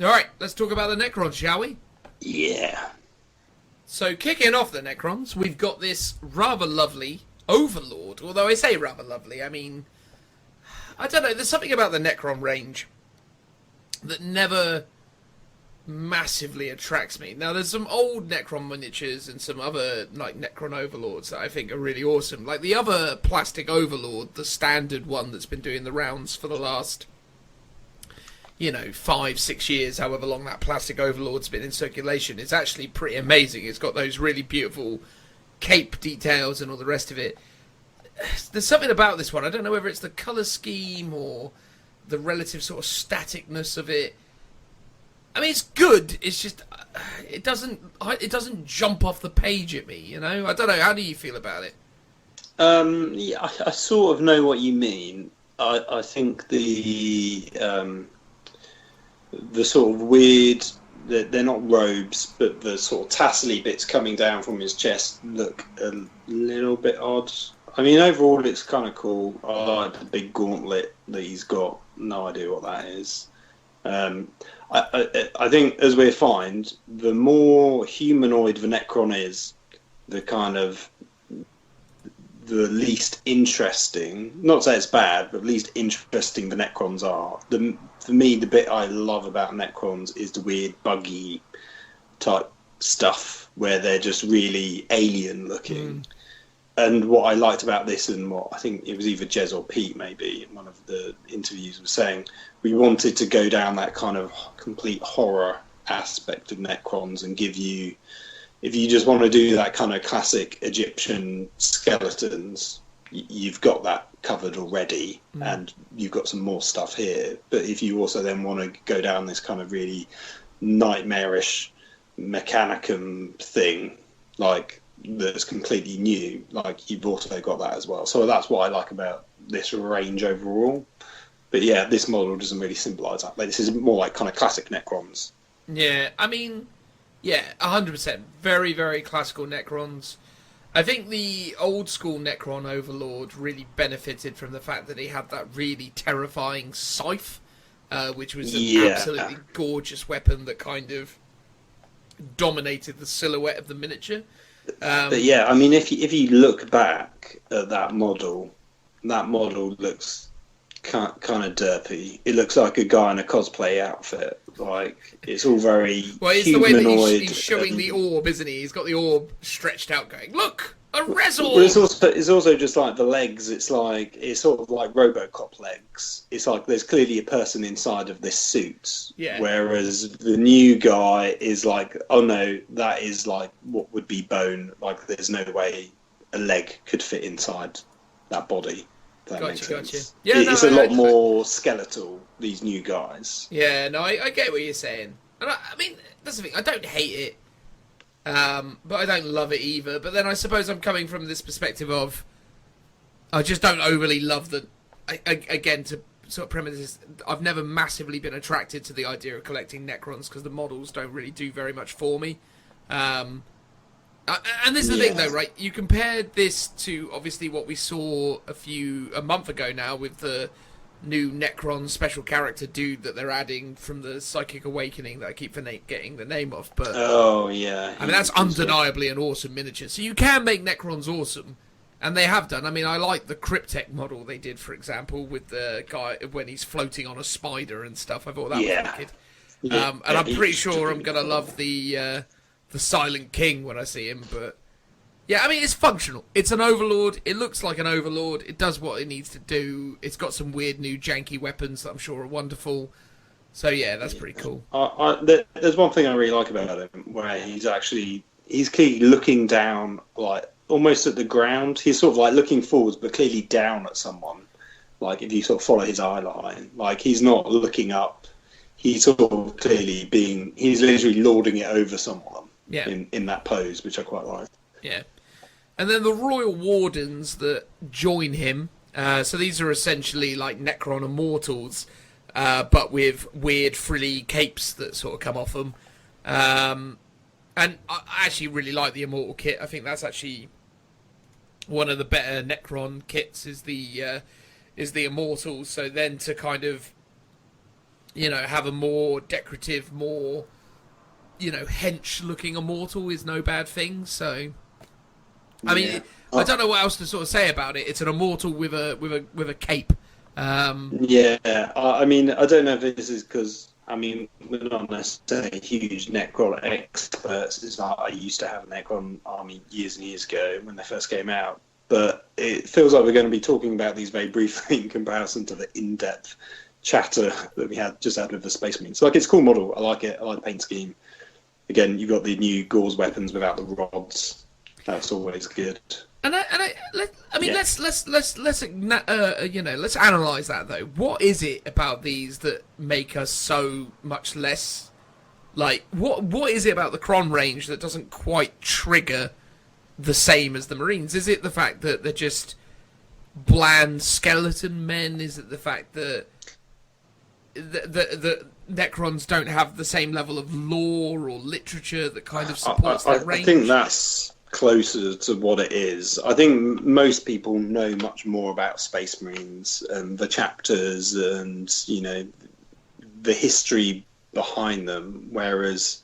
All right, let's talk about the Necrons, shall we? Yeah. So, kicking off the Necrons, we've got this rather lovely Overlord. Although I say rather lovely, I mean, I don't know, there's something about the Necron range that never massively attracts me. Now, there's some old Necron miniatures and some other like Necron Overlords that I think are really awesome. Like the other plastic Overlord, the standard one that's been doing the rounds for the last 5-6 years, however long that plastic Overlord's been in circulation. It's actually pretty amazing. It's got those really beautiful cape details and all the rest of it. There's something about this one. I don't know whether it's the colour scheme or the relative sort of staticness of it. I mean, it's good. It's just it doesn't jump off the page at me. I don't know. How do you feel about it? Yeah, I sort of know what you mean. I think the sort of weird, they're not robes, but the sort of tassely bits coming down from his chest look a little bit odd. I mean, overall, it's kind of cool. I like the big gauntlet that he's got. No idea what that is. I think, as we find, the more humanoid the Necron is, the kind of the least interesting, not to say it's bad, but least interesting the Necrons are. For me, the bit I love about Necrons is the weird buggy type stuff where they're just really alien looking. And what I liked about this, and what I think it was either Jez or Pete maybe in one of the interviews was saying, we wanted to go down that kind of complete horror aspect of Necrons and give you, if you just want to do that kind of classic Egyptian skeletons, you've got that covered already, and you've got some more stuff here. But if you also then want to go down this kind of really nightmarish mechanicum thing, like that's completely new, like you've also got that as well. So that's what I like about this range overall. But yeah, this model doesn't really symbolise that. Like, this is more like kind of classic Necrons. Yeah, I mean, yeah, 100%. Very, very classical Necrons. I think the old school Necron Overlord really benefited from the fact that he had that really terrifying scythe, which was an absolutely gorgeous weapon that kind of dominated the silhouette of the miniature. But yeah, I mean, if you look back at that model looks kind of derpy. It looks like a guy in a cosplay outfit. Like, it's all very well, it's humanoid. the way that he's showing the orb, isn't he? He's got the orb stretched out going, look, a Rezzle! Well, it's also just like the legs. It's sort of like RoboCop legs. It's like there's clearly a person inside of this suit. Yeah. Whereas the new guy is like, oh no, that is like what would be bone. Like, there's no way a leg could fit inside that body. That makes sense. Yeah, it's a lot more skeletal, these new guys. Yeah, no, I get what you're saying. And I mean, that's the thing, I don't hate it, but I don't love it either. But then I suppose I'm coming from this perspective of, I just don't overly love the, again, to sort of premise this, I've never massively been attracted to the idea of collecting Necrons, because the models don't really do very much for me. And this is the thing, though, right? You compared this to, obviously, what we saw a month ago now with the new Necron special character dude that they're adding from the Psychic Awakening that I keep getting the name of. But oh, yeah. I mean, that's undeniably an awesome miniature. So you can make Necrons awesome, and they have done. I mean, I like the Cryptek model they did, for example, with the guy when he's floating on a spider and stuff. I thought that was wicked. And I'm pretty sure I'm going to love the Silent King when I see him, but yeah, I mean, it's functional. It's an Overlord. It looks like an Overlord. It does what it needs to do. It's got some weird new janky weapons that I'm sure are wonderful. So yeah, that's pretty cool. There's one thing I really like about him, where he's clearly looking down, like almost at the ground. He's sort of like looking forwards, but clearly down at someone. Like, if you sort of follow his eye line, like, he's not looking up. He's sort of clearly he's literally lording it over someone. Yeah. In that pose, which I quite like. Yeah. And then the Royal Wardens that join him. So these are essentially like Necron Immortals, but with weird frilly capes that sort of come off them. And I actually really like the Immortal kit. I think that's actually one of the better Necron kits is the Immortals. So then to kind of, have a more decorative, more hench-looking Immortal is no bad thing. So, I mean, I don't know what else to sort of say about it. It's an Immortal with a cape. Yeah, I mean, I don't know if this is because, I mean, we're not necessarily huge Necron experts. It's like, I used to have a Necron army years and years ago when they first came out, but it feels like we're going to be talking about these very briefly in comparison to the in-depth chatter that we just had with the Space Marines. So, like, it's a cool model. I like it. I like the paint scheme. Again, you've got the new Gauze weapons without the rods. That's always good. Let's analyze that though. What is it about these that make us so much less like? What is it about the Cron range that doesn't quite trigger the same as the Marines? Is it the fact that they're just bland skeleton men? Is it the fact that the Necrons don't have the same level of lore or literature that kind of supports that range? I think that's closer to what it is. I think most people know much more about Space Marines and the chapters and, the history behind them, whereas,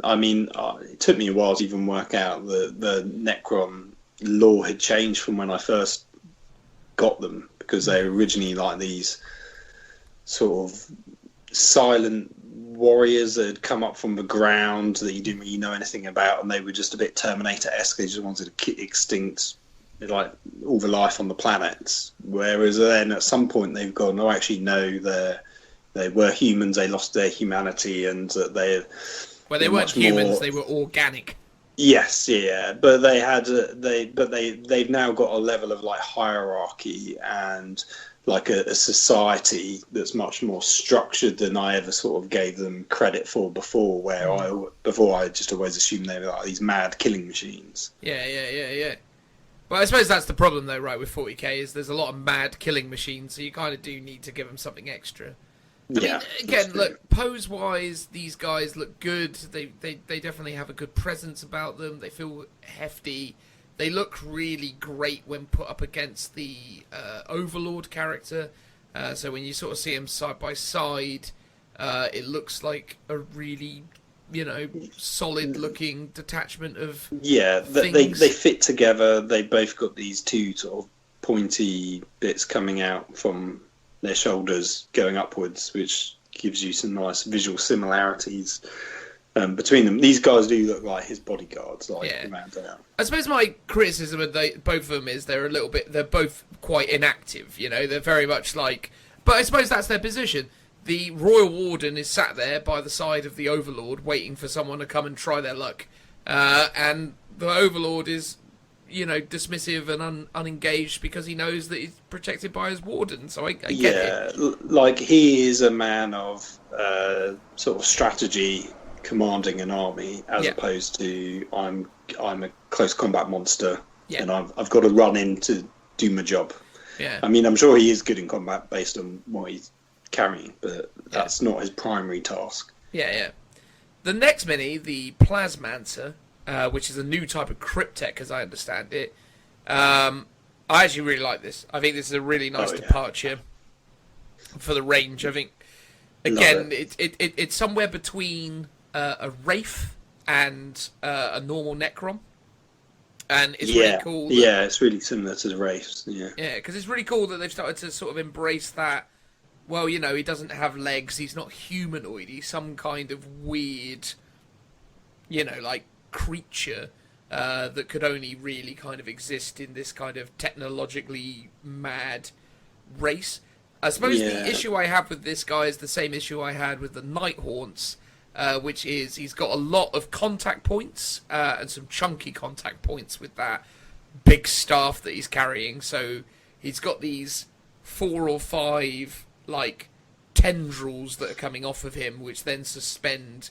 I mean, it took me a while to even work out the Necron lore had changed from when I first got them, because they were originally like these sort of silent warriors that had come up from the ground that you didn't really know anything about, and they were just a bit Terminator-esque. They just wanted to extinct like all the life on the planet. Whereas then at some point they've gone, oh, actually no, they were humans. They lost their humanity, and that they weren't humans. They were organic. Yes, yeah, but they've now got a level of like hierarchy and like a society that's much more structured than I ever sort of gave them credit for before. Where I just always assumed they were like these mad killing machines. Yeah. Well, I suppose that's the problem though, right? With 40k is there's a lot of mad killing machines, so you kind of do need to give them something extra. I mean, again, look, pose-wise, these guys look good. They definitely have a good presence about them. They feel hefty. They look really great when put up against the Overlord character. So when you sort of see them side by side, it looks like a really, solid-looking detachment of they fit together. They both got these two sort of pointy bits coming out from their shoulders going upwards, which gives you some nice visual similarities between them. These guys do look like his bodyguards, Amanda. I suppose my criticism of both of them is they're both quite inactive. They're very much like, but I suppose that's their position. The Royal Warden is sat there by the side of the Overlord, waiting for someone to come and try their luck, and the Overlord is, dismissive and unengaged because he knows that he's protected by his warden. So I get it. Yeah, like he is a man of sort of strategy, commanding an army, as opposed to I'm a close combat monster, and I've got to run in to do my job. Yeah. I mean, I'm sure he is good in combat based on what he's carrying, but that's not his primary task. Yeah. The next mini, the Plasmancer, which is a new type of cryptek, as I understand it. I actually really like this. I think this is a really nice departure for the range. I think, again, it's somewhere between a Wraith and a normal Necron. And it's really cool. It's really similar to the Wraiths. Yeah, because it's really cool that they've started to sort of embrace that. Well, he doesn't have legs. He's not humanoid. He's some kind of weird, like creature that could only really kind of exist in this kind of technologically mad race. I suppose the issue I have with this guy is the same issue I had with the Nighthaunts, which is he's got a lot of contact points and some chunky contact points with that big staff that he's carrying. So he's got these 4 or 5 like tendrils that are coming off of him, which then suspend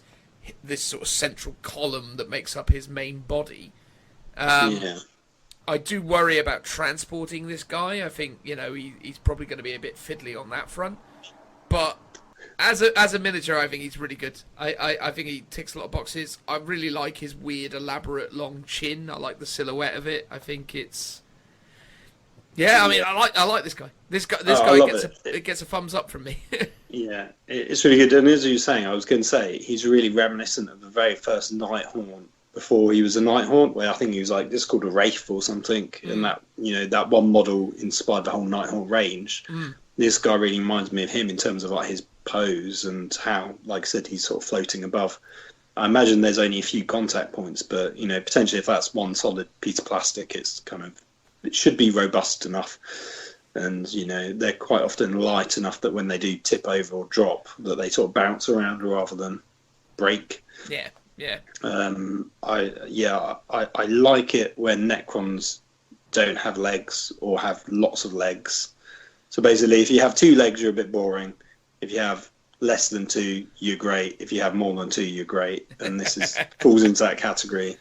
this sort of central column that makes up his main body. I do worry about transporting this guy. I think he's probably going to be a bit fiddly on that front, but as a miniature, I think he's really good. I think he ticks a lot of boxes. I really like his weird, elaborate, long chin. I like the silhouette of it. I think it's I like this guy. This guy gets a thumbs up from me. Yeah, it's really good. And as you were saying, I was going to say he's really reminiscent of the very first Nighthaunt before he was a Nighthaunt, where I think he was like this called a Wraith or something, and that that one model inspired the whole Nighthaunt range. This guy really reminds me of him in terms of like his pose and how, like I said, he's sort of floating above. I imagine there's only a few contact points, but potentially if that's one solid piece of plastic, it should be robust enough. And they're quite often light enough that when they do tip over or drop, that they sort of bounce around rather than break. Yeah. I like it when Necrons don't have legs or have lots of legs. So basically, if you have 2 legs, you're a bit boring. If you have less than 2, you're great. If you have more than 2, you're great. And this falls into that category.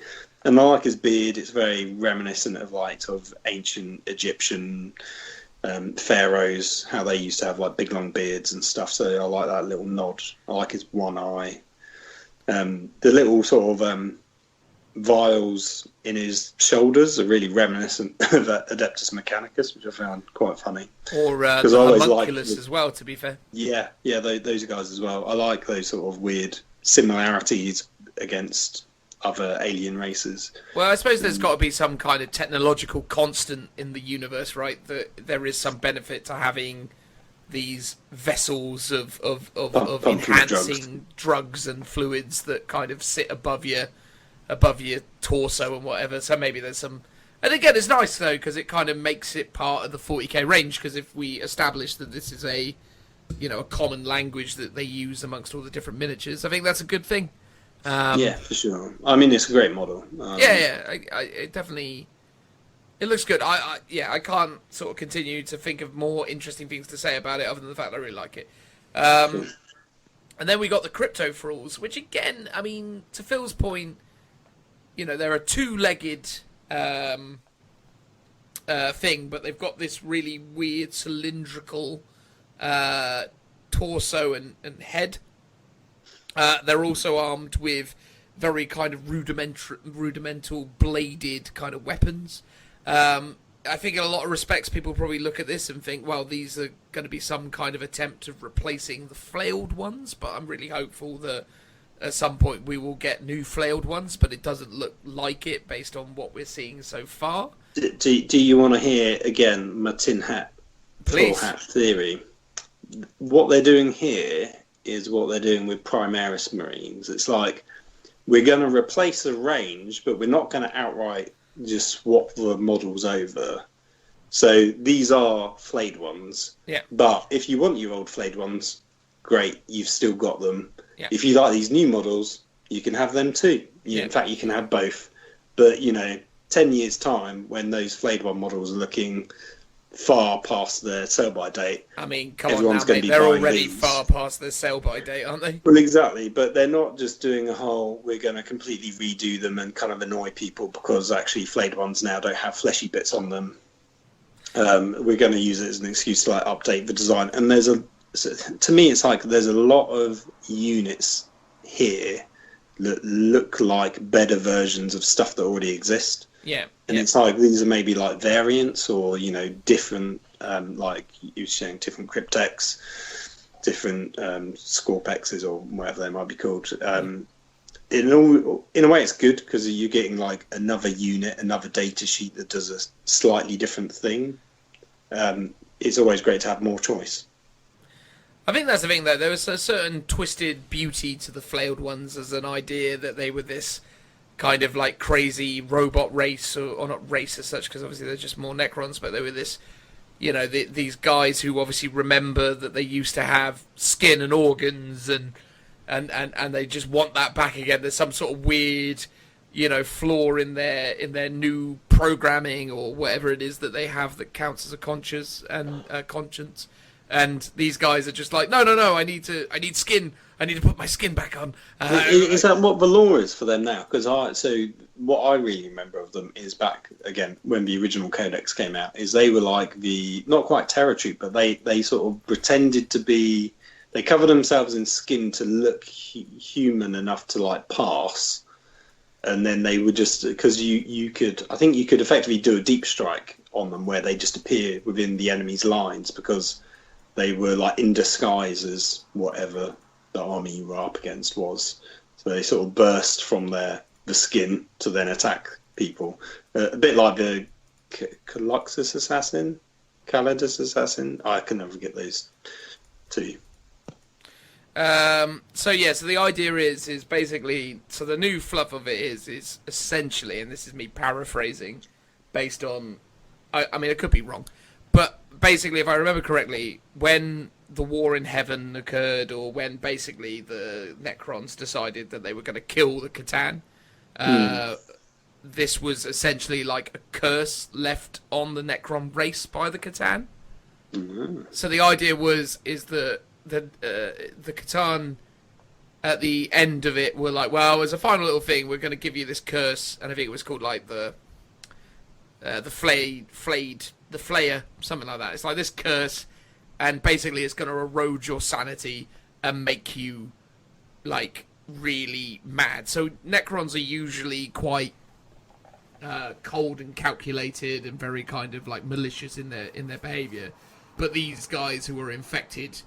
And I like his beard. It's very reminiscent of ancient Egyptian pharaohs, how they used to have like big long beards and stuff. So I like that little nod. I like his one eye. The little sort of vials in his shoulders are really reminiscent of Adeptus Mechanicus, which I found quite funny. Or the homunculus as well, to be fair. Yeah, those guys as well. I like those sort of weird similarities against other alien races. Well, I suppose there's got to be some kind of technological constant in the universe, right? That there is some benefit to having these vessels of enhancing drugs and fluids that kind of sit above your torso and whatever. So maybe there's some. And again, it's nice though because it kind of makes it part of the 40k range. Because if we establish that this is a common language that they use amongst all the different miniatures, I think that's a good thing. Yeah, for sure. I mean, it's a great model. It definitely. It looks good. I can't sort of continue to think of more interesting things to say about it other than the fact that I really like it. And then we got the crypto thralls, which again, I mean, to Phil's point, you know, they're a two-legged thing, but they've got this really weird cylindrical torso and head. They're also armed with very kind of rudimental bladed kind of weapons. I think in a lot of respects people probably look at this and think, well, these are going to be some kind of attempt of replacing the flailed ones, but I'm really hopeful that at some point we will get new flailed ones, but it doesn't look like it based on what we're seeing so far. Do you want to hear, again, my tin hat, Please. full hat theory? What they're doing here is what they're doing with Primaris Marines. It's like, we're going to replace the range, but we're not going to outright just swap the models over. So these are flayed ones. Yeah. But if you want your old flayed ones, great, you've still got them. Yeah. If you like these new models, you can have them too. Yeah. In fact, you can have both. But, you know, 10 years' time, when those flayed one models are looking far past their sell-by date, I mean, come everyone's on now, gonna mate. be They're buying already these. far past their sell-by date, aren't they? Well, exactly, but they're not just doing a whole, we're going to completely redo them and kind of annoy people because actually flayed ones now don't have fleshy bits on them. We're going to use it as an excuse to like update the design. And to me, it's like there's a lot of units here that look like better versions of stuff that already exist. Yeah. And it's like these are maybe like variants or, you know, different, like you were saying, different cryptex, different Scorpexes or whatever they might be called. In a way, it's good because you're getting like another unit, another data sheet that does a slightly different thing. It's always great to have more choice. I think that's the thing, though. There was a certain twisted beauty to the flailed ones as an idea that they were this kind of like crazy robot race, or not race as such, because obviously they're just more Necrons, but they were this, you know, these guys who obviously remember that they used to have skin and organs, and they just want that back again. There's some sort of weird, you know, flaw in their new programming or whatever it is that they have that counts as a conscience. And these guys are just like, no, I need skin. I need to put my skin back on. Is that what the law is for them now? Because what I really remember of them is back again when the original Codex came out. Is they were like the not quite Terror Troop, but they sort of pretended to be. They covered themselves in skin to look human enough to like pass, and then they would just because you could effectively do a deep strike on them where they just appear within the enemy's lines because they were like in disguise as whatever the army you were up against was. So they sort of burst from the skin to then attack people. A bit like the Calidus assassin. I can never get those two. So the idea is basically, so the new fluff of it is essentially, and this is me paraphrasing based on, I mean I could be wrong, but basically if I remember correctly, when the war in heaven occurred, or when basically the Necrons decided that they were going to kill the Catan, this was essentially like a curse left on the Necron race by the Catan. So the idea is that the Catan at the end of it were like, well, as a final little thing, we're going to give you this curse, and I think it was called like the Flayer, something like that. It's like this curse, and basically it's going to erode your sanity and make you like really mad. So Necrons are usually quite cold and calculated and very kind of like malicious in their behavior, but these guys who are infected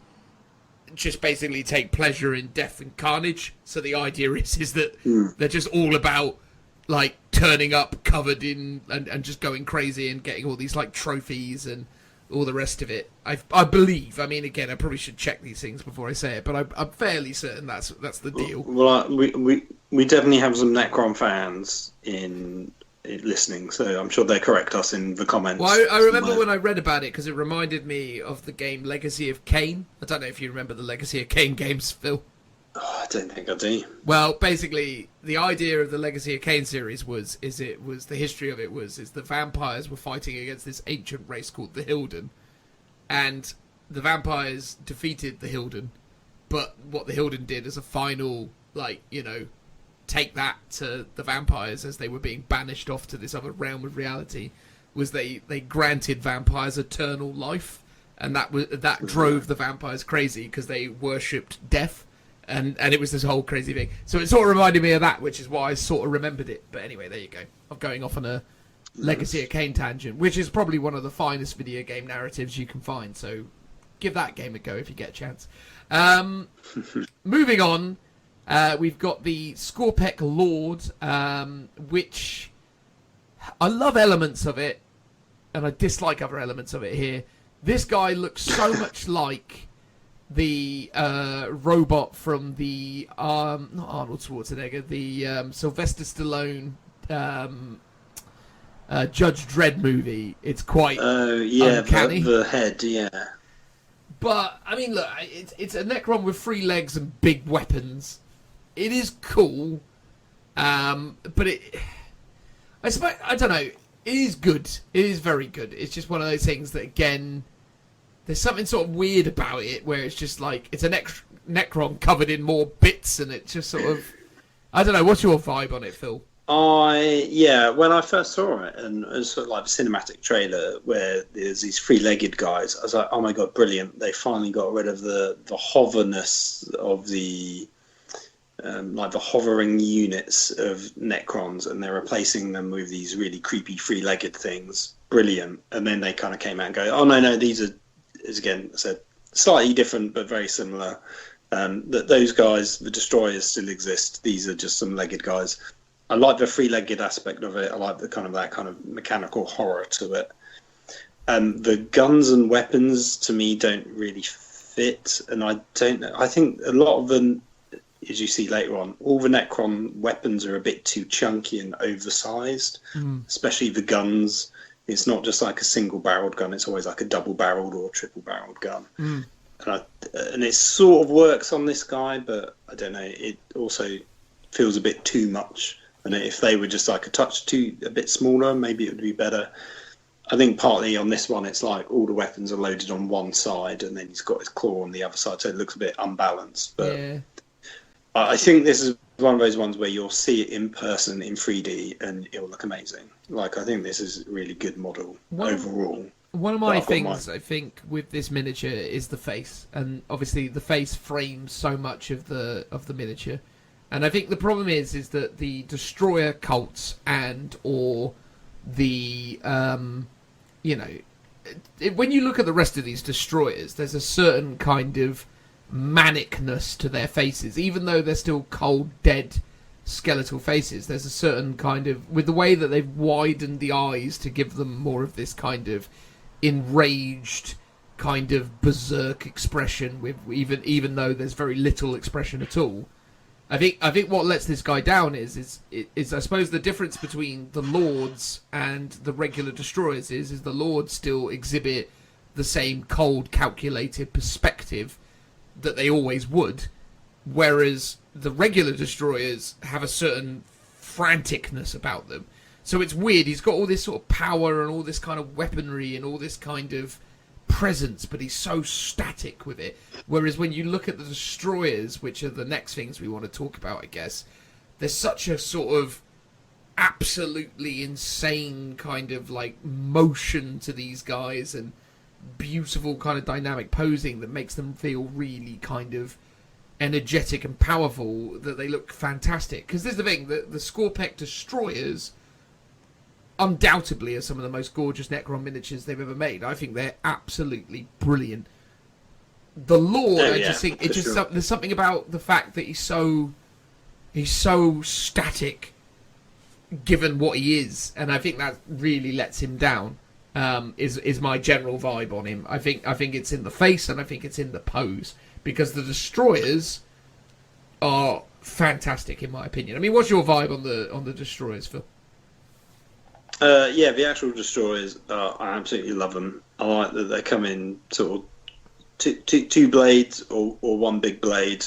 just basically take pleasure in death and carnage. So the idea is that they're just all about like turning up covered in and just going crazy and getting all these like trophies and all the rest of it. I believe. I mean, again, I probably should check these things before I say it, but I'm fairly certain that's the deal. Well, we definitely have some Necron fans in listening, so I'm sure they correct us in the comments. Well, I remember when I read about it because it reminded me of the game Legacy of Kain. I don't know if you remember the Legacy of Kain games, Phil. I don't think I do. Well, basically, the idea of the Legacy of Kain series was the history of it was the vampires were fighting against this ancient race called the Hilden, and the vampires defeated the Hilden, but what the Hilden did as a final, take that to the vampires as they were being banished off to this other realm of reality, was they granted vampires eternal life, and that drove the vampires crazy because they worshipped death. And it was this whole crazy thing. So it sort of reminded me of that, which is why I sort of remembered it. But anyway, there you go. I'm going off on a Legacy of Kain tangent, which is probably one of the finest video game narratives you can find. So give that game a go if you get a chance. Moving on, we've got the Skorpek Lord, which I love elements of it, and I dislike other elements of it here. This guy looks so much like the robot from the not Arnold Schwarzenegger, the Sylvester Stallone Judge Dredd movie. It's quite uncanny. The head, yeah. But I mean, look, it's a Necron with 3 legs and big weapons. It is cool, but I suppose, I don't know. It is good. It is very good. It's just one of those things that, again, there's something sort of weird about it, where it's just like, it's a Necron covered in more bits, and it's just sort of, I don't know, what's your vibe on it, Phil? When I first saw it, and it was sort of like a cinematic trailer where there's these 3-legged guys, I was like, oh my god, brilliant. They finally got rid of the hoverness of the, the hovering units of Necrons, and they're replacing them with these really creepy 3-legged things. Brilliant. And then they kind of came out and go, oh no, these are, as again I said, slightly different but very similar. That those guys, the destroyers, still exist. These are just some legged guys. I like the 3-legged aspect of it. I like that kind of mechanical horror to it. The guns and weapons to me don't really fit, and I think a lot of them, as you see later on, all the Necron weapons are a bit too chunky and oversized, especially the guns. It's not just like a single-barreled gun; it's always like a double-barreled or triple-barreled gun. And it sort of works on this guy, but I don't know. It also feels a bit too much. And if they were just like a bit smaller, maybe it would be better. I think partly on this one, it's like all the weapons are loaded on one side, and then he's got his claw on the other side, so it looks a bit unbalanced. But yeah. I think this is one of those ones where you'll see it in person in 3D, and it'll look amazing. Like, I think this is a really good model overall. One of my things, I think, with this miniature is the face, and obviously the face frames so much of the miniature. And I think the problem is that the destroyer cults or the when you look at the rest of these destroyers, there's a certain kind of manicness to their faces, even though they're still cold, dead, skeletal faces. There's a certain kind of, with the way that they've widened the eyes to give them more of this kind of enraged, kind of berserk expression, with even though there's very little expression at all. I think what lets this guy down is I suppose the difference between the Lords and the regular destroyers is the Lords still exhibit the same cold, calculated perspective that they always would, whereas the regular destroyers have a certain franticness about them. So it's weird. He's got all this sort of power and all this kind of weaponry and all this kind of presence, but he's so static with it. Whereas when you look at the destroyers, which are the next things we want to talk about, I guess, there's such a sort of absolutely insane kind of like motion to these guys and beautiful kind of dynamic posing that makes them feel really kind of energetic and powerful, that they look fantastic. Because there's the thing, the Skorpek destroyers undoubtedly are some of the most gorgeous Necron miniatures they've ever made. I think they're absolutely brilliant. The Lord, I just think it just there's something about the fact that he's so static, given what he is, and I think that really lets him down. Is my general vibe on him. I think it's in the face, and I think it's in the pose, because the destroyers are fantastic in my opinion. I mean, what's your vibe on the destroyers, Phil? The actual destroyers, I absolutely love them. I like that they come in sort of two blades or one big blade.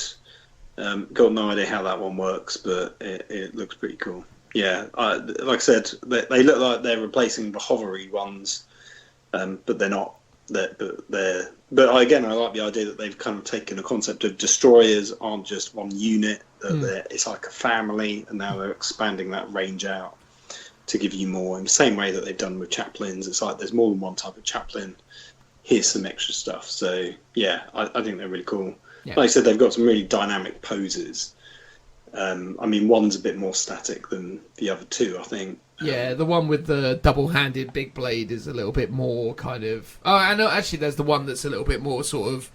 Got no idea how that one works, but it looks pretty cool. Yeah, like I said, they look like they're replacing the hovery ones, but they're not. But again, I like the idea that they've kind of taken a concept of destroyers aren't just one unit; it's like a family, and now they're expanding that range out to give you more. In the same way that they've done with chaplains, it's like there's more than one type of chaplain. Here's some extra stuff. So yeah, I think they're really cool. Yeah. Like I said, they've got some really dynamic poses. I mean, one's a bit more static than the other two, I think. Yeah, the one with the double-handed big blade is a little bit more kind of... Oh, I know, actually, there's the one that's a little bit more sort of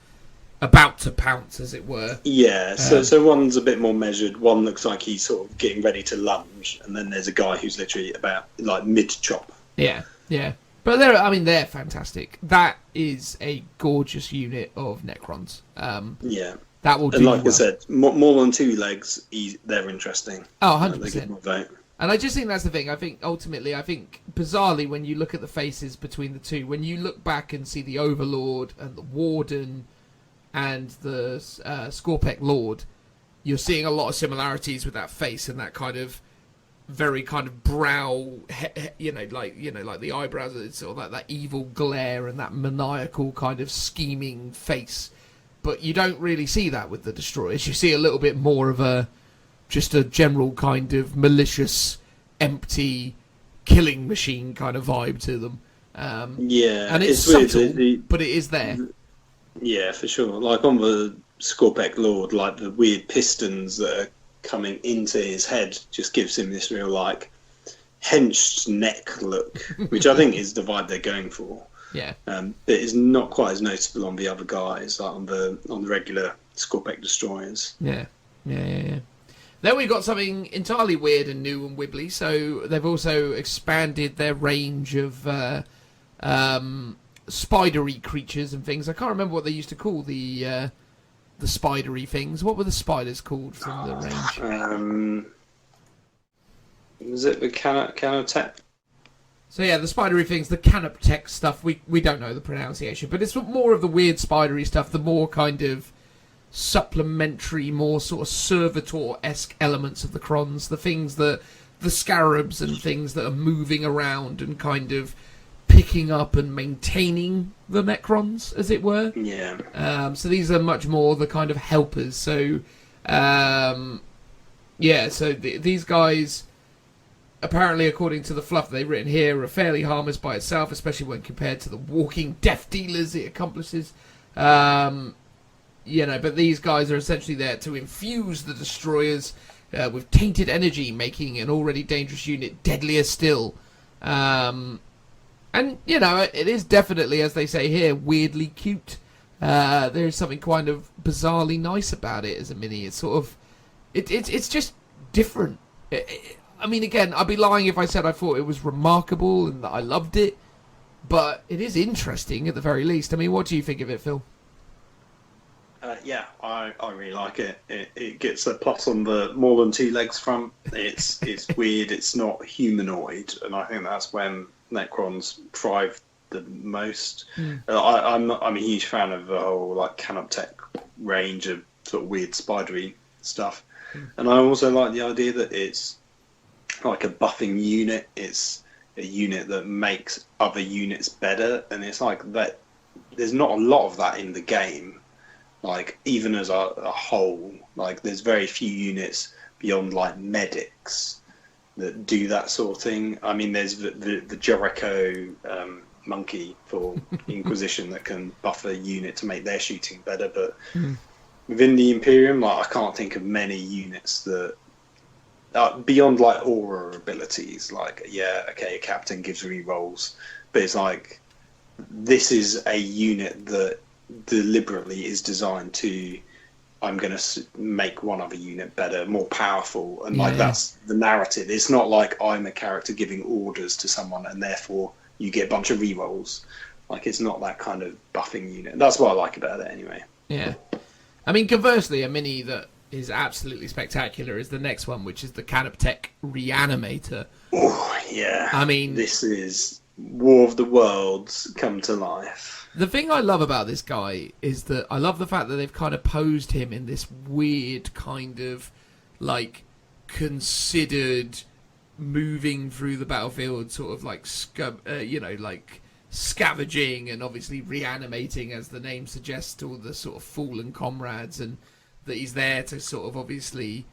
about to pounce, as it were. Yeah, so one's a bit more measured. One looks like he's sort of getting ready to lunge, and then there's a guy who's literally about, like, mid-chop. Yeah, yeah. But they're fantastic. That is a gorgeous unit of Necrons. Yeah. That will do. And like I said, more than two legs, they're interesting. Oh, 100%. They give them a vote. And I just think that's the thing. I think bizarrely, when you look at the faces between the two, when you look back and see the Overlord and the Warden and the Skorpek Lord, you're seeing a lot of similarities with that face and that kind of very kind of brow, like the eyebrows, it's sort of like that evil glare and that maniacal kind of scheming face. But you don't really see that with the Destroyers. You see a little bit more of just a general kind of malicious, empty, killing machine kind of vibe to them. Yeah, and it's subtle, but it is there. Yeah, for sure. Like on the Skorpek Lord, like the weird pistons that are coming into his head just gives him this real like henched neck look, which I think is the vibe they're going for. Yeah. But it's not quite as noticeable on the other guys, like on the regular Skorpek destroyers. Yeah. Then we've got something entirely weird and new and wibbly. So they've also expanded their range of spidery creatures and things. I can't remember what they used to call the spidery things. What were the spiders called from the range? Was it the Canotech? So yeah, the spidery things, the Canoptech stuff, we don't know the pronunciation, but it's more of the weird spidery stuff, the more kind of supplementary, more sort of servitor-esque elements of the Crons, the things that, the scarabs and things that are moving around and kind of picking up and maintaining the Necrons, as it were. Yeah. So these are much more the kind of helpers. So, these guys... Apparently, according to the fluff they've written here, are fairly harmless by itself, especially when compared to the walking death dealers it accomplishes. But these guys are essentially there to infuse the destroyers with tainted energy, making an already dangerous unit deadlier still. It is definitely, as they say here, weirdly cute. There's something kind of bizarrely nice about it as a mini. It's sort of... It's just different. I mean, again, I'd be lying if I said I thought it was remarkable and that I loved it, but it is interesting at the very least. I mean, what do you think of it, Phil? Yeah, I really like it. It gets a plus on the more than two legs front. It's weird. It's not humanoid, and I think that's when Necrons thrive the most. I'm a huge fan of the whole like Canoptech range of sort of weird spidery stuff, and I also like the idea that it's like a buffing unit. It's a unit that makes other units better, and it's like that. There's not a lot of that in the game. Like even as a whole, like there's very few units beyond like medics that do that sort of thing. I mean, there's the Jericho monkey for Inquisition that can buff a unit to make their shooting better, but within the Imperium, like I can't think of many units that beyond like aura abilities. Like a captain gives rerolls, but it's like this is a unit that deliberately is designed to I'm going to make one other unit better, more powerful, and like that's the narrative. It's not like I'm a character giving orders to someone and therefore you get a bunch of rerolls. Like it's not that kind of buffing unit. That's what I like about it anyway. Yeah. I mean, conversely, a mini that is absolutely spectacular is the next one, which is the Canoptech Reanimator. Oh, yeah. I mean... This is War of the Worlds come to life. The thing I love about this guy is that I love the fact that they've kind of posed him in this weird kind of like considered moving through the battlefield, sort of like like scavenging and obviously reanimating, as the name suggests, all the sort of fallen comrades, and that he's there to sort of obviously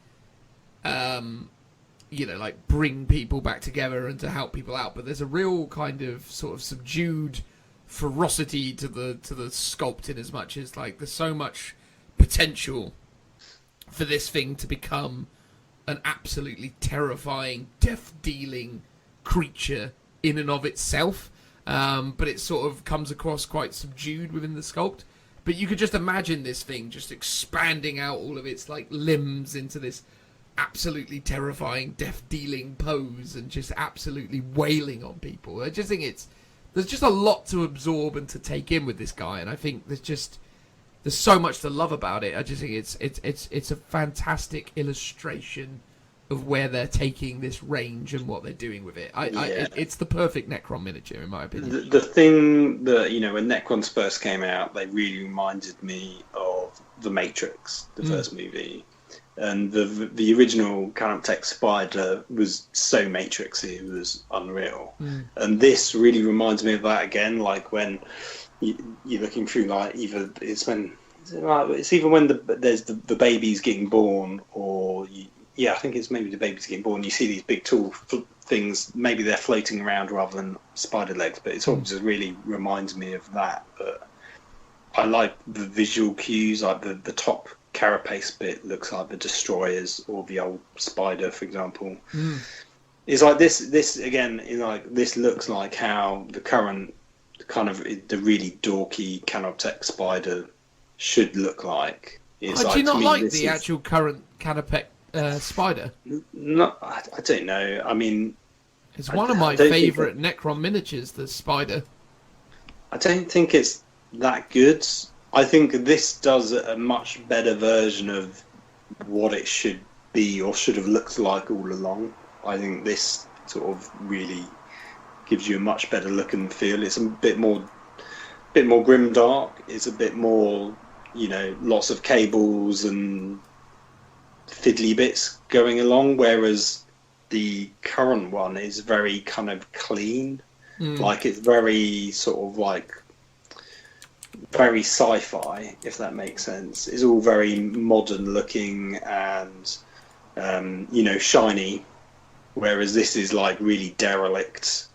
like bring people back together and to help people out. But there's a real kind of sort of subdued ferocity to the sculpt, in as much as like there's so much potential for this thing to become an absolutely terrifying, death-dealing creature in and of itself. But it sort of comes across quite subdued within the sculpt. But you could just imagine this thing just expanding out all of its like limbs into this absolutely terrifying, death-dealing pose, and just absolutely wailing on people. I just think there's just a lot to absorb and to take in with this guy, and I think there's so much to love about it. I just think it's a fantastic illustration of where they're taking this range and what they're doing with it. It's the perfect Necron miniature, in my opinion. The thing that, when Necrons first came out, they really reminded me of The Matrix, the first movie. And the original Canoptech Spider was so Matrixy, it was unreal. And this really reminds me of that again, like when you're looking through, like, it's either when there's the baby's getting born, or I think it's maybe the baby's getting born. You see these big tall things, maybe they're floating around rather than spider legs, but it sort of just really reminds me of that. But I like the visual cues, like the top carapace bit looks like the destroyers or the old spider, for example. It's like this again, this looks like how the current kind of the really dorky Canoptech Spider should look like. It's do you not like the actual current Canoptech Spider? No, I don't know. I mean, it's one of my favourite Necron miniatures, the Spider. I don't think it's that good. I think this does a much better version of what it should be or should have looked like all along. I think this sort of really gives you a much better look and feel. It's a bit more grimdark. It's a bit more, lots of cables and fiddly bits going along, whereas the current one is very kind of clean. Like, it's very sort of like very sci-fi, if that makes sense. It's all very modern looking and shiny, whereas this is like really derelict,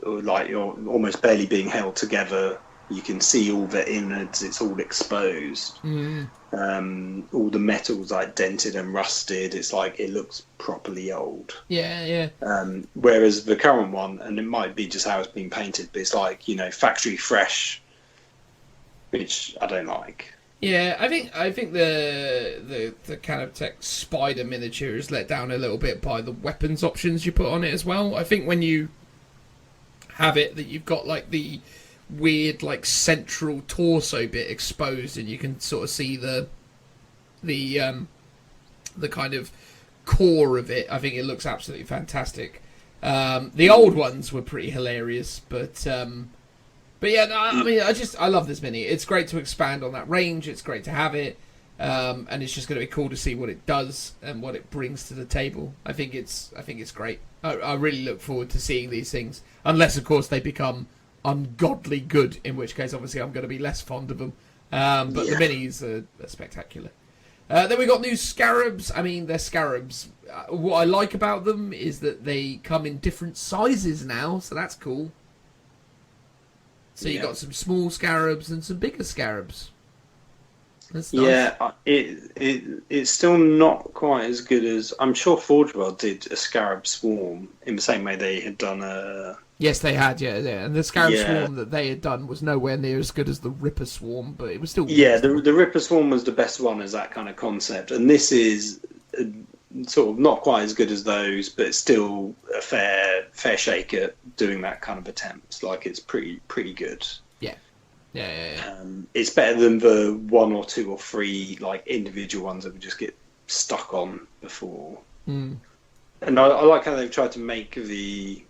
like you're almost barely being held together. You can see all the innards, it's all exposed. All the metal's like dented and rusted. It's like it looks properly old. Whereas the current one, and it might be just how it's been painted, but it's like, factory fresh, which I don't like. Yeah, I think the Canoptech Spider miniature is let down a little bit by the weapons options you put on it as well. I think when you have it, that you've got like the weird like central torso bit exposed, and you can sort of see the kind of core of it. I think it looks absolutely fantastic. The old ones were pretty hilarious, but yeah, no, I mean, I love this mini. It's great to expand on that range. It's great to have it, and it's just going to be cool to see what it does and what it brings to the table. I think it's great. I really look forward to seeing these things, unless of course they become ungodly good, in which case obviously I'm going to be less fond of them. But the minis are spectacular. Then we got new scarabs. I mean, they're scarabs. What I like about them is that they come in different sizes now, so that's cool. So you got some small scarabs and some bigger scarabs. That's nice. Yeah, it's still not quite as good as, I'm sure Forge World did a scarab swarm in the same way they had done a... Yes, they had, yeah. And the scarab swarm that they had done was nowhere near as good as the Ripper swarm, but it was still... Yeah, the Ripper swarm was the best one as that kind of concept, and this is sort of not quite as good as those, but still a fair shake at doing that kind of attempts. Like, it's pretty good. Yeah. It's better than the one or two or three like individual ones that would just get stuck on before. And I like how they've tried to make the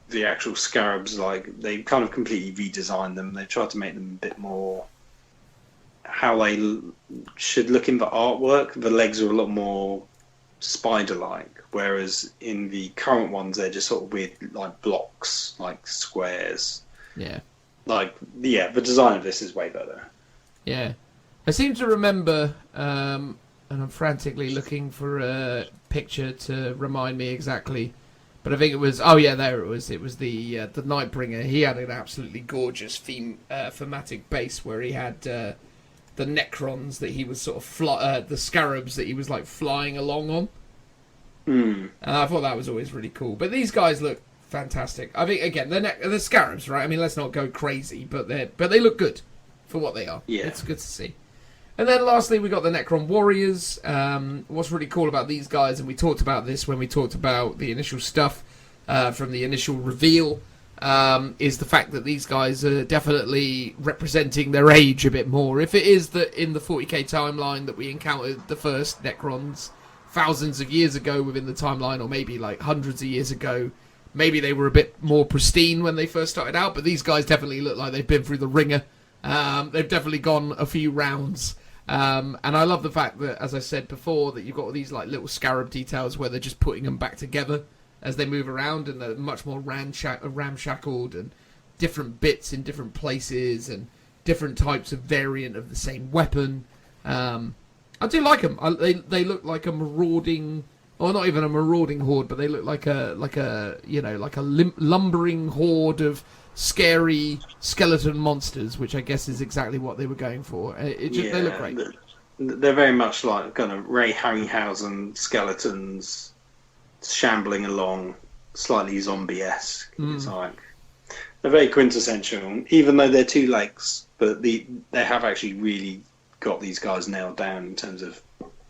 the actual scarabs, like they kind of completely redesigned them. They tried to make them a bit more how they should look in the artwork. The legs are a lot more spider-like, whereas in the current ones they're just sort of weird, like blocks, like squares. Yeah. Like, yeah, the design of this is way better. Yeah. I seem to remember, and I'm frantically looking for a picture to remind me exactly, but I think it was, oh yeah, there it was. It was the Nightbringer. He had an absolutely gorgeous thematic base where he had the Necrons that he was sort of the scarabs that he was like flying along on. And I thought that was always really cool. But these guys look fantastic. I think again, the scarabs, right? I mean, let's not go crazy, but they look good for what they are. Yeah, it's good to see. And then lastly, we got the Necron Warriors. What's really cool about these guys, and we talked about this when we talked about the initial stuff from the initial reveal, is the fact that these guys are definitely representing their age a bit more. If it is that in the 40k timeline that we encountered the first Necrons thousands of years ago within the timeline, or maybe like hundreds of years ago, maybe they were a bit more pristine when they first started out, but these guys definitely look like they've been through the ringer. They've definitely gone a few rounds. And I love the fact that, as I said before, that you've got all these like little scarab details where they're just putting them back together as they move around, and they're much more ramshackled, and different bits in different places, and different types of variant of the same weapon. I do like them. They look like a marauding, or not even a marauding horde, but they look like a lumbering horde of scary skeleton monsters, which I guess is exactly what they were going for. They look great. They're very much like kind of Ray Harryhausen skeletons shambling along, slightly zombie-esque. It's like they're very quintessential, even though they're two legs. But they have actually really got these guys nailed down in terms of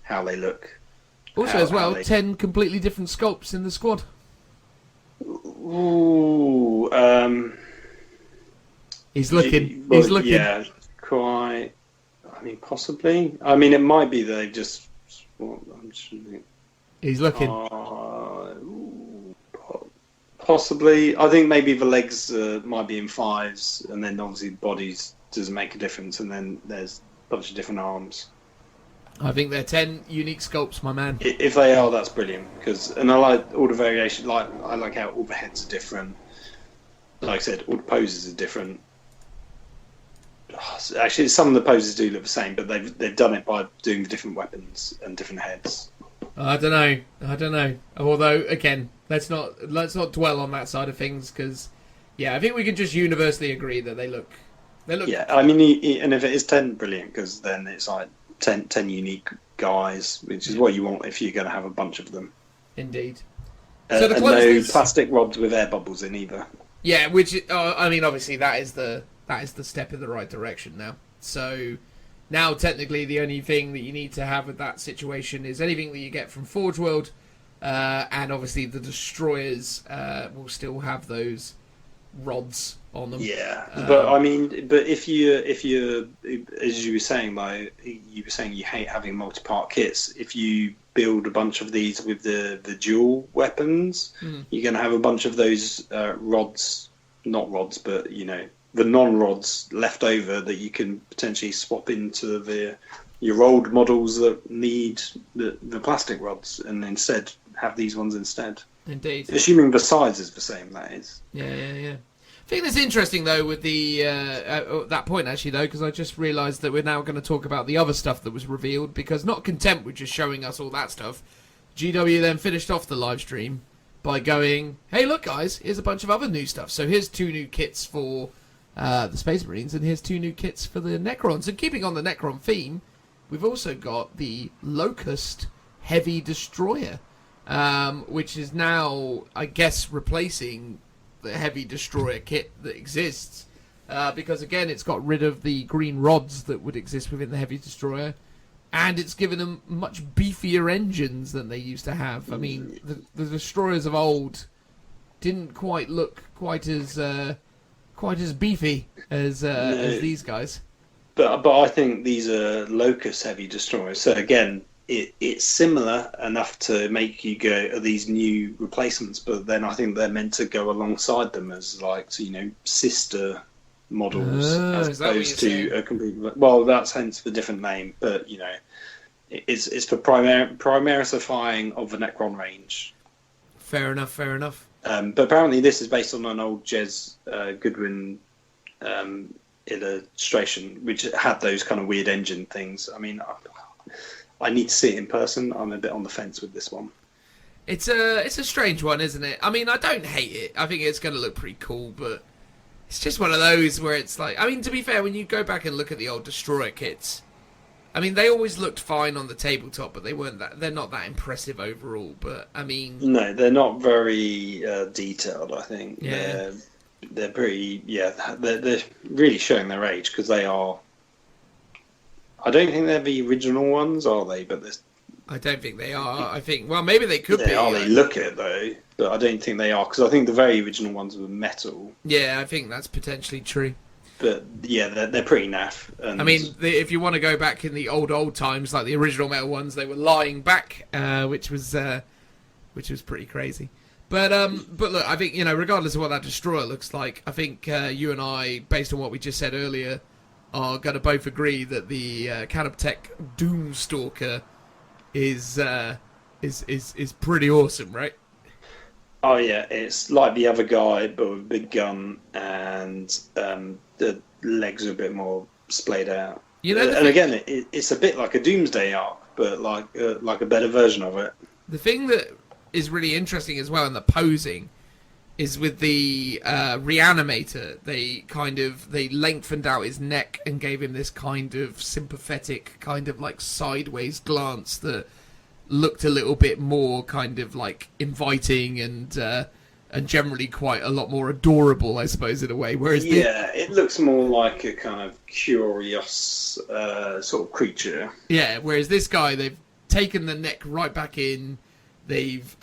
how they look. Also, as well, 10 completely different sculpts in the squad. Ooh, he's looking. He's looking. Yeah, quite. I mean, possibly. I mean, it might be they just. Well, I'm just thinking. He's looking. Possibly. I think maybe the legs might be in 5s, and then obviously bodies doesn't make a difference, and then there's a bunch of different arms. I think they're 10 unique sculpts, my man. If they are, that's brilliant. And I like all the variation. I like how all the heads are different. Like I said, all the poses are different. Actually, some of the poses do look the same, but they've done it by doing the different weapons and different heads. I don't know. Although, again, let's not dwell on that side of things, because, yeah, I think we can just universally agree that they look. Yeah, I mean, and if it is 10, brilliant, because then it's like 10 unique guys, which is what you want if you're going to have a bunch of them. Indeed. So and no plastic rods with air bubbles in either. Yeah, which I mean, obviously that is the step in the right direction now. So now technically the only thing that you need to have with that situation is anything that you get from Forge World, and obviously the destroyers will still have those rods on them. Yeah, but I mean, if you as you were saying, like you were saying, you hate having multi-part kits. If you build a bunch of these with the dual weapons, you're going to have a bunch of those rods, not rods, but the non-rods left over that you can potentially swap into your old models that need the plastic rods, and instead have these ones instead. Indeed. Assuming the size is the same, that is. Yeah. I think that's interesting, though, with the that point, actually, though, because I just realised that we're now going to talk about the other stuff that was revealed, because not content with just showing us all that stuff, GW then finished off the live stream by going, hey, look, guys, here's a bunch of other new stuff. So here's 2 new kits for the Space Marines, and here's 2 new kits for the Necrons. And keeping on the Necron theme, we've also got the Locust Heavy Destroyer, which is now, I guess, replacing the Heavy Destroyer kit that exists, because again it's got rid of the green rods that would exist within the Heavy Destroyer, and it's given them much beefier engines than they used to have. I mean, the destroyers of old didn't quite look quite as beefy as these guys. But I think these are Locust Heavy Destroyers. So again, it's similar enough to make you go, are these new replacements? But then I think they're meant to go alongside them as like, so, sister models, as opposed to a complete. Well, that's hence the different name, but it's for primarisifying of the Necron range. Fair enough. But apparently this is based on an old Jez Goodwin illustration, which had those kind of weird engine things. I mean, I need to see it in person. I'm a bit on the fence with this one. It's a strange one, isn't it? I mean, I don't hate it. I think it's going to look pretty cool, but it's just one of those where it's like... I mean, to be fair, when you go back and look at the old Destroyer kits, I mean, they always looked fine on the tabletop, but they're not that impressive overall. But, I mean... No, they're not very detailed, I think. Yeah. They're pretty... Yeah, they're really showing their age, because they are... I don't think they're the original ones, are they? But I don't think they are. I think, well, maybe they could be. They are. They look it though, but I don't think they are, because I think the very original ones were metal. Yeah, I think that's potentially true. But yeah, they're pretty naff. And... I mean, if you want to go back in the old times, like the original metal ones, they were lying back, which was pretty crazy. But look, I think regardless of what that Destroyer looks like, I think you and I, based on what we just said earlier, are going to both agree that the Canoptech Doomstalker is pretty awesome, right? Oh yeah, it's like the other guy, but with a big gun, and the legs are a bit more splayed out. And again, it's a bit like a Doomsday Ark, but like a better version of it. The thing that is really interesting as well in the posing is with the Reanimator, they lengthened out his neck and gave him this kind of sympathetic, kind of like sideways glance that looked a little bit more kind of like inviting and generally quite a lot more adorable, I suppose, in a way. Whereas it looks more like a kind of curious sort of creature. Yeah, whereas this guy, they've taken the neck right back in. They've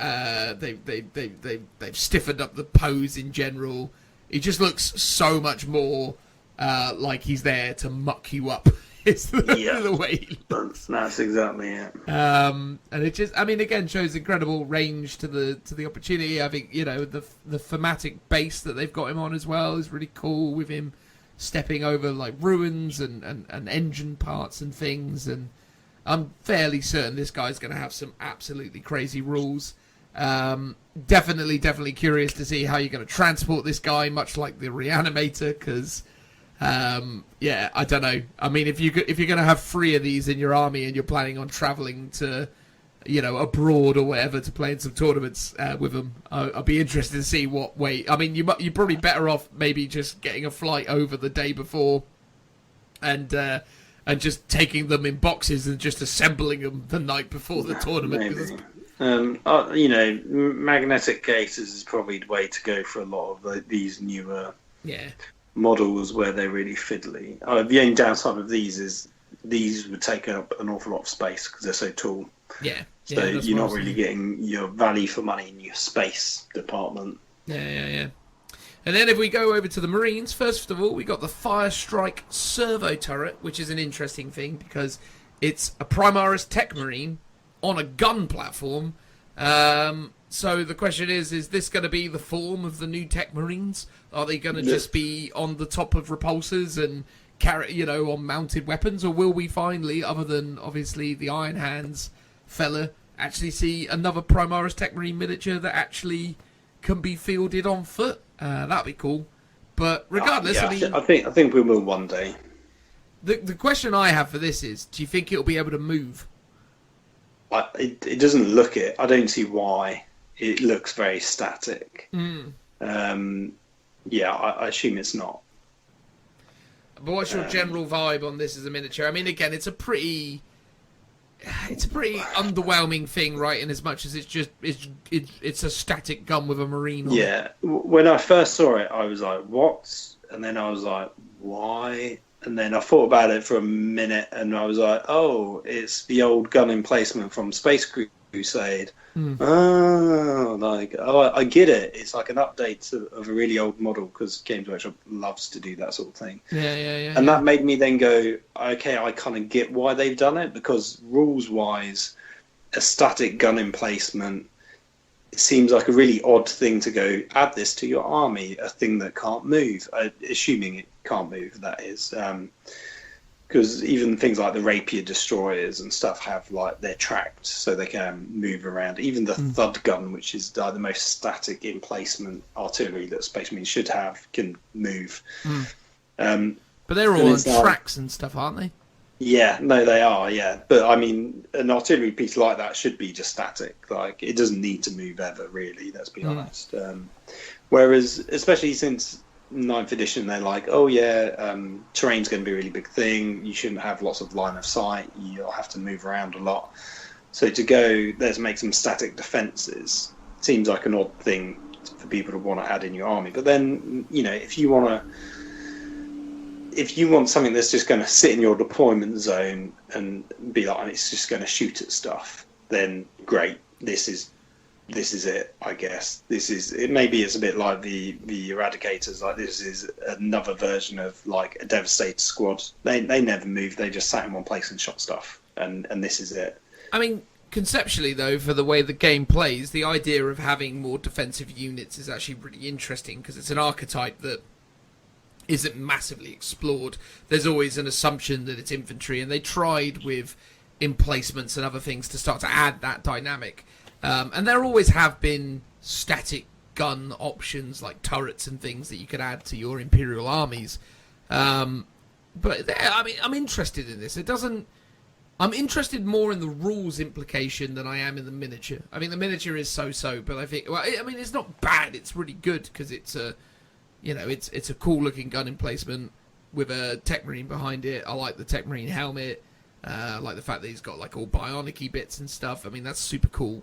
stiffened up the pose in general. He just looks so much more like he's there to muck you up. It's the way he looks. That's exactly it. And it just, I mean, again, shows incredible range to the opportunity. I think the thematic base that they've got him on as well is really cool, with him stepping over like ruins and engine parts and things. And I'm fairly certain this guy's going to have some absolutely crazy rules. Definitely curious to see how you're going to transport this guy, much like the Reanimator, because I don't know. I mean, if you're going to have 3 of these in your army and you're planning on traveling to abroad or whatever to play in some tournaments with them, I'll be interested to see what way. I mean, you're probably better off maybe just getting a flight over the day before and just taking them in boxes and just assembling them the night before the tournament. Maybe. Magnetic cases is probably the way to go for a lot of these newer models where they're really fiddly. The only downside of these is these would take up an awful lot of space because they're so tall. Yeah. So you're not really getting your value for money in your space department. Yeah. And then if we go over to the Marines, first of all, we got the Firestrike servo turret, which is an interesting thing because it's a Primaris Tech Marine on a gun platform. So the question is this going to be the form of the new Tech Marines? Are they going to just be on the top of repulsors and carry, on mounted weapons? Or will we finally, other than obviously the Iron Hands fella, actually see another Primaris Tech Marine miniature that actually can be fielded on foot? That'd be cool. But regardless, I think we will one day. The question I have for this is, do you think it'll be able to move? It doesn't look it. I don't see why. It looks very static. I assume it's not. But what's your general vibe on this as a miniature? I mean, again, it's a pretty underwhelming thing, right? In as much as it's a static gun with a marine on it. When I first saw it, I was like, what? And then I was like, why? And then I thought about it for a minute, and I was like, oh, it's the old gun emplacement from Space Crusade. I get it. It's like an update of a really old model, because Games Workshop loves to do that sort of thing. Yeah. That made me then go, okay, I kind of get why they've done it, because rules-wise, a static gun emplacement, it seems like a really odd thing to go, add this to your army, a thing that can't move, assuming it can't move, that is. Because even things like the rapier destroyers and stuff have, like, they're tracked so they can move around. Even the thud gun, which is the most static emplacement artillery that Space Marines should have, can move. But they're all on tracks and stuff, aren't they? Yeah, no, they are, yeah. But, I mean, an artillery piece like that should be just static. Like, it doesn't need to move ever, really, let's be honest. Whereas, especially since 9th edition, they're like, oh, yeah, terrain's going to be a really big thing. You shouldn't have lots of line of sight. You'll have to move around a lot. So to go, let's make some static defences, seems like an odd thing for people to want to add in your army. But then, you know, if you want something that's just going to sit in your deployment zone and be like, and it's just going to shoot at stuff, then great. This is it, I guess. Maybe it's a bit like the Eradicators. Like, this is another version of, like, a Devastator squad. They never moved. They just sat in one place and shot stuff, and this is it. I mean, conceptually, though, for the way the game plays, the idea of having more defensive units is actually really interesting, because it's an archetype that isn't massively explored. There's always an assumption that it's infantry, and they tried with emplacements and other things to start to add that dynamic. And there always have been static gun options like turrets and things that you could add to your Imperial armies. But I mean, I'm interested in this. I'm interested more in the rules implication than I am in the miniature. I mean, the miniature is so-so, but I think, well, I mean, it's not bad. It's really good because it's a cool looking gun emplacement with a Tech Marine behind it. I like the Tech Marine helmet. I like the fact that he's got, like, all bionic-y bits and stuff. I mean, that's super cool.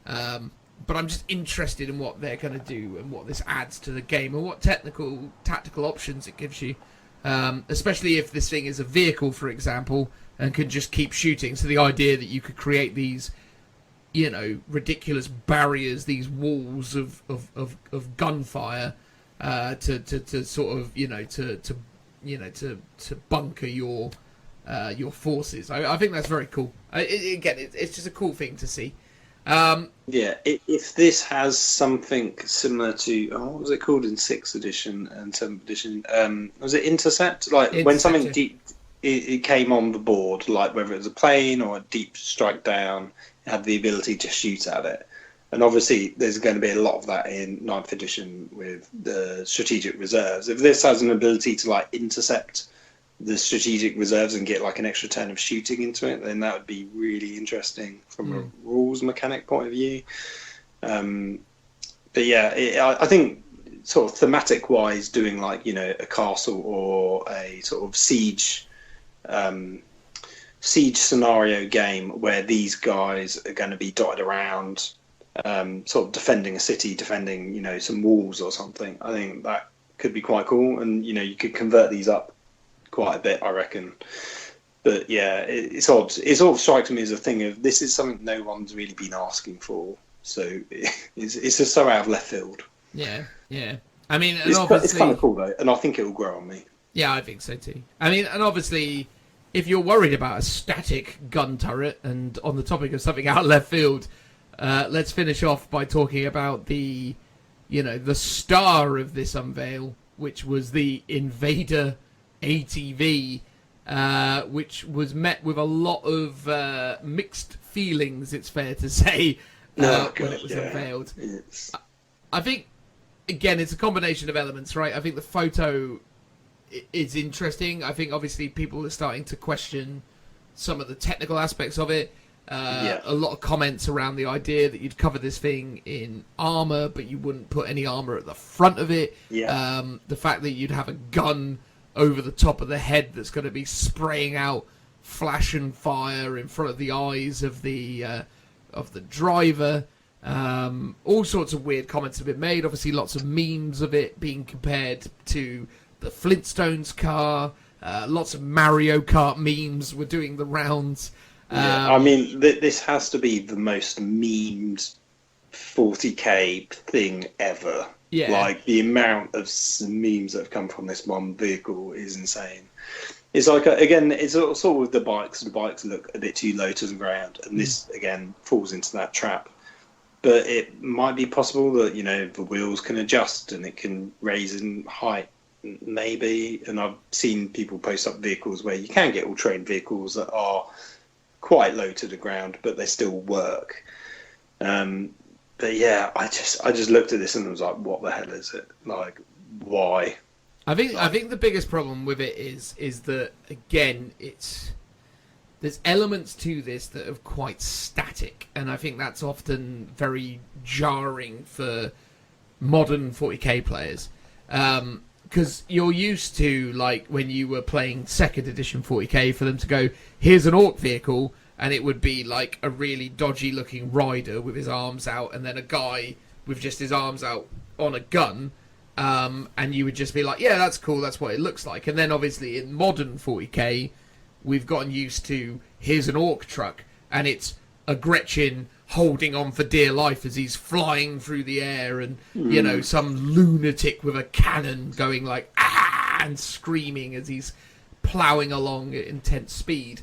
But I'm just interested in what they're going to do and what this adds to the game and what tactical options it gives you. Especially if this thing is a vehicle, for example, and can just keep shooting. So the idea that you could create these, you know, ridiculous barriers, these walls of gunfire, to sort of, to bunker your forces. I think that's very cool. It's just a cool thing to see. If this has something similar to, what was it called in 6th edition and 7th edition? Was it Intercept? Like, when something deep it came on the board, like whether it was a plane or a deep strike down, it had the ability to shoot at it. And obviously, there's going to be a lot of that in 9th edition with the strategic reserves. If this has an ability to, like, intercept the strategic reserves and get, like, an extra turn of shooting into it, then that would be really interesting from a rules mechanic point of view. But yeah, I think sort of thematic wise, doing, like, you know, a castle or a sort of siege scenario game where these guys are going to be dotted around, sort of defending a city, defending, you know, some walls or something. I think that could be quite cool, and, you know, you could convert these up quite a bit, I reckon. But yeah, it's odd. It sort of strikes me as a thing of, this is something no one's really been asking for, so it's just so out of left field. Yeah. I mean, and it's kind of cool though, and I think it will grow on me. Yeah, I think so too. I mean, and obviously, if you're worried about a static gun turret, and on the topic of something out of left field, let's finish off by talking about the star of this unveil, which was the Invader ATV, which was met with a lot of mixed feelings, it's fair to say, when it was unveiled. I think, again, it's a combination of elements, right? I think the photo is interesting. I think, obviously, people are starting to question some of the technical aspects of it. A lot of comments around the idea that you'd cover this thing in armor, but you wouldn't put any armor at the front of it. The fact that you'd have a gun over the top of the head that's going to be spraying out flash and fire in front of the eyes of the driver. All sorts of weird comments have been made. Obviously, lots of memes of it being compared to the Flintstones car. Lots of Mario Kart memes were doing the rounds. I mean, this has to be the most memed 40k thing ever. Yeah. Like, the amount of memes that have come from this one vehicle is insane. It's like, again, it's sort of with the bikes. The bikes look a bit too low to the ground, and this, again, falls into that trap. But it might be possible that, the wheels can adjust and it can raise in height, maybe. And I've seen people post up vehicles where you can get all-terrain vehicles that are quite low to the ground, but they still work. But yeah, I just looked at this and I was like, what the hell is it? Like, why? I think the biggest problem with it is that, again, there's elements to this that are quite static, and I think that's often very jarring for modern 40k players, because you're used to, like, when you were playing 2nd edition 40k, for them to go, here's an orc vehicle, and it would be like a really dodgy looking rider with his arms out, and then a guy with just his arms out on a gun. And you would just be like, yeah, that's cool, that's what it looks like. And then obviously in modern 40k, we've gotten used to, here's an orc truck, and it's a Gretchen holding on for dear life as he's flying through the air, and, some lunatic with a cannon going like, ah, and screaming as he's ploughing along at intense speed.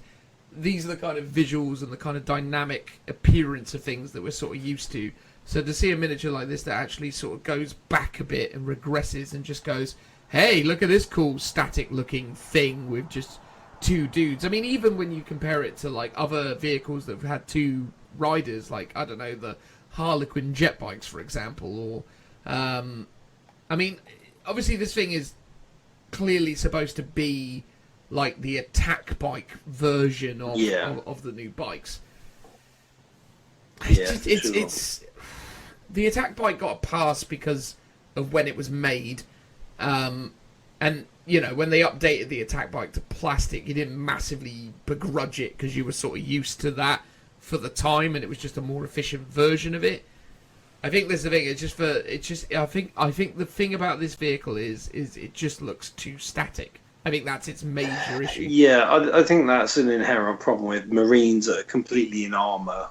These are the kind of visuals and the kind of dynamic appearance of things that we're sort of used to. So to see a miniature like this that actually sort of goes back a bit and regresses and just goes, hey, look at this cool static-looking thing with just 2 dudes. I mean, even when you compare it to, like, other vehicles that have had 2 riders, like, I don't know, the Harlequin jet bikes, for example, or... I mean, obviously this thing is clearly supposed to be, like, the attack bike version of the new bikes. It's the attack bike got a pass because of when it was made, and when they updated the attack bike to plastic, you didn't massively begrudge it because you were sort of used to that for the time, and it was just a more efficient version of it. I think that's the thing. I think the thing about this vehicle is it just looks too static. I think that's its major issue. Yeah, I think that's an inherent problem with Marines that are completely in armour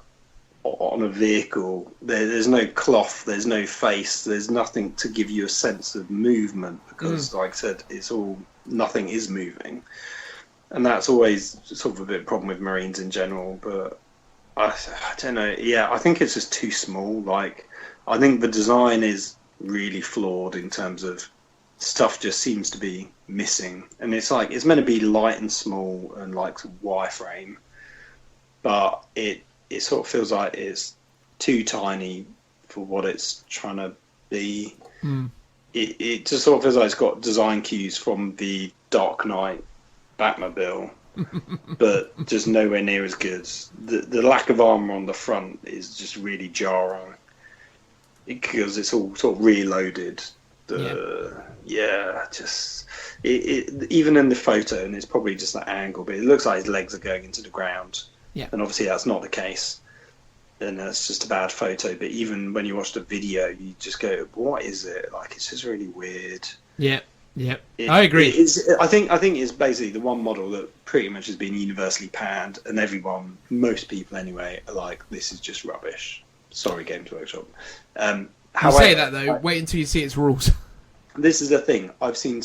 on a vehicle. There's no cloth, there's no face, there's nothing to give you a sense of movement because, like I said, nothing is moving, and that's always sort of a bit of a problem with Marines in general. But I don't know. Yeah, I think it's just too small. Like, I think the design is really flawed in terms of stuff just seems to be missing, and it's like it's meant to be light and small and like wireframe, but it sort of feels like it's too tiny for what it's trying to be. It just sort of feels like it's got design cues from the Dark Knight Batmobile, but just nowhere near as good. The lack of armor on the front is just really jarring because it's all sort of reloaded. Even in the photo, and it's probably just that angle, but it looks like his legs are going into the ground. Yeah. And obviously that's not the case, and that's just a bad photo. But even when you watch the video, you just go, "What is it?" Like, it's just really weird. Yeah, I agree. I think it's basically the one model that pretty much has been universally panned, and most people anyway, are like, "This is just rubbish." Sorry, Games Workshop. You say that though. Wait until you see its rules. This is the thing. I've seen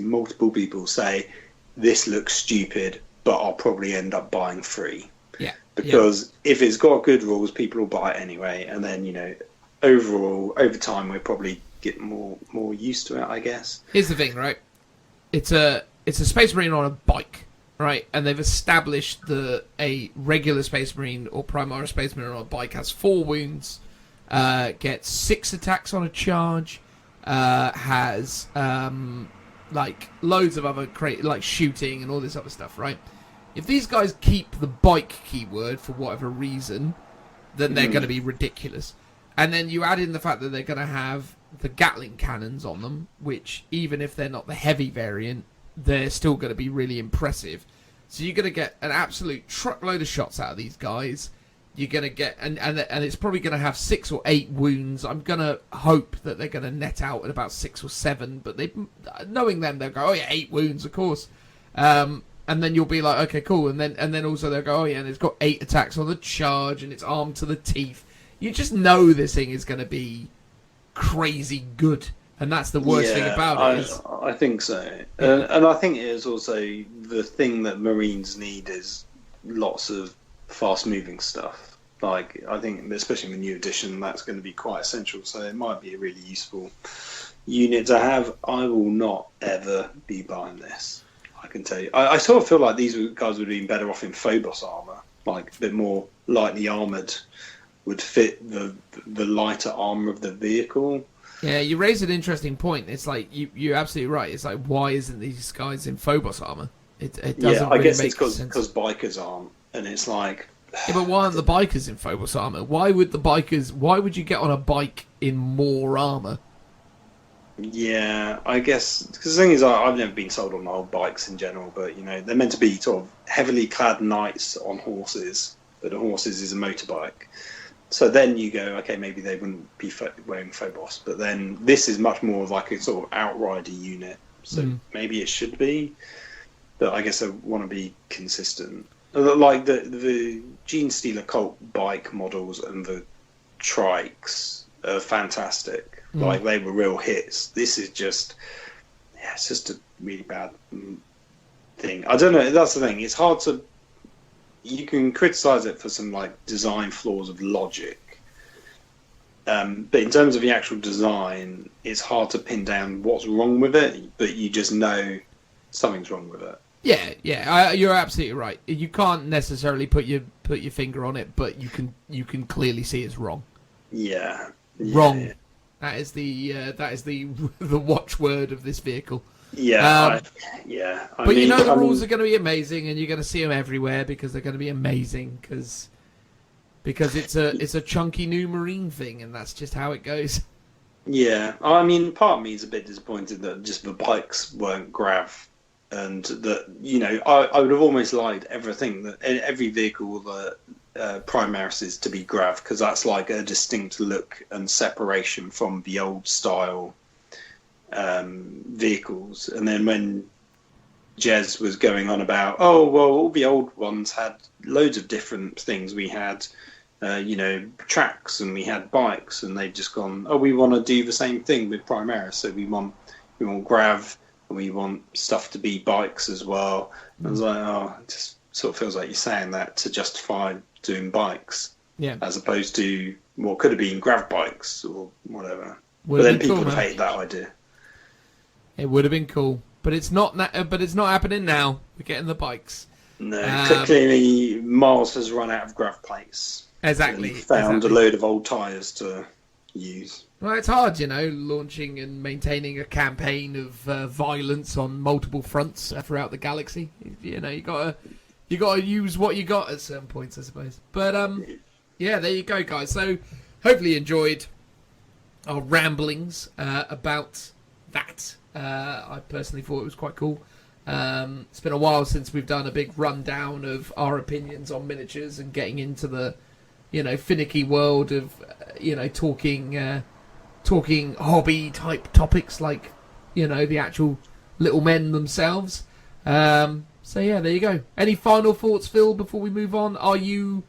multiple people say, "This looks stupid, but I'll probably end up buying 3. Yeah. Because if it's got good rules, people will buy it anyway. And then, overall, over time, we'll probably get more used to it, I guess. Here's the thing, right? It's a Space Marine on a bike, right? And they've established a regular Space Marine or Primaris Space Marine on a bike has 4 wounds, gets 6 attacks on a charge, has like loads of other like shooting and all this other stuff, right? If these guys keep the bike keyword for whatever reason, then they're going to be ridiculous. And then you add in the fact that they're going to have the Gatling cannons on them, which even if they're not the heavy variant, they're still going to be really impressive. So you're going to get an absolute truckload of shots out of these guys. You're going to get, and it's probably going to have 6 or 8 wounds. I'm going to hope that they're going to net out at about 6 or 7, but knowing them, they'll go, oh yeah, 8 wounds, of course. And then you'll be like, okay, cool. And then also they'll go, oh yeah, and it's got 8 attacks on the charge, and it's armed to the teeth. You just know this thing is going to be crazy good And that's the worst thing about it. I think so. And I think it is also the thing that Marines need is lots of fast-moving stuff. Like, I think, especially in the new edition, that's going to be quite essential. So it might be a really useful unit to have. I will not ever be buying this. I can tell you. I sort of feel like these guys would have been better off in Phobos armor, like a bit more lightly armored, would fit the lighter armor of the vehicle. Yeah, you raise an interesting point. It's like you're absolutely right. It's like, why isn't these guys in Phobos armor? It doesn't. I really guess make it's sense. because bikers aren't, and it's like. Yeah, but why aren't the bikers in Phobos armor? Why would you get on a bike in more armor? Yeah, I guess because the thing is, I've never been sold on old bikes in general, but you know they're meant to be sort of heavily clad knights on horses, but a horses is a motorbike. So then you go, okay, maybe they wouldn't be wearing Phobos, but then this is much more like a sort of outrider unit, so maybe it should be. But I guess I want to be consistent. Like the Gene Stealer Cult bike models and the trikes are fantastic. Like they were real hits. This is just, it's just a really bad thing. I don't know. That's the thing. It's hard to. You can criticize it for some like design flaws of logic, but in terms of the actual design, it's hard to pin down what's wrong with it. But you just know something's wrong with it. Yeah, you're absolutely right. You can't necessarily put your finger on it, but you can clearly see it's wrong. Yeah. Wrong. That is the watchword of this vehicle. Yeah. But you know the rules are going to be amazing, and you're going to see them everywhere because they're going to be amazing because it's a chunky new Marine thing, and that's just how it goes. Yeah, I mean, part of me is a bit disappointed that just the bikes weren't grav, and that I would have almost liked every vehicle that Primaris is to be grav, because that's like a distinct look and separation from the old style vehicles. And then when Jez was going on about, oh well, all the old ones had loads of different things. We had tracks and we had bikes, and they've just gone, oh, we want to do the same thing with Primaris, so we want grav and we want stuff to be bikes as well. I was like, oh, it just sort of feels like you're saying that to justify doing bikes, as opposed to what could have been grav bikes or whatever. But then people would hate that idea. It would have been cool, but it's not. But it's not happening now. We're getting the bikes. No, clearly Mars has run out of grav plates. Exactly. Found a load of old tyres to use. Well, it's hard, launching and maintaining a campaign of violence on multiple fronts throughout the galaxy. You gotta use what you got at certain points, I suppose. But there you go, guys. So hopefully you enjoyed our ramblings about that. I personally thought it was quite cool. It's been a while since we've done a big rundown of our opinions on miniatures and getting into the finicky world of talking hobby type topics like the actual little men themselves. So yeah, there you go. Any final thoughts, Phil, before we move on? Are you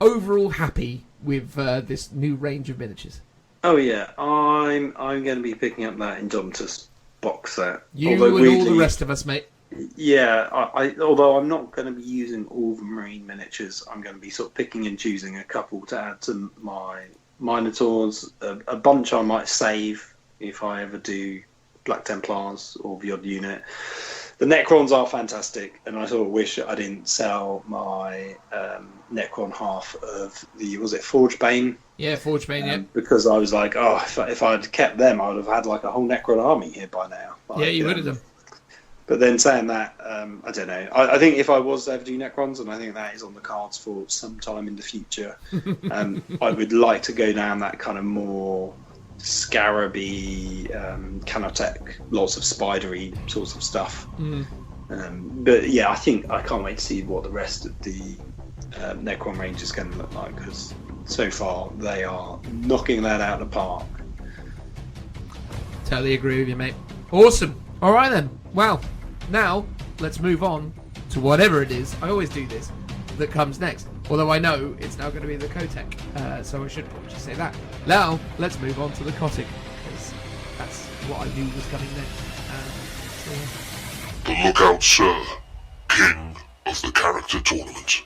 overall happy with this new range of miniatures? Oh yeah, I'm going to be picking up that Indomitus box set. You and all the rest of us, mate. Yeah, although I'm not going to be using all the Marine miniatures, I'm going to be sort of picking and choosing a couple to add to my Minotaurs. A bunch I might save if I ever do Black Templars or the odd unit. The Necrons are fantastic, and I sort of wish I didn't sell my Necron half of was it Forgebane? Yeah, Forgebane, yeah. Because I was like, oh, if I'd kept them, I would have had like a whole Necron army here by now. Yeah, you would have done. But then saying that, I don't know. I think if I was to ever do Necrons, and I think that is on the cards for some time in the future, I would like to go down that kind of more scarabby, Canotech, lots of spidery sorts of stuff. But yeah, I can't wait to see what the rest of the Necron range is going to look like, because so far they are knocking that out of the park. Totally agree with you, mate. Awesome. All right then. Well, now let's move on to whatever it is. I always do this. That comes next. Although I know it's now going to be the KOTC, so I should probably just say that. Now, let's move on to the KOTC, because that's what I knew was coming next. So, yeah. The Lookout Sir, King of the Character Tournament.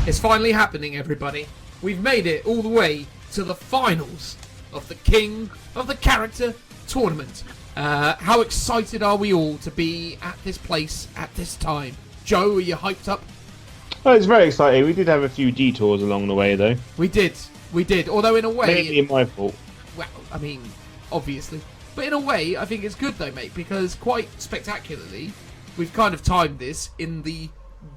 It's finally happening, everybody. We've made it all the way to the finals of the King of the Character Tournament. How excited are we all to be at this place at this time? Joe, are you hyped up? Oh, it's very exciting. We did have a few detours along the way, though. We did. Although in a way... Mainly my fault. Well, I mean, obviously. But in a way, I think it's good though, mate, because quite spectacularly, we've kind of timed this in the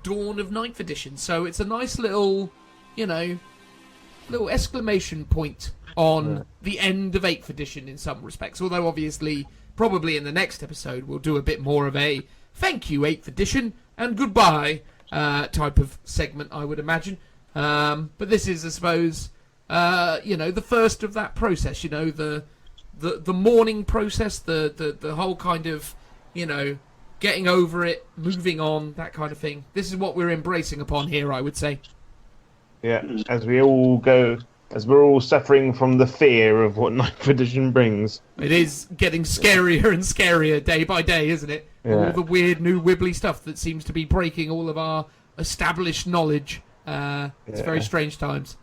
dawn of 9th edition. So it's a nice little, little exclamation point on the end of 8th edition in some respects. Although obviously, probably in the next episode, we'll do a bit more of a thank you 8th edition and goodbye type of segment, I would imagine. But this is, I suppose, the first of that process. The mourning process, the whole kind of, getting over it, moving on, that kind of thing. This is what we're embracing upon here, I would say. Yeah, as we're all suffering from the fear of what 9th edition brings. It is getting scarier and scarier day by day, isn't it? Yeah. All the weird new wibbly stuff that seems to be breaking all of our established knowledge. It's very strange times.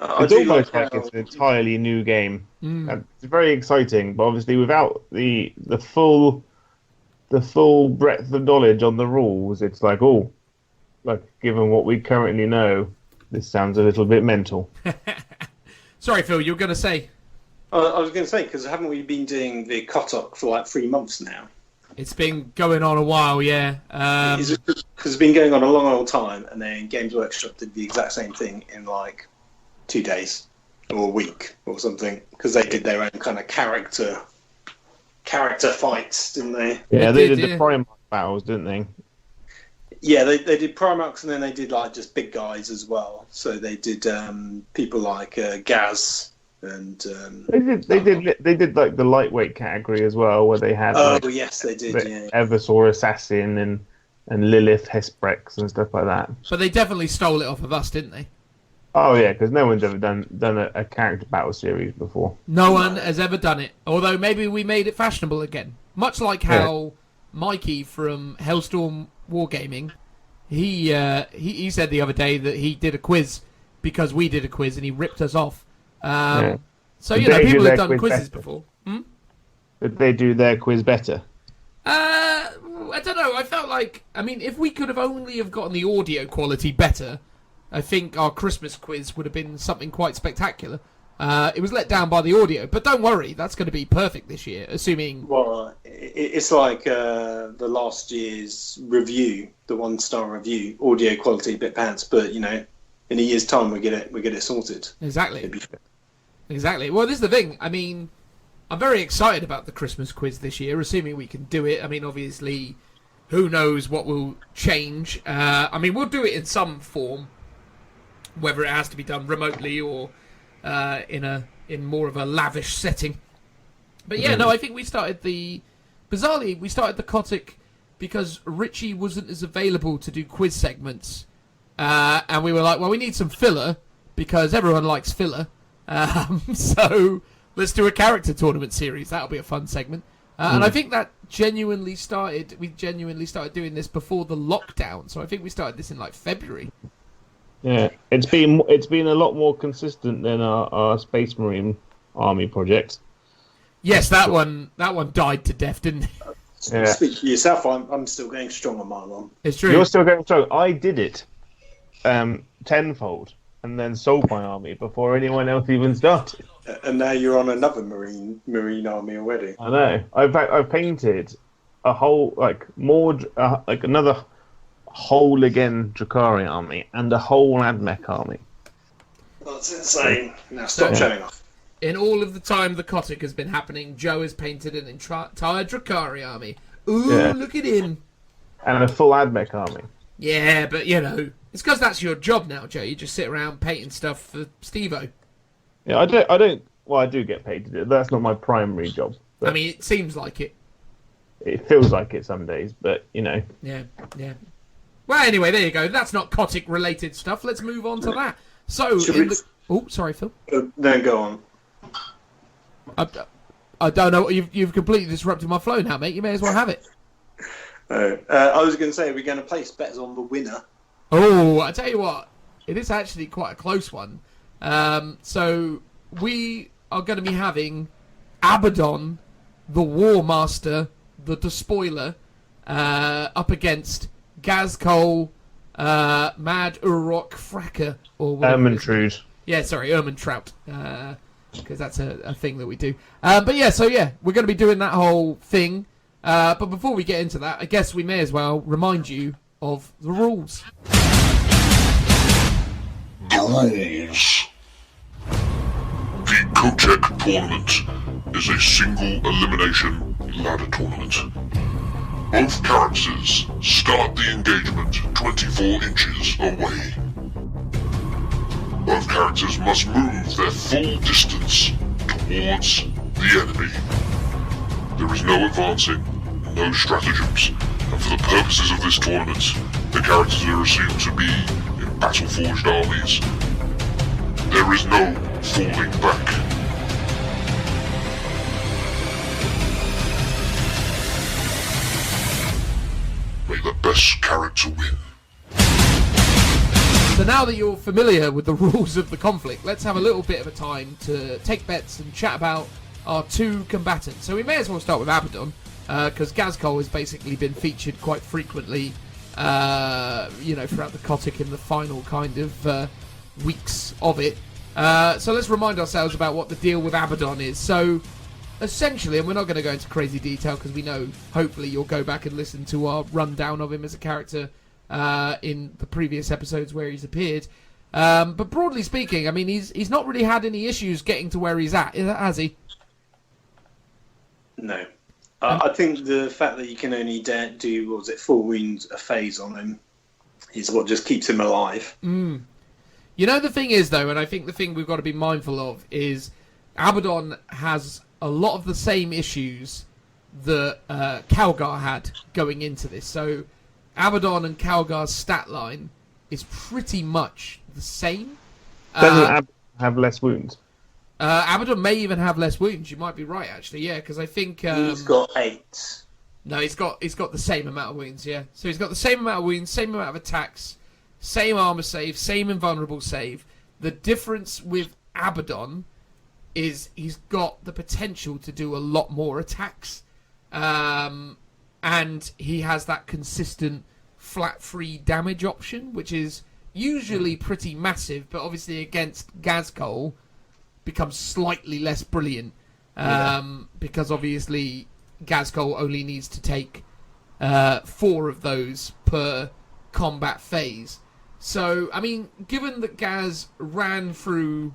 It's almost like it's an entirely new game. It's very exciting, but obviously without the full breadth of knowledge on the rules, it's like, given what we currently know, this sounds a little bit mental. Sorry, Phil, you were going to say? I was going to say, because haven't we been doing the KOTC for like 3 months now? It's been going on a while, yeah. Because it's been going on a long old time, and then Games Workshop did the exact same thing in like 2 days or a week or something, because they did their own kind of character fights, didn't they? Yeah, they did the Primarch battles, didn't they? Yeah, they did Primarchs, and then they did like just big guys as well. So they did people like Gaz and they did like the lightweight category as well, where they had yes, they did, the Eversaur Assassin and Lilith Hesprex and stuff like that. But they definitely stole it off of us, didn't they? Oh yeah, because no one's ever done a character battle series before. No one has ever done it. Although maybe we made it fashionable again. Much like how Mikey from Hellstorm Wargaming, he said the other day that he did a quiz because we did a quiz and he ripped us off. So people have done quizzes before. Did they do their quiz better? I don't know. I felt like, if we could have only have gotten the audio quality better, I think our Christmas quiz would have been something quite spectacular. It was let down by the audio, but don't worry, that's going to be perfect this year, assuming... Well, it's like the last year's review, the 1-star review, audio quality a bit pants, but in a year's time we get it sorted. Exactly. Well, this is the thing. I'm very excited about the Christmas quiz this year, assuming we can do it. Obviously, who knows what will change. We'll do it in some form, whether it has to be done remotely or in more of a lavish setting. But yeah, no, I think we started the KOTC because Richie wasn't as available to do quiz segments, and we were like, well, we need some filler because everyone likes filler. So let's do a character tournament series. That'll be a fun segment. And I think that we genuinely started doing this before the lockdown. So I think we started this in like February. Yeah, it's been a lot more consistent than our Space Marine Army project. Yes, that one died to death, didn't it? Yeah. Speak for yourself. I'm still going strong on my one. It's true. You're still going strong. I did it tenfold and then sold my army before anyone else even started. And now you're on another Marine Army already. I know. I've painted a whole another whole again Drakari army and a whole Admech army. That's insane. Now stop showing off. In all of the time the KOTC has been happening, Joe has painted an entire Drakari army. Ooh, look at him. And a full Admech army. Yeah, but it's because that's your job now, Joe. You just sit around painting stuff for Steve-O. Yeah, I don't. Well, I do get paid to do it. That's not my primary job. It seems like it. It feels like it some days, but Yeah. Well, anyway, there you go. That's not KOTC related stuff. Let's move on to that. So, oh, sorry, Phil. No, go on. I don't know. You've completely disrupted my flow now, mate. You may as well have it. I was going to say, we're going to place bets on the winner. Oh, I tell you what, it is actually quite a close one. So we are going to be having Abaddon, the War Master, the Despoiler, up against Ghazghkull, Mad URUK, THRAKA, or whatever. Ermintrude. Yeah, sorry, Ermintrout. Because that's a thing that we do. But yeah, so yeah, we're going to be doing that whole thing. But before we get into that, I guess we may as well remind you of the rules. The rules. The KOTC tournament is a single elimination ladder tournament. Both characters start the engagement 24 inches away. Both characters must move their full distance towards the enemy. There is no advancing, no stratagems, and for the purposes of this tournament, the characters are assumed to be in battle-forged armies. There is no falling back. May the best character win. So now that you're familiar with the rules of the conflict, let's have a little bit of a time to take bets and chat about our two combatants. So we may as well start with Abaddon, because Ghazghkull has basically been featured quite frequently, throughout the KOTC in the final kind of weeks of it. So let's remind ourselves about what the deal with Abaddon is. So essentially, and we're not going to go into crazy detail because we know hopefully you'll go back and listen to our rundown of him as a character in the previous episodes where he's appeared. But broadly speaking, I mean, he's not really had any issues getting to where he's at, has he? No. I think the fact that you can only do, 4 wounds a phase on him is what just keeps him alive. Mm. You know, the thing is, though, and I think the thing we've got to be mindful of is Abaddon has a lot of the same issues that Calgar had going into this. So Abaddon and Calgar's stat line is pretty much the same. Doesn't Abaddon have less wounds? Abaddon may even have less wounds. You might be right, actually. Yeah, because I think he's got 8. No, he's got the same amount of wounds. Yeah, so he's got the same amount of wounds, same amount of attacks, same armor save, same invulnerable save. The difference with Abaddon is he's got the potential to do a lot more attacks, and he has that consistent flat free damage option, which is usually pretty massive, but obviously against Ghazghkull becomes slightly less brilliant, because obviously Ghazghkull only needs to take 4 of those per combat phase. So, I mean, given that Gaz ran through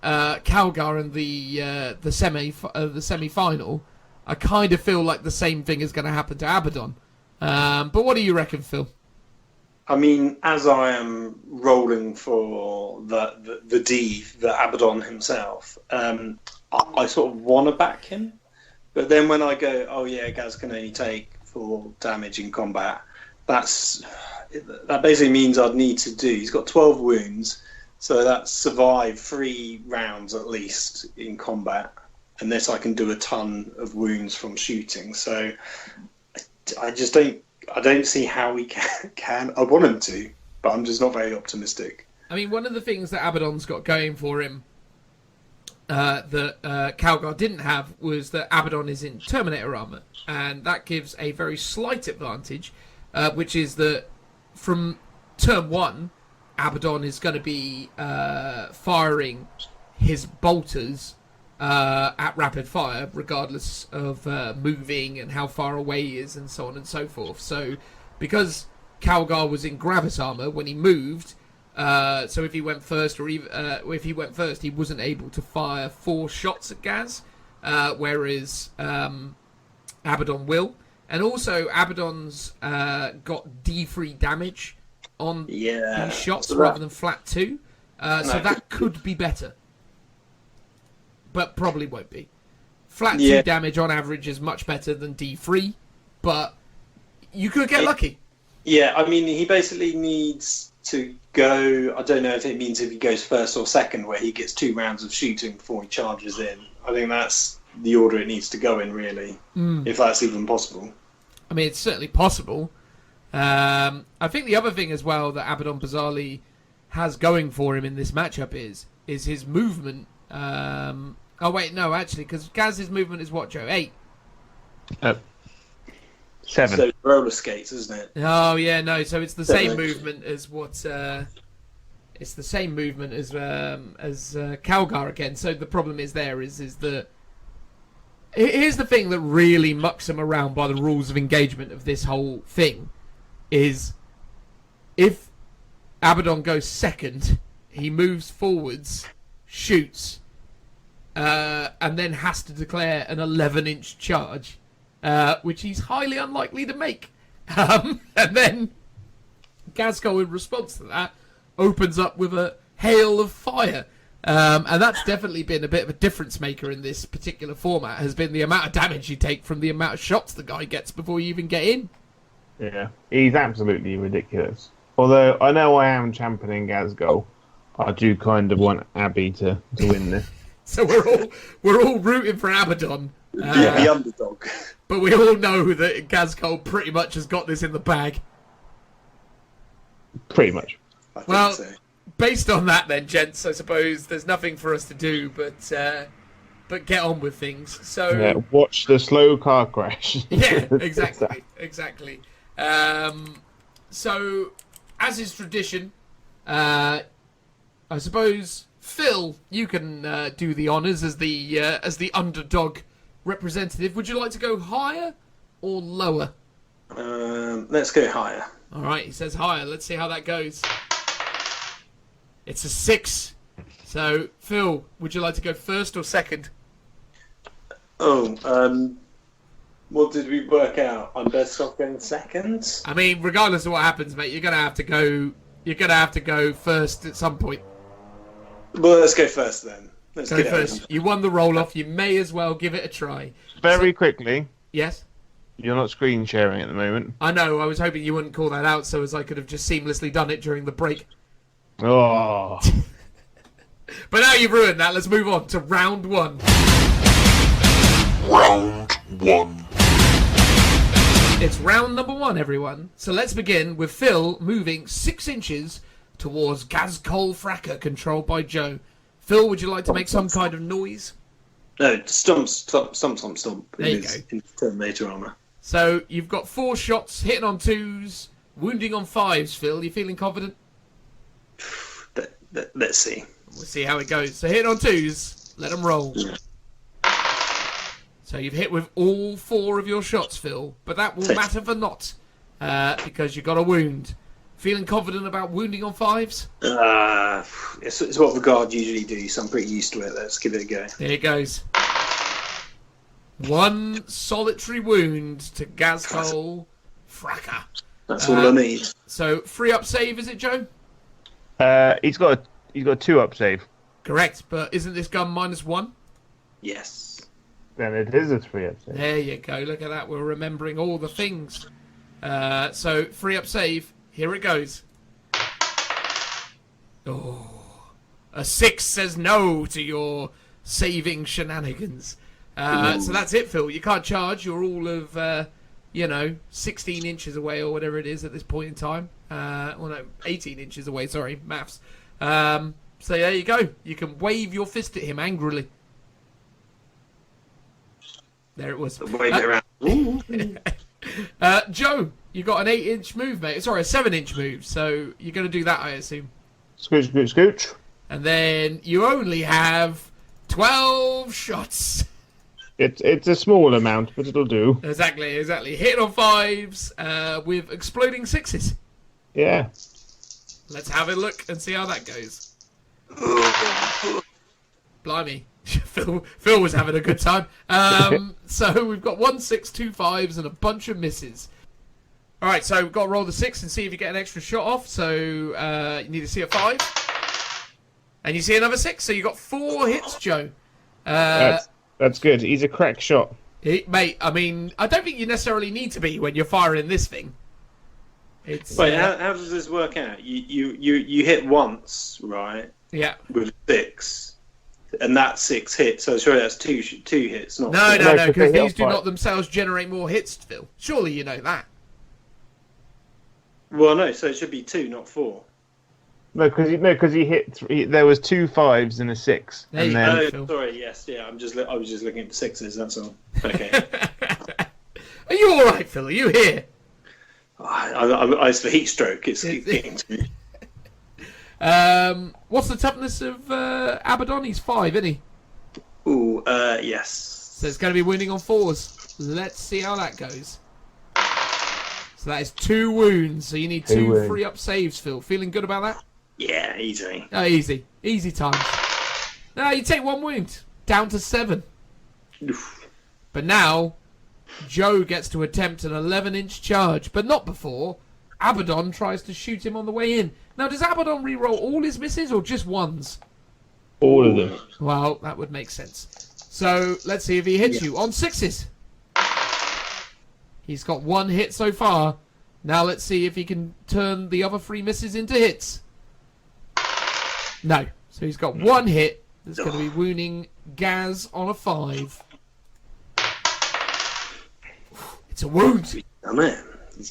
Calgar in the semi-final, I kind of feel like the same thing is going to happen to Abaddon. But what do you reckon, Phil? I mean, as I am rolling for the D, the Abaddon himself, I sort of want to back him. But then when I go, oh yeah, Gaz can only take 4 damage in combat, that basically means I'd need to do, he's got 12 wounds, so that's survive 3 rounds at least in combat, unless I can do a ton of wounds from shooting. So I just don't see how he can. I want him to, but I'm just not very optimistic. I mean, one of the things that Abaddon's got going for him that Calgar didn't have was that Abaddon is in Terminator armor, and that gives a very slight advantage, which is that from turn 1, Abaddon is going to be firing his bolters at rapid fire, regardless of moving and how far away he is, and so on and so forth. So, because Calgar was in Gravis armor when he moved, so if he went first, or even if he went first, he wasn't able to fire 4 shots at Gaz, whereas Abaddon will. And also, Abaddon's got D3 damage on these shots rather than flat 2, so that could be better. But probably won't be. Flat 2 damage on average is much better than D3, but you could get lucky. Yeah, I mean, he basically needs to go, I don't know if it means if he goes first or second, where he gets 2 rounds of shooting before he charges in. I think that's the order it needs to go in, really, if that's even possible. I mean, it's certainly possible. I think the other thing as well that Abaddon bizarrely has going for him in this matchup is his movement. Oh wait, no, actually, because Gaz's movement is what, Joe? 8. 7. So roller skates, isn't it? Oh yeah, no. So it's the same 7. movement as what? It's the same movement as Calgar again. So the problem is that here's the thing that really mucks him around by the rules of engagement of this whole thing is if Abaddon goes second, he moves forwards, shoots, and then has to declare an 11-inch charge, which he's highly unlikely to make. And then Ghazghkull, in response to that, opens up with a hail of fire. And that's definitely been a bit of a difference maker in this particular format, has been the amount of damage you take from the amount of shots the guy gets before you even get in. Yeah, he's absolutely ridiculous. Although I know I am championing Ghazghkull, I do kind of want Abby to win this. So we're all rooting for Abaddon. The underdog. But we all know that Ghazghkull pretty much has got this in the bag. Pretty much. I think Well, so. based on that then, gents, I suppose there's nothing for us to do but get on with things. So Yeah, watch the slow car crash. yeah, exactly. So, as is tradition, I suppose Phil, you can do the honours as the underdog representative. Would you like to go higher or lower? Let's go higher. All right, he says higher. Let's see how that goes. It's a 6. So, Phil, would you like to go first or second? Oh, what did we work out? I'm best off going second. I mean, regardless of what happens, mate, you're gonna have to go. You're gonna have to go first at some point. Well, let's go first then. Let's Go get it first. over. You won the roll off. You may as well give it a try. Very quickly, Yes. you're not screen sharing at the moment. I know. I was hoping you wouldn't call that out, so as I could have just seamlessly done it during the break. Oh, But now you've ruined that. Let's move on to round 1. Round 1. It's round number 1, everyone. So let's begin with Phil moving 6 inches towards Ghazghkull THRAKA, controlled by Joe. Phil, would you like to make some kind of noise? No, stomp. There you In Terminator armor. So you've got 4 shots, hitting on 2s, wounding on 5s, Phil. You feeling confident? Let's see. We'll see how it goes. So hitting on 2s, let them roll. So you've hit with all 4 of your shots, Phil, but that will matter for naught because you got a wound. Feeling confident about wounding on 5s? It's what the guard usually do, so I'm pretty used to it. Let's give it a go. There it goes. 1 solitary wound to Ghazghkull THRAKA. That's all I need. So 3-up save, is it, Joe? he's got a 2-up save. Correct, but isn't this gun -1? Yes. Then it is a 3-up save. There you go. Look at that. We're remembering all the things. So 3-up save. Here it goes. Oh, a 6 says no to your saving shenanigans. So that's it, Phil. You can't charge. You're all of 16 inches away or whatever it is at this point in time. 18 inches away. Sorry, maths. So there you go. You can wave your fist at him angrily. There it was. Wave it around. Joe, you got an 8-inch move, mate. Sorry, a 7-inch move. So you're going to do that, I assume. Scooch, scooch, scooch. And then you only have 12 shots. It's a small amount, but it'll do. Exactly. Hitting on 5s with exploding 6s. Yeah. Let's have a look and see how that goes. Blimey. Phil was having a good time. So we've got 1 6, 2 5s, and a bunch of misses. All right, so we've got to roll the 6 and see if you get an extra shot off. So you need to see a 5. And you see another 6, so you got 4 hits, Joe. That's good. He's a crack shot. Mate, I mean, I don't think you necessarily need to be when you're firing this thing. It's Wait, how does this work out? You hit once, right? Yeah. With 6. and that's 6 hits. So surely that's two hits, not No, four. no, No, because they hit these do on not themselves generate more hits, Phil. Surely you know that. Well, no. So it should be 2, not 4. No, because he hit 3. There was 2 5s and a 6, There you and then go. Oh, Phil. sorry. Yes, yeah. I was just looking at the 6s. That's all. Okay. Are you all right, Phil? Are you here? It's the heat stroke. It's getting to me. What's the toughness of Abaddon? He's 5, isn't he? Ooh, yes. So it's going to be winning on 4s. Let's see how that goes. So that is 2 wounds. So you need 2 wounds. free up saves, Phil. Feeling good about that? Yeah, easy. Oh, easy. Easy times. Now you take 1 wound. Down to 7. Oof. But now, Joe gets to attempt an 11-inch charge. But not before Abaddon tries to shoot him on the way in. Now, does Abaddon re-roll all his misses or just ones? all of them. Well, that would make sense. So, let's see if he hits you on 6s. He's got 1 hit so far. Now let's see if he can turn the other 3 misses into hits. No. So he's got 1 hit. That's going to be wounding Gaz on a 5. It's a wound. Damn it.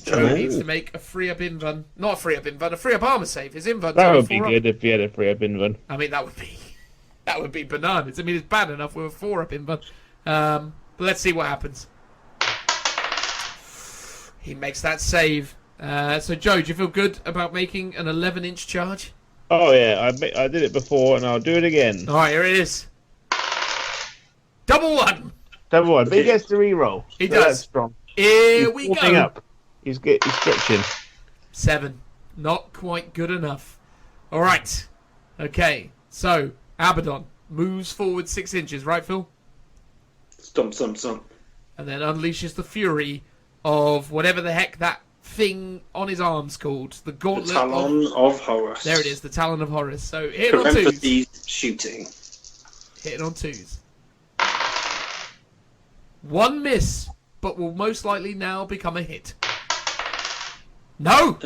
Joe needs to make a free up invuln. Not a free up invuln, a free up armor save. His invuln's That only would be 4 up. good if he had a 3-up invuln. I mean, that would be bananas. I mean, it's bad enough with a 4 up invuln. But let's see what happens. He makes that save. So, Joe, do you feel good about making an 11-inch charge? Oh yeah, I did it before and I'll do it again. All right, here it is. Double 1. Double one, but he gets to re-roll. He So does. That's strong. Here He's we warming go. up. He's stretching. 7. Not quite good enough. All right. Okay. So, Abaddon moves forward 6 inches, right, Phil? Stomp, stomp, stomp. And then unleashes the fury of whatever the heck that thing on his arm's called. The The gauntlet Talon of Horus. There it is, the Talon of Horus. So, hitting on 2s. Parentheses, shooting. Hitting on 2s. 1 miss, but will most likely now become a hit. No!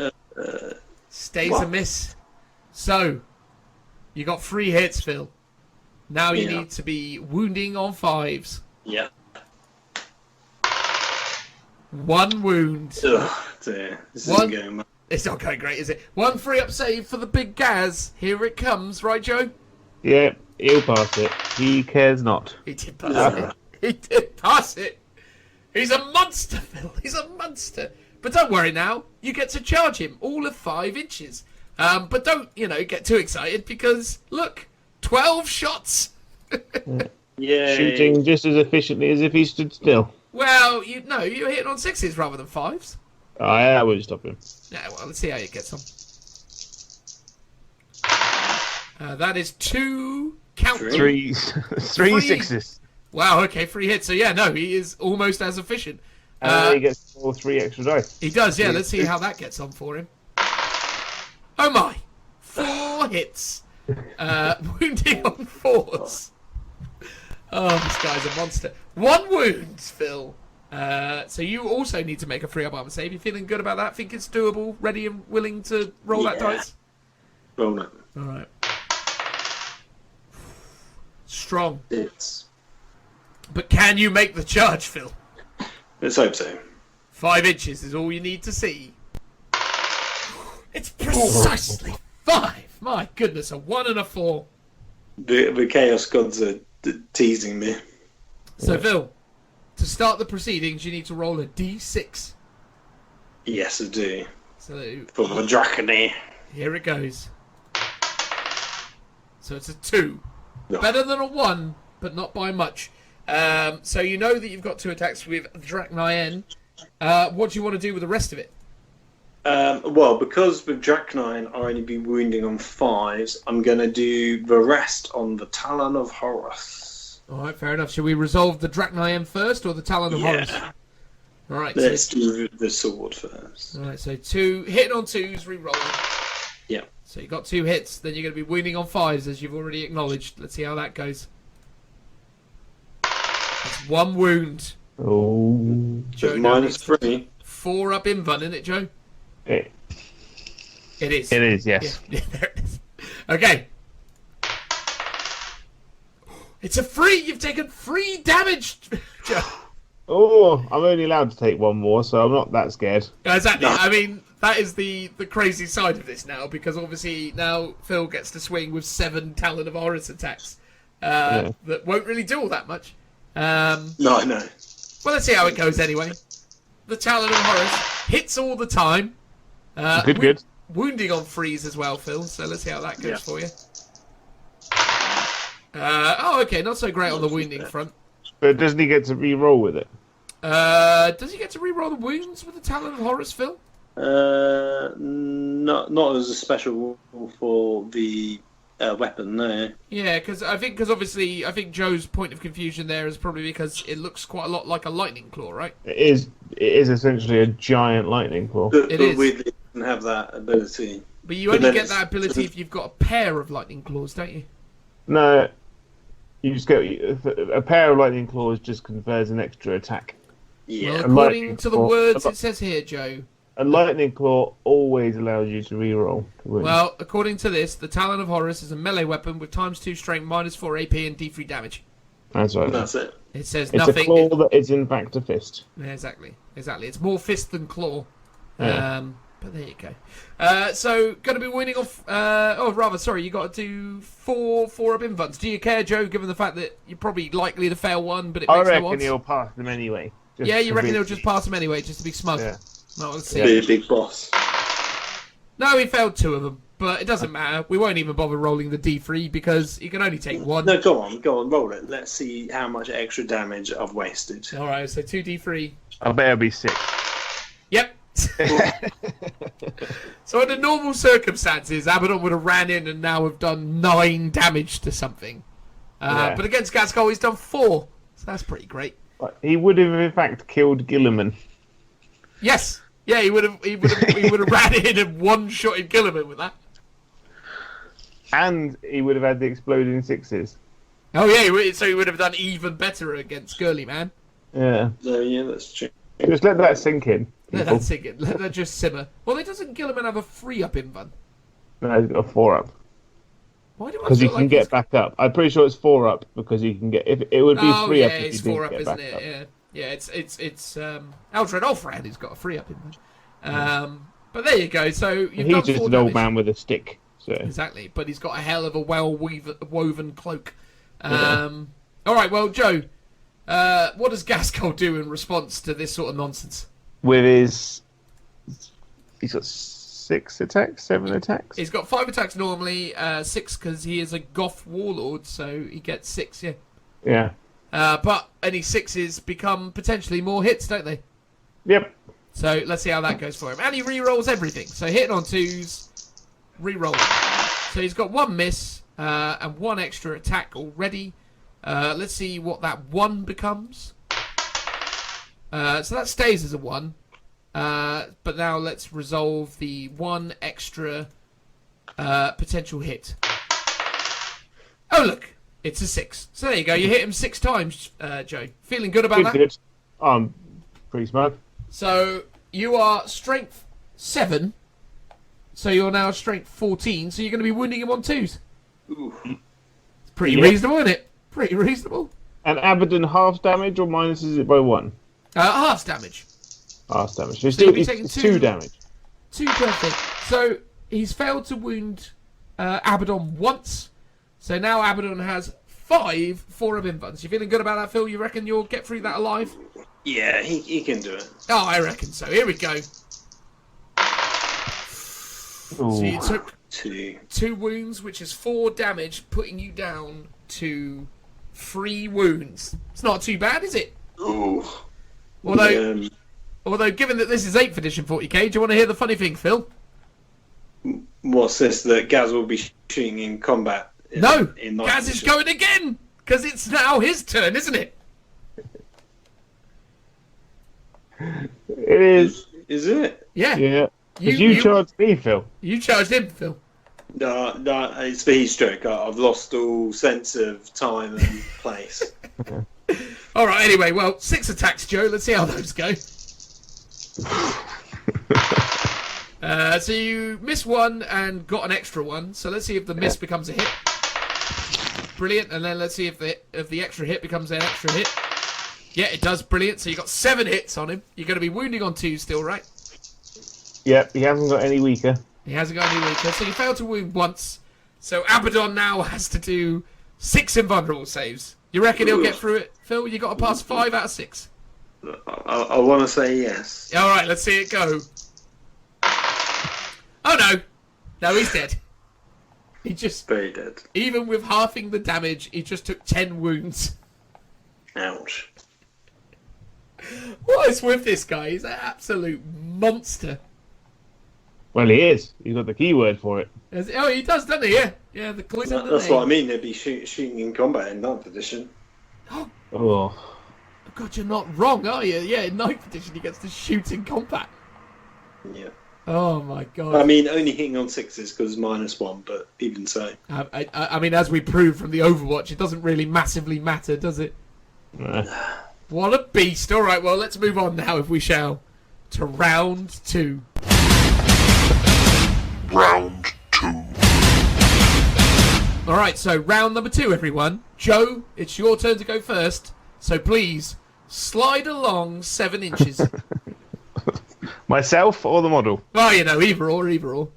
Stays a what? miss. So, you got 3 hits, Phil. Now you Yeah. need to be wounding on 5s. Yeah. 1 wound. Ugh, dear. This What? isn't going well. It's not going great, is it? 1 free up save for the big Gaz. Here it comes, right, Joe? Yeah, he'll pass it. He cares not. He did pass it. He did pass it. He's a monster, Phil. He's a monster. But don't worry now. You get to charge him all of 5 inches. But don't, get too excited because, look, 12 shots. Yay. Shooting just as efficiently as if he stood still. Well, you're hitting on 6s rather than 5s. I wouldn't stop him. Yeah, well, let's see how it gets on. That is 2. Count them. 3 6s. Wow, okay, 3 hits. So, yeah, no, he is almost as efficient. And then he gets all 3 extra dice. He does, yeah. Let's see how that gets on for him. Oh, my. 4 hits. Wounding on 4s. Oh, this guy's a monster. 1 wound, Phil. So you also need to make a free up armor save. You feeling good about that? Think it's doable? Ready and willing to roll that Yeah. dice? Roll it. All right. Strong. But can you make the charge, Phil? Let's hope so. 5 inches is all you need to see. It's precisely 5. My goodness, a 1 and a 4. The Chaos Gods are teasing me. So, Phil, to start the proceedings, you need to roll a d6. Yes, I do. So, For the Dracony. here it goes. So it's a 2. No. Better than a 1, but not by much. So you know that you've got 2 attacks with Drachnine. What do you want to do with the rest of it? Well, because with Drachnine I only be wounding on 5s, I'm going to do the rest on the Talon of Horus. All right, fair enough. Shall we resolve the Drachnine first or the Talon of Horus? All right. Let's do the sword first. All right. So 2 hitting on 2s, re-rolling. Yeah. So you got 2 hits. Then you're going to be wounding on 5s, as you've already acknowledged. Let's see how that goes. That's 1 wound. Oh. Joe With now needs to -3. 4 up invuln, isn't it, Joe? It It is. is, yes. Yeah, there it is. Okay. It's a free. You've taken 3 damage. Joe. Oh, I'm only allowed to take 1 more, so I'm not that scared. Exactly. I mean, that is the crazy side of this now, because obviously now Phil gets to swing with 7 Talon of Horus attacks that won't really do all that much. No. Well, let's see how it goes anyway. The Talon of Horus hits all the time. Good. Wounding on freeze as well, Phil. So let's see how that goes for you. Okay, not so great on the wounding front. But doesn't he get to re-roll with it? Does he get to re-roll the wounds with the Talon of Horus, Phil? Not as a special for the weapon, no. Yeah, because obviously Joe's point of confusion there is probably because it looks quite a lot like a lightning claw, right? It is essentially a giant lightning claw. But It is. weirdly, it doesn't have that ability. But you only get that ability if you've got a pair of lightning claws, don't you? No, you just get a pair of lightning claws. Just confers an extra attack. Yeah. Well, A according lightning to the claw. words it says here, Joe. A lightning claw always allows you to re-roll. Well, according to this, the Talon of Horus is a melee weapon with ×2 strength, -4 AP, and D3 damage. That's right. That's it. It says It's nothing. a claw that is in fact a fist. Yeah, exactly. It's more fist than claw. Yeah. But there you go. So, going to be winning off... you got to do 4 up invuns. Do you care, Joe, given the fact that you're probably likely to fail one, but it I makes no reckon odds? he'll pass them anyway. Yeah, you reckon he'll just pass them anyway, just to be smug? Yeah. No, let's see. Be a big boss. No, he failed 2 of them, but it doesn't matter. We won't even bother rolling the D3 because you can only take 1. No, go on, roll it. Let's see how much extra damage I've wasted. Alright, so 2 D3. I bet it'll be 6. Yep. So under normal circumstances, Abaddon would have ran in and now have done 9 damage to something. But against Ghazghkull, he's done 4. So that's pretty great. He would have in fact killed Gilliman. Yes. Yeah, he would have ran in and one-shotted Gilliman with that. And he would have had the exploding 6s. Oh yeah, so he would have done even better against Girly Man. Yeah. So, yeah, that's true. Just let that sink in. Let that sink in. Let that just simmer. Well, doesn't Gilliman have a 3-up invuln? No, he's got a 4-up. Why do I Because you feel can like get back up. I'm pretty sure it's 4-up because you can get. If it would be 3-up yeah, if it's you didn't 4-up, get isn't back it? up. Yeah, it's Aldred Olfrad who's got a 3-up invuln. But there you go. So you've He's done just 4 an old damage. man with a stick. So Exactly, but he's got a hell of a woven cloak. All right, well, Joe, what does Ghazghkull do in response to this sort of nonsense? with his, he's got 6 attacks, 7 attacks. He's got 5 attacks normally, 6 because he is a Goth warlord, so he gets 6, yeah. Yeah. But any 6s become potentially more hits, don't they? Yep. So let's see how that goes for him. And he re-rolls everything. So hitting on 2s, re-roll. So he's got 1 miss and 1 extra attack already. Let's see what that 1 becomes. So that stays as a 1. But now let's resolve the 1 extra potential hit. Oh, look. It's a 6. So there you go. You hit him 6 times, Joe. Feeling good about that? Good. I'm pretty smug. So you are strength 7. So you're now strength 14. So you're going to be wounding him on 2s. Ooh. It's pretty reasonable, isn't it? Pretty reasonable. And Abaddon half damage or minuses it by 1? Half damage. Half damage. So So you'll be it's taking 2 damage. 2 perfect. So he's failed to wound Abaddon once. So now Abaddon has 5 4-up invuns. You feeling good about that, Phil? You reckon you'll get through that alive? Yeah, he can do it. Oh, I reckon so. Here we go. So you took 2 wounds, which is 4 damage, putting you down to 3 wounds. It's not too bad, is it? Ooh. Although, given that this is 8th edition 40k, do you want to hear the funny thing, Phil? What's this that Gaz will be shooting in combat? No, in Gaz is going again, because it's now his turn, isn't it? It is. Is it? Yeah. Yeah. Because you charged me, Phil. You charged him, Phil. No, it's the heat stroke. I've lost all sense of time and place. All right. Anyway, well, 6 attacks, Joe. Let's see how those go. So you missed 1 and got an extra 1. So let's see if the miss becomes a hit. brilliant. And then let's see if the extra hit becomes an extra hit. Yeah, it does. Brilliant. So you got 7 hits on him. You're going to be wounding on 2 still, right? Yep, he hasn't got any weaker. He hasn't got any weaker. So you failed to wound once. So Abaddon now has to do 6 invulnerable saves. You reckon he'll get through it, Phil? You got to pass 5 out of 6. I want to say yes. All right, let's see it go. Oh no, no, he's dead. He just Very dead. even with halving the damage, he just took 10 wounds. Ouch. What is with this guy? He's an absolute monster. Well, he is. He's got the keyword for it. Oh, he does, doesn't he? Yeah, yeah. The clues in the That's name. what I mean. They'd be shooting in combat in 9th edition. Oh. God, you're not wrong, are you? Yeah, in 9th edition he gets to shoot in combat. Yeah. Oh my God. I mean, only hitting on 6s because -1, but even so. I mean, as we proved from the Overwatch, it doesn't really massively matter, does it? What a beast. All right, well, let's move on now, if we shall, to round 2. Round 2. All right, so round number 2, everyone. Joe, it's your turn to go first. So please, slide along 7 inches. Myself or the model? Oh, you know, either or, either or.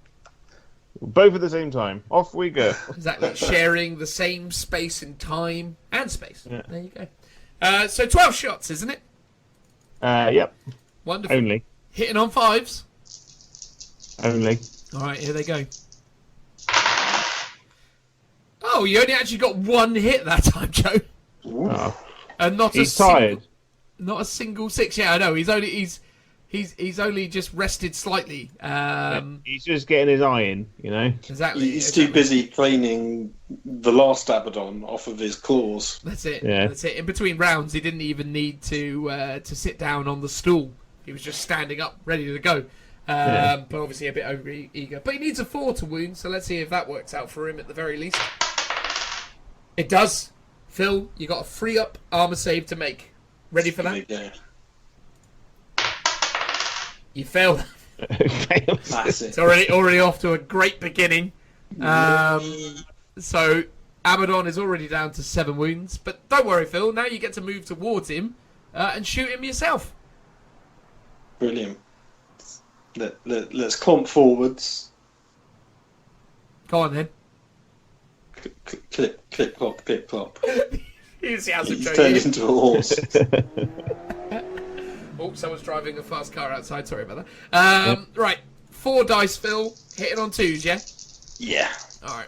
Both at the same time. Off we go. Exactly, sharing the same space in time and space. Yeah. There you go. So 12 shots, isn't it? Yep. Wonderful. Only. Hitting on 5s. Only. All right, here they go. Oh, you only actually got 1 hit that time, Joe. Oh. And not He's a tired. Not a single 6. Yeah, I know. He's only just rested slightly. He's just getting his eye in, you know. Exactly. He's too busy cleaning the last Abaddon off of his claws. That's it. Yeah. That's it. In between rounds, he didn't even need to sit down on the stool. He was just standing up, ready to go. But obviously a bit over eager. But he needs a 4 to wound, so let's see if that works out for him at the very least. It does. Phil, you got a 3-up armor save to make. Ready for that? Yeah. You failed. That's it. It's already off to a great beginning. So Abaddon is already down to 7 wounds. But don't worry, Phil. Now you get to move towards him and shoot him yourself. Brilliant. Let's clomp forwards. Go on then. Clip, clip, clop, clip, clop. Here's the answer, He's Joe. turned into a horse. Oh, someone's driving a fast car outside. Sorry about that. Right. 4 dice, Phil. Hitting on 2s, yeah? Yeah. All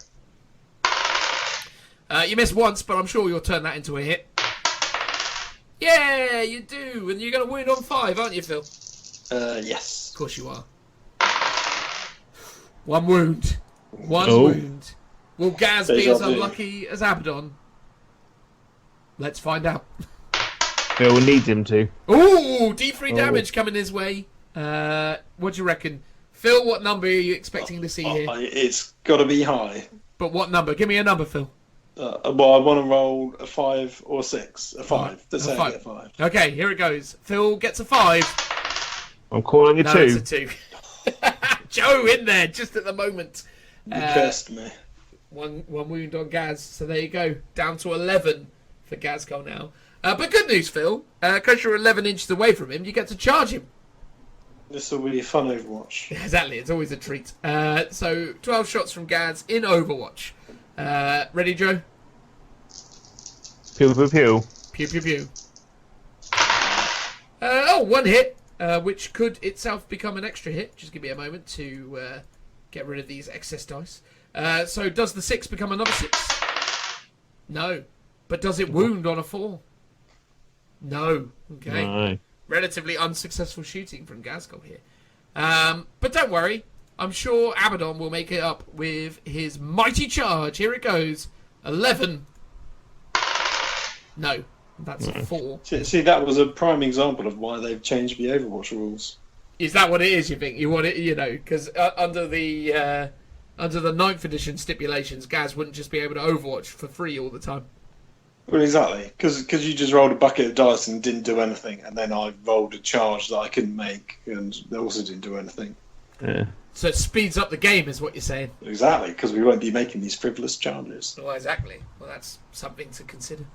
right. You missed once, but I'm sure you'll turn that into a hit. Yeah, you do. And you're going to wound on 5, aren't you, Phil? Yes. Of course you are. 1 wound. 1 Oh. wound. Will Gaz be Deja as vu. unlucky as Abaddon? Let's find out. Phil needs him to. Ooh, D3 Oh. damage coming his way. What do you reckon? Phil, what number are you expecting to see here? It's got to be high. But what number? Give me a number, Phil. Well, I want to roll a 5 or 6. A 5. Let's A say I 5. get 5. Okay, here it goes. Phil gets a 5. I'm calling it No, 2. it's a 2. Joe in there just at the moment. You cursed me. One wound on Gaz. So there you go. Down to 11 for Ghazghkull now. But good news, Phil. Because you're 11 inches away from him, you get to charge him. This will be a fun Overwatch. Exactly. It's always a treat. So 12 shots from Gaz in Overwatch. Ready, Joe? Pew, pew, pew. Pew, pew, pew. 1 hit, which could itself become an extra hit. Just give me a moment to get rid of these excess dice. So does the 6 become another 6? No. But does it wound on a 4? No. Okay. No. Relatively unsuccessful shooting from Ghazghkull here. But don't worry. I'm sure Abaddon will make it up with his mighty charge. Here it goes. 11. No. That's a 4. See, that was a prime example of why they've changed the Overwatch rules. Is that what it is, you think? You want it, you know, because under the 9th edition stipulations, Gaz wouldn't just be able to Overwatch for free all the time. Well, exactly. Because you just rolled a bucket of dice and didn't do anything, and then I rolled a charge that I couldn't make, and they also didn't do anything. Yeah. So it speeds up the game, is what you're saying. Exactly, because we won't be making these frivolous charges. Well, exactly. Well, that's something to consider.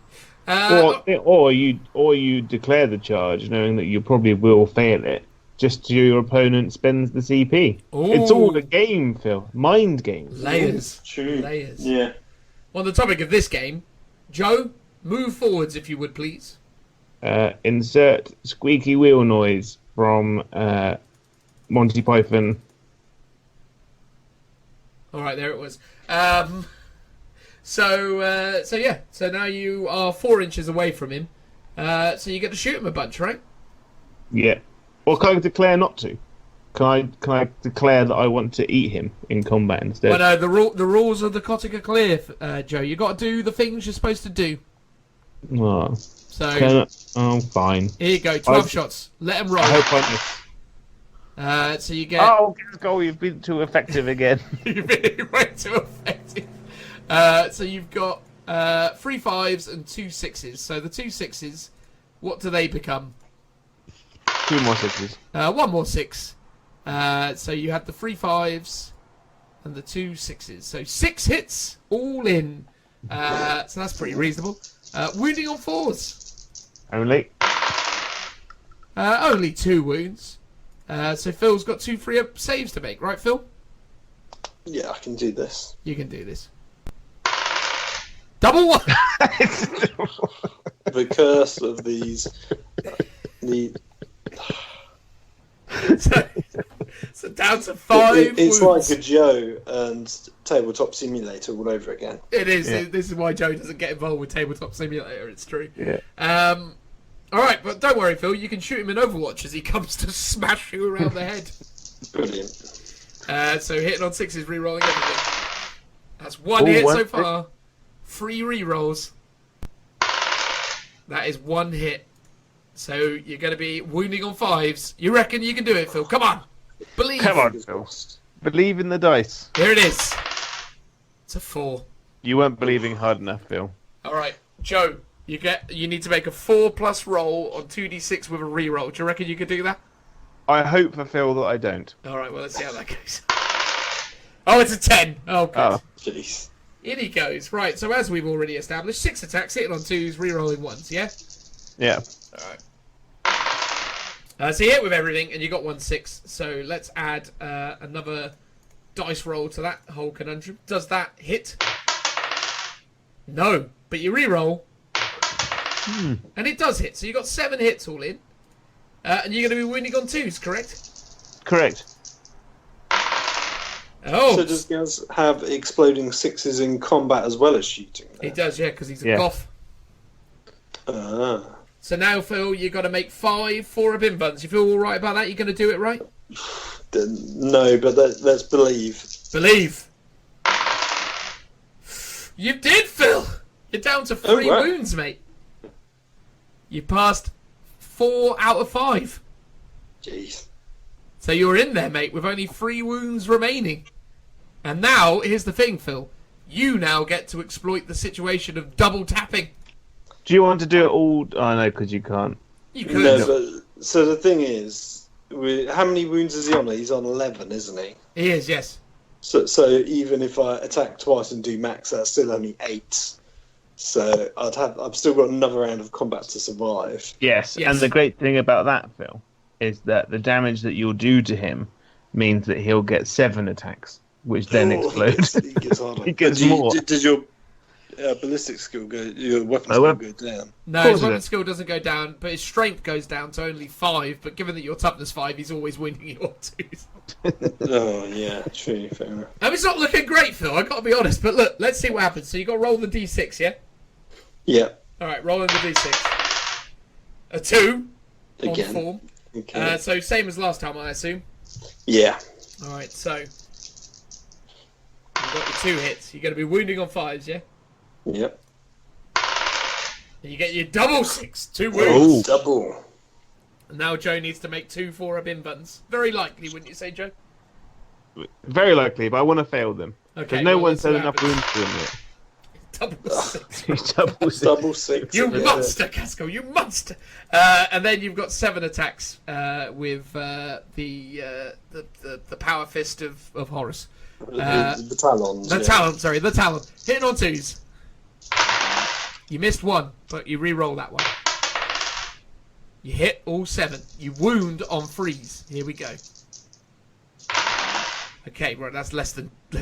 Or you declare the charge, knowing that you probably will fail it, just so your opponent spends the CP. Ooh. It's all a game, Phil. Mind games. Layers. True. Layers. Yeah. On the topic of this game, Joe, move forwards if you would, please. Insert squeaky wheel noise from Monty Python. All right, there it was. So now you are 4 inches away from him. So you get to shoot him a bunch, right? Yeah. Or can I declare not to? Can I declare that I want to eat him in combat instead? Well, no, the rules of the KOTC are clear, Joe. You got to do the things you're supposed to do. Oh, So fine. here you go, 12 shots. Let him roll. I hope I miss. So you get. Oh, Ghazghkull, you've been too effective again. You've been way too effective. So you've got 3 5s and 2 6s. So the 2 6s, what do they become? 2 more 6s. 1 more 6. So you had the 3 5s and the 2 6s. So 6 hits all in. So that's pretty reasonable. Wounding on 4s. Only. Only 2 wounds. So Phil's got 2 free up saves to make, right, Phil? Yeah, I can do this. You can do this. Double 1. The curse of these. So down to 5 It's wounds. like a Joe and Tabletop Simulator all over again. It is. Yeah. This is why Joe doesn't get involved with Tabletop Simulator. It's true. Yeah. All right, but don't worry, Phil. You can shoot him in Overwatch as he comes to smash you around the head. Brilliant. So hitting on 6 is re-rolling everything. That's 1 hit so far. 3 re-rolls. That is 1 hit. So you're going to be wounding on 5s. You reckon you can do it, Phil? Come on. Believe. Come on, Phil. Believe in the dice. Here it is. It's a 4. You weren't believing hard enough, Phil. All right, Joe. You need to make a 4+ roll on 2d6 with a re-roll. Do you reckon you could do that? I hope for Phil that I don't. All right, well, let's see how that goes. Oh, it's a 10. Oh, good. Oh. Jeez. In he goes. Right, so as we've already established, 6 attacks, hitting on 2s, re-rolling 1s, yeah? Yeah. All right. So you hit with everything, and you got 1 6. So let's add another dice roll to that whole conundrum. Does that hit? No, but you re-roll. And it does hit. So you got 7 hits all in. And you're going to be wounding on 2s, correct? Correct. Oh, So does Gaz have exploding 6s in combat as well as shooting? he does, yeah, because he's a Yeah. goth. Ah. So now, Phil, you've got to make 5 4-bin buttons. You feel all right about that? You're going to do it right? No, but let's believe. Believe. You did, Phil. You're down to 3 wow. wounds, mate. You passed 4 out of 5. Jeez. So you're in there, mate, with only 3 wounds remaining. And now, here's the thing, Phil. You now get to exploit the situation of double tapping. Do you want to do it all? Oh, no, because you can't. You could. No, but so the thing is, how many wounds is he on? He's on 11, isn't he? He is, yes. So even if I attack twice and do max, that's still only 8. So I've still got another round of combat to survive. Yes, Yes. and the great thing about that, Phil, is that the damage that you'll do to him means that he'll get 7 attacks, which then explode. He gets harder. He gets But more. Does your ballistic skill go? Your weapon My skill weapon- go down? No, course his it weapon is. skill doesn't go down, but his strength goes down to only 5. But given that your toughness 5, he's always winning your 2s. Oh yeah, true. Fair enough. It's not looking great, Phil. I got to be honest. But look, let's see what happens. So you got to roll the d6, yeah? Yeah. All right, rolling the d6. A 2 on Again. form. Okay. So same as last time, I assume. Yeah. All right, so you've got your 2 hits. You're going to be wounding on 5s, yeah? Yep. And you get your double 6, 2 wounds. Oh. Double. And now Joe needs to make 2 4-bin buttons. Very likely, wouldn't you say, Joe? Very likely, but I want to fail them. Okay. Because no well, one let's see said what enough happens. wounds to him yet. Double six. Double six. Double six. You again. monster, Ghazghkull, you monster! And then you've got 7 attacks with the power fist of Horus. The talons. The talon. Hitting on 2s. You missed 1, but you re-roll that one. You hit all 7. You wound on 3s. Here we go. Okay, right, that's less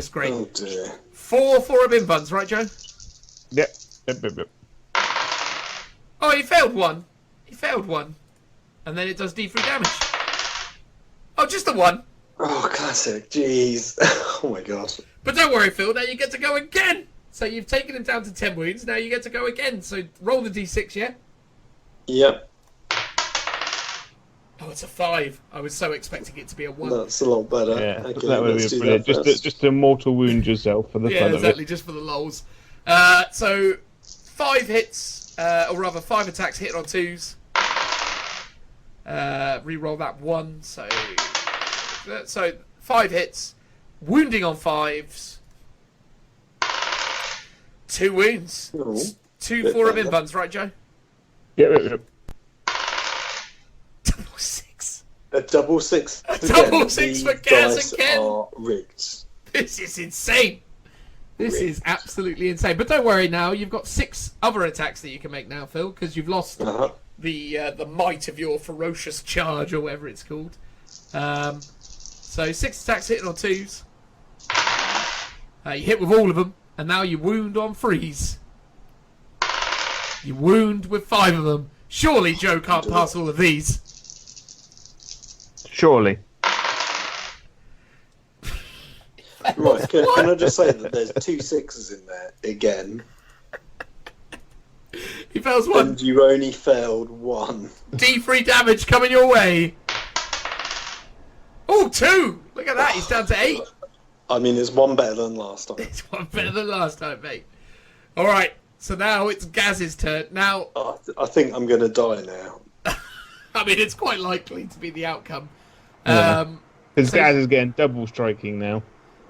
great. Oh dear. 4 of invuns, right, Joe? Yep. Oh, he failed 1. And then it does D3 damage. Oh, just the 1. Oh, classic. Jeez. Oh my god. But don't worry, Phil, now you get to go again. So you've taken him down to 10 wounds, now you get to go again. So roll the D6, yeah? Yep. Oh, it's a 5. I was so expecting it to be a 1. That's a lot better. Yeah, Okay, that would let's be do brilliant. that first. Just to mortal wound yourself for the Yeah, fun exactly, of it. just for the lols. So 5 hits, or rather 5 attacks hit on 2s. Reroll that 1, so 5 hits, wounding on 5s. 2 wounds. Oh, 2 bit 4 of better. invuns, right, Joe? Yep. Double 6. A double 6. A double 6 for Gaz Dice and Ken. are rigged. This is insane. This is absolutely insane. But don't worry now, you've got 6 other attacks that you can make now, Phil, because you've lost the might of your ferocious charge, or whatever it's called. So 6 attacks hitting on 2s. You hit with all of them, and now you wound on 3s. You wound with 5 of them. Surely Joe can't pass all of these. Surely. Right, can I just say that there's 2 6s in there again, He fails 1. and you only failed 1. D3 damage coming your way. Oh, 2! Look at that, he's down to 8. I mean, it's 1 better than last time. It's one better than last time, mate. Alright, so now it's Gaz's turn. Now, Oh, I think I'm going to die now. I mean, it's quite likely to be the outcome. Yeah. Because So- Gaz is getting double striking now.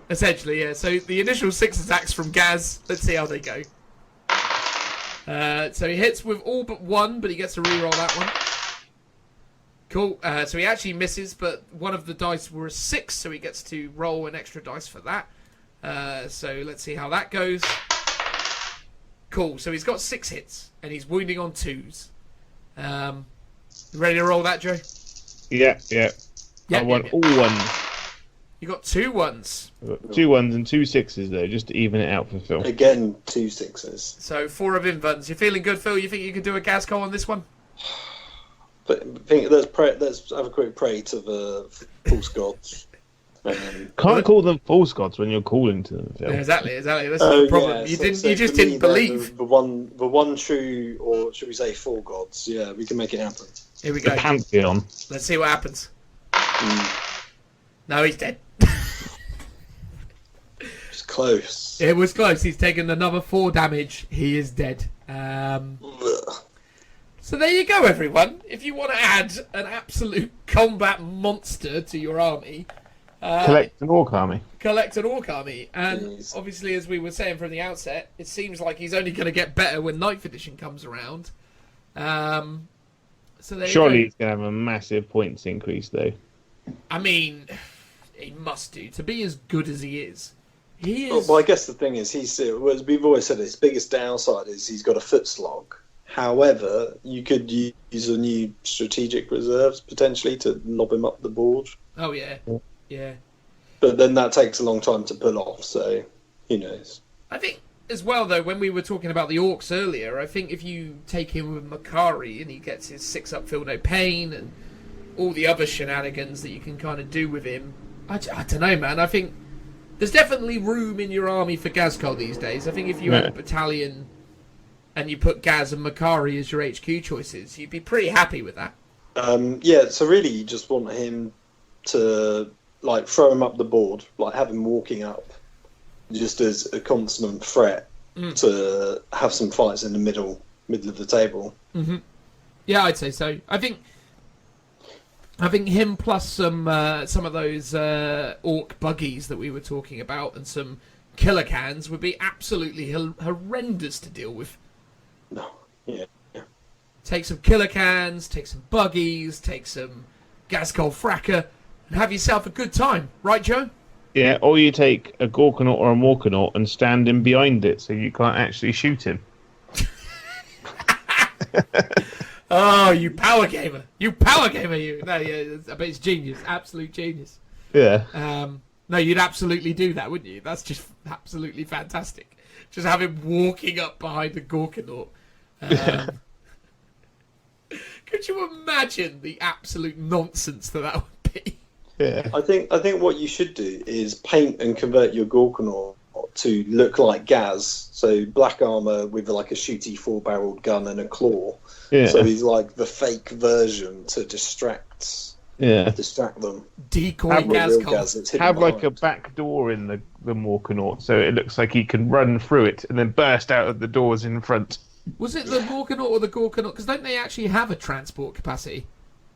Essentially, yeah. So the initial 6 attacks from Gaz, let's see how they go. So he hits with all but 1, but he gets to reroll that one. Cool. So he actually misses, but one of the dice were a 6, so he gets to roll an extra dice for that. So let's see how that goes. Cool. So he's got 6 hits, and he's wounding on 2s. You ready to roll that, Joe? Yeah. Yeah, I want yeah. all ones. You got 2 1s. I've got 2 1s and 2 6s though, just to even it out for Phil. Again, 2 6s. So 4 of invuns. You feeling good, Phil? You think you can do a Ghazghkull on this one? But let's have a quick pray to the false gods. Can't call them false gods when you're calling to them, Phil. Yeah, exactly. That's the problem. You just for me, didn't believe. the one true, or should we say 4 gods? Yeah, we can make it happen. Here we The go. Pantheon. Let's see what happens. No, he's dead. It's close. It was close. He's taken another 4 damage. He is dead. Ugh. So there you go, everyone. If you want to add an absolute combat monster to your army, Collect an orc army. collect an orc army. And Jeez. obviously, as we were saying from the outset, it seems like he's only going to get better when 9th edition comes around. So there Surely you he's going to have a massive points increase though. go. I mean, he must do to be as good as he is. He Well, is. I guess the thing is, as we've always said, his biggest downside is he's got a foot slog. However, you could use a new strategic reserves potentially to lob him up the board. Oh yeah, yeah. But then that takes a long time to pull off, so who knows? I think as well though, when we were talking about the orcs earlier, I think if you take him with Makari and he gets his 6-up feel no pain and all the other shenanigans that you can kind of do with him, I don't know, man. I think there's definitely room in your army for Ghazghkull these days. I think if you had a battalion and you put Gaz and Makari as your HQ choices, you'd be pretty happy with that. Yeah, so really you just want him to like throw him up the board, like have him walking up just as a constant threat to have some fights in the middle of the table. Mm-hmm. Yeah, I'd say so. I think him plus some of those orc buggies that we were talking about and some killer cans would be absolutely horrendous to deal with. No. Yeah. Take some killer cans, take some buggies, take some Ghazghkull THRAKA, and have yourself a good time. Right, Joe? Yeah, or you take a Ghazghkull or a Morkanaut and stand in behind it so you can't actually shoot him. Oh, you power gamer. You. No, yeah, I bet it's genius. Absolute genius. Yeah. No, you'd absolutely do that, wouldn't you? That's just absolutely fantastic. Just have him walking up behind the Ghazghkull. Could you imagine the absolute nonsense that would be? Yeah. I think what you should do is paint and convert your Ghazghkull to look like Gaz. So black armor with like a shooty 4-barreled gun and a claw. Yeah. So he's like the fake version to distract them. Decoy Have a real Ghazghkull. Gaz that's hidden Have like a behind. back door in the Morkanaut so it looks like he can run through it and then burst out of the doors in front. Was it the Morkanaut or the Ghazghkull? Because don't they actually have a transport capacity?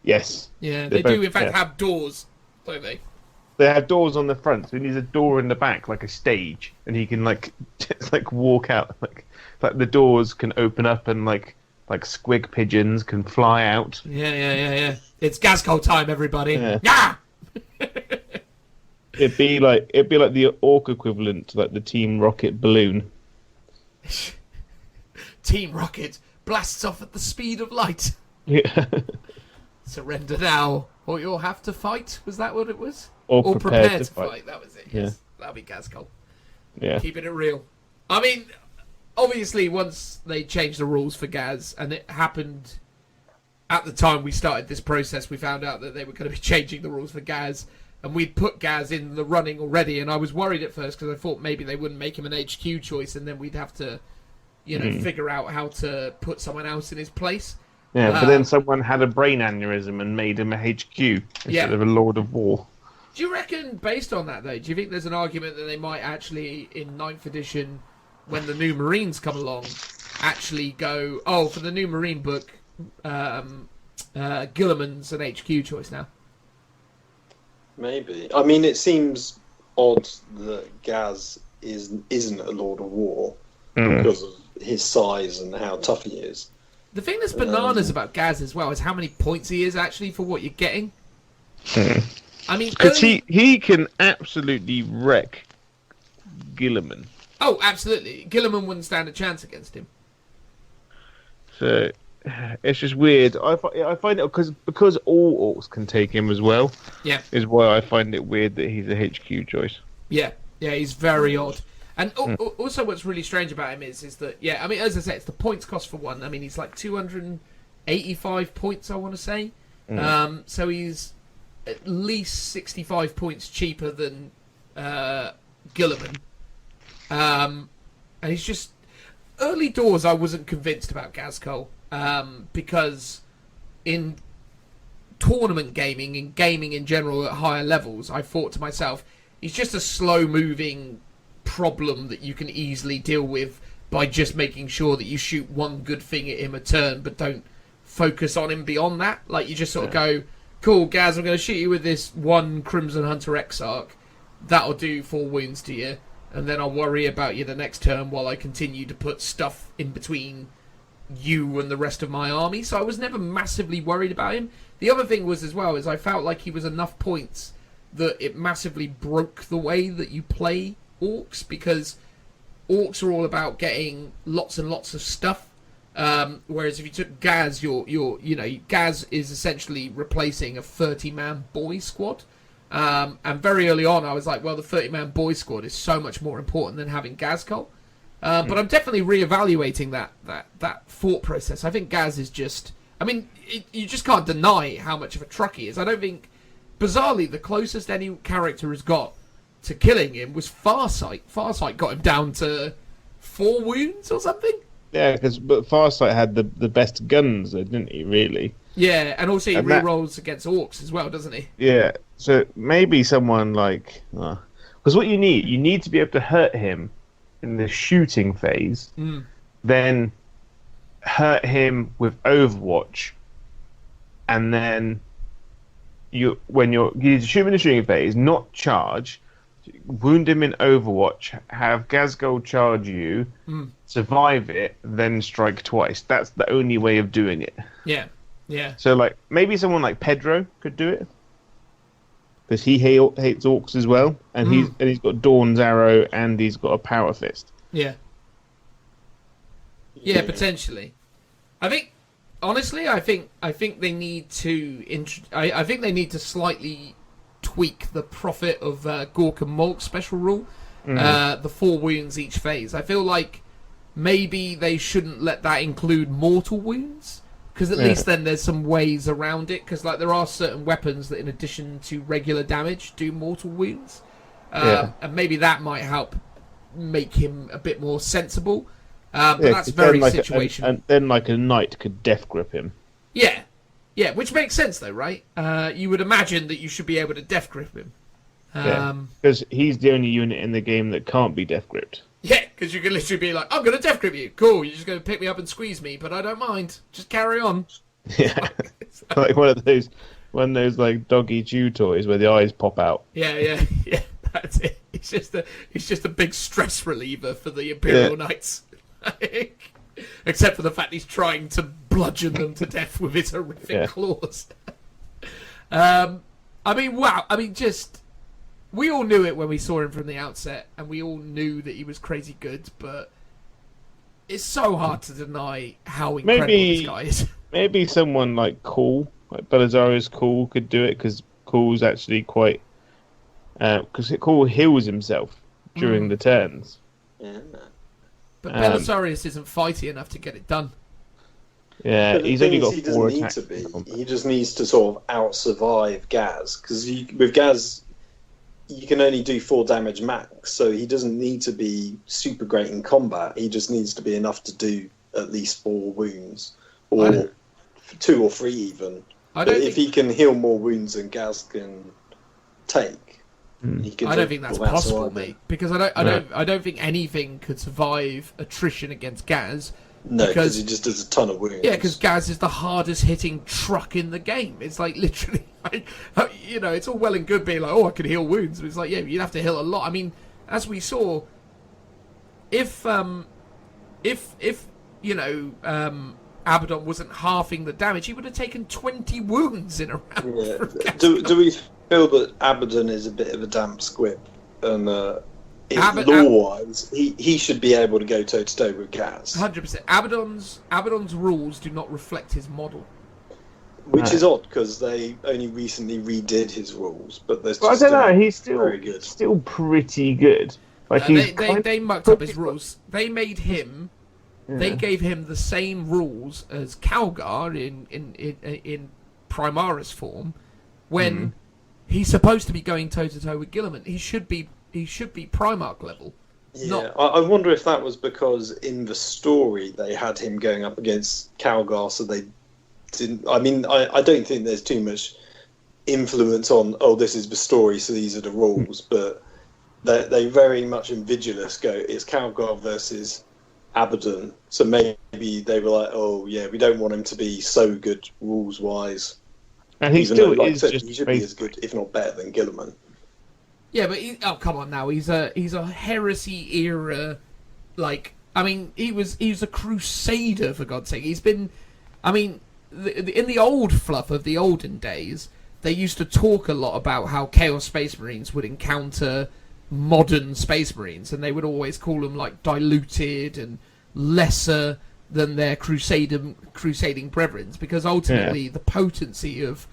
Yes. Yeah, They they do both- in fact yeah. have doors, don't they? They have doors on the front, so he needs a door in the back, like a stage, and he can like walk out, like the doors can open up and like squig pigeons can fly out. Yeah. It's Ghazghkull time, everybody. Yeah. Yeah! It'd be like the Ork equivalent to like the Team Rocket balloon. Team Rocket blasts off at the speed of light. Yeah. Surrender now, or you'll have to fight. Was that what it was? Or prepare to fight. That was it. Yes, that'll be Ghazghkull. Yeah. Keeping it real. I mean, obviously, once they changed the rules for Gaz, and it happened at the time we started this process, we found out that they were going to be changing the rules for Gaz, and we'd put Gaz in the running already, and I was worried at first because I thought maybe they wouldn't make him an HQ choice, and then we'd have to, figure out how to put someone else in his place. Yeah, but then someone had a brain aneurysm and made him a HQ instead of a Lord of War. Do you reckon, based on that, though, do you think there's an argument that they might actually, in 9th edition, when the new Marines come along, actually go, oh, for the new Marine book, Guilliman's an HQ choice now? Maybe. I mean, it seems odd that Gaz isn't a Lord of War because of his size and how tough he is. The thing that's bananas about Gaz as well is how many points he is actually for what you're getting. I mean, Because he can absolutely wreck Guilliman. Oh, absolutely. Guilliman wouldn't stand a chance against him. So it's just weird. I find it because all orcs can take him as well. Yeah. Is why I find it weird that he's a HQ choice. Yeah, he's very odd. And also what's really strange about him is that, I mean, as I said, it's the points cost for one. I mean, he's like 285 points, I want to say. So he's at least 65 points cheaper than Guilliman. And he's just... Early doors, I wasn't convinced about Ghazghkull, because in tournament gaming, in gaming in general at higher levels, I thought to myself, he's just a slow-moving problem that you can easily deal with by just making sure that you shoot one good thing at him a turn, but don't focus on him beyond that. Like, you just sort of go, cool, Gaz, I'm going to shoot you with this one Crimson Hunter Exarch. That'll do 4 wounds to you. And then I'll worry about you the next turn while I continue to put stuff in between you and the rest of my army. So I was never massively worried about him. The other thing was as well is I felt like he was enough points that it massively broke the way that you play orcs, because orcs are all about getting lots and lots of stuff. Whereas if you took Gaz, Gaz is essentially replacing a 30-man boy squad. And very early on, I was like, well, the 30-man boy squad is so much more important than having Ghazghkull. But I'm definitely reevaluating that thought process. I think Gaz is just... I mean, you just can't deny how much of a truck he is. I don't think... Bizarrely, the closest any character has got to killing him was Farsight. Farsight got him down to 4 wounds or something. Yeah, but Farsight had the best guns, though, didn't he, really? Yeah, and also he And rerolls against orcs as well, doesn't he? Yeah, so maybe someone like... Because what you need to be able to hurt him in the shooting phase, then hurt him with Overwatch, and then you need to shoot him in the shooting phase, not charge, wound him in Overwatch, have Ghazghkull charge you, survive it, then strike twice. That's the only way of doing it. Yeah, yeah. So, like, maybe someone like Pedro could do it, because he hates orcs as well, and he's got Dawn's arrow and he's got a power fist. Yeah. Yeah, potentially. I think, honestly, I think they need to I think they need to slightly tweak the Prophet of Gork and Molk special rule. The 4 wounds each phase. I feel like maybe they shouldn't let that include mortal wounds, because at least then there's some ways around it. Because like there are certain weapons that, in addition to regular damage, do mortal wounds, and maybe that might help make him a bit more sensible. But that's very situational. And then, like, a knight could death grip him. Yeah, yeah, which makes sense though, right? You would imagine that you should be able to death grip him. Because he's the only unit in the game that can't be death gripped. Yeah, because you can literally be like, I'm going to death grip you. Cool, you're just going to pick me up and squeeze me, but I don't mind. Just carry on. Yeah, like one of those like doggy chew toys where the eyes pop out. Yeah. That's it. It's just a big stress reliever for the Imperial Knights. Except for the fact he's trying to bludgeon them to death with his horrific claws. I mean, wow. I mean, we all knew it when we saw him from the outset, and we all knew that he was crazy good, but it's so hard to deny how incredible this guy is. Maybe someone like Cool, like Belisarius Cool, could do it, because Cool's actually quite... Because Cool heals himself during the turns. Yeah. But Belisarius isn't fighty enough to get it done. Yeah, But the he's thing only is, got he 4 doesn't need attacks. to be. He just needs to sort of out-survive Gaz. Because with Gaz, you can only do 4 damage max, so he doesn't need to be super great in combat. He just needs to be enough to do at least 4 wounds. Or 2 or 3 even. But if he can heal more wounds than Gaz can take... I don't think that's possible, mate. Because I don't think anything could survive attrition against Gaz. No, because he just does a ton of wounds. Yeah, because Gaz is the hardest hitting truck in the game. It's like literally, it's all well and good being like, oh, I can heal wounds. But it's like, yeah, you'd have to heal a lot. I mean, as we saw, if Abaddon wasn't halving the damage, he would have taken 20 wounds in a round. Yeah. Do we feel that Abaddon is a bit of a damp squib? And law-wise, he should be able to go toe-to-toe with Gaz. 100%. Abaddon's rules do not reflect his model. Which is odd, because they only recently redid his rules. But there's I don't know, he's still pretty good. Like they mucked up his rules. They made him... They gave him the same rules as Calgar in Primaris form, when he's supposed to be going toe to toe with Guilliman. He should be Primarch level. Yeah, I wonder if that was because in the story they had him going up against Calgar, so they didn't. I mean, I don't think there's too much influence on. Oh, this is the story, so these are the rules. But they very much in Vigilus go. It's Calgar versus Abaddon, so maybe they were like, oh yeah, we don't want him to be so good rules wise, and he still is. He should be as good, if not better, than Guilliman. Yeah, but come on now, he's a heresy era, like, I mean, he was a crusader, for God's sake. He's been, I mean, in the old fluff of the olden days, they used to talk a lot about how Chaos Space Marines would encounter modern Space Marines, and they would always call them like diluted and lesser than their crusading brethren, because ultimately the potency of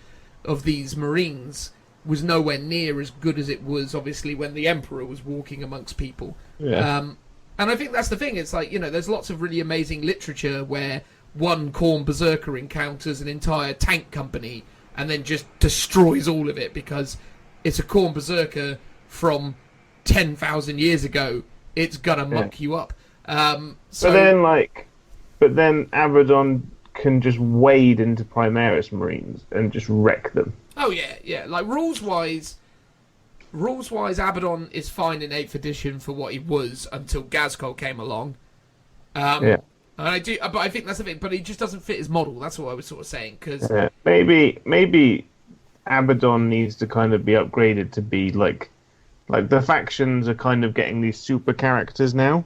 these Marines was nowhere near as good as it was obviously when the Emperor was walking amongst people. And I think that's the thing. It's like, there's lots of really amazing literature where one Khorne Berserker encounters an entire tank company and then just destroys all of it because it's a Khorne Berserker from 10,000 years ago. It's gonna muck you up. But then Abaddon can just wade into Primaris Marines and just wreck them. Oh yeah. Like rules wise, Abaddon is fine in 8th edition for what he was until Ghazghkull came along. And but I think that's the thing. But he just doesn't fit his model. That's what I was sort of saying. Because maybe Abaddon needs to kind of be upgraded to be like Like the factions are kind of getting these super characters now.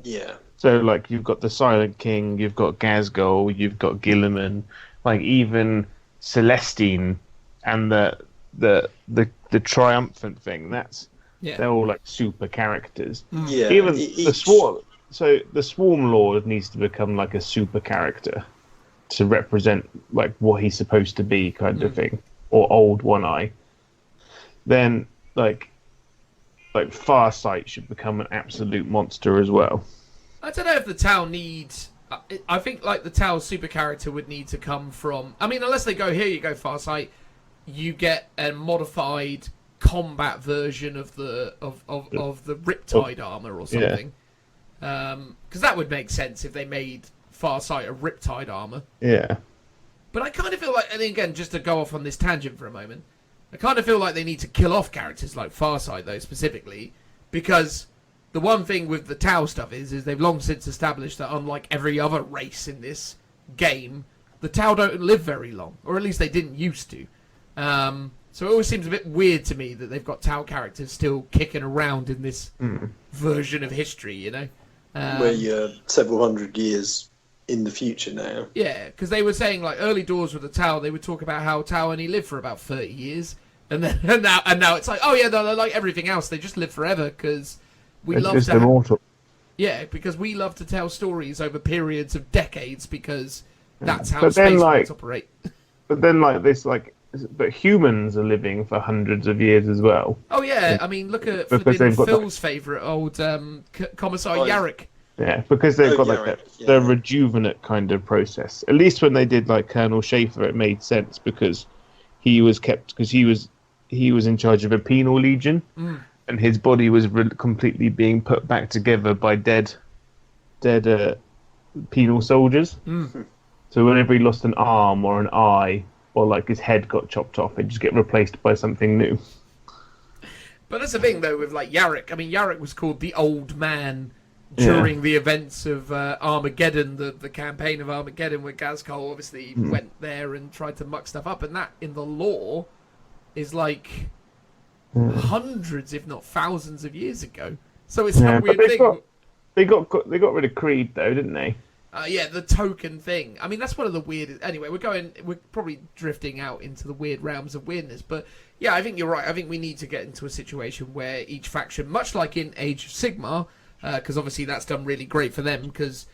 Yeah. So like you've got the Silent King, you've got Ghazghkull, you've got Gilliman, like even Celestine and the triumphant thing. They're all like super characters. Yeah. Even the swarm. So the Swarm Lord needs to become like a super character to represent like what he's supposed to be, kind of thing, or Old One Eye. Then like Farsight should become an absolute monster as well. I don't know if the Tau needs... I think like the Tau super character would need to come from... I mean, unless they go, here you go, Farsight, you get a modified combat version of the Riptide armor or something. Because that would make sense if they made Farsight a Riptide armor. Yeah. But I kind of feel like, and again, just to go off on this tangent for a moment, I kind of feel like they need to kill off characters like Farsight, though, specifically, because the one thing with the Tau stuff is they've long since established that unlike every other race in this game, the Tau don't live very long, or at least they didn't used to. So it always seems a bit weird to me that they've got Tau characters still kicking around in this version of history, you know? Where you're several hundred years in the future now. Yeah, because they were saying like early doors with the Tau, they would talk about how Tau only lived for about 30 years, and then and now it's like, oh yeah, they're like everything else, they just live forever because we love to. Immortal. Yeah, because we love to tell stories over periods of decades because that's how But then, space operate. But then but humans are living for hundreds of years as well. Oh yeah, I mean look at Because they've got Phil's favourite old Commissar Yarrick. Yeah, because they've got Yarrick, the rejuvenate kind of process. At least when they did like Colonel Schaefer, it made sense because he was in charge of a penal legion, and his body was completely being put back together by dead penal soldiers. So whenever he lost an arm or an eye, or like his head got chopped off, it'd just get replaced by something new. But that's the thing though with like Yarrick. I mean, Yarrick was called the Old Man during the events of Armageddon, the campaign of Armageddon, where Ghazghkull obviously went there and tried to muck stuff up, and that in the lore is like hundreds, if not thousands, of years ago. So it's a weird thing. They got rid of Creed though, didn't they? Yeah, the token thing. I mean, that's one of the weirdest. Anyway, we're probably drifting out into the weird realms of weirdness, but yeah, I think you're right. I think we need to get into a situation where each faction, much like in Age of Sigmar, because obviously that's done really great for them, because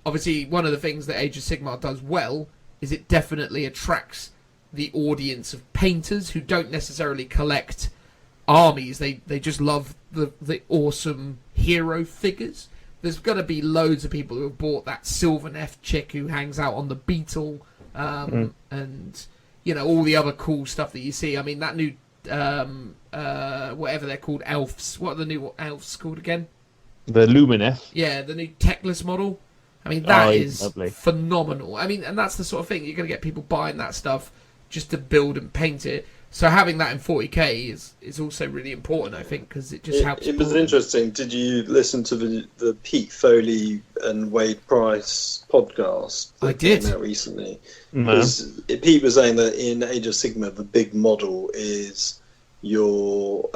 obviously one of the things that Age of Sigmar does well is it definitely attracts the audience of painters who don't necessarily collect armies. They just love the awesome hero figures. There's going to be loads of people who have bought that Sylvaneth chick who hangs out on the Beetle, and you know all the other cool stuff that you see. I mean that new whatever they're called, elves. What are the new elves called again? The Lumineth. Yeah, the new Techless model. I mean that is lovely. Phenomenal. I mean, and that's the sort of thing you're going to get people buying that stuff just to build and paint it. So having that in 40k is also really important, I think, because it just helps. It was interesting. Did you listen to the Pete Foley and Wade Price podcast that I did. came out recently? No. Pete was saying that in Age of Sigmar, the big model is your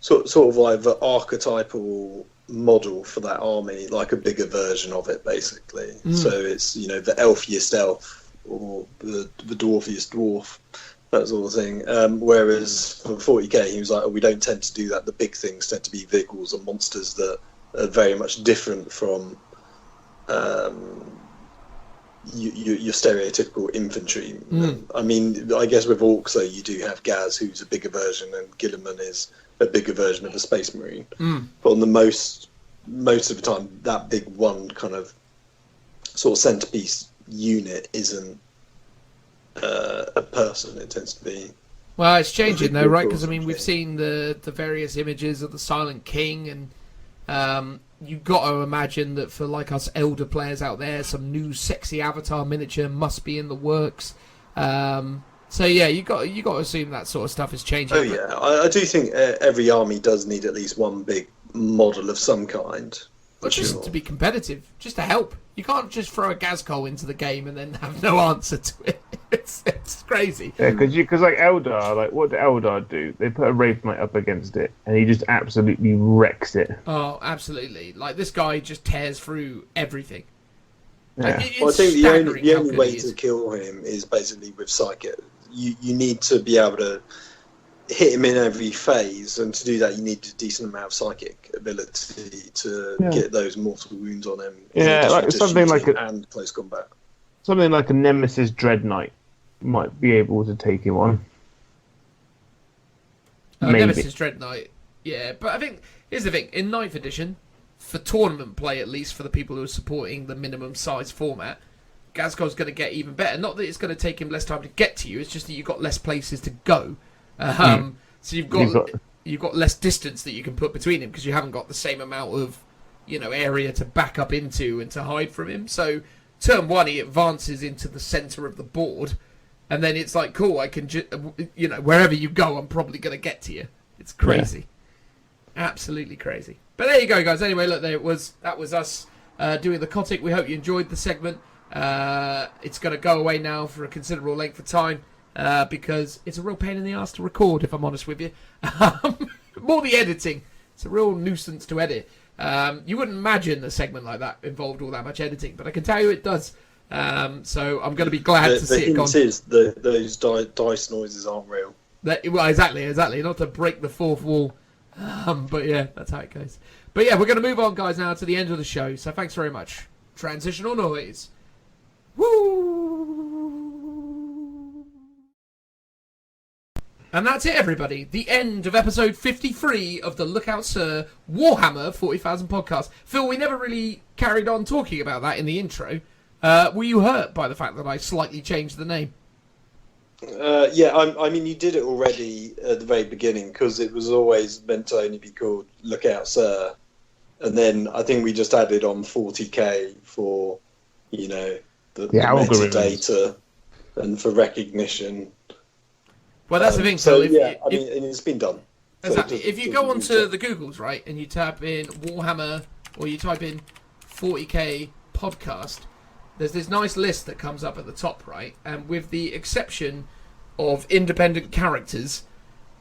sort of like the archetypal model for that army, like a bigger version of it, basically. So it's the elfiest elf or the dwarfiest dwarf. That sort of thing. Whereas for 40k, he was like, we don't tend to do that. The big things tend to be vehicles and monsters that are very much different from your stereotypical infantry. I mean, I guess with Orks, though, you do have Gaz, who's a bigger version, and Gilliman is a bigger version of a Space Marine. But on the most of the time, that big one kind of sort of centerpiece unit isn't a person. It tends to be. Well, it's changing though, right? Because I mean, we've seen the various images of the Silent King, and you've got to imagine that for like us elder players out there, some new sexy avatar miniature must be in the works. So yeah, you got to assume that sort of stuff is changing. Oh yeah, I do think every army does need at least one big model of some kind. But just to be competitive, just to help. You can't just throw a Ghazghkull into the game and then have no answer to it. it's crazy. Yeah, because like Eldar, like what did Eldar do? They put a Wraith Knight up against it, and he just absolutely wrecks it. Oh, absolutely! Like this guy just tears through everything. Yeah. Like, Well, I think the staggering how only good way he is. to kill him is basically with Psychic. You need to be able to hit him in every phase, and to do that, you need a decent amount of Psychic ability to get those mortal wounds on him. Yeah, like something like and close combat. Something like a Nemesis Dread Knight might be able to take him on. Maybe. Nemesis Dread Knight, yeah. But I think here's the thing: in 9th edition, for tournament play, at least for the people who are supporting the minimum size format, Ghazghkull's going to get even better. Not that it's going to take him less time to get to you; it's just that you've got less places to go. So you've got less distance that you can put between him because you haven't got the same amount of area to back up into and to hide from him. So turn 1, he advances into the center of the board, and then it's like, cool, I can wherever you go, I'm probably going to get to you. It's crazy, absolutely crazy. But there you go, guys. Anyway, look, that was us doing the KOTC. We hope you enjoyed the segment. It's going to go away now for a considerable length of time because it's a real pain in the ass to record, if I'm honest with you. More the editing. It's a real nuisance to edit. You wouldn't imagine a segment like that involved all that much editing, but I can tell you it does. So I'm going to be glad to see it gone. The hint is that those dice noises aren't real. Well, exactly. Not to break the fourth wall. But yeah, that's how it goes. But yeah, we're going to move on, guys, now to the end of the show. So thanks very much. Transitional noise. Woo! And that's it, everybody. The end of episode 53 of the Lookout Sir Warhammer 40,000 podcast. Phil, we never really carried on talking about that in the intro. Were you hurt by the fact that I slightly changed the name? Yeah, I mean, you did it already at the very beginning because it was always meant to only be called Lookout Sir. And then I think we just added on 40k for, the metadata and for recognition. Well, that's the thing. So, and it's been done. Exactly. So if you go onto the Googles, right, and you type in Warhammer, or you type in 40k podcast, there's this nice list that comes up at the top, right? And with the exception of independent characters,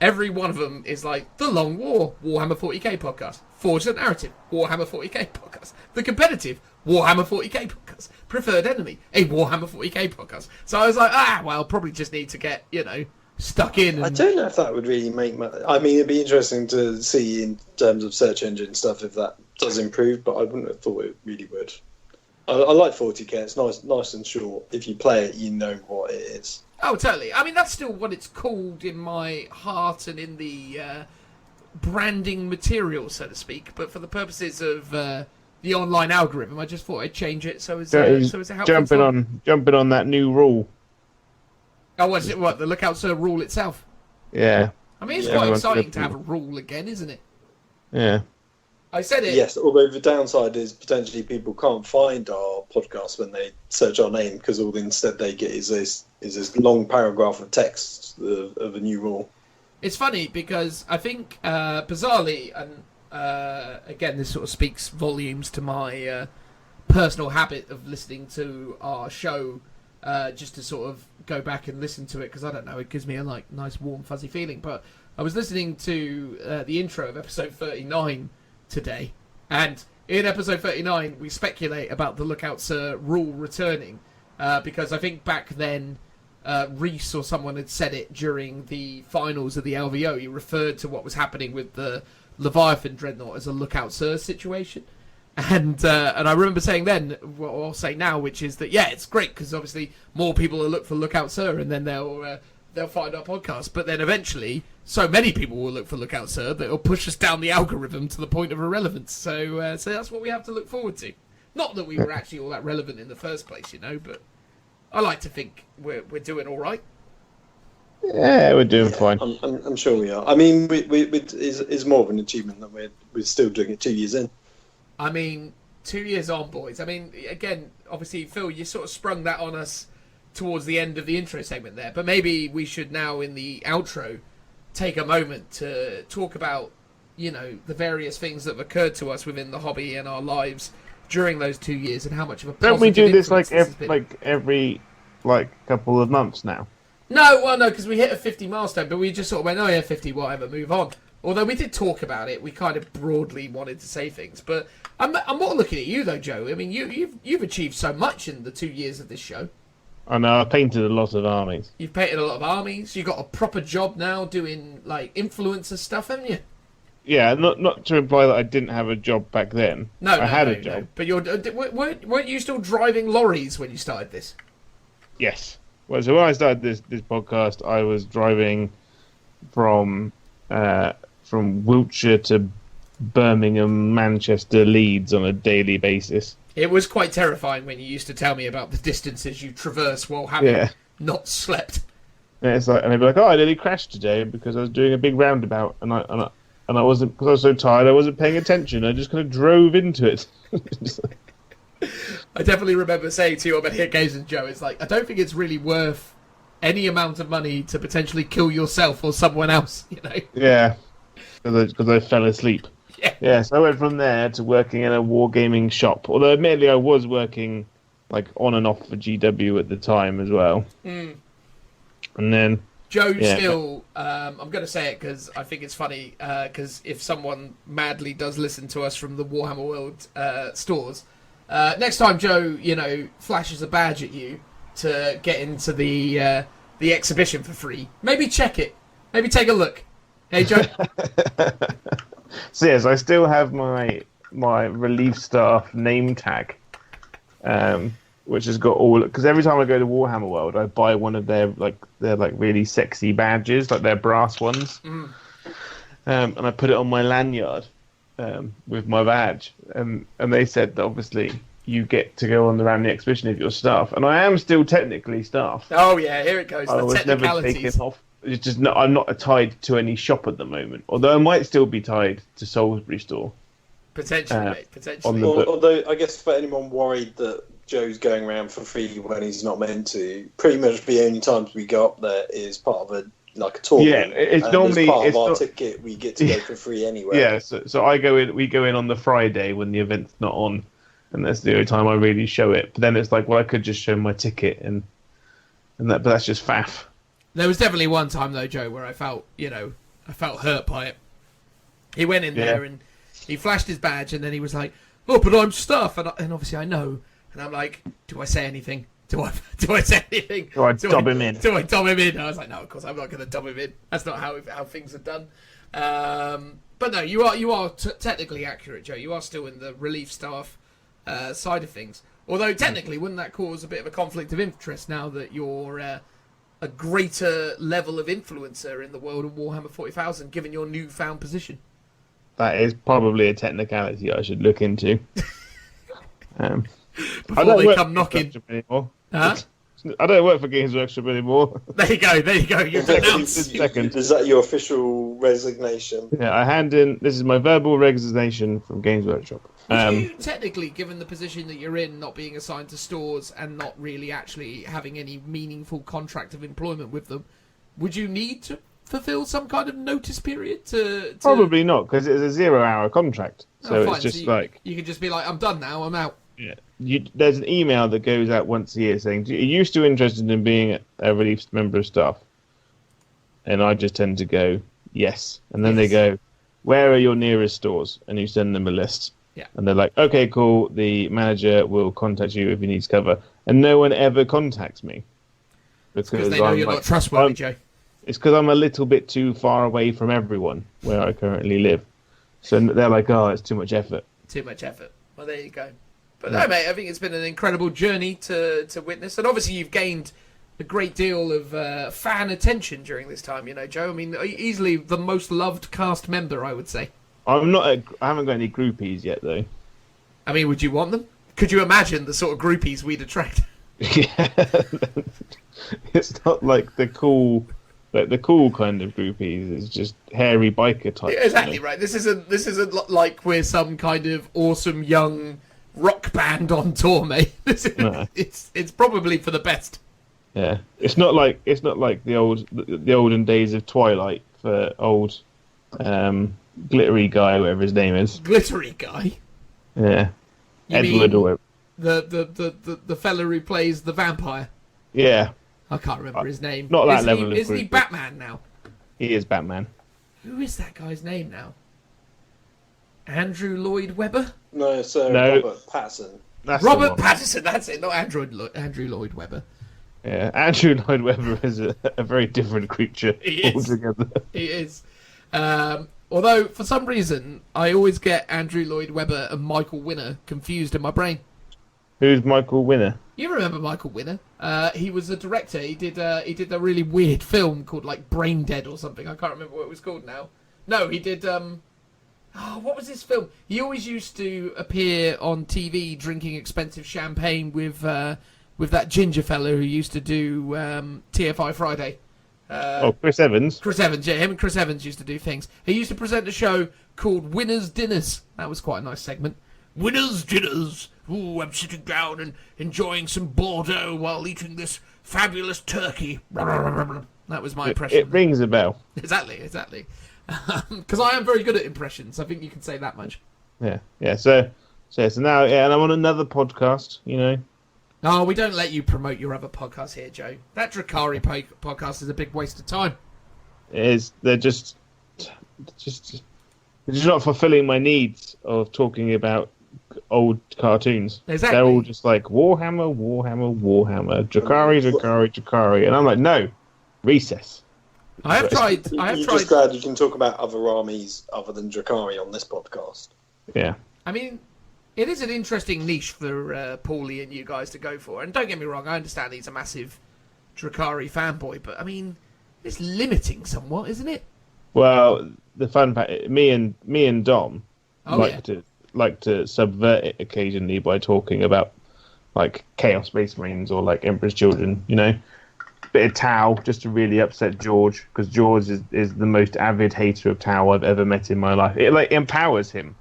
every one of them is like The Long War, Warhammer 40k podcast, Forge the Narrative, Warhammer 40k podcast, The Competitive, Warhammer 40k podcast, Preferred Enemy, a Warhammer 40k podcast. So I was like, probably just need to get, stuck in. I don't know if that would really make I mean, it'd be interesting to see in terms of search engine stuff if that does improve, but I wouldn't have thought it really would. I like 40k. It's nice and short. If you play it, you know what it is. Oh, totally. I mean, that's still what it's called in my heart and in the branding material, so to speak. But for the purposes of the online algorithm, I just thought I'd change it so it's a helpful jumping on that new rule. Oh, what's it? What, the Lookout Sir rule itself? Yeah. I mean, it's quite exciting to have a rule again, isn't it? Yeah. I said it. Yes, although the downside is potentially people can't find our podcast when they search our name because all instead they get is this long paragraph of text of a new rule. It's funny because I think, bizarrely, and again, this sort of speaks volumes to my personal habit of listening to our show just to sort of go back and listen to it because I don't know, it gives me a nice warm fuzzy feeling. But I was listening to the intro of episode 39 today, and in episode 39 we speculate about the Lookout Sir rule returning because I think back then Reese or someone had said it during the finals of the LVO. He referred to what was happening with the Leviathan Dreadnought as a Lookout Sir situation. And I remember saying then, what I'll say now, which is that, yeah, it's great because obviously more people will look for Lookout Sir and then they'll find our podcast. But then eventually, so many people will look for Lookout Sir that it'll push us down the algorithm to the point of irrelevance. So that's what we have to look forward to. Not that we were actually all that relevant in the first place, but I like to think we're doing all right. Yeah, we're doing fine. I'm sure we are. I mean, it's more of an achievement that we're still doing it 2 years in. I mean, 2 years on, boys. I mean, again, obviously, Phil, you sort of sprung that on us towards the end of the intro segment there. But maybe we should now, in the outro, take a moment to talk about, the various things that have occurred to us within the hobby and our lives during those 2 years and how much of a positive Don't we do this influence this has been. every like a couple of months now. No, because we hit a 50 milestone, but we just sort of went, oh yeah, 50, whatever, move on. Although we did talk about it, we kind of broadly wanted to say things. But I'm more looking at you though, Joe. I mean, you've achieved so much in the 2 years of this show. I know, I painted a lot of armies. You've painted a lot of armies. You've got a proper job now doing like influencer stuff, haven't you? Yeah, not to imply that I didn't have a job back then. I had a job. No. But weren't you still driving lorries when you started this? Yes. Well, so when I started this podcast, I was driving from Wiltshire to Birmingham, Manchester, Leeds on a daily basis. It was quite terrifying when you used to tell me about the distances you traverse while having not slept. And it's like, and they'd be like, "Oh, I nearly crashed today because I was doing a big roundabout, and I wasn't, because I was so tired, I wasn't paying attention. I just kind of drove into it." I definitely remember saying to you about Hit Games and Joe, it's like, I don't think it's really worth any amount of money to potentially kill yourself or someone else, you know? Yeah, because I fell asleep. Yeah. So I went from there to working in a wargaming shop. Although admittedly I was working like on and off for GW at the time as well. And then Joe still, I'm going to say it because I think it's funny, because if someone madly does listen to us from the Warhammer World stores, next time Joe, flashes a badge at you to get into the exhibition for free, maybe check it. Maybe take a look. Hey, Joe? So yes, I still have my relief staff name tag, which has got all. Because every time I go to Warhammer World, I buy one of their really sexy badges, like their brass ones, and I put it on my lanyard with my badge. And they said that obviously you get to go on around the exhibition if you're staff, and I am still technically staff. Oh yeah, here it goes. I was never taken off. It's just I'm not tied to any shop at the moment. Although I might still be tied to Salisbury store. Potentially. Although I guess for anyone worried that Joe's going around for free when he's not meant to, pretty much the only times we go up there is part of a tournament. Yeah, it's normally part of it's our not, ticket. We get to go for free anyway. Yeah, so I go in. We go in on the Friday when the event's not on, and that's the only time I really show it. But then it's like, well, I could just show my ticket but that's just faff. There was definitely one time though, Joe, where I felt hurt by it. He went in there and he flashed his badge, and then he was like, "Oh, but I'm staff," and obviously I know, and I'm like, "Do I say anything? Do I say anything? Do I dob him in? Do I dob him in?" I was like, "No, of course I'm not going to dob him in. That's not how things are done." But no, you are technically accurate, Joe. You are still in the relief staff side of things. Although technically, wouldn't that cause a bit of a conflict of interest now that you're a greater level of influencer in the world of Warhammer 40,000, given your newfound position? That is probably a technicality I should look into. Before they come knocking. Huh? I don't work for Games Workshop anymore. There you go. You've announced. Is that your official resignation? Yeah, I hand in. This is my verbal resignation from Games Workshop. Would you technically, given the position that you're in, not being assigned to stores and not really actually having any meaningful contract of employment with them, would you need to fulfill some kind of notice period to... Probably not, because it's a 0-hour contract. So it's just you can just be like, I'm done now, I'm out. Yeah. There's an email that goes out once a year saying, "Are you still interested in being a relief member of staff?" And I just tend to go, yes. And then they go, "Where are your nearest stores?" And you send them a list. Yeah. And they're like, "Okay, cool. The manager will contact you if he needs cover." And no one ever contacts me. Because they know you're not trustworthy, Joe. It's because I'm a little bit too far away from everyone where I currently live. So they're like, "Oh, it's too much effort." Too much effort. Well, there you go. But no, mate, I think it's been an incredible journey to witness. And obviously you've gained a great deal of fan attention during this time, Joe. I mean, easily the most loved cast member, I would say. I haven't got any groupies yet, though. I mean, would you want them? Could you imagine the sort of groupies we'd attract? Yeah. It's not like the cool kind of groupies. It's just hairy biker types. Yeah, exactly right. This isn't like we're some kind of awesome young rock band on tour, mate. No. It's probably for the best. Yeah, it's not like the olden days of Twilight for old glittery guy, whatever his name is. Glittery guy. Yeah, you Edward or the fella who plays the vampire. Yeah, I can't remember his name. not that isn't level of Isn't he group. Batman now? he is Batman. Who is that guy's name now? Andrew Lloyd Webber? No, Sir No. Robert Pattinson. That's the Robert one. Pattinson, that's it, not Andrew Lloyd Webber. Yeah, Andrew Lloyd Webber is a very different creature He is. altogether. He is. Although, for some reason, I always get Andrew Lloyd Webber and Michael Winner confused in my brain. Who's Michael Winner? You remember Michael Winner? He was a director. He did a really weird film called like Brain Dead or something. I can't remember what it was called now. No, he did. What was this film? He always used to appear on TV drinking expensive champagne with that ginger fella who used to do TFI Friday. Chris Evans. Chris Evans, yeah, him and Chris Evans used to do things. He used to present a show called Winners' Dinners. That was quite a nice segment. Winners' Dinners. Ooh, I'm sitting down and enjoying some Bordeaux while eating this fabulous turkey. That was my impression. It rings a bell. Exactly. Because I am very good at impressions. I think you can say that much. Yeah. So now, and I'm on another podcast. You know. No, we don't let you promote your other podcast here, Joe. That Drakari podcast is a big waste of time. They're just not fulfilling my needs of talking about old cartoons. Exactly. They're all just like Warhammer, Drakari, and I'm like, no, recess. I have tried. You're just glad you can talk about other armies other than Drakari on this podcast. Yeah. I mean, it is an interesting niche for Paulie and you guys to go for. And don't get me wrong, I understand he's a massive Drakari fanboy, but I mean, it's limiting somewhat, isn't it? Well, the fun part, me and Dom like to subvert it occasionally by talking about like Chaos Space Marines or like Emperor's Children, you know, bit of Tau just to really upset George, because George is the most avid hater of Tau I've ever met in my life. It like empowers him.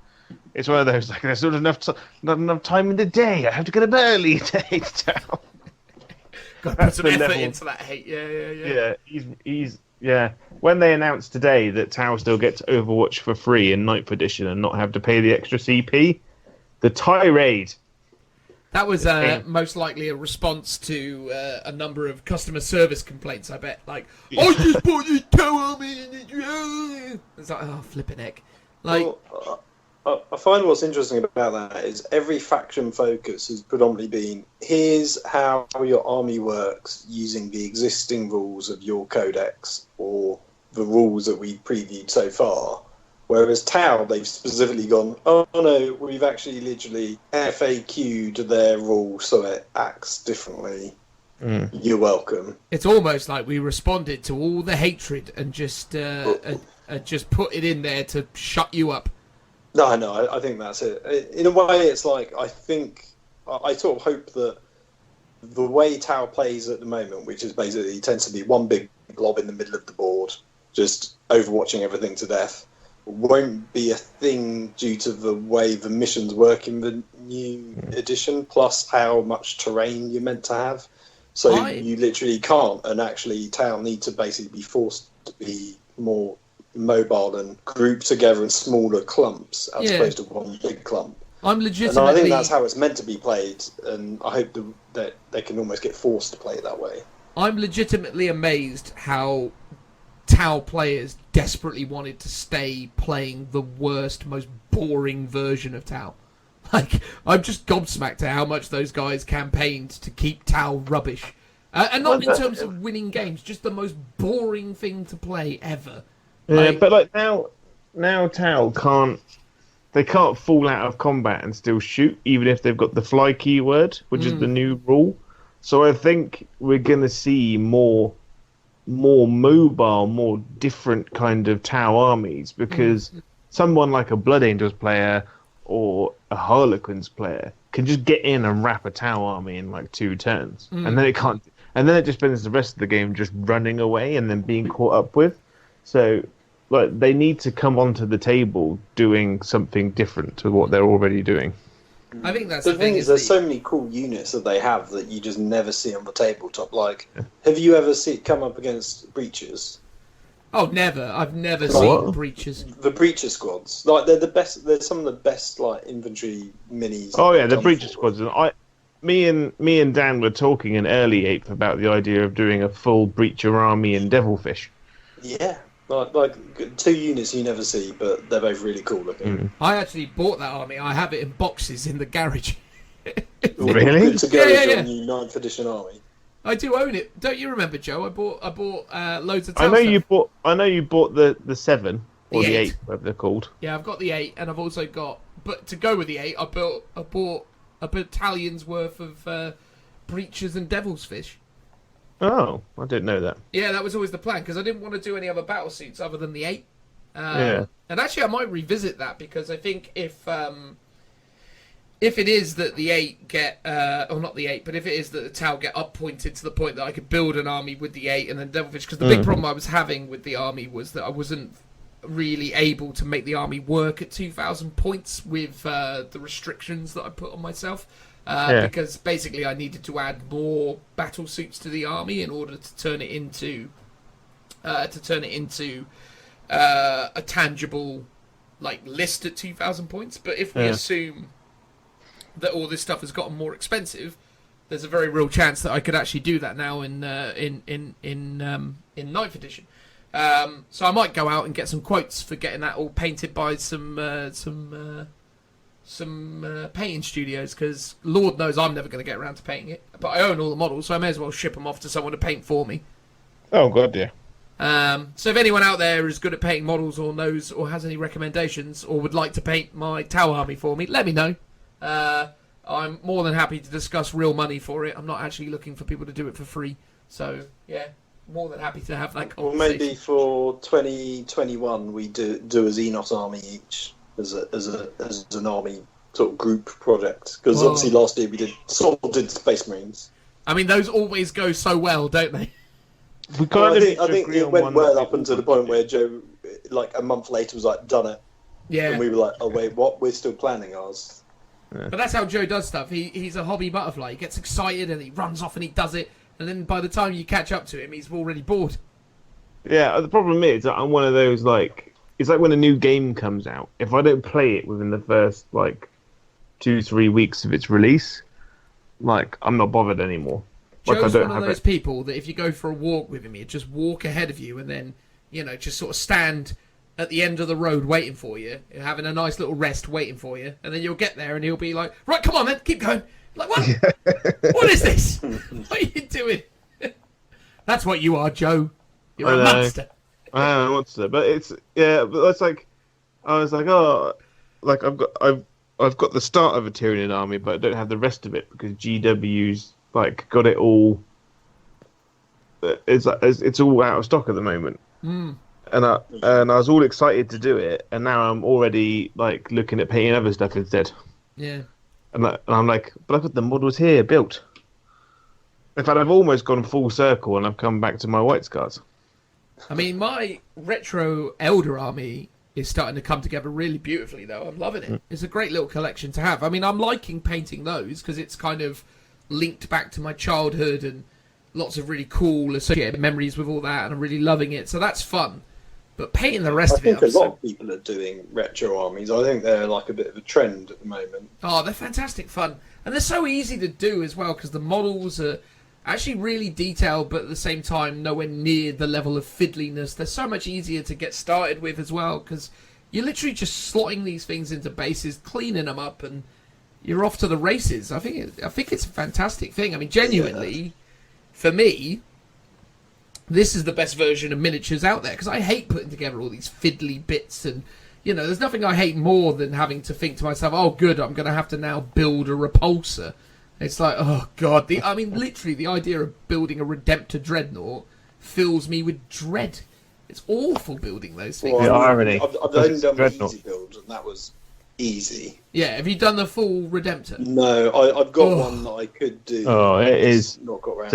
It's one of those like there's not enough time in the day. I have to get up early to hate Tau. Got to put some effort into that hate. Yeah. He's When they announced today that Tau still gets Overwatch for free in Ninth Edition and not have to pay the extra CP, the tirade. That was most likely a response to a number of customer service complaints, I bet. Like, I just bought this Tau army and it's like, oh, flipping heck. Like, I find what's interesting about that is every faction focus has predominantly been, here's how your army works using the existing rules of your codex or the rules that we've previewed so far. Whereas Tau, they've specifically gone, oh no, we've actually literally FAQ'd their rule so it acts differently. You're welcome. It's almost like we responded to all the hatred and just put it in there to shut you up. No, I think that's it. In a way, it's like, I sort of hope that the way Tau plays at the moment, which is basically tends to be one big blob in the middle of the board, just overwatching everything to death, won't be a thing due to the way the missions work in the new edition, plus how much terrain you're meant to have. So you literally can't, and actually Tau need to basically be forced to be more mobile and group together in smaller clumps as opposed to one big clump. I'm legitimately... And I think that's how it's meant to be played, and I hope that they can almost get forced to play it that way. I'm legitimately amazed how Tau players desperately wanted to stay playing the worst, most boring version of Tau. Like, I'm just gobsmacked at how much those guys campaigned to keep Tau rubbish. And not in terms of winning games, just the most boring thing to play ever. Yeah, but like now Tau can't fall out of combat and still shoot, even if they've got the fly keyword, which is the new rule. So I think we're gonna see more mobile, more different kind of Tau armies, because someone like a Blood Angels player or a Harlequins player can just get in and wrap a Tau army in like 2 turns, and then it can't, and then it just spends the rest of the game just running away and then being caught up with. So, like, they need to come onto the table doing something different to what they're already doing. I think that's the thing is, there's so many cool units that they have that you just never see on the tabletop. Like, have you ever come up against Breaches? Oh, never. I've never seen Breaches. The Breacher squads, like, they're the best. They're some of the best, like, infantry minis. Oh yeah, the Breacher squads. me and Dan were talking in early Ape about the idea of doing a full Breacher army in Devilfish. Yeah, like 2 units you never see, but they're both really cool looking. I actually bought that army. I have it in boxes in the garage. Really? Good to go Yeah, as yeah, your new 9th edition army. I do own it. Don't you remember, Joe? I bought loads of. I know you stuff. bought the 7 or The the 8. 8, whatever they're called. Yeah, I've got the 8, and I've also got. But to go with the 8, I bought a battalion's worth of breaches and devil's fish. Oh, I didn't know that. Yeah, that was always the plan because I didn't want to do any other battle suits other than the 8. Yeah. And actually, I might revisit that because I think if it is that the 8 get, or not the 8, but if it is that the Tau get up pointed to the point that I could build an army with the 8 and then Devilfish, because the big problem I was having with the army was that I wasn't really able to make the army work at 2,000 points with the restrictions that I put on myself. Because basically I needed to add more battle suits to the army in order to turn it into a tangible like list at 2,000 points. But if we assume that all this stuff has gotten more expensive, there's a very real chance that I could actually do that now in 9th edition. So I might go out and get some quotes for getting that all painted by some painting studios, because Lord knows I'm never going to get around to painting it. But I own all the models, so I may as well ship them off to someone to paint for me. Oh god, yeah. So if anyone out there is good at painting models or knows or has any recommendations or would like to paint my Tau army for me, let me know. I'm more than happy to discuss real money for it. I'm not actually looking for people to do it for free. So, yeah, more than happy to have that conversation. Well, maybe for 2021 we do a Xenos army each as an army sort of group project. Because obviously last year we did Space Marines. I mean, those always go so well, don't they? We I think it went well up until the point where Joe, like a month later, was like, done it. Yeah. And we were like, oh wait, what? We're still planning ours. But that's how Joe does stuff. He's a hobby butterfly. He gets excited and he runs off and he does it. And then by the time you catch up to him, he's already bored. Yeah, the problem is that I'm one of those, like, it's like when a new game comes out. If I don't play it within the first, like, 2-3 weeks of its release, like, I'm not bothered anymore. Like, Joe's one of those people that if you go for a walk with him, he'd just walk ahead of you and then, you know, just sort of stand at the end of the road waiting for you, having a nice little rest waiting for you, and then you'll get there and he'll be like, right, come on then, keep going. Like, what? What is this? What are you doing? That's what you are, Joe. You're a monster. I am a monster, but it's like, I was like, oh, like I've got the start of a Tyrian army, but I don't have the rest of it because GW's like got it all. It's all out of stock at the moment. And I was all excited to do it, and now I'm already like looking at painting other stuff instead. Yeah. And I'm like, but I've got the models here built. In fact, I've almost gone full circle, and I've come back to my white scars. I mean, my retro Elder army is starting to come together really beautifully, though. I'm loving it. It's a great little collection to have. I mean, I'm liking painting those because it's kind of linked back to my childhood and lots of really cool associated memories with all that, and I'm really loving it. So that's fun. But painting the rest of it, I think a lot of people are doing retro armies. I think they're like a bit of a trend at the moment. Oh, they're fantastic fun. And they're so easy to do as well because the models are actually really detailed, but at the same time nowhere near the level of fiddliness. They're so much easier to get started with as well because you're literally just slotting these things into bases, cleaning them up, and you're off to the races. I think it's a fantastic thing. I mean, genuinely, for me, this is the best version of miniatures out there because I hate putting together all these fiddly bits, and you know, there's nothing I hate more than having to think to myself, oh good, I'm going to have to now build a repulsor. It's like, oh god, I mean literally the idea of building a Redemptor Dreadnought fills me with dread. It's awful building those things. The irony. I've only done the easy build, and that was easy. Yeah, have you done the full Redemptor? No, I've got one that I could do. Oh, it is. Not got around.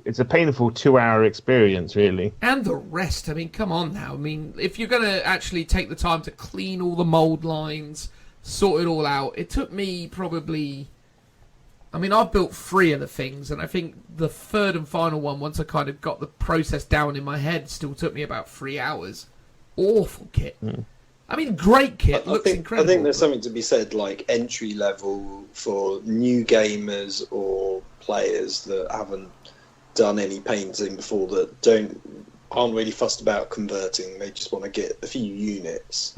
It's a painful 2-hour experience, really. And the rest. I mean, come on now. I mean, if you're going to actually take the time to clean all the mould lines, sort it all out, it took me probably. I mean, I've built 3 of the things, and I think the third and final one, once I kind of got the process down in my head, still took me about 3 hours. Awful kit. I mean, great kit, looks I incredible. think there's something to be said, like entry level for new gamers or players that haven't done any painting before, that aren't really fussed about converting. They just want to get a few units.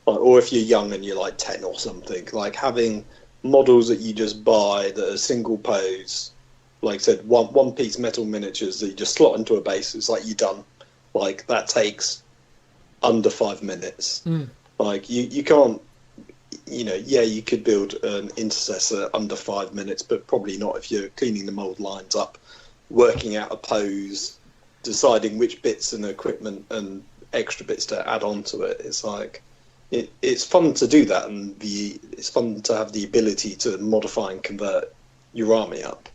Or if you're young and you're like 10 or something, like having models that you just buy that are single pose, like I said, one piece metal miniatures that you just slot into a base. It's like you're done. Like that takes under 5 minutes. Like you can't, you could build an intercessor under 5 minutes, but probably not if you're cleaning the mold lines up, working out a pose, deciding which bits and equipment and extra bits to add on to it. It's like it's fun to do that, and it's fun to have the ability to modify and convert your army up.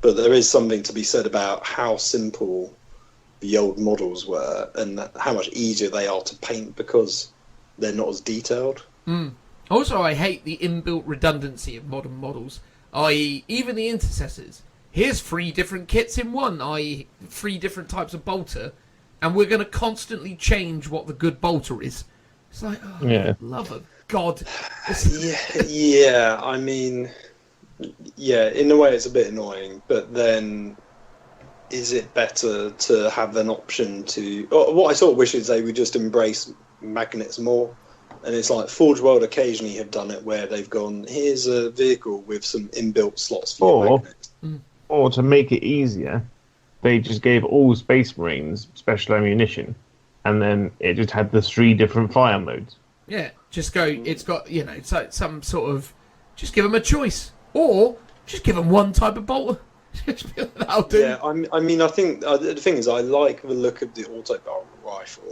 But there is something to be said about how simple the old models were and how much easier they are to paint because they're not as detailed. Also, I hate the inbuilt redundancy of modern models, i.e. even the intercessors. Here's 3 different kits in one, i.e. 3 different types of bolter, and we're going to constantly change what the good bolter is. It's like, love of God. I mean, in a way it's a bit annoying, but then is it better to have an option to... what I sort of wish is they would just embrace magnets more. And it's like Forge World occasionally have done it where they've gone, here's a vehicle with some inbuilt slots for your magnets. Or to make it easier, they just gave all Space Marines special ammunition, and then it just had the 3 different fire modes. Yeah, just go, it's got, it's like some sort of, just give them a choice. Or just give them one type of bolter. That'll do. Yeah, I mean, I think the thing is, I like the look of the auto barrel rifle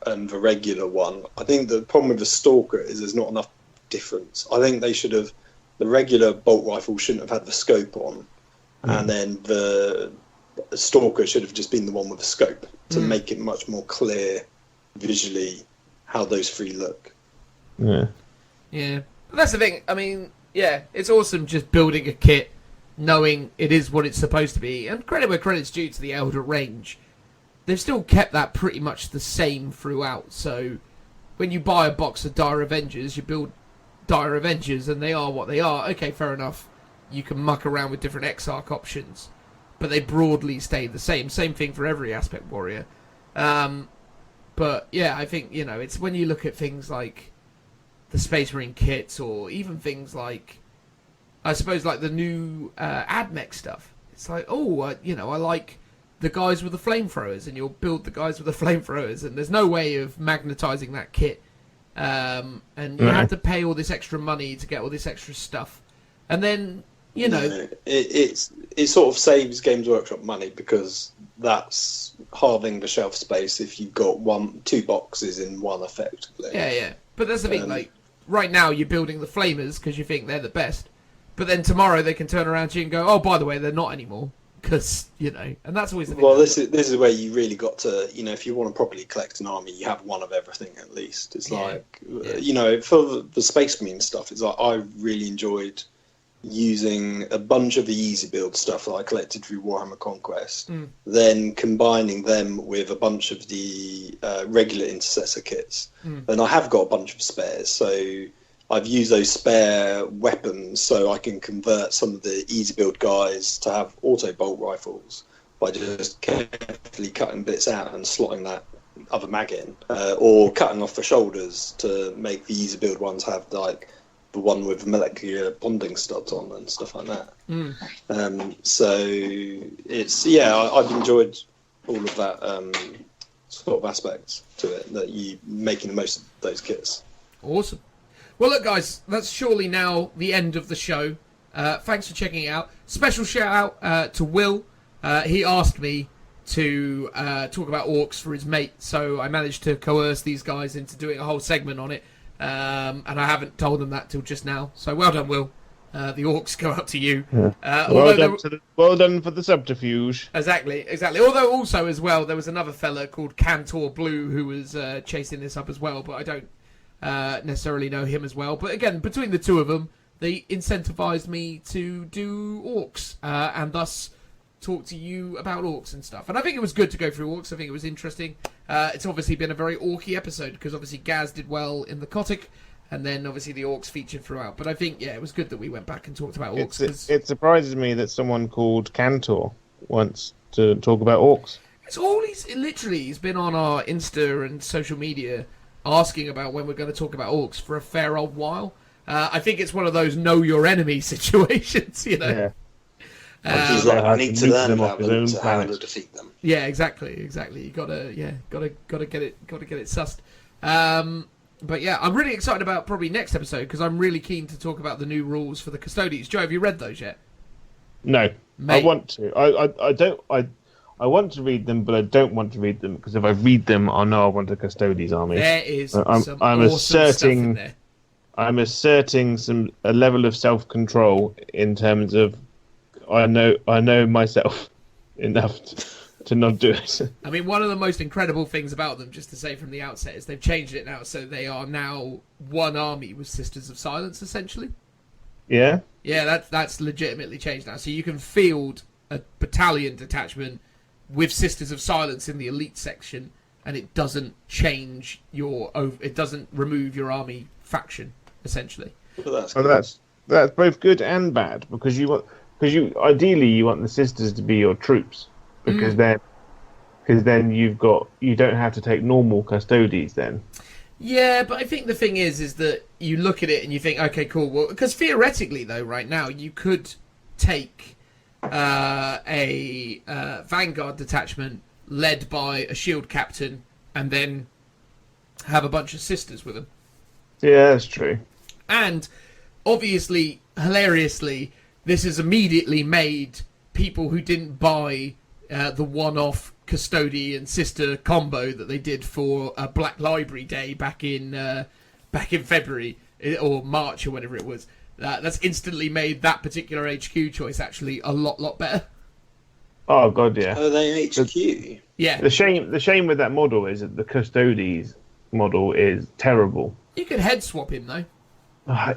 and the regular one. I think the problem with the Stalker is there's not enough difference. I think they should have, the regular bolt rifle shouldn't have had the scope on, and then the Stalker should have just been the one with the scope to make it much more clear visually how those 3 look. Yeah. But that's the thing. I mean, it's awesome just building a kit, knowing it is what it's supposed to be. And credit where credit's due to the Elder range. They've still kept that pretty much the same throughout. So when you buy a box of Dire Avengers, you build Dire Avengers, and they are what they are. Okay, fair enough. You can muck around with different Exarch options, but they broadly stay the same. Same thing for every Aspect Warrior. But yeah, I think, it's when you look at things like the Space Marine kits, or even things like, I suppose, like the new AdMech stuff. It's like, I like the guys with the flamethrowers, and you'll build the guys with the flamethrowers, and there's no way of magnetizing that kit. And you have to pay all this extra money to get all this extra stuff. And then, it sort of saves Games Workshop money, because that's halving the shelf space if you've got 2 boxes in one, effectively. Yeah. But that's the thing, like, right now you're building the Flamers because you think they're the best. But then tomorrow they can turn around to you and go, oh, by the way, they're not anymore. Because, and that's always the thing. Well, this is where you really got to, if you want to properly collect an army, you have one of everything at least. It's for the Space Marine stuff, it's like I really enjoyed using a bunch of the easy build stuff that I collected through Warhammer Conquest, then combining them with a bunch of the regular intercessor kits. And I have got a bunch of spares, so I've used those spare weapons so I can convert some of the easy build guys to have auto bolt rifles by just carefully cutting bits out and slotting that other mag in, or cutting off the shoulders to make the easy build ones have like the one with molecular bonding studs on and stuff like that. So it's I've enjoyed all of that sort of aspects to it, that you making the most of those kits. Awesome. Well, look, guys, that's surely now the end of the show. Thanks for checking it out. Special shout out to Will. He asked me to talk about Orks for his mate, so I managed to coerce these guys into doing a whole segment on it. And I haven't told them that till just now. So well done, Will. The Orks go up to you. Well done for the subterfuge. Exactly. Although also as well, there was another fella called Cantor Blue who was chasing this up as well, but I don't necessarily know him as well. But again, between the two of them, they incentivized me to do Orks, and thus talk to you about Orks and stuff. And I think it was good to go through Orks. I think it was interesting. It's obviously been a very Orky episode because obviously Gaz did well in the KOTC, and then obviously the Orks featured throughout. But I think, yeah, it was good that we went back and talked about Orks. It surprises me that someone called Cantor wants to talk about Orks. It's all he's been on our Insta and social media asking about when we're going to talk about Orks for a fair old while. I think it's one of those know your enemy situations, you know. Yeah. He's like, I need to learn them about them to how to defeat them. Yeah, exactly. You gotta get it sussed. But yeah, I'm really excited about probably next episode because I'm really keen to talk about the new rules for the custodians. Joe, have you read those yet? No, Mate. I want to. I don't. I want to read them, but I don't want to read them because if I read them, I'll know I want a custodians army. There is I'm awesome asserting, stuff in there. I'm asserting a level of self-control in terms of I know myself enough to not do it. I mean, one of the most incredible things about them, just to say from the outset, is they've changed it now, so they are now one army with Sisters of Silence, essentially. Yeah? Yeah, that's legitimately changed now. So you can field a battalion detachment with Sisters of Silence in the elite section, and it doesn't change it doesn't remove your army faction, essentially. Well, that's both good and bad because ideally you want the sisters to be your troops because then you don't have to take normal custodies then. Yeah, but I think the thing is that you look at it and you think, okay, cool. Well, because theoretically, though, right now you could take a Vanguard detachment led by a shield captain and then have a bunch of sisters with them. Yeah, that's true. And obviously, hilariously, this has immediately made people who didn't buy the one-off custodian sister combo that they did for Black Library Day back in February or March or whatever it was. That's instantly made that particular HQ choice actually a lot better. Oh god, yeah. Oh, they HQ. Yeah. The shame with that model is that the custodies model is terrible. You could head swap him though.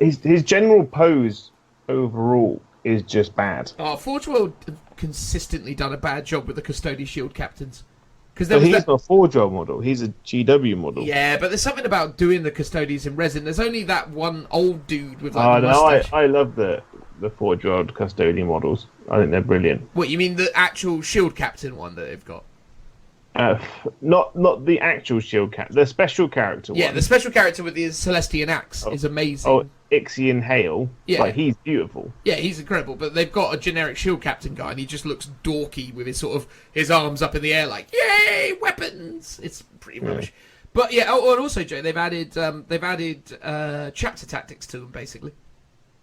His general pose overall is just bad. Oh, Forge World have consistently done a bad job with the custody shield captains. Because He's not a Forge World model. He's a GW model. Yeah, but there's something about doing the custodians in resin. There's only that one old dude with Oh a no, mustache. I love the Forge World custodian models. I think they're brilliant. What, you mean the actual shield captain one that they've got? Not the actual shield captain, the special character one. Yeah, the special character with the Celestian Axe is amazing. Oh, Ixion Hale. Yeah. Like, he's beautiful. Yeah, he's incredible, but they've got a generic shield captain guy and he just looks dorky with his arms up in the air like, yay, weapons! It's pretty rubbish. But yeah, and also, Joe, they've added chapter tactics to them, basically.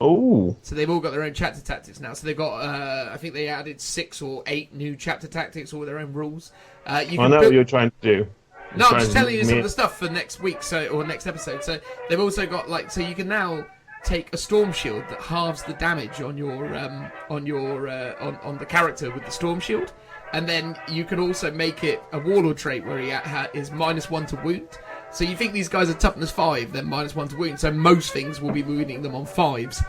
Oh. So they've all got their own chapter tactics now. So they've got, I think they added 6 or 8 new chapter tactics, all with their own rules. I know what you're trying to do. No, I'm just telling you some of the stuff for next week, or next episode. So they've also got so you can now take a storm shield that halves the damage on the character with the storm shield, and then you can also make it a warlord trait where he is -1 to wound. So you think these guys are toughness 5, then -1 to wound. So most things will be wounding them on 5s,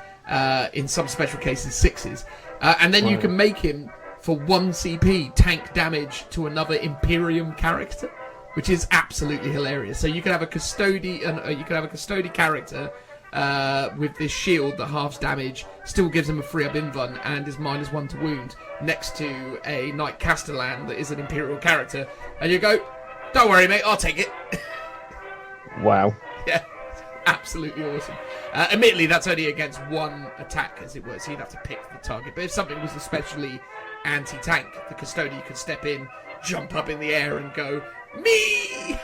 in some special cases 6s, and then you can make him for 1 CP tank damage to another Imperium character, which is absolutely hilarious. So you can have a custody character with this shield that halves damage, still gives him a free up invuln, and is -1 to wound, next to a Knight Castellan that is an Imperial character, and you go, don't worry mate, I'll take it. Wow. Yeah, absolutely awesome. Admittedly, that's only against one attack, as it were, so you'd have to pick the target. But if something was especially anti-tank, the custodian could step in, jump up in the air, and go, me!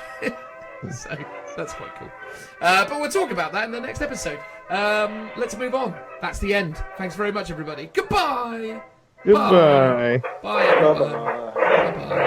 So that's quite cool. But we'll talk about that in the next episode. Let's move on. That's the end. Thanks very much, everybody. Goodbye! Goodbye. Bye, everyone. Bye-bye.